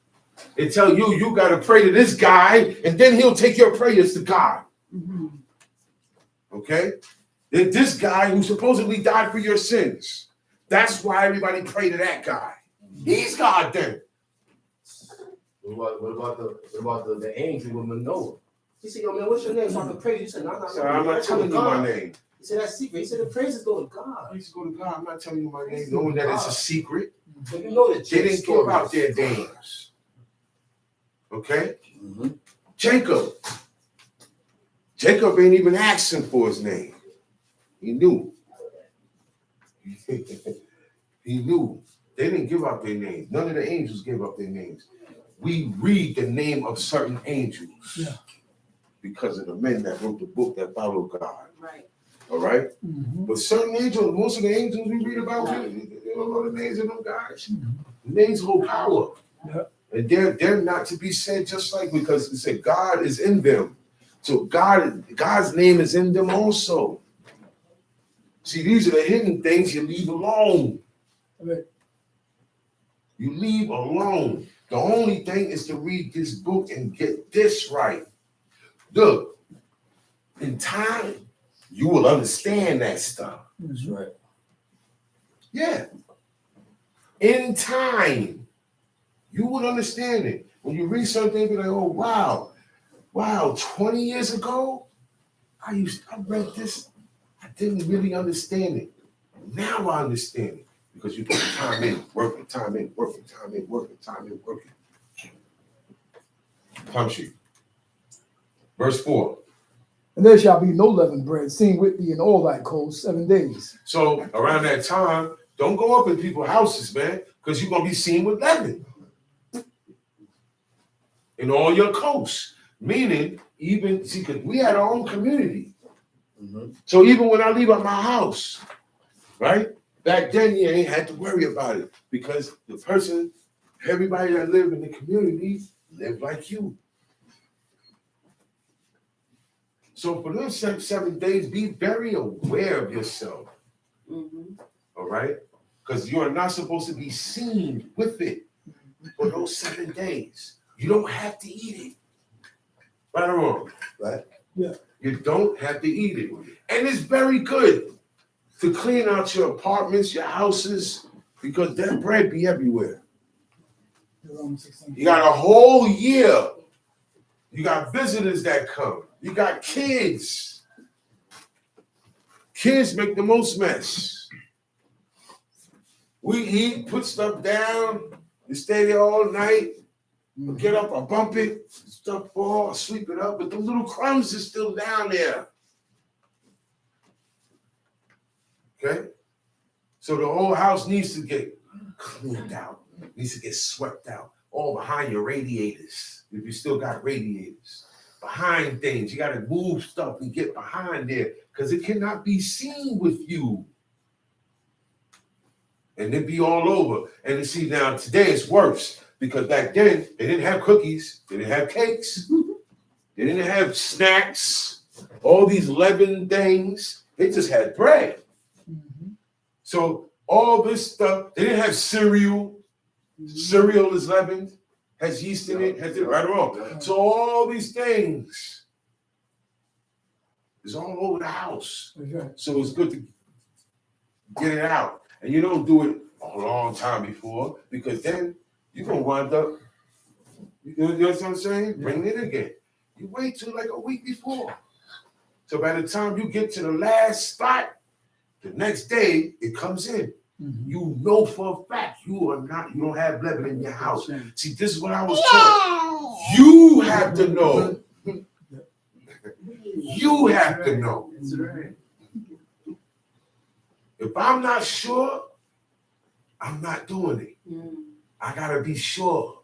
They tell you, you got to pray to this guy, and then he'll take your prayers to God. Okay? Then this guy who supposedly died for your sins. That's why everybody pray to that guy. He's God then. What about the angel with Manoah? He said, yo, man, what's your name? So I can praise you. He said, no, I'm not telling you my name. He said, that's secret. He said, the praises go to God. I used to go to God. I'm not telling you my name, knowing that it's a secret. So you know that They didn't give out their names. Okay? Jacob ain't even asking for his name. He knew. He knew. They didn't give out their names. None of the angels gave up their names. We read the name of certain angels because of the men that wrote the book that followed God. Right. All right? But certain angels, most of the angels we read about, they don't know the names of them guys. The names hold power. And they're not to be said just like, because it said God is in them. So God's name is in them also. See, these are the hidden things you leave alone. You leave alone. The only thing is to read this book and get this right. Look, in time, you will understand that stuff. That's right. Yeah. In time, you would understand it. When you read something, be like, oh, wow, 20 years ago, I read this. I didn't really understand it. Now I understand it. Because you put time in, working, time in, working, time in, working, time in, working. Time sheet. Verse 4. And there shall be no leavened bread seen with thee in all thy coasts 7 days. So around that time, don't go up in people's houses, man, because you're going to be seen with leaven in all your coasts. Meaning, because we had our own community. So even when I leave out my house, right? Back then, you ain't had to worry about it because everybody that lived in the community lived like you. So for those 7 days, be very aware of yourself. All right? Because you are not supposed to be seen with it for those 7 days. You don't have to eat it. Right or wrong? Right. Yeah. You don't have to eat it. And it's very good to clean out your apartments, your houses, because that bread be everywhere. You got a whole year. You got visitors that come. You got kids. Kids make the most mess. We eat, put stuff down, you stay there all night, get up, I bump it, stuff fall, I sweep it up, but the little crumbs are still down there. Okay? So the whole house needs to get cleaned out, needs to get swept out, all behind your radiators, if you still got radiators. Behind things, you got to move stuff and get behind there because it cannot be seen with you. And it be all over. And you see, now today it's worse because back then they didn't have cookies, they didn't have cakes, they didn't have snacks, all these leavened things. They just had bread. So all this stuff, they didn't have cereal. Cereal is leavened, has yeast in it, has it right or wrong. So all these things is all over the house. So it's good to get it out. And you don't do it a long time before because then you're going to wind up, you know what I'm saying? Bringing it again. You wait till like a week before. So by the time you get to the last spot, the next day it comes in. You know for a fact you don't have leaven in your house. See, this is what I was taught. You have to know. You have to know. That's right. If I'm not sure, I'm not doing it. I gotta be sure.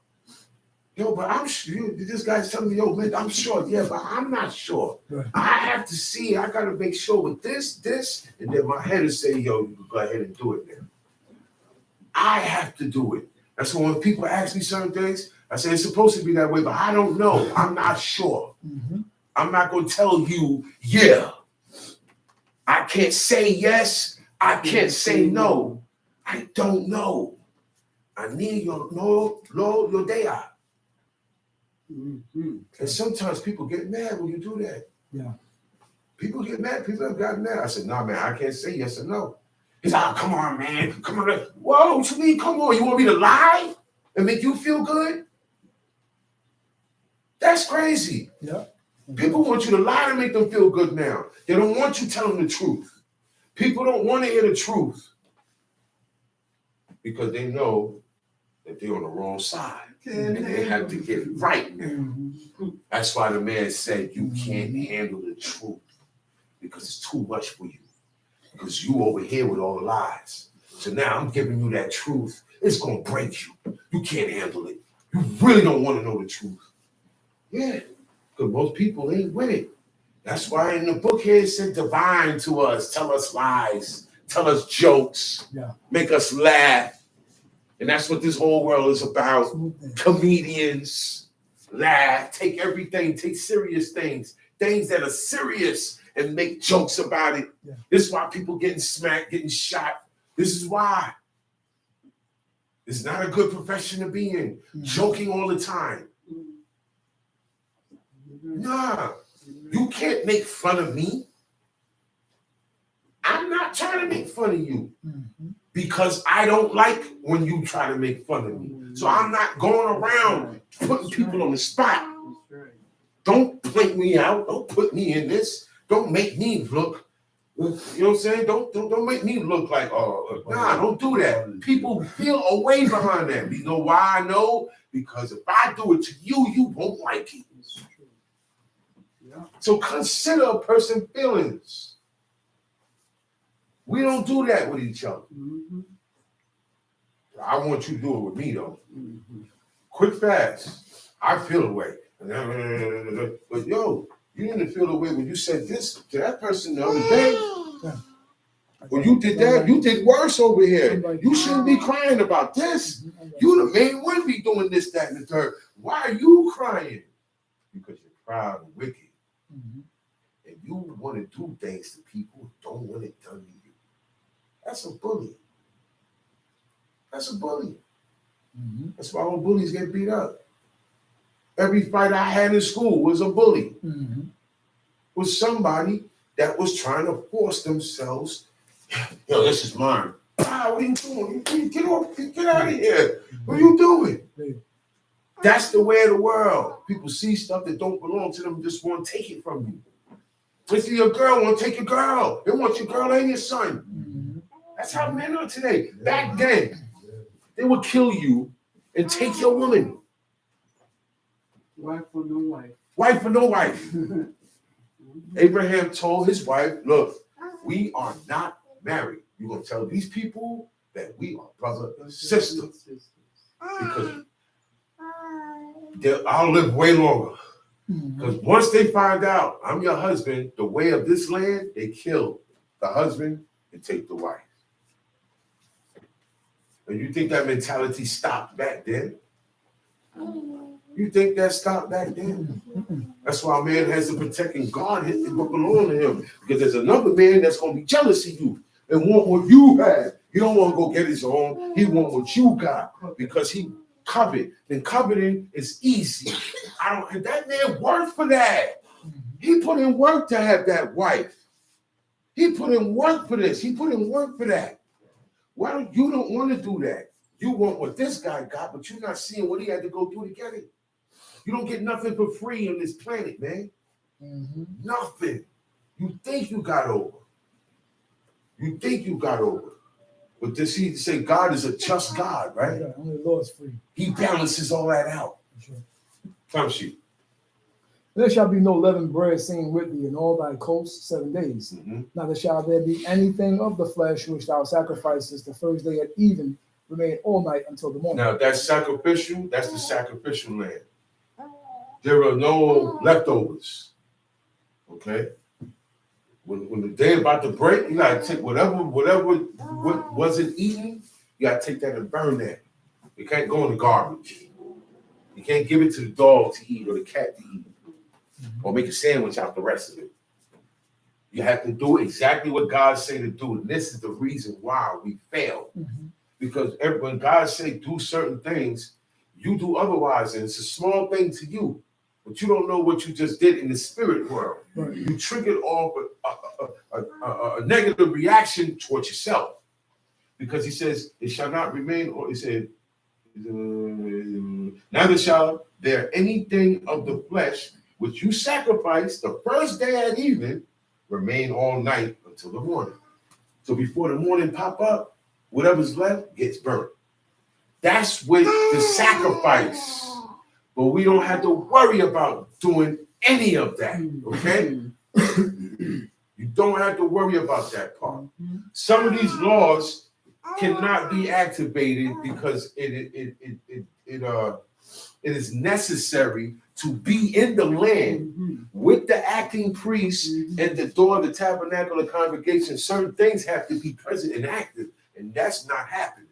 Yo, but I'm sure. This guy's telling me, yo, man, I'm sure. Yeah, but I'm not sure. Right. I have to see. I gotta make sure with this, and then my head is saying, yo, you can go ahead and do it now. I have to do it. That's why when people ask me certain things, I say it's supposed to be that way, but I don't know. I'm not sure. I'm not gonna tell you, yeah. I can't say yes. I can't say no. I don't know. I need your Lord, your day out. And sometimes people get mad when you do that. Yeah. People get mad. People have gotten mad. I said, nah, man, I can't say yes or no. He's like, oh, come on, man. Come on. Whoa, what you mean? Come on. You want me to lie and make you feel good? That's crazy. Yeah. People want you to lie to make them feel good now. They don't want you telling the truth. People don't want to hear the truth because they know that they're on the wrong side. And they have to get it right now. That's why the man said you can't handle the truth because it's too much for you. Because you over here with all the lies. So now I'm giving you that truth. It's going to break you. You can't handle it. You really don't want to know the truth. Yeah, because most people ain't with it. That's why in the book here it said divine to us, tell us lies, tell us jokes, make us laugh. And that's what this whole world is about. Comedians, laugh, take everything, take serious things that are serious and make jokes about it. Yeah. This is why people getting smacked, getting shot. This is why. It's not a good profession to be in, joking all the time. Nah, you can't make fun of me. I'm not trying to make fun of you because I don't like when you try to make fun of me. So I'm not going around putting people on the spot. Don't point me out. Don't put me in this. Don't make me look. You know what I'm saying? Don't make me look like, nah, don't do that. People feel away behind that. You know why I know? Because if I do it to you, you won't like it. So consider a person's feelings. We don't do that with each other. I want you to do it with me, though. Quick, fast. I feel away. But yo, you didn't feel away when you said this to that person the other day. When you did that, you did worse over here. You shouldn't be crying about this. You the main one be doing this, that, and the third. Why are you crying? Because you're proud and wicked. And you want to do things to people who don't want it done to you. That's a bully. That's a bully. That's why all bullies get beat up. Every fight I had in school was a bully. Was somebody that was trying to force themselves. Yo, this is mine. Ah, what are you doing? Get out of here. What are you doing? That's the way of the world. People see stuff that don't belong to them and just want to take it from you. They see your girl, want to take your girl. They want your girl and your son. That's how men are today. Back then, they would kill you and take your woman. Wife or no wife. Wife or no wife. Abraham told his wife, look, we are not married. You're going to tell these people that we are brother and sister. Because I'll live way longer. Because once they find out I'm your husband, the way of this land, they kill the husband and take the wife. And you think that mentality stopped back then? You think that stopped back then? That's why a man has to protect and guard what belongs to him. Because there's another man that's going to be jealous of you and want what you have. He don't want to go get his own. He want what you got because he covet. And coveting is easy. That man worked for that. He put in work to have that wife. He put in work for this. He put in work for that. Why don't you want to do that? You want what this guy got, but you're not seeing what he had to go through to get it. You don't get nothing for free on this planet, man. Mm-hmm. Nothing. You think you got over. You think you got over. But this he say God is a just God, right? Yeah, only the Lord's free. He balances all that out. That's right. Time sheet. There shall be no leavened bread seen with thee in all thy coasts 7 days. Mm-hmm. Neither shall there be anything of the flesh which thou sacrificest the first day at even, remain all night until the morning. Now that's sacrificial. That's the sacrificial lamb. There are no leftovers. Okay. When the day about to break, you gotta take whatever what wasn't eaten. You gotta take that and burn that. It can't go in the garbage. You can't give it to the dog to eat or the cat to eat, or make a sandwich out the rest of it. You have to do exactly what God say to do, and this is the reason why we fail. Mm-hmm. Because when God say do certain things, you do otherwise, and it's a small thing to you, but you don't know what you just did in the spirit world. Right. You triggered off a negative reaction towards yourself, because He says it shall not remain, or He said, neither shall there anything of the flesh which you sacrifice the first day at even remain all night until the morning. So before the morning pop up, whatever's left gets burnt. That's with the sacrifice. But we don't have to worry about doing any of that, okay? You don't have to worry about that part. Some of these laws cannot be activated because it is necessary to be in the land with the acting priest and the door of the tabernacle of congregation. Certain things have to be present and active, and that's not happening.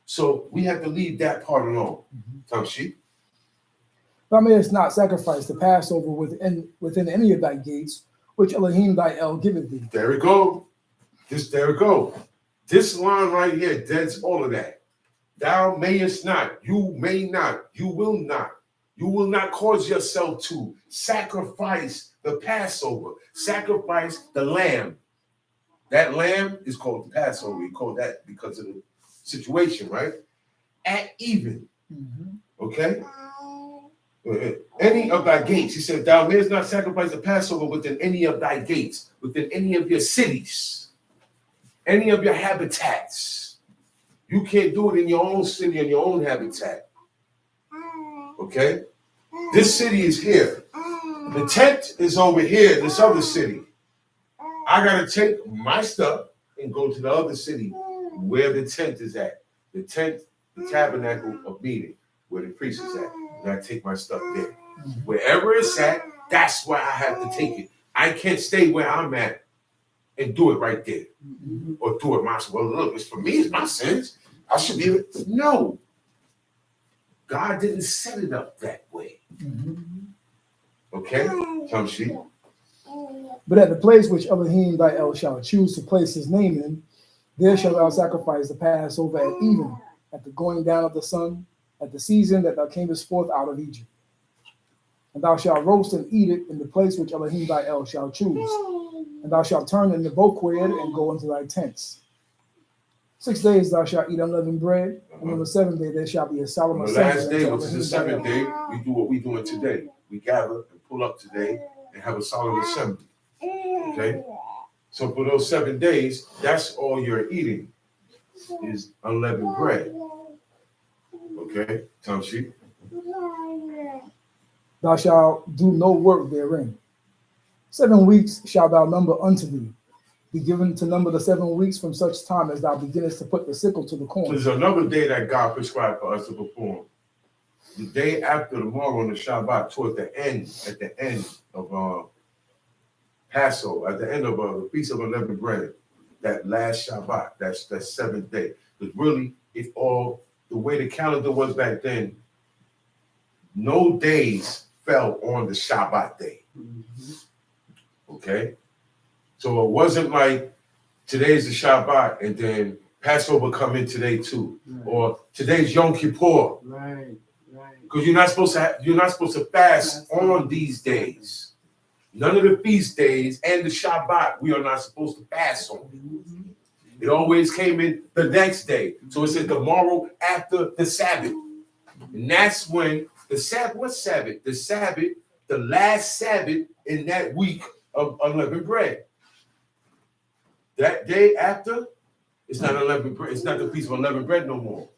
So we have to leave that part alone. Tamshi. Thou mayest not sacrifice the Passover within any of thy gates, which Elohim thy El giveth thee. There we go. There we go. This line right here deads all of that. Thou mayest not, you may not, you will not. You will not cause yourself to sacrifice the Passover, sacrifice the lamb. That lamb is called the Passover. We call that because of the situation, right? At even. Okay? Any of thy gates. He said, thou mayest not sacrifice the Passover within any of thy gates, within any of your cities, any of your habitats. You can't do it in your own city and your own habitat. Okay? This city is here. The tent is over here, this other city. I gotta take my stuff and go to the other city where the tent is at. The tent, the tabernacle of meeting, where the priest is at. And I take my stuff there. Wherever it's at, that's where I have to take it. I can't stay where I'm at and do it right there. Or do it myself. Well, look, it's for me, it's my sins. I should be able to. No. God didn't set it up that way. Okay? Tamshi. But at the place which Elohim thy El shall choose to place his name in, there shalt thou sacrifice the Passover at even, at the going down of the sun, at the season that thou camest forth out of Egypt. And thou shalt roast and eat it in the place which Elohim thy El shall choose. And thou shalt turn in the boquid and go into thy tents. 6 days thou shalt eat unleavened bread, and on the 7th day there shall be a solemn On the last assembly day, unto which is the Elohim thy 7th El. day, we do what we're doing today. We gather and pull up today and have a solemn assembly. Okay? So for those 7 days, that's all you're eating is unleavened bread. Okay? Tamshi. Thou shalt do no work therein. 7 weeks shalt thou number unto thee. Be given to number the 7 weeks from such time as thou beginnest to put the sickle to the corn. There's another day that God prescribed for us to perform. The day after tomorrow on the Shabbat, toward the end, at the end of Passover, at the end of the Feast of Unleavened Bread, that last Shabbat, that's the 7th day. Because really, it all, the way the calendar was back then, no days fell on the Shabbat day. Okay? So it wasn't like today's the Shabbat and then Passover come in today too. Or today's Yom Kippur. Right. Because you're not supposed to fast on these days. None of the feast days and the Shabbat we are not supposed to fast on. It always came in the next day. So it said the morrow after the Sabbath. And that's when The Sabbath, what Sabbath? The Sabbath, the last Sabbath in that week of unleavened bread. That day after, it's not unleavened bread. It's not the feast of unleavened bread no more,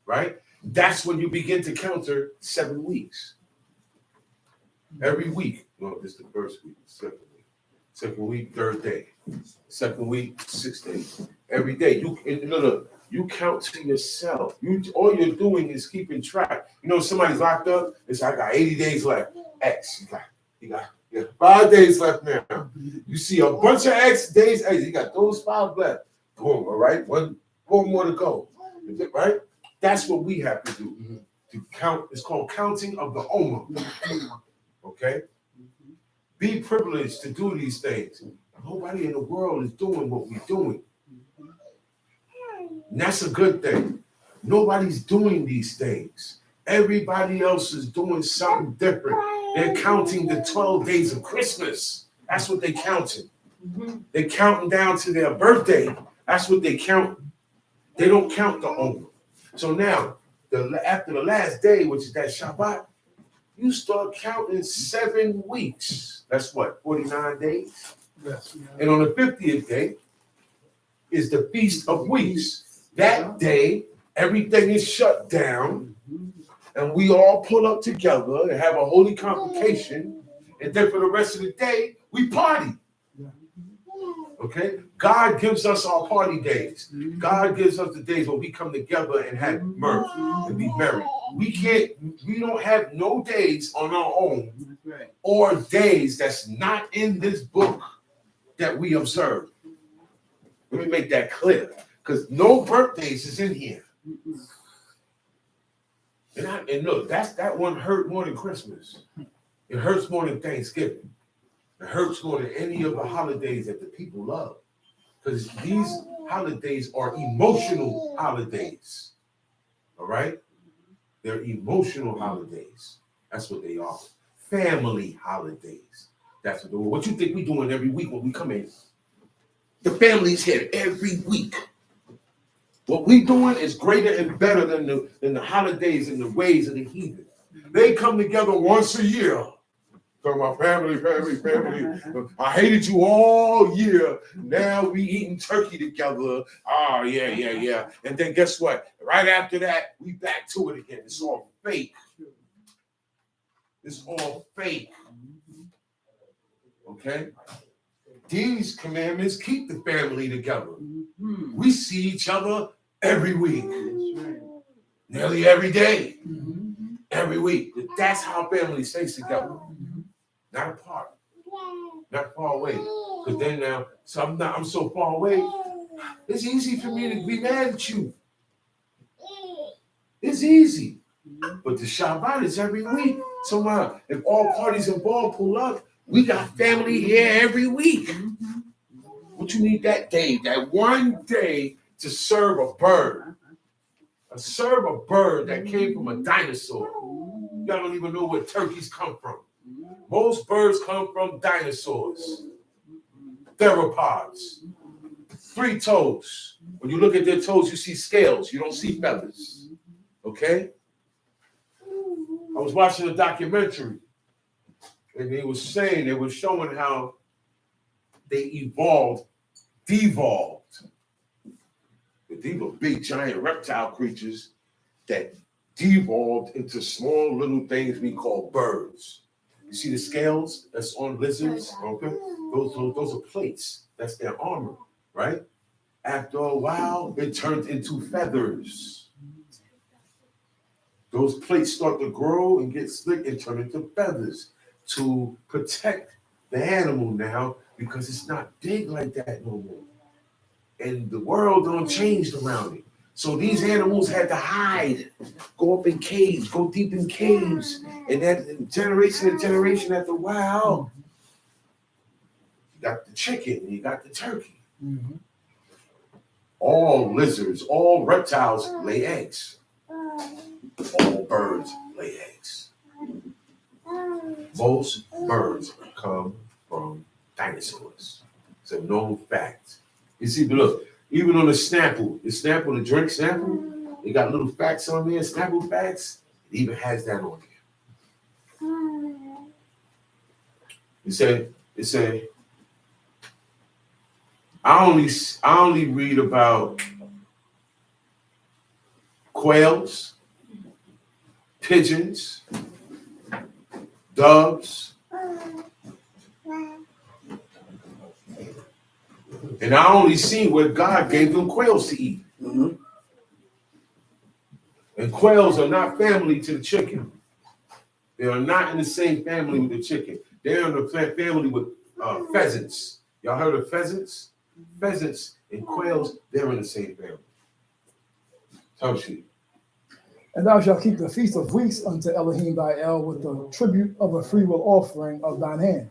right? That's when you begin to counter 7 weeks. Every week. No, this is the first week, second week. Second week, third day. Second week, 6th day. Every day. You count to yourself. All you're doing is keeping track. You know, somebody's locked up. It's like, I got 80 days left. X. You got 5 days left now. You see a bunch of X days. Hey, you got those 5 left. Boom. All right. One more to go. Right? That's what we have to do. To count. It's called counting of the Omer. Okay? Be privileged to do these things. Nobody in the world is doing what we're doing. And that's a good thing. Nobody's doing these things. Everybody else is doing something different. They're counting the 12 days of Christmas. That's what they're counting. They're counting down to their birthday. That's what they count. They don't count the Omer. So now, after the last day, which is that Shabbat, you start counting 7 weeks. That's what, 49 days? Yes. And on the 50th day is the Feast of Weeks. That day, everything is shut down, and we all pull up together and have a holy convocation, and then for the rest of the day, we party. Okay? God gives us our party days. God gives us the days when we come together and have mirth and be merry. We don't have no days on our own or days that's not in this book that we observe. Let me make that clear, because no birthdays is in here. And look, that one hurt more than Christmas. It hurts more than Thanksgiving. It hurts more than any of the holidays that the people love. Because these holidays are emotional holidays. All right? They're emotional holidays. That's what they are. Family holidays. That's what they are. What you think we're doing every week when we come in? The family's here every week. What we're doing is greater and better than the holidays and the ways of the heathen. They come together once a year. Talking about family. I hated you all year. Now we eating turkey together. Oh, yeah. And then guess what? Right after that, we back to it again. It's all fake. It's all fake. Okay? These commandments keep the family together. We see each other every week. Nearly every day. Every week. That's how family stays together. Not apart. Not far away. Because then now, I'm so far away, it's easy for me to be mad at you. It's easy. But the Shabbat is every week. So if all parties involved pull up, we got family here every week. What you need that day, that one day to serve a bird. Serve a bird that came from a dinosaur. Y'all don't even know where turkeys come from. Most birds come from dinosaurs, theropods, 3 toes. When you look at their toes, you see scales. You don't see feathers. Okay? I was watching a documentary, and they were showing how they devolved. These were big, giant reptile creatures that devolved into small little things we call birds. You see the scales that's on lizards? Okay, those are plates. That's their armor, right? After a while, it turned into feathers. Those plates start to grow and get slick and turn into feathers to protect the animal now, because it's not big like that no more. And the world don't change around it. So these animals had to hide, go up in caves, go deep in caves. And that generation to generation after a while, you got the chicken, you got the turkey. All lizards, all reptiles lay eggs. All birds lay eggs. Most birds come from dinosaurs. It's a known fact. You see, but look, even on the Snapple, the drink Snapple, they got little facts on there, Snapple facts. It even has that on there. It said, I only read about quails, pigeons, doves, and I only see where God gave them quails to eat. Mhm. And quails are not family to the chicken. They are not in the same family with the chicken. They're in the family with pheasants. Y'all heard of pheasants? Pheasants and quails, they're in the same family. Tell she. And thou shalt keep the feast of weeks unto Elohim thy El with the tribute of a freewill offering of thine hand,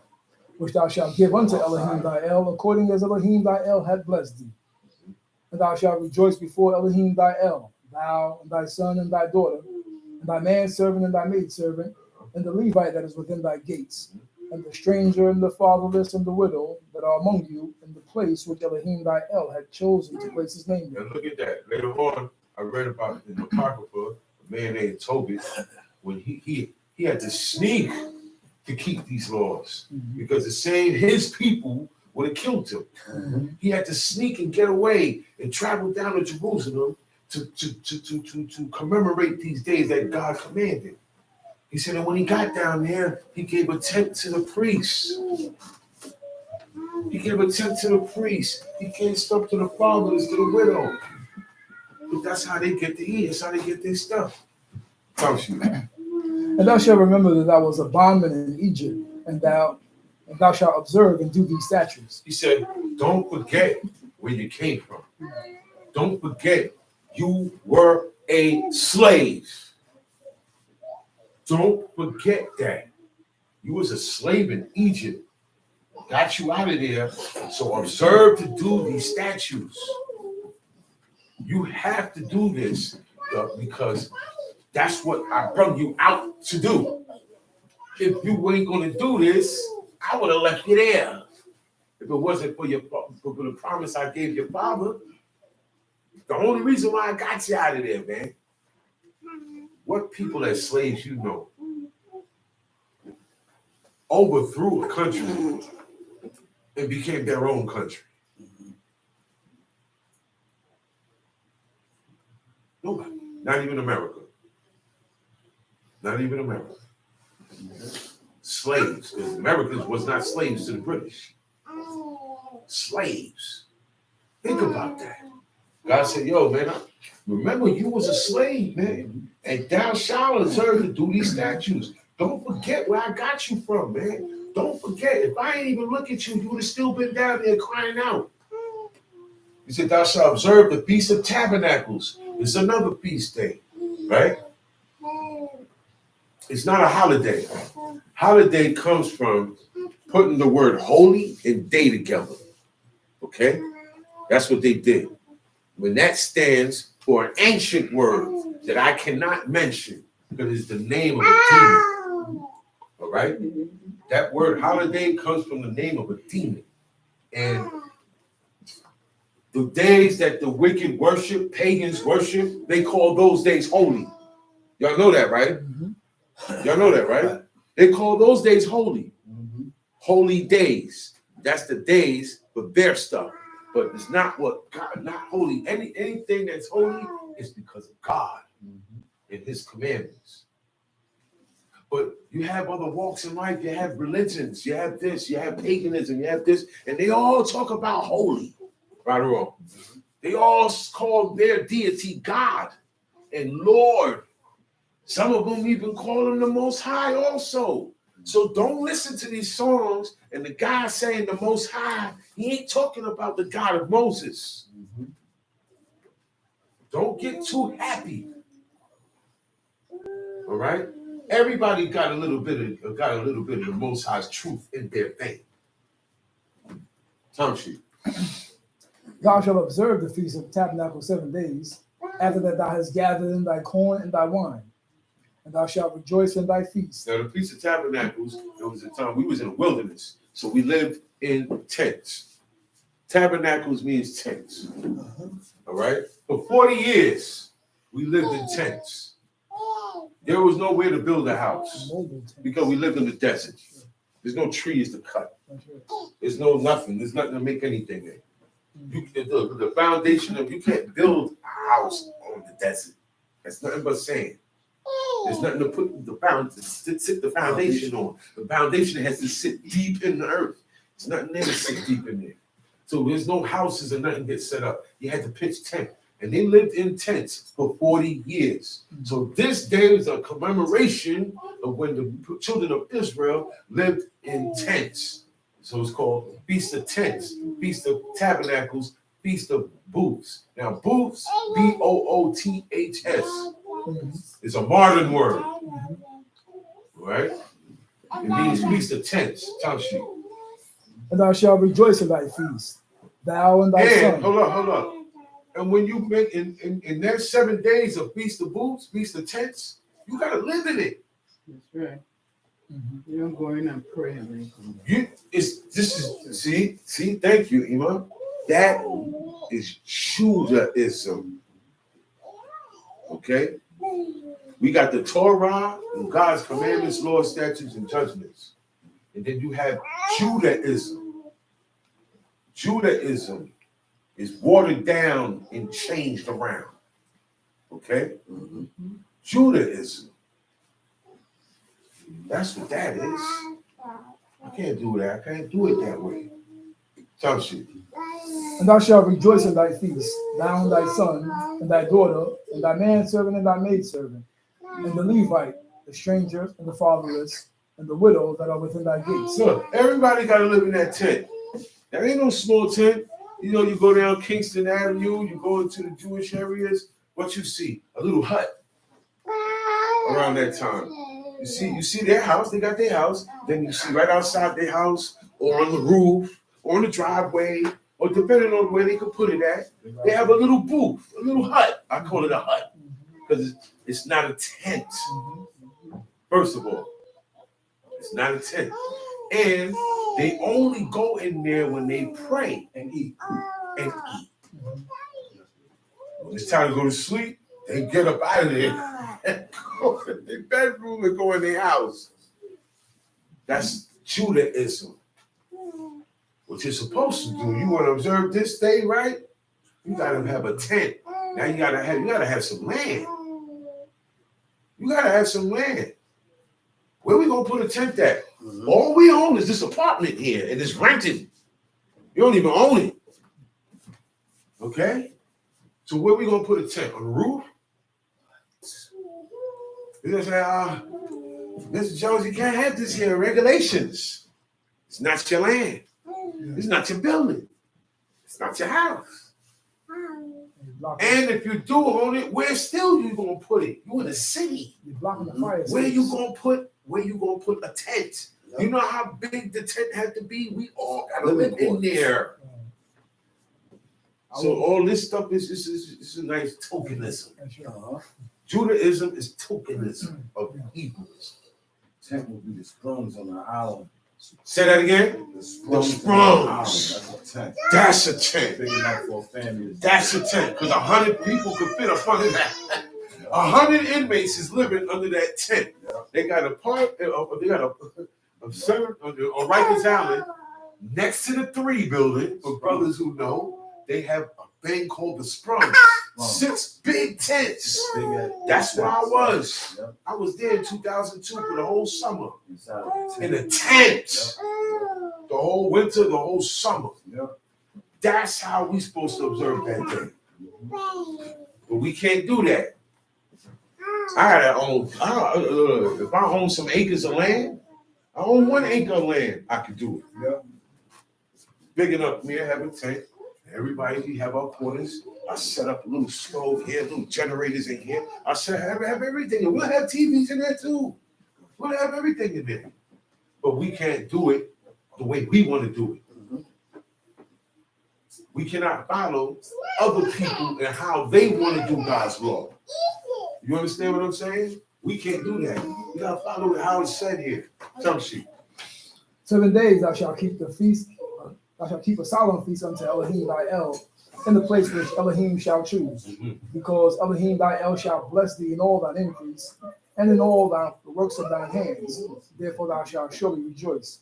which thou shalt give unto Elohim thy El, according as Elohim thy El hath blessed thee. And thou shalt rejoice before Elohim thy El, thou and thy son and thy daughter, and thy manservant and thy maidservant, and the Levite that is within thy gates, and the stranger and the fatherless and the widow that are among you, in the place which Elohim thy El had chosen to place his name Now in. look at that. Later on, I read about in the Apocrypha, a man named Tobit, when he had to sneak to keep these laws, because the same his people would have killed him. He had to sneak and get away and travel down to Jerusalem to commemorate these days that God commanded. He said that when he got down there, he gave a tenth to the priests. He gave a tenth to the priests. He gave stuff to the fatherless, to the widow. But that's how they get to eat. That's how they get their stuff. Thank you. And thou shalt remember that thou was a bondman in Egypt, and thou shalt observe and do these statutes. He said, don't forget where you came from. Don't forget you were a slave. Don't forget that. You was a slave in Egypt. Got you out of there. So observe to do these statutes. You have to do this because that's what I brought you out to do. If you ain't going to do this, I would have left you there. If it wasn't for the promise I gave your father, the only reason why I got you out of there, man. What people as slaves you know overthrew a country and became their own country? Nobody. Not even America. Not even America. Slaves. Because Americans was not slaves to the British. Slaves. Think about that. God said, yo, man, remember you was a slave, man. And thou shalt observe to do these statutes. Don't forget where I got you from, man. Don't forget. If I ain't even look at you, you would have still been down there crying out. He said, thou shalt observe the Feast of Tabernacles. It's another feast day, right? It's not a holiday. Holiday comes from putting the word holy and day together. Okay? That's what they did. When that stands for an ancient word that I cannot mention because it's the name of a demon. All right? That word holiday comes from the name of a demon. And the days that the wicked worship, pagans worship, they call those days holy. Y'all know that, right? Y'all know that, right? They call those days holy. Holy days. That's the days for their stuff. But it's not what God, not holy. Anything that's holy is because of God and his commandments. But you have other walks in life, you have religions, you have this, you have paganism, you have this, and they all talk about holy. Right or wrong? They all call their deity God and Lord. Some of them even call him the Most High also. So don't listen to these songs and the guy saying the Most High, he ain't talking about the God of Moses. Don't get too happy. All right? Everybody got a little bit of the Most High's truth in their thing. Tom sheet. Thou shalt observe the Feast of Tabernacles 7 days, after that thou hast gathered in thy corn and thy wine, and thou shalt rejoice in thy feast. Now, the Feast of Tabernacles, there was a time we was in the wilderness, so we lived in tents. Tabernacles means tents. All right? For 40 years, we lived in tents. There was nowhere to build a house because we lived in the desert. There's no trees to cut. That's right. There's no nothing. There's nothing to make anything in. The foundation of you can't build a house on the desert. That's nothing but sand. There's nothing to put sit the foundation on. The foundation has to sit deep in the earth. It's nothing there to sit deep in there. So there's no houses or nothing get set up. You had to pitch tent. And they lived in tents for 40 years. So this day is a commemoration of when the children of Israel lived in tents. So it's called Feast of Tents, Feast of Tabernacles, Feast of Booths. Now, booths, Booths, is a modern word, right? It means Feast of Tents, Tamshi. And thou shalt rejoice in thy feast, thou and thy And, son. hold up. And when you make, in that 7 days of Feast of Booths, Feast of Tents, you got to live in it. That's right. You don't go in and pray and then come back. See, thank you, Ima. That is Judaism. Okay? We got the Torah and God's commandments, laws, statutes, and judgments. And then you have Judaism. Judaism is watered down and changed around. Okay? Judaism. That's what that is. I can't do that. I can't do it that way. Tamshi. And thou shalt rejoice in thy feast, thou and thy son, and thy daughter, and thy manservant and thy maidservant, and the Levite, the stranger, and the fatherless, and the widow that are within thy gates. Look, everybody got to live in that tent. There ain't no small tent. You know, you go down Kingston Avenue, you go into the Jewish areas, what you see? A little hut around that time. You see their house, they got their house. Then you see right outside their house, or on the roof, or on the driveway, or depending on where they could put it at, they have a little booth, a little hut. I call it a hut because it's not a tent. First of all, it's not a tent. And they only go in there when they pray and eat. When it's time to go to sleep, they get up out of there and go in their bedroom and go in their house. That's Judaism. What you're supposed to do, you want to observe this day, right? You gotta have a tent. Now you gotta have some land. You gotta have some land. Where we gonna put a tent at? All we own is this apartment here, and it's rented. You don't even own it. Okay? So where we gonna put a tent? On the roof? You're gonna say, Mr. Jones, you can't have this here. Regulations. It's not your land. It's not your building. It's not your house. And if you do own it, where still you gonna put it? You in the city. You're blocking the fire. Where you gonna put a tent? You know how big the tent had to be? We all gotta live in there. So all this stuff is a nice tokenism. Judaism is tokenism of Hebrews. Tent will be the springs on the island. Say that again. The springs. That's a tent. Big enough for a family. That's a tent. Because 100 people could fit up under that. 100 inmates is living under that tent. They got a part. They got a center on Rikers Island next to the 3 building. For brothers who know, they have a thing called the Sprung. 6 big tents. That's where I was. I was there in 2002 for the whole summer. In a tent. The whole winter, the whole summer. That's how we supposed to observe that day. But we can't do that. I gotta own. If I own some acres of land, I own 1 acre of land. I could do it. Big enough me to have a tent. Everybody, we have our quarters. I set up a little stove here, little generators in here. I said, have everything. And we'll have TVs in there too. We'll have everything in there. But we can't do it the way we want to do it. We cannot follow other people and how they want to do God's law. You understand what I'm saying? We can't do that. We got to follow how it's said here. Tamshi. 7 days thou shalt keep the feast. Thou shalt keep a solemn feast unto Elohim thy El, in the place which Elohim shall choose. Because Elohim thy El shall bless thee in all thine increase, and in all the works of thine hands. Therefore thou shalt surely rejoice.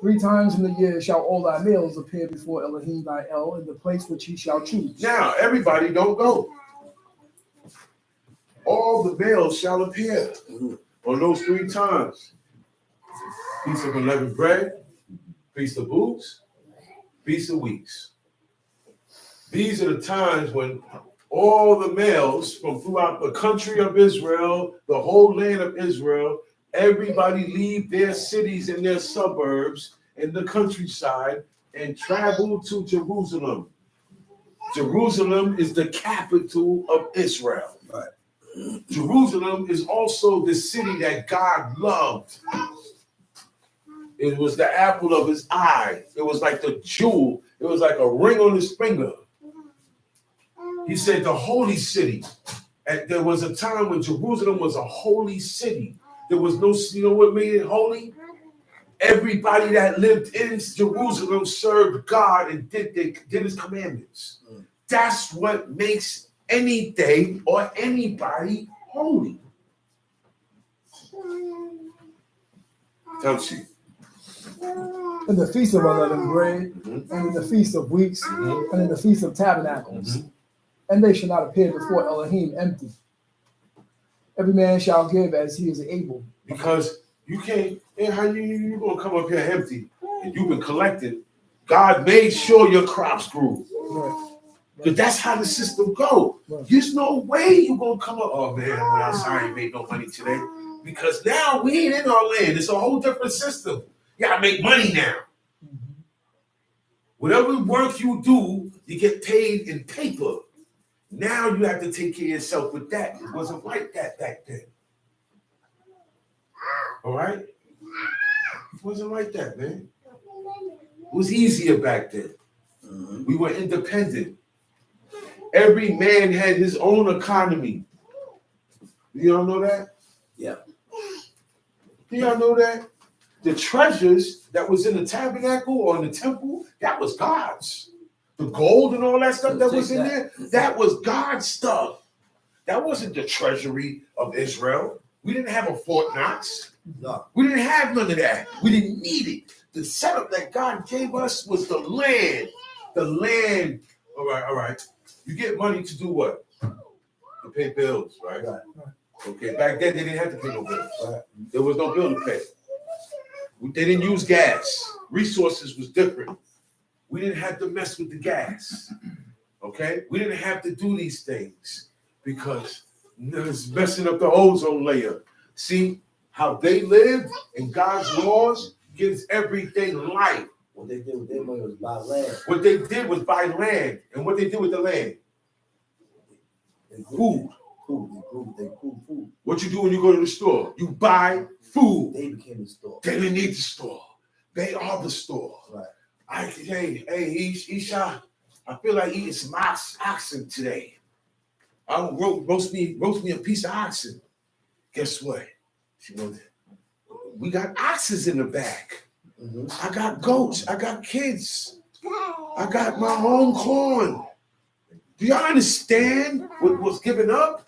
3 times in the year shall all thy males appear before Elohim thy El in the place which he shall choose. Now, everybody don't go. All the males shall appear on those 3 times. Feast of Unleavened Bread, Feast of Booths, Feast of Weeks. These are the times when all the males from throughout the country of Israel, the whole land of Israel, everybody leave their cities and their suburbs in the countryside and travel to Jerusalem. Jerusalem is the capital of Israel. Right. Jerusalem is also the city that God loved. It was the apple of his eye. It was like the jewel. It was like a ring on his finger. He said the holy city. And there was a time when Jerusalem was a holy city. There was no, you know what made it holy? Everybody that lived in Jerusalem served God and did his commandments. That's what makes anything or anybody holy. Don't you? In the Feast of Unleavened Bread, and in the Feast of Weeks, and in the Feast of Tabernacles. And they shall not appear before Elohim empty. Every man shall give as he is able. Because you can't, and how you gonna come up here empty and you've been collecting? God made sure your crops grew. Right. Because that's how the system go. Right. There's no way you gonna come up, oh man, well, I ain't made no money today. Because now we ain't in our land. It's a whole different system. You gotta make money now. Whatever work you do, you get paid in paper. Now you have to take care of yourself with that. It wasn't like that back then. All right? It wasn't like that, man. It was easier back then. We were independent. Every man had his own economy. Do y'all know that? Yeah. Do y'all know that? The treasures that was in the tabernacle or in the temple, that was God's. The gold and all that stuff that was in there, that was God's stuff. That wasn't the treasury of Israel. We didn't have a Fort Knox. No. We didn't have none of that. We didn't need it. The setup that God gave us was the land. The land. All right. You get money to do what? To pay bills, right? Okay, back then they didn't have to pay no bills. Right. There was no bill to pay. They didn't use gas. Resources was different. We didn't have to mess with the gas. Okay? We didn't have to do these things because it's messing up the ozone layer. See how they lived and God's laws gives everything life. What they did with their money was buy land. What they did was buy land. And what they did with the land? Food. They grew food. What you do when you go to the store? You buy food. They became the store. They didn't need the store. They are the store. Right. Hey, Isha, I feel like eating some oxen today. I roast me a piece of oxen. Guess what? We got oxes in the back. I got goats. I got kids. I got my own corn. Do y'all understand what was given up?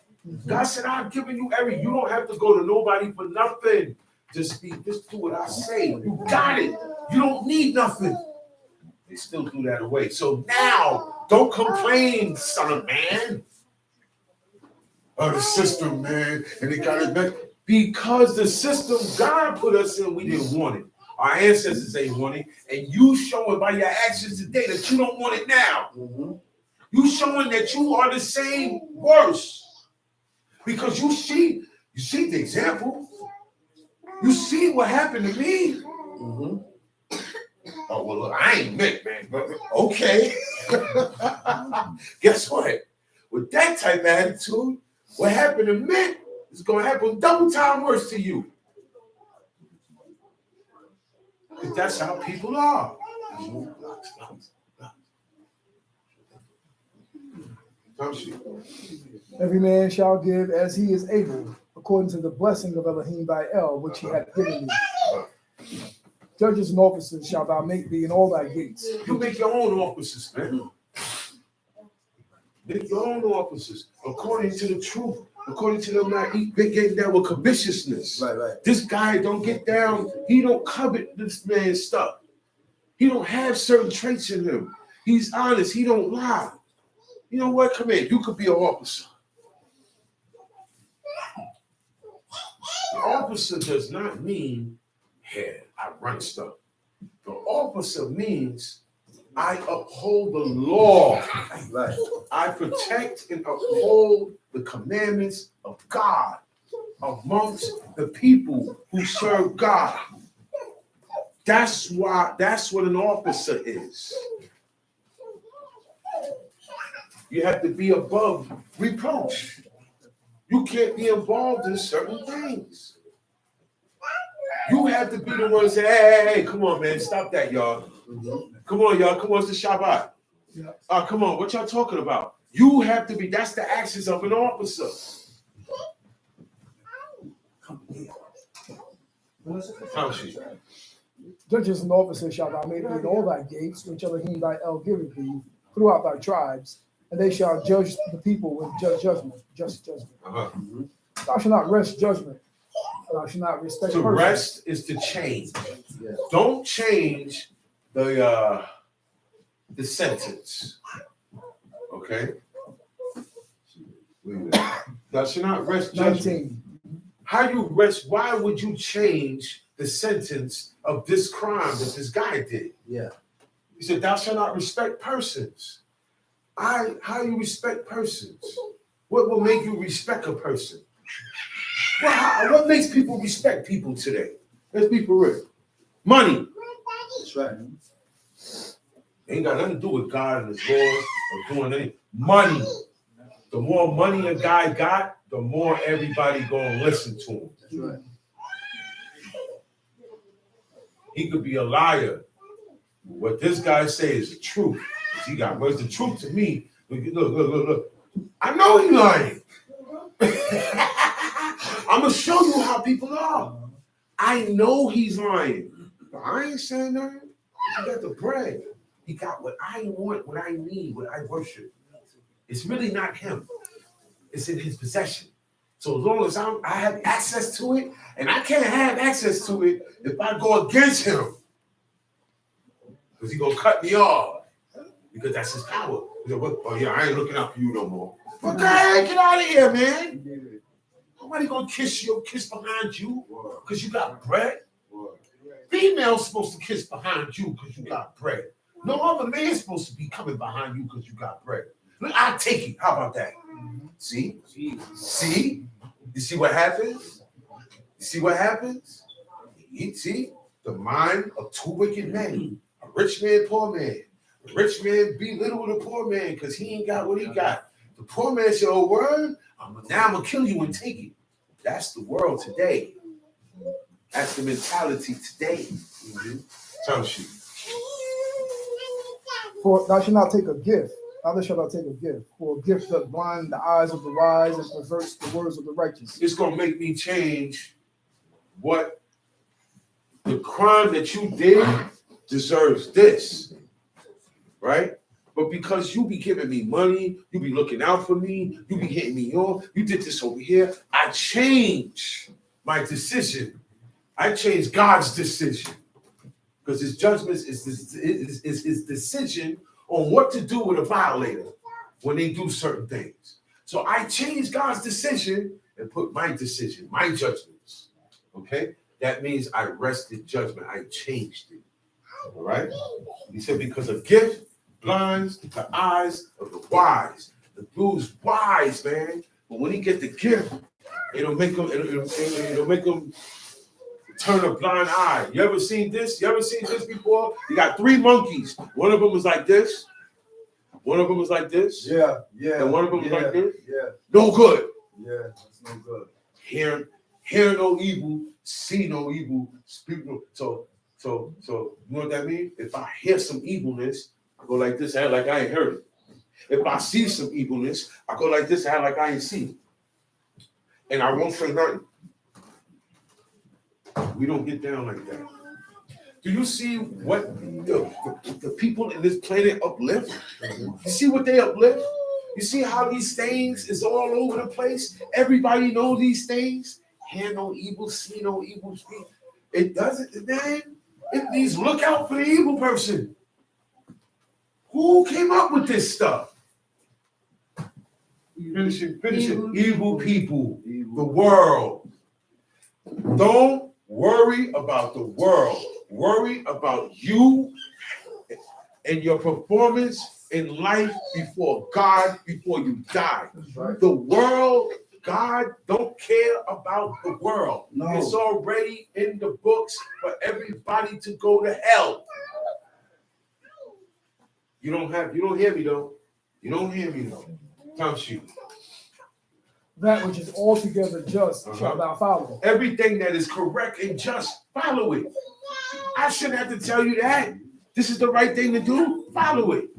God said, I've given you everything. You don't have to go to nobody for nothing. Just do what I say. You got it. You don't need nothing. They still do that away. So now, don't complain, son of man. Oh, the system, man. And they got it back. Because the system God put us in, we didn't want it. Our ancestors ain't want it. And you showing by your actions today that you don't want it now. You showing that you are the same, worse. Because you see the example. You see what happened to me. Oh, well, look, I ain't Mick, man. But okay. Guess what? With that type of attitude, what happened to Mick is going to happen double time worse to you. Because that's how people are. Every man shall give as he is able, according to the blessing of Elohim thy El, which he hath given thee. Judges and officers shalt thou make thee in all thy gates. You make your own officers, man. Make your own officers according to the truth, according to them not getting down with covetousness. Right. This guy don't get down, he don't covet this man's stuff. He don't have certain traits in him. He's honest. He don't lie. You know what? Come here. You could be an officer. The officer does not mean, hey, I run stuff. The officer means I uphold the law. Right. I protect and uphold the commandments of God amongst the people who serve God. That's what an officer is. You have to be above reproach. You can't be involved in certain things. You have to be the one to say, hey, come on, man, stop that, y'all. Come on, y'all. Come on, it's the Shabbat. Come on, what y'all talking about? You have to be, that's the actions of an officer. Judges and officers shall thou make in all thy gates, which Elohim thy El giveth thee, throughout thy tribes, and they shall judge the people with just judgment. Thou shalt not rest judgment. Thou shalt not respect To person. rest is to change. Don't change the sentence. Okay? Thou shalt not rest judgment. 19. How you rest? Why would you change the sentence of this crime that this guy did? Yeah. He said, thou shalt not respect persons. How you respect persons? What will make you respect a person? What makes people respect people today? Let's be for real. Money. That's right. Ain't got nothing to do with God and his laws or doing anything. Money. The more money a guy got, the more everybody gonna listen to him. That's right. He could be a liar. What this guy say is the truth. He got what's the truth to me. Look. I know he lying. I'm gonna show you how people are. I know he's lying. But I ain't saying nothing. He got the bread. He got what I want, what I need, what I worship. It's really not him. It's in his possession. So as long as I have access to it, and I can't have access to it if I go against him. Because he's gonna cut me off. Because that's his power. Oh yeah, I ain't looking out for you no more. Okay, get out of here, man. Nobody gonna kiss behind you because you got bread. Female's supposed to kiss behind you because you got bread. No other man's supposed to be coming behind you because you got bread. Look, I'll take it. How about that? See? See? You see what happens? You see what happens? You see? The mind of two wicked men. A rich man, poor man. The rich man belittle the poor man because he ain't got what he got. The poor man said, oh, word, now I'm going to kill you and take it. That's the world today. That's the mentality today. Tell she. For thou shalt not take a gift. Neither shalt thou take a gift. For a gift doth blind the eyes of the wise and perverts the words of the righteous. It's going to make me change what the crime that you did deserves this. Right? But because you be giving me money, you be looking out for me, you be hitting me on, you did this over here, I change my decision. I change God's decision. Because his judgment is his decision on what to do with a violator when they do certain things. So I changed God's decision and put my decision, my judgments. Okay? That means I rested judgment. I changed it. All right? He said, because a gift blinds the eyes of the wise. The dude's wise, man. But when he get the gift, it'll make him turn a blind eye. You ever seen this? You ever seen this before? You got three monkeys. One of them was like this. One of them was like this. Yeah. And one of them was like this. Yeah. No good. Yeah, that's no good. Hear no evil, see no evil, speak no. So you know what that means? If I hear some evilness, I go like this, act like I ain't heard it. If I see some evilness, I go like this, act like I ain't seen it. And I won't say nothing. We don't get down like that. Do you see what the people in this planet uplift? You see what they uplift? You see how these things is all over the place? Everybody knows these things. Hear no evil, see no evil, speak. It doesn't, man. It means look out for the evil person. Who came up with this stuff? Finish it. Evil people. The world. Don't worry about the world. Worry about you and your performance in life before God, before you die. Right. The world, God don't care about the world. No. It's already in the books for everybody to go to hell. You don't hear me though. You don't hear me though. Come shoot. That which is altogether just shall thou follow. Everything that is correct and just, follow it. I shouldn't have to tell you that. This is the right thing to do. Follow it.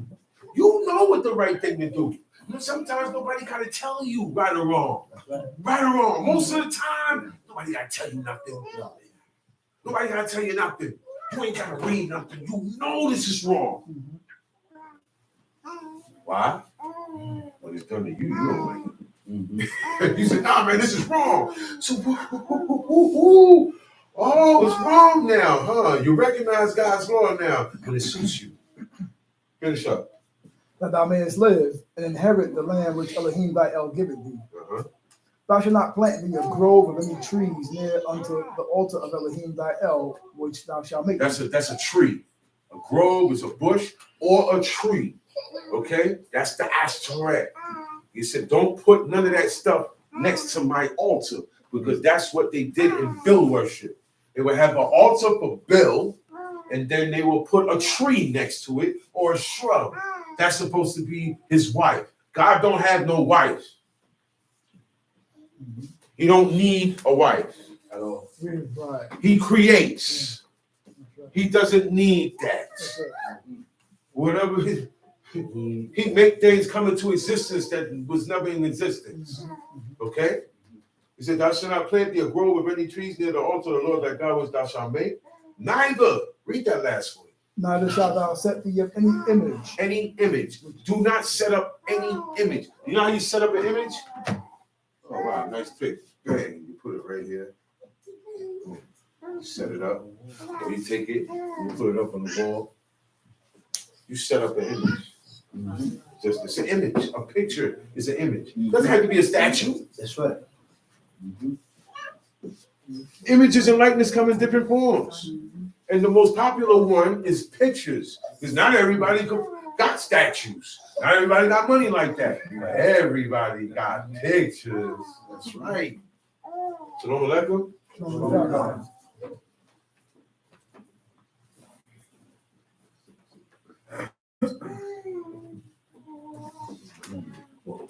You know what the right thing to do. Sometimes nobody gotta tell you right or wrong. Right or wrong. Most of the time, nobody gotta tell you nothing. Nobody gotta tell you nothing. You ain't gotta read nothing. You know this is wrong. Why? When it's done to you, you don't like it. You said, nah, man, this is wrong. So, oh, it's wrong now, huh? You recognize God's law now, and it suits you. Finish up. That thou mayest live and inherit the land which Elohim thy El giveth thee. Thou shalt not plant thee a grove of any trees near unto the altar of Elohim thy El, which thou shalt make. That's a tree. A grove is a bush or a tree. Okay? That's the asterisk. He said, don't put none of that stuff next to my altar, because that's what they did in Bill worship. They would have an altar for Bill, and then they will put a tree next to it or a shrub. That's supposed to be his wife. God don't have no wife. He don't need a wife at all. Right. He creates. He doesn't need that. Whatever he make things come into existence that was never in existence. Okay? He said, thou shalt not plant thee a grove of any trees near the altar of the Lord thy God, which thou shalt make. Neither, read that last one. Neither shalt thou set thee up any image. Any image. Do not set up any image. You know how you set up an image? Oh, wow, nice pick. Go ahead, you put it right here. You set it up. Or you take it, you put it up on the wall. You set up an image. Just it's an image. A picture is an image. Doesn't have to be a statue. That's right. Images and likeness come in different forms. And the most popular one is pictures. Because not everybody got statues. Not everybody got money like that. But everybody got pictures. That's right. Shalom Aleichem. Whoa.